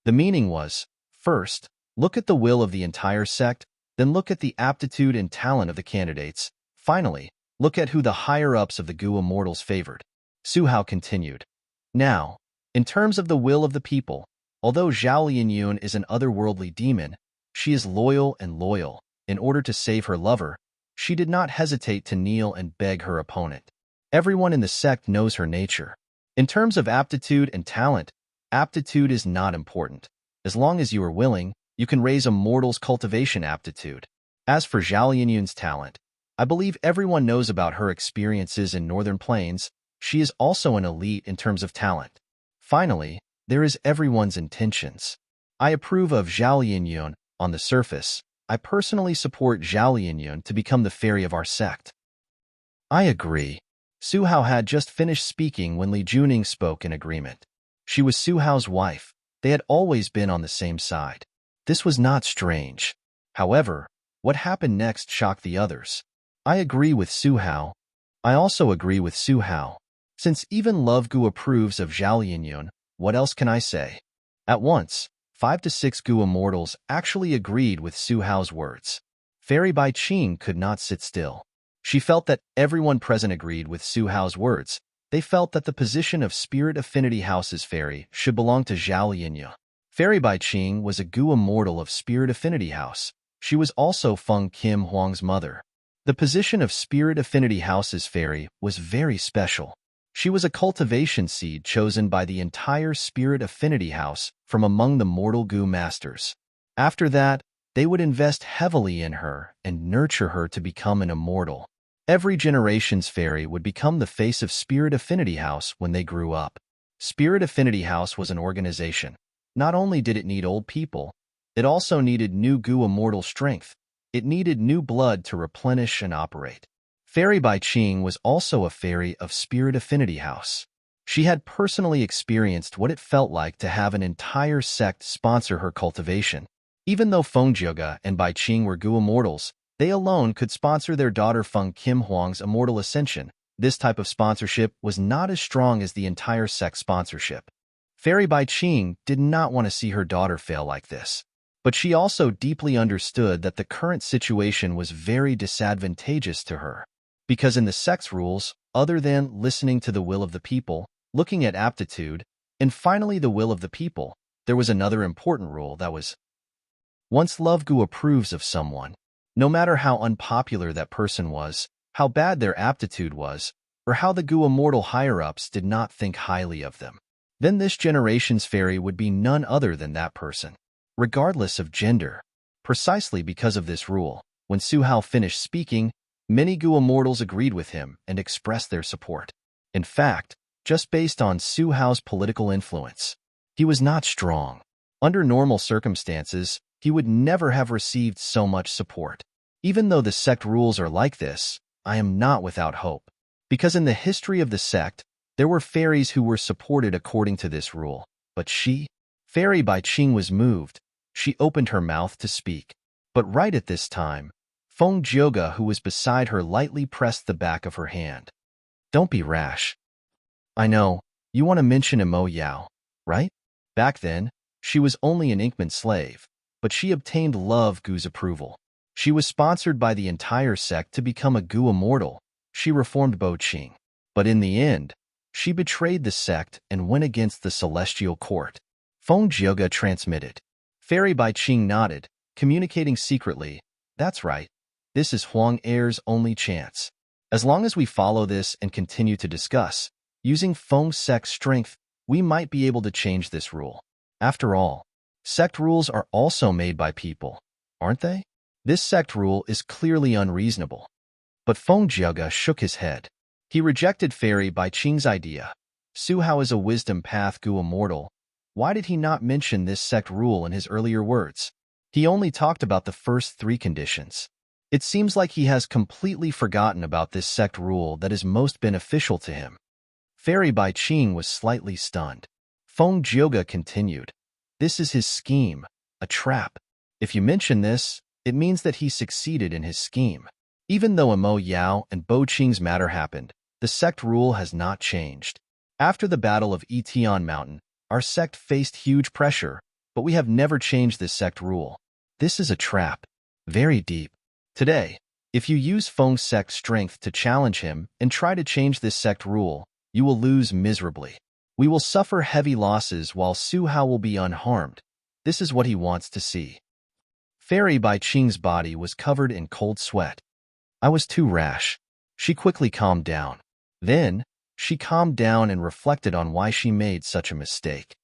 The meaning was, first, look at the will of the entire sect, then look at the aptitude and talent of the candidates. Finally, look at who the higher-ups of the Gu immortals favored. Su Hao continued, "Now, in terms of the will of the people, although Zhao Yinyun is an otherworldly demon, she is loyal. In order to save her lover, she did not hesitate to kneel and beg her opponent. Everyone in the sect knows her nature. In terms of aptitude and talent, aptitude is not important. As long as you are willing, you can raise a mortal's cultivation aptitude. As for Zhao Yinyun's talent, I believe everyone knows about her experiences in Northern Plains. She is also an elite in terms of talent. Finally, there is everyone's intentions. I approve of Zhao Yinyun. On the surface, I personally support Zhao Yinyun to become the fairy of our sect." "I agree." Su Hao had just finished speaking when Li Juning spoke in agreement. She was Su Hao's wife. They had always been on the same side. This was not strange. However, what happened next shocked the others. "I agree with Su Hao." "I also agree with Su Hao. Since even Love Gu approves of Zhao Yinyun, what else can I say?" At once, 5 to 6 Gu immortals actually agreed with Su Hao's words. Fairy Bai Qing could not sit still. She felt that everyone present agreed with Su Hao's words. They felt that the position of Spirit Affinity House's fairy should belong to Zhao Yinyun. Fairy Bai Ching was a Gu immortal of Spirit Affinity House. She was also Feng Kim Huang's mother. The position of Spirit Affinity House's fairy was very special. She was a cultivation seed chosen by the entire Spirit Affinity House from among the mortal Gu masters. After that, they would invest heavily in her and nurture her to become an immortal. Every generation's fairy would become the face of Spirit Affinity House when they grew up. Spirit Affinity House was an organization. Not only did it need old people, it also needed new Gu immortal strength. It needed new blood to replenish and operate. Fairy Bai Ching was also a fairy of Spirit Affinity House. She had personally experienced what it felt like to have an entire sect sponsor her cultivation. Even though Feng Jioge and Bai Ching were Gu immortals, they alone could sponsor their daughter Feng Kim Huang's immortal ascension. This type of sponsorship was not as strong as the entire sect sponsorship. Fairy Bai Ching did not want to see her daughter fail like this. But she also deeply understood that the current situation was very disadvantageous to her. Because in the sect's rules, other than listening to the will of the people, looking at aptitude, and finally the will of the people, there was another important rule that was, once Love Gu approves of someone, no matter how unpopular that person was, how bad their aptitude was, or how the Gu immortal higher-ups did not think highly of them, then this generation's fairy would be none other than that person, regardless of gender. Precisely because of this rule, when Su Hao finished speaking, many Gu immortals agreed with him and expressed their support. In fact, just based on Su Hao's political influence, he was not strong. Under normal circumstances, he would never have received so much support. Even though the sect rules are like this, I am not without hope. Because in the history of the sect, there were fairies who were supported according to this rule. But Fairy Bai Ching was moved. She opened her mouth to speak. But right at this time, Feng Jioge, who was beside her, lightly pressed the back of her hand. Don't be rash. I know, you want to mention Mo Yao, right? Back then, she was only an Inkman slave, but she obtained Love Gu's approval. She was sponsored by the entire sect to become a Gu immortal. She reformed Bo Qing. But in the end, she betrayed the sect and went against the celestial court. Feng Jioge transmitted. Fairy Bai Ching nodded, communicating secretly. That's right. This is Huang Er's only chance. As long as we follow this and continue to discuss, using Feng sect's strength, we might be able to change this rule. After all, sect rules are also made by people, aren't they? This sect rule is clearly unreasonable. But Feng Jioge shook his head. He rejected Fairy Bai Ching's idea. Su Hao is a wisdom path Gu immortal. Why did he not mention this sect rule in his earlier words? He only talked about the first 3 conditions. It seems like he has completely forgotten about this sect rule that is most beneficial to him. Fairy Bai Ching was slightly stunned. Feng Jioge continued. This is his scheme, a trap. If you mention this, it means that he succeeded in his scheme. Even though Mo Yao and Bo Qing's matter happened, the sect rule has not changed. After the Battle of Etian Mountain, our sect faced huge pressure, but we have never changed this sect rule. This is a trap. Very deep. Today, if you use Feng's sect strength to challenge him and try to change this sect rule, you will lose miserably. We will suffer heavy losses while Su Hao will be unharmed. This is what he wants to see. Fairy Bai Ching's body was covered in cold sweat. I was too rash. She quickly calmed down. Then, she calmed down and reflected on why she made such a mistake.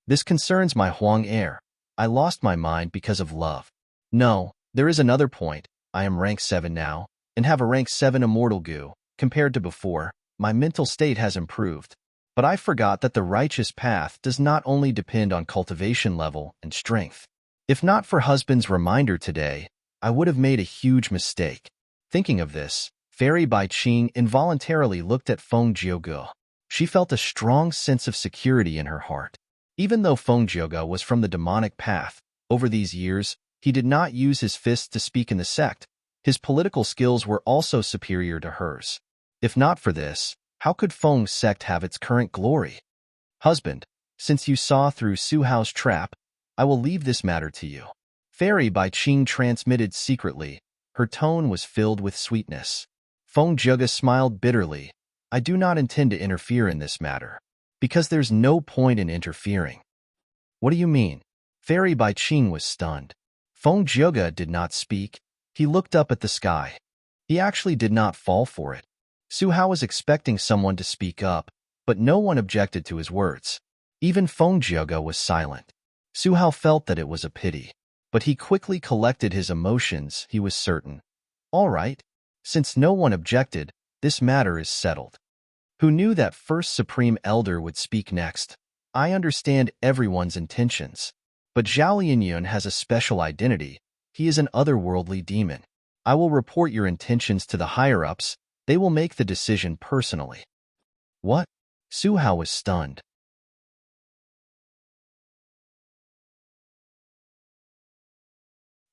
This concerns my Huang Er. I lost my mind because of love. No, there is another point. I am rank 7 now, and have a rank 7 immortal Gu. Compared to before, my mental state has improved. But I forgot that the righteous path does not only depend on cultivation level and strength. If not for husband's reminder today, I would have made a huge mistake. Thinking of this, Fairy Bai Ching involuntarily looked at Feng Jioge. She felt a strong sense of security in her heart. Even though Feng Jioge was from the demonic path, over these years, he did not use his fists to speak in the sect. His political skills were also superior to hers. If not for this, how could Feng's sect have its current glory? Husband, since you saw through Su Hao's trap, I will leave this matter to you. Fairy Bai Ching transmitted secretly. Her tone was filled with sweetness. Feng Jioge smiled bitterly. I do not intend to interfere in this matter. Because there's no point in interfering. What do you mean? Fairy Bai Qing was stunned. Feng Jioge did not speak. He looked up at the sky. He actually did not fall for it. Su Hao was expecting someone to speak up, but no one objected to his words. Even Feng Jioge was silent. Su Hao felt that it was a pity, but he quickly collected his emotions. He was certain. All right. Since no one objected, this matter is settled. Who knew that first Supreme Elder would speak next? I understand everyone's intentions. But Zhao Lianyun has a special identity. He is an otherworldly demon. I will report your intentions to the higher-ups. They will make the decision personally. What? Su Hao was stunned.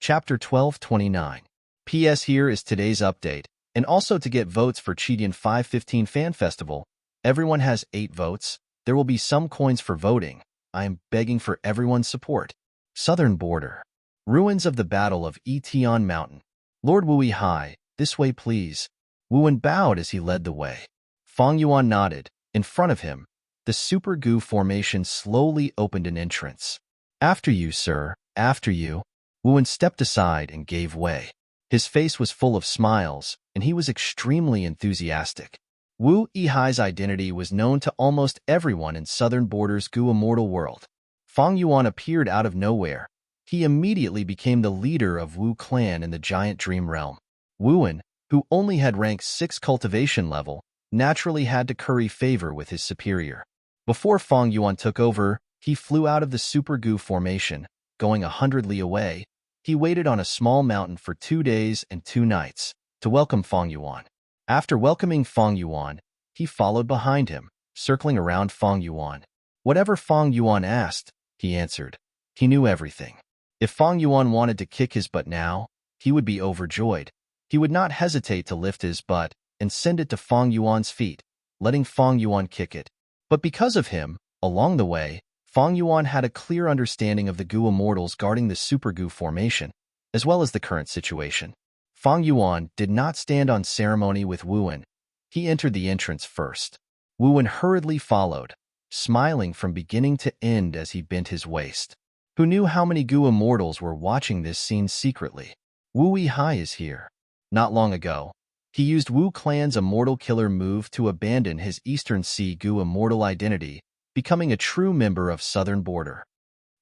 Chapter 1229. PS Here is today's update. And also to get votes for Chidian 515 Fan Festival. Everyone has 8 votes. There will be some coins for voting. I am begging for everyone's support. Southern Border. Ruins of the Battle of Etion Mountain. Lord Wui Hai, this way please. Wuwen bowed as he led the way. Fang Yuan nodded. In front of him, the Super Gu formation slowly opened an entrance. After you, sir, after you. Wuwen stepped aside and gave way. His face was full of smiles, and he was extremely enthusiastic. Wu Yihai's identity was known to almost everyone in Southern Border's Gu Immortal world. Fang Yuan appeared out of nowhere. He immediately became the leader of Wu clan in the Giant Dream Realm. Wuwen, who only had rank 6 cultivation level, naturally had to curry favor with his superior. Before Fang Yuan took over, he flew out of the Super Gu formation, going 100 li away. He waited on a small mountain for 2 days and 2 nights to welcome Fang Yuan. After welcoming Fang Yuan, he followed behind him, circling around Fang Yuan. Whatever Fang Yuan asked, he answered. He knew everything. If Fang Yuan wanted to kick his butt now, he would be overjoyed. He would not hesitate to lift his butt and send it to Fang Yuan's feet, letting Fang Yuan kick it. But because of him, along the way, Fang Yuan had a clear understanding of the Gu Immortals guarding the Super Gu formation, as well as the current situation. Fang Yuan did not stand on ceremony with Wuwen. He entered the entrance first. Wuwen hurriedly followed, smiling from beginning to end as he bent his waist. Who knew how many Gu Immortals were watching this scene secretly? Wu Yihai is here. Not long ago, he used Wu Clan's Immortal Killer move to abandon his Eastern Sea Gu Immortal identity, becoming a true member of Southern Border.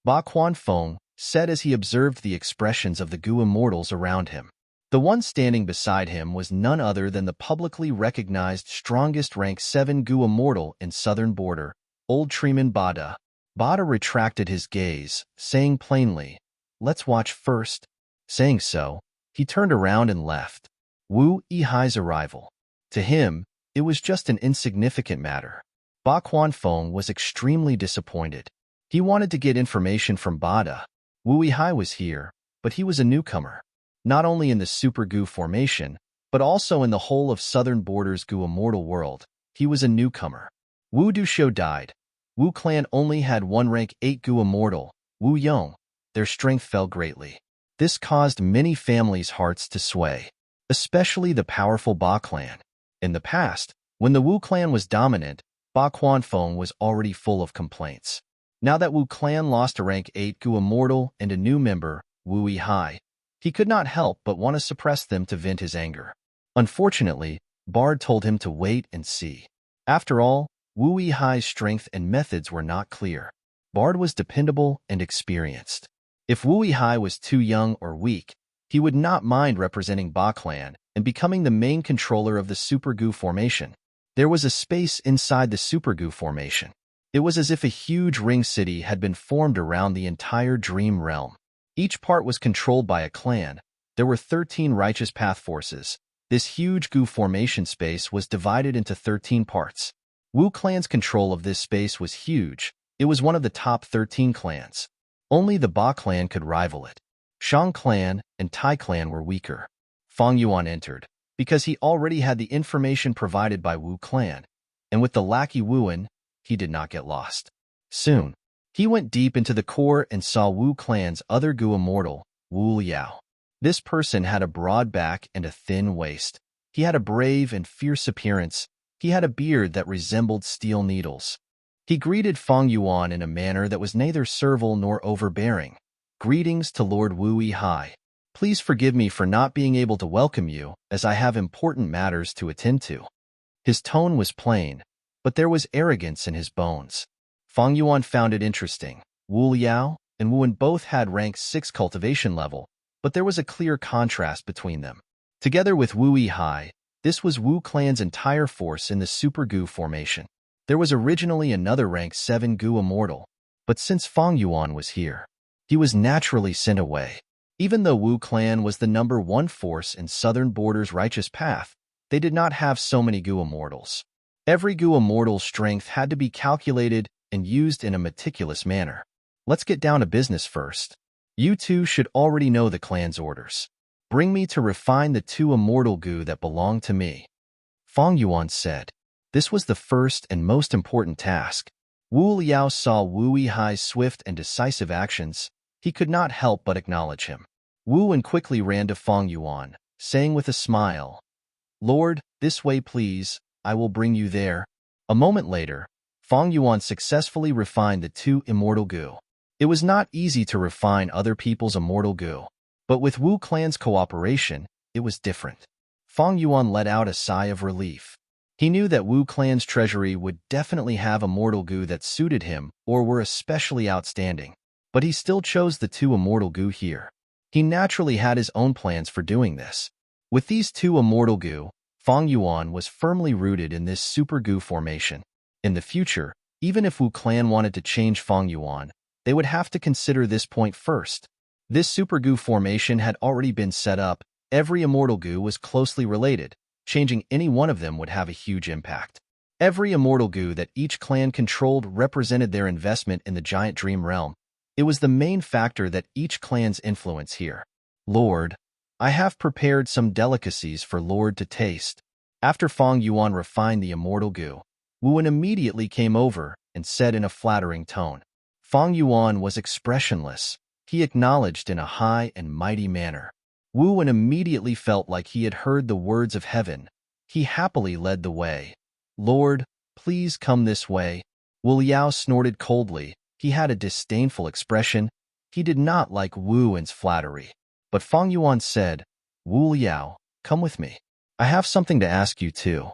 Ba Quanfeng said as he observed the expressions of the Gu Immortals around him. The one standing beside him was none other than the publicly recognized strongest rank 7 Gu Immortal in Southern Border, Old Treeman Bada. Bada retracted his gaze, saying plainly, "Let's watch first." Saying so, he turned around and left. Wu Yihai's arrival. To him, it was just an insignificant matter. Ba Quanfeng was extremely disappointed. He wanted to get information from Bada. Wu Yihai was here, but he was a newcomer. Not only in the Super Gu formation, but also in the whole of Southern Border's Gu Immortal world, he was a newcomer. Wu Duxiu died. Wu clan only had 1 rank 8 Gu Immortal, Wu Yong. Their strength fell greatly. This caused many families' hearts to sway, especially the powerful Ba clan. In the past, when the Wu clan was dominant, Ba Quanfeng was already full of complaints. Now that Wu clan lost a rank 8 Gu Immortal and a new member, Wu Yihai, he could not help but want to suppress them to vent his anger. Unfortunately, Bard told him to wait and see. After all, Wu Yihai's strength and methods were not clear. Bard was dependable and experienced. If Wu Yihai was too young or weak, he would not mind representing Ba clan and becoming the main controller of the Super Gu formation. There was a space inside the Super Gu formation. It was as if a huge ring city had been formed around the entire dream realm. Each part was controlled by a clan. There were 13 righteous path forces. This huge Gu formation space was divided into 13 parts. Wu clan's control of this space was huge. It was one of the top 13 clans. Only the Ba clan could rival it. Shang clan and Tai clan were weaker. Fang Yuan entered, because he already had the information provided by Wu clan, and with the lackey Wuwen, he did not get lost. Soon, he went deep into the core and saw Wu clan's other Gu Immortal, Wu Liao. This person had a broad back and a thin waist. He had a brave and fierce appearance. He had a beard that resembled steel needles. He greeted Fang Yuan in a manner that was neither servile nor overbearing. Greetings to Lord Wu Hai. Please forgive me for not being able to welcome you, as I have important matters to attend to. His tone was plain, but there was arrogance in his bones. Fang Yuan found it interesting. Wu Liao and Wu both had rank 6 cultivation level, but there was a clear contrast between them. Together with Wu Hai, this was Wu clan's entire force in the Super Gu formation. There was originally another rank 7 Gu immortal, but since Fang Yuan was here, he was naturally sent away. Even though Wu clan was the #1 force in Southern Border's righteous path, they did not have so many Gu immortals. Every Gu immortal's strength had to be calculated and used in a meticulous manner. Let's get down to business first. You two should already know the clan's orders. Bring me to refine the 2 immortal Gu that belong to me. Fang Yuan said. This was the first and most important task. Wu Liao saw Wu Hai's swift and decisive actions. He could not help but acknowledge him. Wu quickly ran to Fang Yuan, saying with a smile, Lord, this way please, I will bring you there. A moment later, Fang Yuan successfully refined the 2 immortal Gu. It was not easy to refine other people's immortal Gu, but with Wu clan's cooperation, it was different. Fang Yuan let out a sigh of relief. He knew that Wu clan's treasury would definitely have immortal Gu that suited him or were especially outstanding, but he still chose the 2 immortal Gu here. He naturally had his own plans for doing this. With these 2 immortal Gu, Fang Yuan was firmly rooted in this Super Gu formation. In the future, even if Wu clan wanted to change Fang Yuan, they would have to consider this point first. This Super Gu formation had already been set up. Every immortal Gu was closely related. Changing any one of them would have a huge impact. Every immortal Gu that each clan controlled represented their investment in the giant dream realm. It was the main factor that each clan's influence here. Lord, I have prepared some delicacies for Lord to taste. After Fang Yuan refined the immortal Gu, Wu immediately came over and said in a flattering tone. Fang Yuan was expressionless. He acknowledged in a high and mighty manner. Wu immediately felt like he had heard the words of heaven. He happily led the way. Lord, please come this way. Wu Liao snorted coldly. He had a disdainful expression. He did not like Wu's flattery. But Fang Yuan said, Wu Liao, come with me. I have something to ask you too.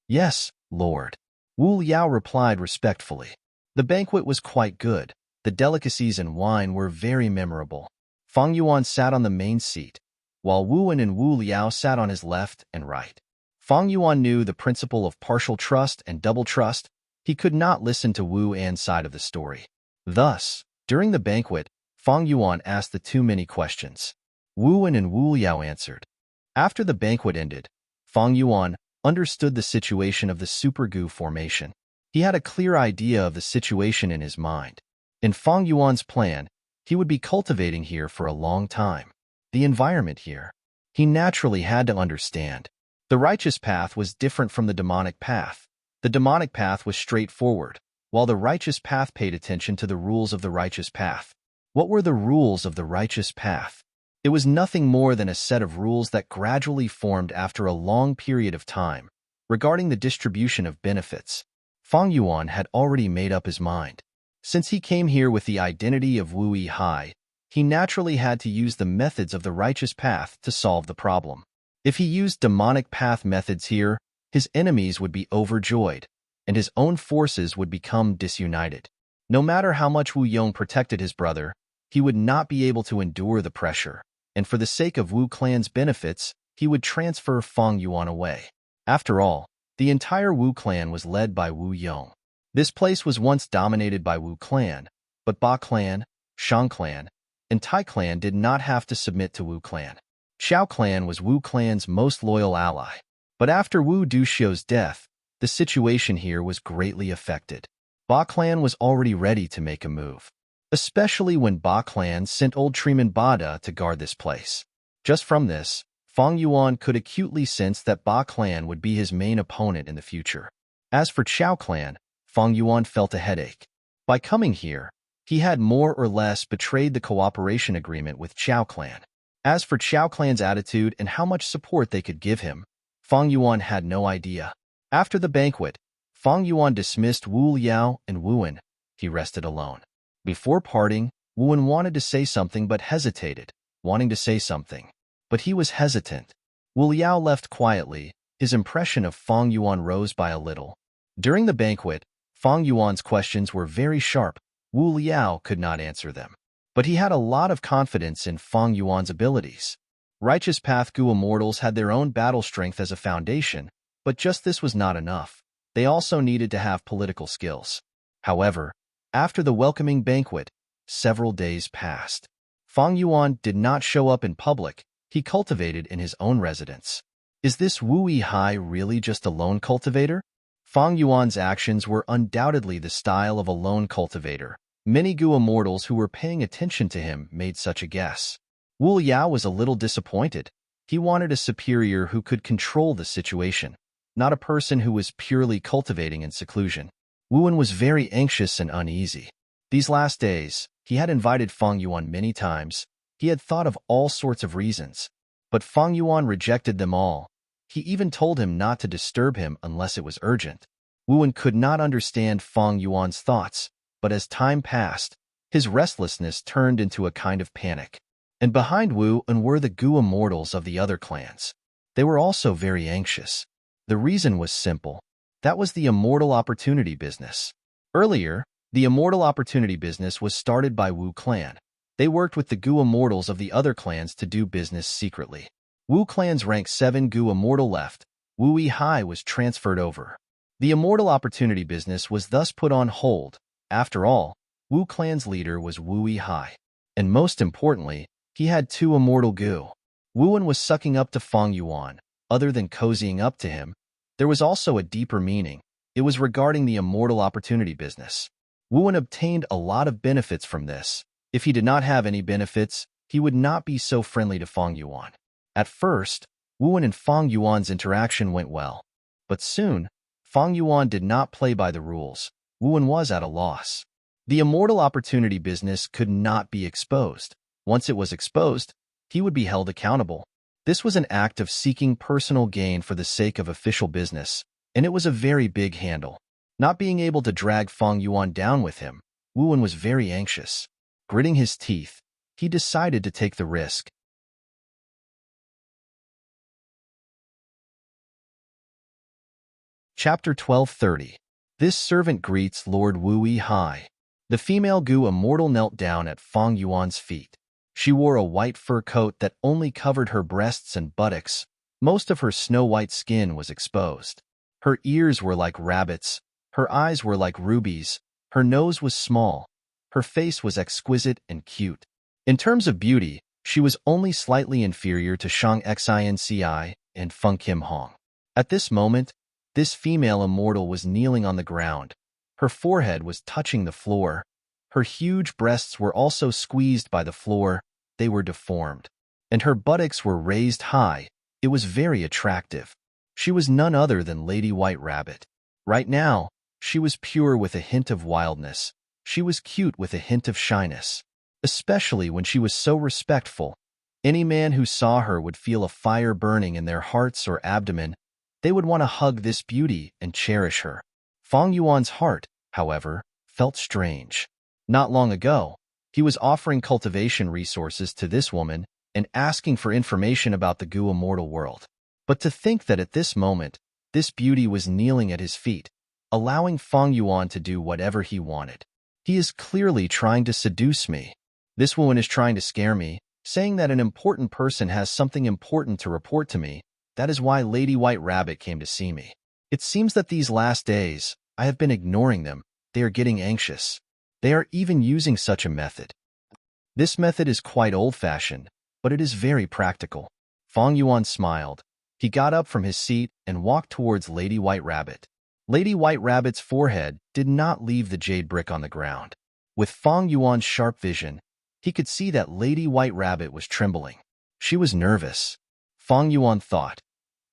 Yes, Lord. Wu Liao replied respectfully. The banquet was quite good. The delicacies and wine were very memorable. Fang Yuan sat on the main seat, while Wu and Wu Liao sat on his left and right. Fang Yuan knew the principle of partial trust and double trust. He could not listen to Wu An's side of the story. Thus, during the banquet, Fang Yuan asked the 2 many questions. Wu and Wu Liao answered. After the banquet ended, Fang Yuan understood the situation of the Super Gu formation. He had a clear idea of the situation in his mind. In Fang Yuan's plan, he would be cultivating here for a long time. The environment here, he naturally had to understand. The righteous path was different from the demonic path. The demonic path was straightforward, while the righteous path paid attention to the rules of the righteous path. What were the rules of the righteous path? It was nothing more than a set of rules that gradually formed after a long period of time. Regarding the distribution of benefits, Fang Yuan had already made up his mind. Since he came here with the identity of Wu Hai, he naturally had to use the methods of the righteous path to solve the problem. If he used demonic path methods here, his enemies would be overjoyed, and his own forces would become disunited. No matter how much Wu Yong protected his brother, he would not be able to endure the pressure, and for the sake of Wu clan's benefits, he would transfer Fang Yuan away. After all, the entire Wu clan was led by Wu Yong. This place was once dominated by Wu clan, but Ba clan, Shang clan, and Tai clan did not have to submit to Wu clan. Xiao clan was Wu clan's most loyal ally. But after Wu Duxiu's death, the situation here was greatly affected. Ba clan was already ready to make a move, especially when Ba clan sent old Treeman Bada to guard this place. Just from this, Fang Yuan could acutely sense that Ba clan would be his main opponent in the future. As for Xiao clan, Fang Yuan felt a headache. By coming here, he had more or less betrayed the cooperation agreement with Xiao clan. As for Xiao clan's attitude and how much support they could give him, Fang Yuan had no idea. After the banquet, Fang Yuan dismissed Wu Liao and Wuan. He rested alone. Before parting, Wu wanted to say something but hesitated, wanting to say something. But he was hesitant. Wu Liao left quietly. His impression of Fang Yuan rose by a little. During the banquet, Fang Yuan's questions were very sharp. Wu Liao could not answer them. But he had a lot of confidence in Fang Yuan's abilities. Righteous Path Gu immortals had their own battle strength as a foundation, but just this was not enough. They also needed to have political skills. However, after the welcoming banquet, several days passed. Fang Yuan did not show up in public. He cultivated in his own residence. Is this Wu Yihai really just a lone cultivator? Fang Yuan's actions were undoubtedly the style of a lone cultivator. Many Gu immortals who were paying attention to him made such a guess. Wu Yao was a little disappointed. He wanted a superior who could control the situation, not a person who was purely cultivating in seclusion. Wu was very anxious and uneasy. These last days, he had invited Fang Yuan many times. He had thought of all sorts of reasons, but Fang Yuan rejected them all. He even told him not to disturb him unless it was urgent. Wu could not understand Fang Yuan's thoughts, but as time passed, his restlessness turned into a kind of panic. And behind Wu were the Gu immortals of the other clans. They were also very anxious. The reason was simple. That was the immortal opportunity business. Earlier, the immortal opportunity business was started by Wu clan. They worked with the Gu immortals of the other clans to do business secretly. Wu clan's rank 7 Gu immortal left. Wu Yihai was transferred over. The immortal opportunity business was thus put on hold. After all, Wu clan's leader was Wu Yihai. And most importantly, he had 2 immortal Gu. Wu was sucking up to Fang Yuan. Other than cozying up to him, there was also a deeper meaning. It was regarding the immortal opportunity business. Wu obtained a lot of benefits from this. If he did not have any benefits, he would not be so friendly to Fang Yuan. At first, Wu and Fang Yuan's interaction went well. But soon, Fang Yuan did not play by the rules. Wu was at a loss. The immortal opportunity business could not be exposed. Once it was exposed, he would be held accountable. This was an act of seeking personal gain for the sake of official business, and it was a very big handle. Not being able to drag Fang Yuan down with him, Wu was very anxious. Gritting his teeth, he decided to take the risk. Chapter 1230. This servant greets Lord Wu Yihai. The female Gu immortal knelt down at Fang Yuan's feet. She wore a white fur coat that only covered her breasts and buttocks. Most of her snow-white skin was exposed. Her ears were like rabbits. Her eyes were like rubies. Her nose was small. Her face was exquisite and cute. In terms of beauty, she was only slightly inferior to Shang Xinci and Feng Kim Hong. At this moment, this female immortal was kneeling on the ground. Her forehead was touching the floor. Her huge breasts were also squeezed by the floor. They were deformed. And her buttocks were raised high. It was very attractive. She was none other than Lady White Rabbit. Right now, she was pure with a hint of wildness. She was cute with a hint of shyness. Especially when she was so respectful. Any man who saw her would feel a fire burning in their hearts or abdomen. They would want to hug this beauty and cherish her. Fang Yuan's heart, however, felt strange. Not long ago, he was offering cultivation resources to this woman and asking for information about the Gu immortal world. But to think that at this moment, this beauty was kneeling at his feet, allowing Fang Yuan to do whatever he wanted. He is clearly trying to seduce me. This woman is trying to scare me, saying that an important person has something important to report to me. That is why Lady White Rabbit came to see me. It seems that these last days, I have been ignoring them. They are getting anxious. They are even using such a method. This method is quite old-fashioned, but it is very practical. Fang Yuan smiled. He got up from his seat and walked towards Lady White Rabbit. Lady White Rabbit's forehead did not leave the jade brick on the ground. With Fang Yuan's sharp vision, he could see that Lady White Rabbit was trembling. She was nervous. Fang Yuan thought,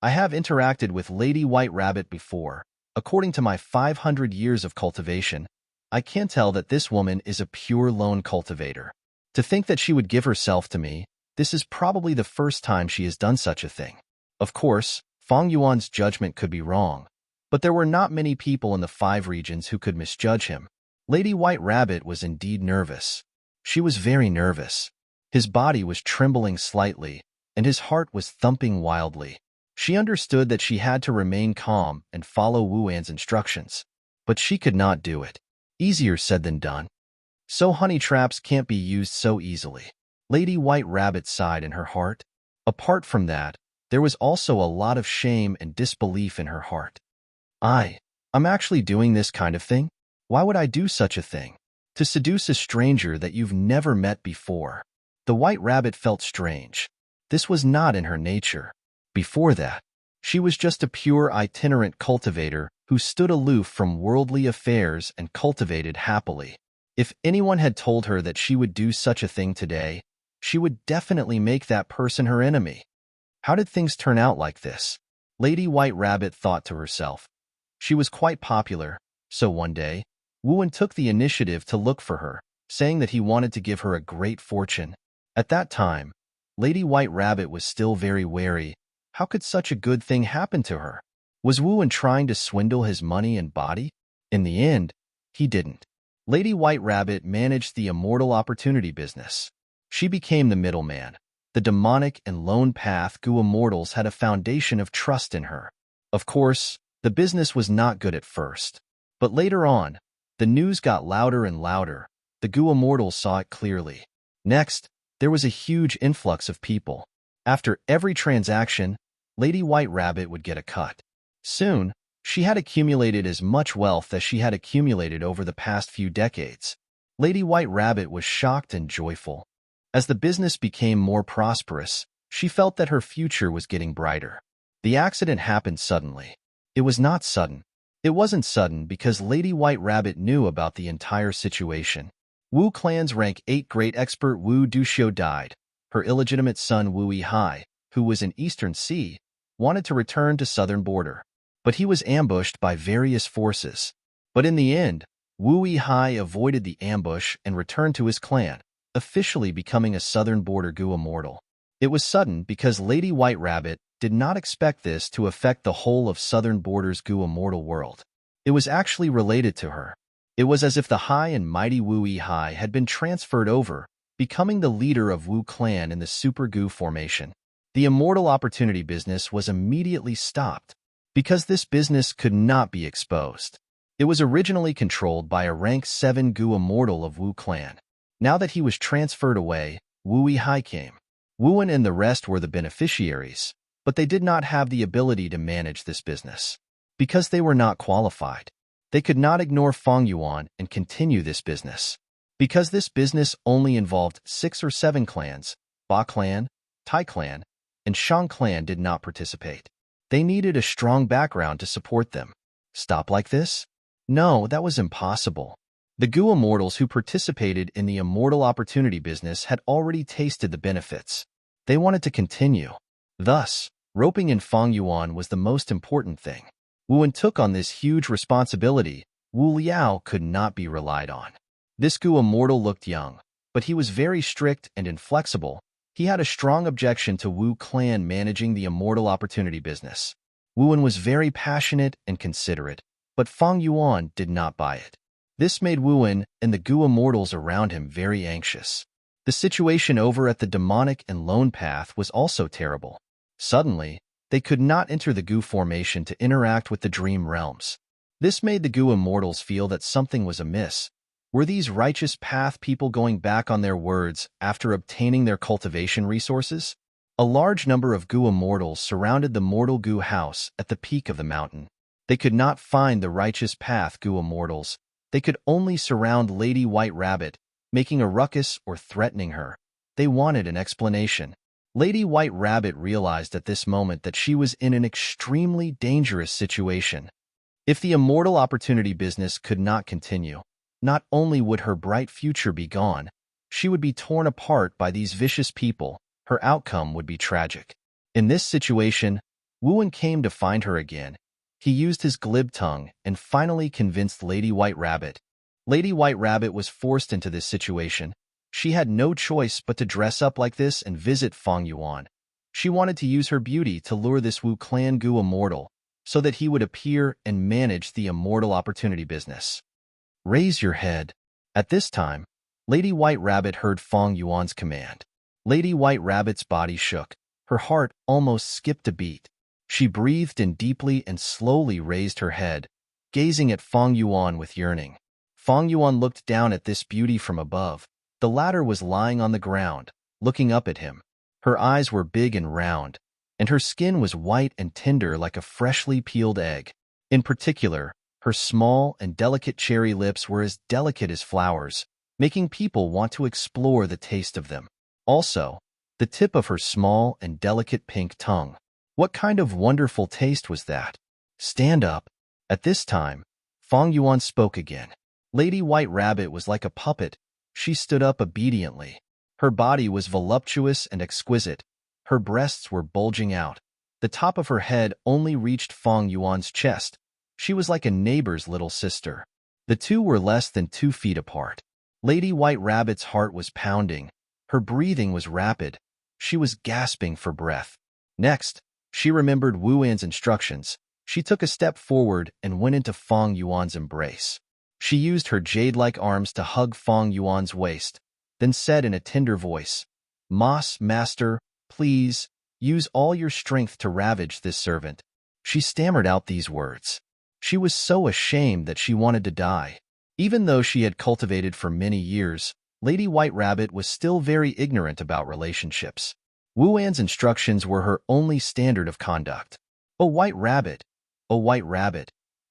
I have interacted with Lady White Rabbit before. According to my 500 years of cultivation, I can tell that this woman is a pure lone cultivator. To think that she would give herself to me, this is probably the first time she has done such a thing. Of course, Fang Yuan's judgment could be wrong, but there were not many people in the 5 regions who could misjudge him. Lady White Rabbit was indeed nervous. She was very nervous. His body was trembling slightly, and his heart was thumping wildly. She understood that she had to remain calm and follow Wu An's instructions, but she could not do it. Easier said than done. So honey traps can't be used so easily. Lady White Rabbit sighed in her heart. Apart from that, there was also a lot of shame and disbelief in her heart. I'm actually doing this kind of thing? Why would I do such a thing? To seduce a stranger that you've never met before. The White Rabbit felt strange. This was not in her nature. Before that, she was just a pure itinerant cultivator who stood aloof from worldly affairs and cultivated happily. If anyone had told her that she would do such a thing today, she would definitely make that person her enemy. How did things turn out like this? Lady White Rabbit thought to herself. She was quite popular, so one day, Wu An took the initiative to look for her, saying that he wanted to give her a great fortune. At that time, Lady White Rabbit was still very wary. How could such a good thing happen to her? Was Wu An trying to swindle his money and body? In the end, he didn't. Lady White Rabbit managed the immortal opportunity business. She became the middleman. The demonic and lone path Gu immortals had a foundation of trust in her. Of course, the business was not good at first. But later on, the news got louder and louder. The Gu immortals saw it clearly. Next, there was a huge influx of people. After every transaction, Lady White Rabbit would get a cut. Soon, she had accumulated as much wealth as she had accumulated over the past few decades. Lady White Rabbit was shocked and joyful. As the business became more prosperous, she felt that her future was getting brighter. The accident happened suddenly. It was not sudden. It wasn't sudden because Lady White Rabbit knew about the entire situation. Wu Clan's rank 8 great expert Wu Duxiu died. Her illegitimate son Wu Yihai, who was in Eastern Sea, wanted to return to southern border. But he was ambushed by various forces. But in the end, Wu Yihai avoided the ambush and returned to his clan, officially becoming a southern border Gu immortal. It was sudden because Lady White Rabbit did not expect this to affect the whole of southern border's Gu immortal world. It was actually related to her. It was as if the high and mighty Wu Yihai had been transferred over, becoming the leader of Wu clan in the Super Gu formation. The immortal opportunity business was immediately stopped, because this business could not be exposed. It was originally controlled by a rank 7 Gu immortal of Wu clan. Now that he was transferred away, Wu Yihai came. Wu An and the rest were the beneficiaries, but they did not have the ability to manage this business. Because they were not qualified, they could not ignore Feng Yuan and continue this business. Because this business only involved 6 or 7 clans, Ba clan, Tai clan, and Shang clan did not participate. They needed a strong background to support them. Stop like this? No, that was impossible. The Gu immortals who participated in the immortal opportunity business had already tasted the benefits. They wanted to continue. Thus, roping in Feng Yuan was the most important thing. Wu An took on this huge responsibility. Wu Liao could not be relied on. This Gu immortal looked young, but he was very strict and inflexible. He had a strong objection to Wu clan managing the immortal opportunity business. Wu An was very passionate and considerate, but Feng Yuan did not buy it. This made Wu An and the Gu immortals around him very anxious. The situation over at the demonic and lone path was also terrible. Suddenly, they could not enter the Gu formation to interact with the dream realms. This made the Gu immortals feel that something was amiss. Were these righteous path people going back on their words after obtaining their cultivation resources? A large number of Gu immortals surrounded the mortal Gu house at the peak of the mountain. They could not find the righteous path Gu immortals. They could only surround Lady White Rabbit, making a ruckus or threatening her. They wanted an explanation. Lady White Rabbit realized at this moment that she was in an extremely dangerous situation. If the immortal opportunity business could not continue, not only would her bright future be gone, she would be torn apart by these vicious people. Her outcome would be tragic. In this situation, Wu An came to find her again. He used his glib tongue and finally convinced Lady White Rabbit. Lady White Rabbit was forced into this situation. She had no choice but to dress up like this and visit Feng Yuan. She wanted to use her beauty to lure this Wu clan Gu immortal so that he would appear and manage the immortal opportunity business. Raise your head. At this time, Lady White Rabbit heard Fong Yuan's command. Lady White Rabbit's body shook. Her heart almost skipped a beat. She breathed in deeply and slowly raised her head, gazing at Fong Yuan with yearning. Fong Yuan looked down at this beauty from above. The latter was lying on the ground, looking up at him. Her eyes were big and round, and her skin was white and tender like a freshly peeled egg. In particular, her small and delicate cherry lips were as delicate as flowers, making people want to explore the taste of them. Also, the tip of her small and delicate pink tongue. What kind of wonderful taste was that? Stand up. At this time, Fong Yuan spoke again. Lady White Rabbit was like a puppet. She stood up obediently. Her body was voluptuous and exquisite. Her breasts were bulging out. The top of her head only reached Fong Yuan's chest. She was like a neighbor's little sister. The two were less than 2 feet apart. Lady White Rabbit's heart was pounding. Her breathing was rapid. She was gasping for breath. Next, she remembered Wu An's instructions. She took a step forward and went into Fong Yuan's embrace. She used her jade-like arms to hug Fong Yuan's waist, then said in a tender voice, Master, please, use all your strength to ravage this servant." She stammered out these words. She was so ashamed that she wanted to die. Even though she had cultivated for many years, Lady White Rabbit was still very ignorant about relationships. Wu An's instructions were her only standard of conduct. Oh, White Rabbit,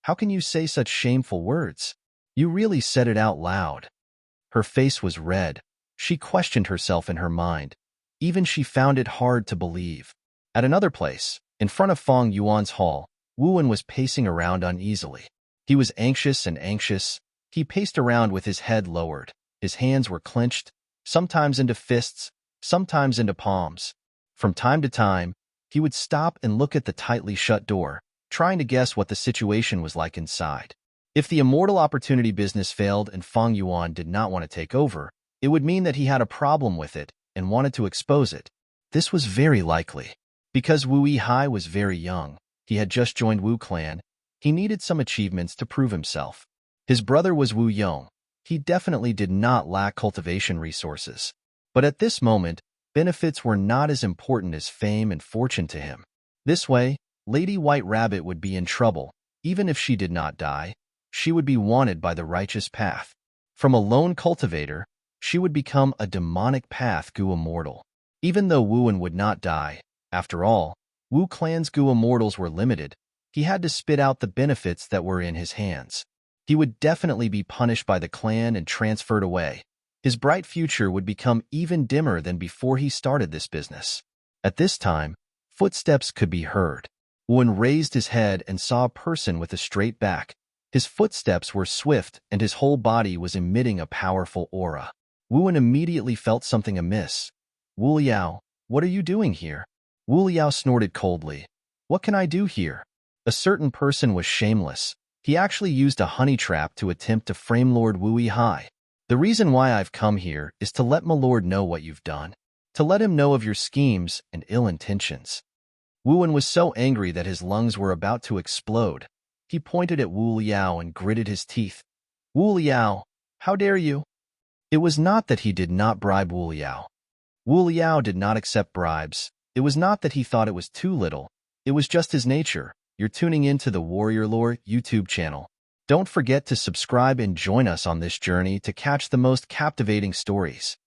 how can you say such shameful words? You really said it out loud." Her face was red. She questioned herself in her mind. Even she found it hard to believe. At another place, in front of Fong Yuan's hall, Wu An was pacing around uneasily. He was anxious and anxious. He paced around with his head lowered. His hands were clenched, sometimes into fists, sometimes into palms. From time to time, he would stop and look at the tightly shut door, trying to guess what the situation was like inside. If the immortal opportunity business failed and Fong Yuan did not want to take over, it would mean that he had a problem with it and wanted to expose it. This was very likely. Because Wu Yihai was very young, he had just joined Wu Clan, he needed some achievements to prove himself. His brother was Wu Yong. He definitely did not lack cultivation resources. But at this moment, benefits were not as important as fame and fortune to him. This way, Lady White Rabbit would be in trouble. Even if she did not die, she would be wanted by the righteous path. From a lone cultivator, she would become a demonic path Gu Immortal. Even though Wu An would not die, after all, Wu Clan's Gu Immortals were limited. He had to spit out the benefits that were in his hands. He would definitely be punished by the clan and transferred away. His bright future would become even dimmer than before he started this business. At this time, footsteps could be heard. Wu An raised his head and saw a person with a straight back. His footsteps were swift and his whole body was emitting a powerful aura. Wu An immediately felt something amiss. "Wu Liao, what are you doing here?" Wu Liao snorted coldly. "What can I do here?" A certain person was shameless. He actually used a honey trap to attempt to frame Lord Wu Yihai. "The reason why I've come here is to let my lord know what you've done. To let him know of your schemes and ill intentions." Wu An was so angry that his lungs were about to explode. He pointed at Wu Liao and gritted his teeth. "Wu Liao, how dare you?" It was not that he did not bribe Wu Liao. Wu Liao did not accept bribes. It was not that he thought it was too little. It was just his nature. You're tuning into the Warrior Lore YouTube channel. Don't forget to subscribe and join us on this journey to catch the most captivating stories.